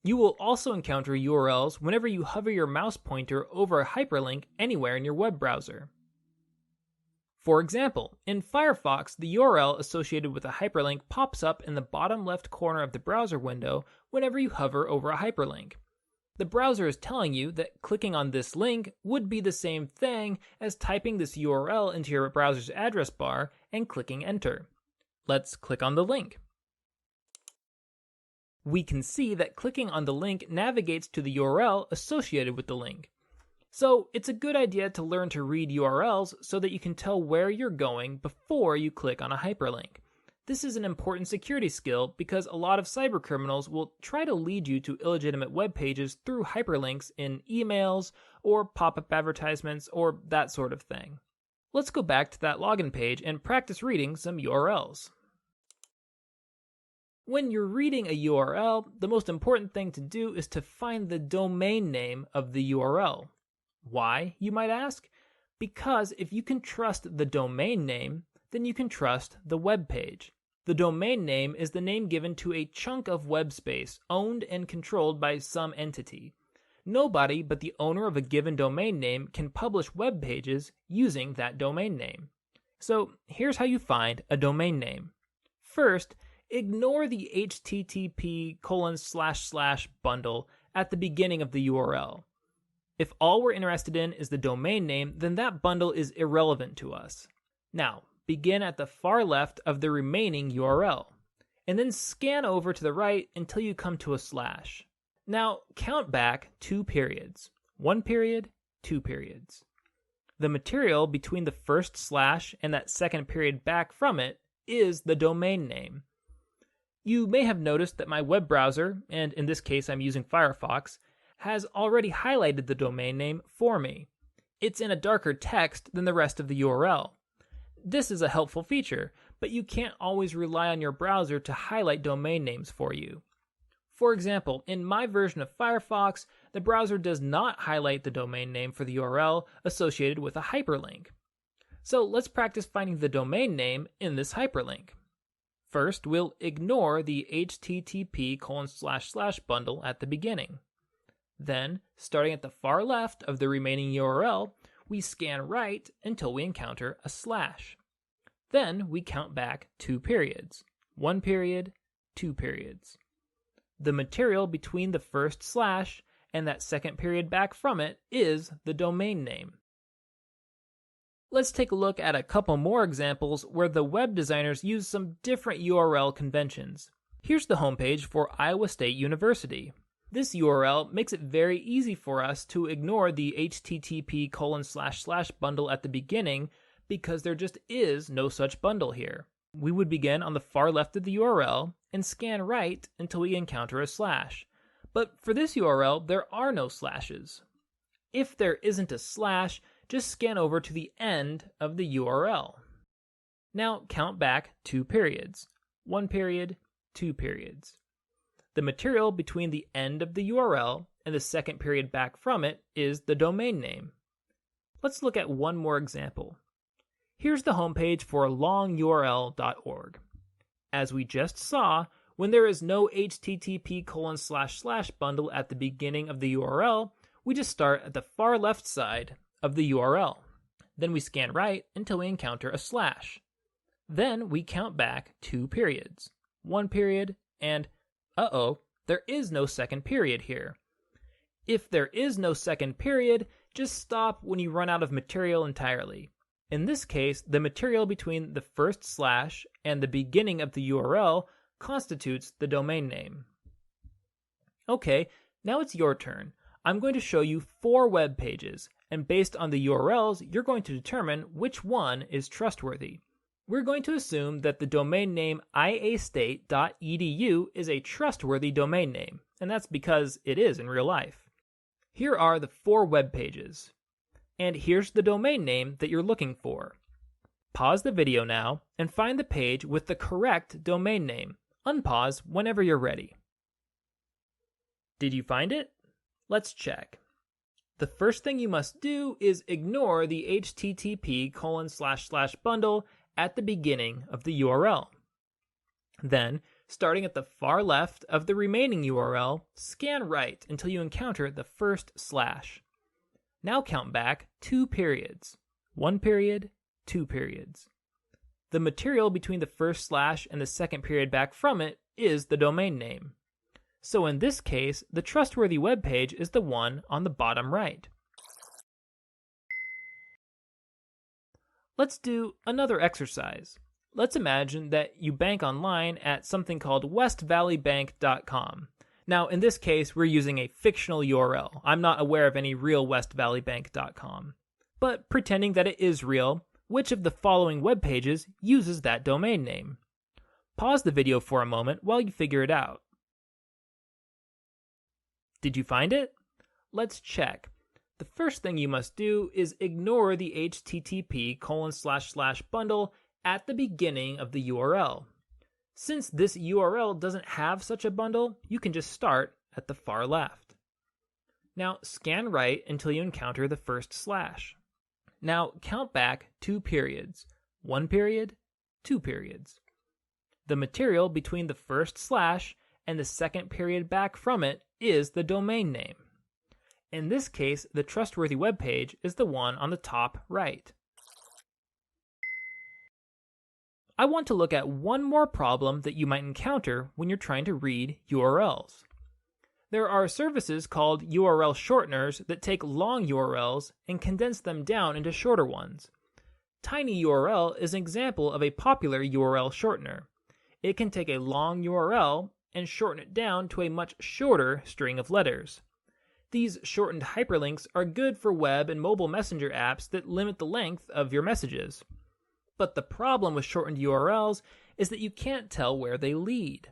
You will also encounter URLs whenever you hover your mouse pointer over a hyperlink anywhere in your web browser. For example, in Firefox, the URL associated with a hyperlink pops up in the bottom left corner of the browser window whenever you hover over a hyperlink. The browser is telling you that clicking on this link would be the same thing as typing this URL into your browser's address bar and clicking enter. Let's click on the link. We can see that clicking on the link navigates to the URL associated with the link. So it's a good idea to learn to read URLs so that you can tell where you're going before you click on a hyperlink. This is an important security skill because a lot of cybercriminals will try to lead you to illegitimate web pages through hyperlinks in emails or pop-up advertisements or that sort of thing. Let's go back to that login page and practice reading some URLs. When you're reading a URL, the most important thing to do is to find the domain name of the URL. Why, you might ask? Because if you can trust the domain name, then you can trust the web page. The domain name is the name given to a chunk of web space owned and controlled by some entity. Nobody but the owner of a given domain name can publish web pages using that domain name. So here's how you find a domain name. First, ignore the http:// bundle at the beginning of the URL. If all we're interested in is the domain name, then that bundle is irrelevant to us. Now, begin at the far left of the remaining URL, and then scan over to the right until you come to a slash. Now, count back 2 periods. 1 period, 2 periods. The material between the first slash and that second period back from it is the domain name. You may have noticed that my web browser, and in this case I'm using Firefox, has already highlighted the domain name for me. It's in a darker text than the rest of the URL. This is a helpful feature, but you can't always rely on your browser to highlight domain names for you. For example, in my version of Firefox, the browser does not highlight the domain name for the URL associated with a hyperlink. So let's practice finding the domain name in this hyperlink. First, we'll ignore the http:// bundle at the beginning. Then, starting at the far left of the remaining URL, we scan right until we encounter a slash. Then we count back 2 periods. 1 period, 2 periods. The material between the first slash and that second period back from it is the domain name. Let's take a look at a couple more examples where the web designers use some different URL conventions. Here's the homepage for Iowa State University. This URL makes it very easy for us to ignore the http:// bundle at the beginning because there just is no such bundle here. We would begin on the far left of the URL and scan right until we encounter a slash. But for this URL, there are no slashes. If there isn't a slash, just scan over to the end of the URL. Now count back 2 periods. 1 period, 2 periods. The material between the end of the URL and the second period back from it is the domain name. Let's look at one more example. Here's the homepage for longurl.org. As we just saw, when there is no http:// bundle at the beginning of the URL, we just start at the far left side of the URL. Then we scan right until we encounter a slash. Then we count back 2 periods. 1 period and there is no second period here. If there is no second period, just stop when you run out of material entirely. In this case, the material between the first slash and the beginning of the URL constitutes the domain name. Okay, now it's your turn. I'm going to show you 4 web pages, and based on the URLs, you're going to determine which one is trustworthy. We're going to assume that the domain name iastate.edu is a trustworthy domain name, and that's because it is in real life. Here are the 4 web pages, and here's the domain name that you're looking for. Pause the video now and find the page with the correct domain name. Unpause whenever you're ready. Did you find it? Let's check. The first thing you must do is ignore the http:// bundle at the beginning of the URL. Then Starting at the far left of the remaining URL, scan right until you encounter the first slash. Now count back 2 periods. 1 period, 2 periods. The material between the first slash and the second period back from it is the domain name. So in this case, the trustworthy web page is the one on the bottom right. Let's do another exercise. Let's imagine that you bank online at something called westvalleybank.com. Now, in this case, we're using a fictional URL. I'm not aware of any real westvalleybank.com. But pretending that it is real, which of the following web pages uses that domain name? Pause the video for a moment while you figure it out. Did you find it? Let's check. The first thing you must do is ignore the http://bundle at the beginning of the URL. Since this URL doesn't have such a bundle, you can just start at the far left. Now scan right until you encounter the first slash. Now count back 2 periods. 1 period, 2 periods. The material between the first slash and the second period back from it is the domain name. In this case, the trustworthy web page is the one on the top right. I want to look at one more problem that you might encounter when you're trying to read URLs. There are services called URL shorteners that take long URLs and condense them down into shorter ones. TinyURL is an example of a popular URL shortener. It can take a long URL and shorten it down to a much shorter string of letters. These shortened hyperlinks are good for web and mobile messenger apps that limit the length of your messages. But the problem with shortened URLs is that you can't tell where they lead.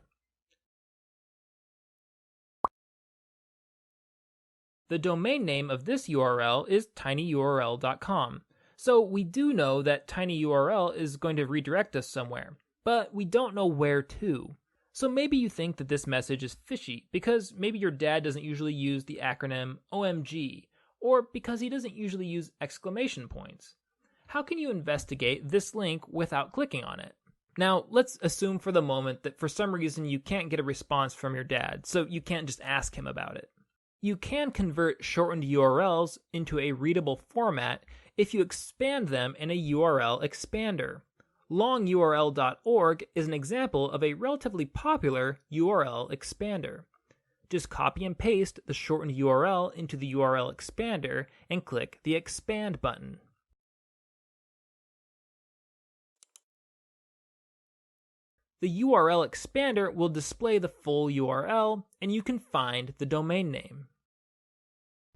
The domain name of this URL is tinyurl.com, so we do know that tinyurl is going to redirect us somewhere, but we don't know where to. So maybe you think that this message is fishy because maybe your dad doesn't usually use the acronym OMG, or because he doesn't usually use exclamation points. How can you investigate this link without clicking on it? Now, let's assume for the moment that for some reason you can't get a response from your dad, so you can't just ask him about it. You can convert shortened URLs into a readable format if you expand them in a URL expander. LongURL.org is an example of a relatively popular URL expander. Just copy and paste the shortened URL into the URL expander and click the Expand button. The URL expander will display the full URL, and you can find the domain name.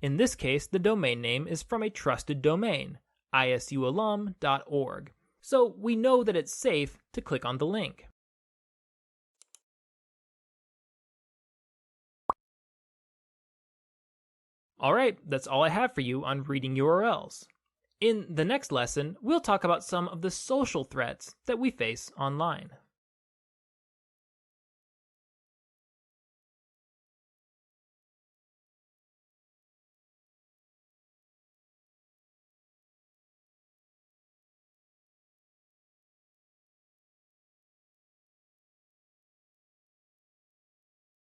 In this case, the domain name is from a trusted domain, isualum.org, so we know that it's safe to click on the link. Alright, that's all I have for you on reading URLs. In the next lesson, we'll talk about some of the social threats that we face online.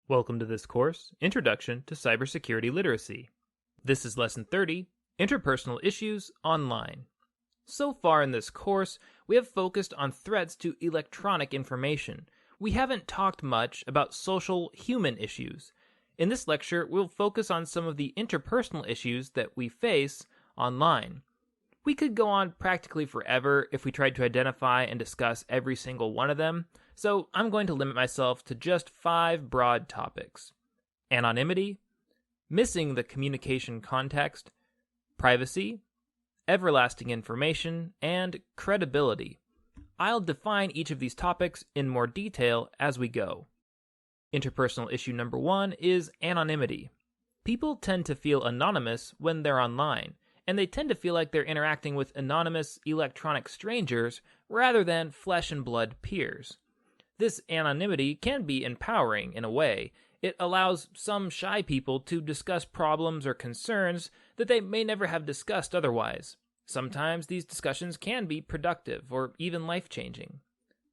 Welcome to this course, Introduction to Cybersecurity Literacy. This is Lesson 30, Interpersonal Issues Online. So far in this course, we have focused on threats to electronic information. We haven't talked much about social human issues. In this lecture, we'll focus on some of the interpersonal issues that we face online. We could go on practically forever if we tried to identify and discuss every single one of them, so I'm going to limit myself to just 5 broad topics: anonymity, missing the communication context, privacy, everlasting information, and credibility. I'll define each of these topics in more detail as we go. Interpersonal issue number 1 is anonymity. People tend to feel anonymous when they're online, and they tend to feel like they're interacting with anonymous electronic strangers rather than flesh and blood peers. This anonymity can be empowering in a way. It allows some shy people to discuss problems or concerns that they may never have discussed otherwise. Sometimes these discussions can be productive or even life-changing.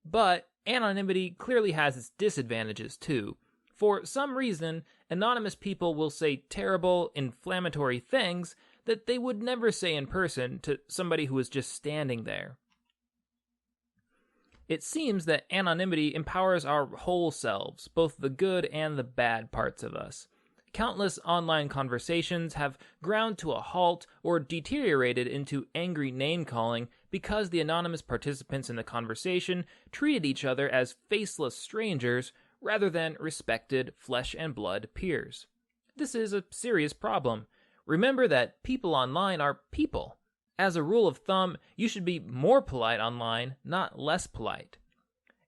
But Anonymity clearly has its disadvantages too. For some reason, anonymous people will say terrible, inflammatory things that they would never say in person to somebody who is just standing there. It seems that anonymity empowers our whole selves, both the good and the bad parts of us. Countless online conversations have ground to a halt or deteriorated into angry name-calling because the anonymous participants in the conversation treated each other as faceless strangers rather than respected flesh and blood peers. This is a serious problem. Remember that people online are people. As a rule of thumb, you should be more polite online, not less polite.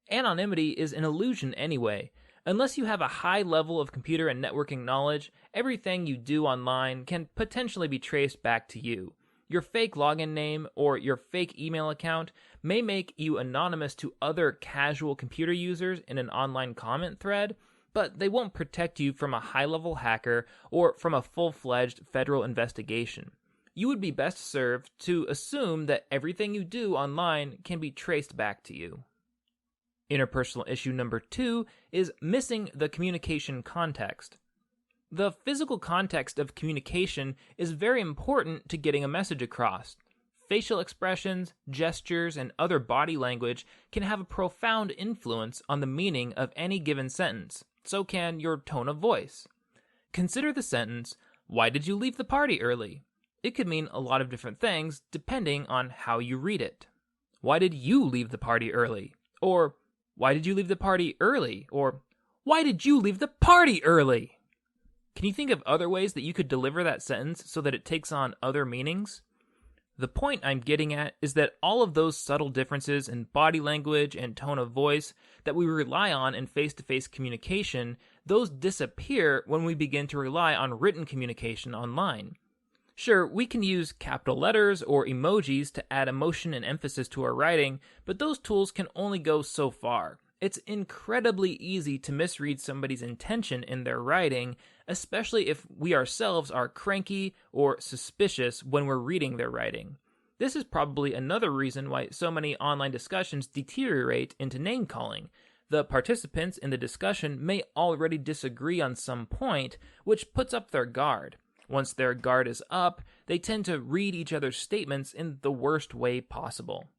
Anonymity is an illusion anyway. Unless you have a high level of computer and networking knowledge, everything you do online can potentially be traced back to you. Your fake login name or your fake email account may make you anonymous to other casual computer users in an online comment thread, but they won't protect you from a high-level hacker or from a full-fledged federal investigation. You would be best served to assume that everything you do online can be traced back to you. Interpersonal issue number 2 is missing the communication context. The physical context of communication is very important to getting a message across. Facial expressions, gestures, and other body language can have a profound influence on the meaning of any given sentence. So can your tone of voice. Consider the sentence, "Why did you leave the party early?" It could mean a lot of different things depending on how you read it. Why did you leave the party early? Or, why did you leave the party early? Or, why did you leave the party early? Can you think of other ways that you could deliver that sentence so that it takes on other meanings? The point I'm getting at is that all of those subtle differences in body language and tone of voice that we rely on in face-to-face communication, those disappear when we begin to rely on written communication online. Sure, we can use capital letters or emojis to add emotion and emphasis to our writing, but those tools can only go so far. It's incredibly easy to misread somebody's intention in their writing, especially if we ourselves are cranky or suspicious when we're reading their writing. This is probably another reason why so many online discussions deteriorate into name-calling. The participants in the discussion may already disagree on some point, which puts up their guard. Once their guard is up, they tend to read each other's statements in the worst way possible.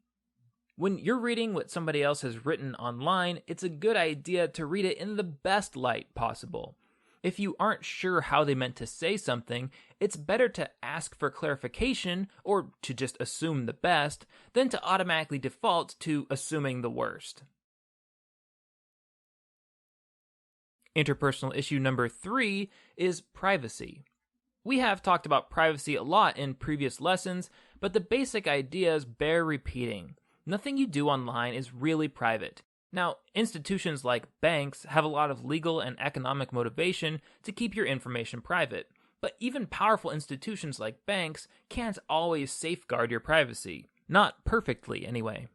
When you're reading what somebody else has written online, it's a good idea to read it in the best light possible. If you aren't sure how they meant to say something, it's better to ask for clarification or to just assume the best than to automatically default to assuming the worst. Interpersonal issue number 3 is privacy. We have talked about privacy a lot in previous lessons, but the basic ideas bear repeating. Nothing you do online is really private. Now, institutions like banks have a lot of legal and economic motivation to keep your information private, but even powerful institutions like banks can't always safeguard your privacy. Not perfectly, anyway.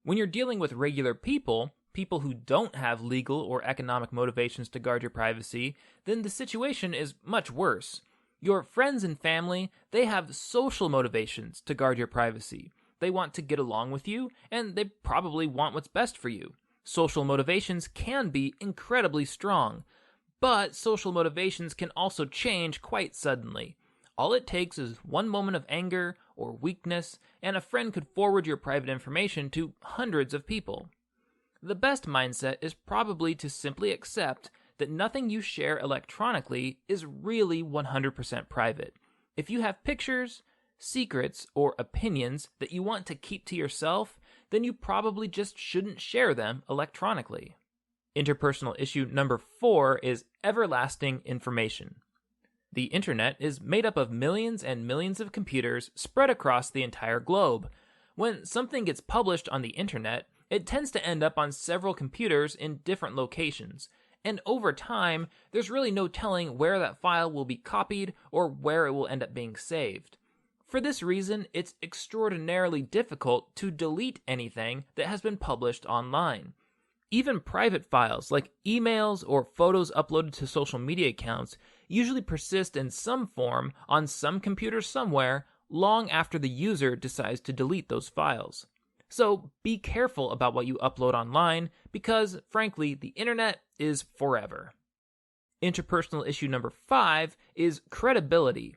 When you're dealing with regular people who don't have legal or economic motivations to guard your privacy, then the situation is much worse. Your friends and family, they have social motivations to guard your privacy. They want to get along with you, and they probably want what's best for you. Social motivations can be incredibly strong, but social motivations can also change quite suddenly. All it takes is one moment of anger or weakness, and a friend could forward your private information to hundreds of people. The best mindset is probably to simply accept that nothing you share electronically is really 100% private. If you have pictures, secrets, or opinions that you want to keep to yourself, then you probably just shouldn't share them electronically. Interpersonal issue number 4 is everlasting information. The internet is made up of millions and millions of computers spread across the entire globe. When something gets published on the internet, it tends to end up on several computers in different locations. And over time, there's really no telling where that file will be copied or where it will end up being saved. For this reason, it's extraordinarily difficult to delete anything that has been published online. Even private files like emails or photos uploaded to social media accounts usually persist in some form on some computer somewhere long after the user decides to delete those files. So be careful about what you upload online because, frankly, the internet is forever. Interpersonal issue number 5 is credibility.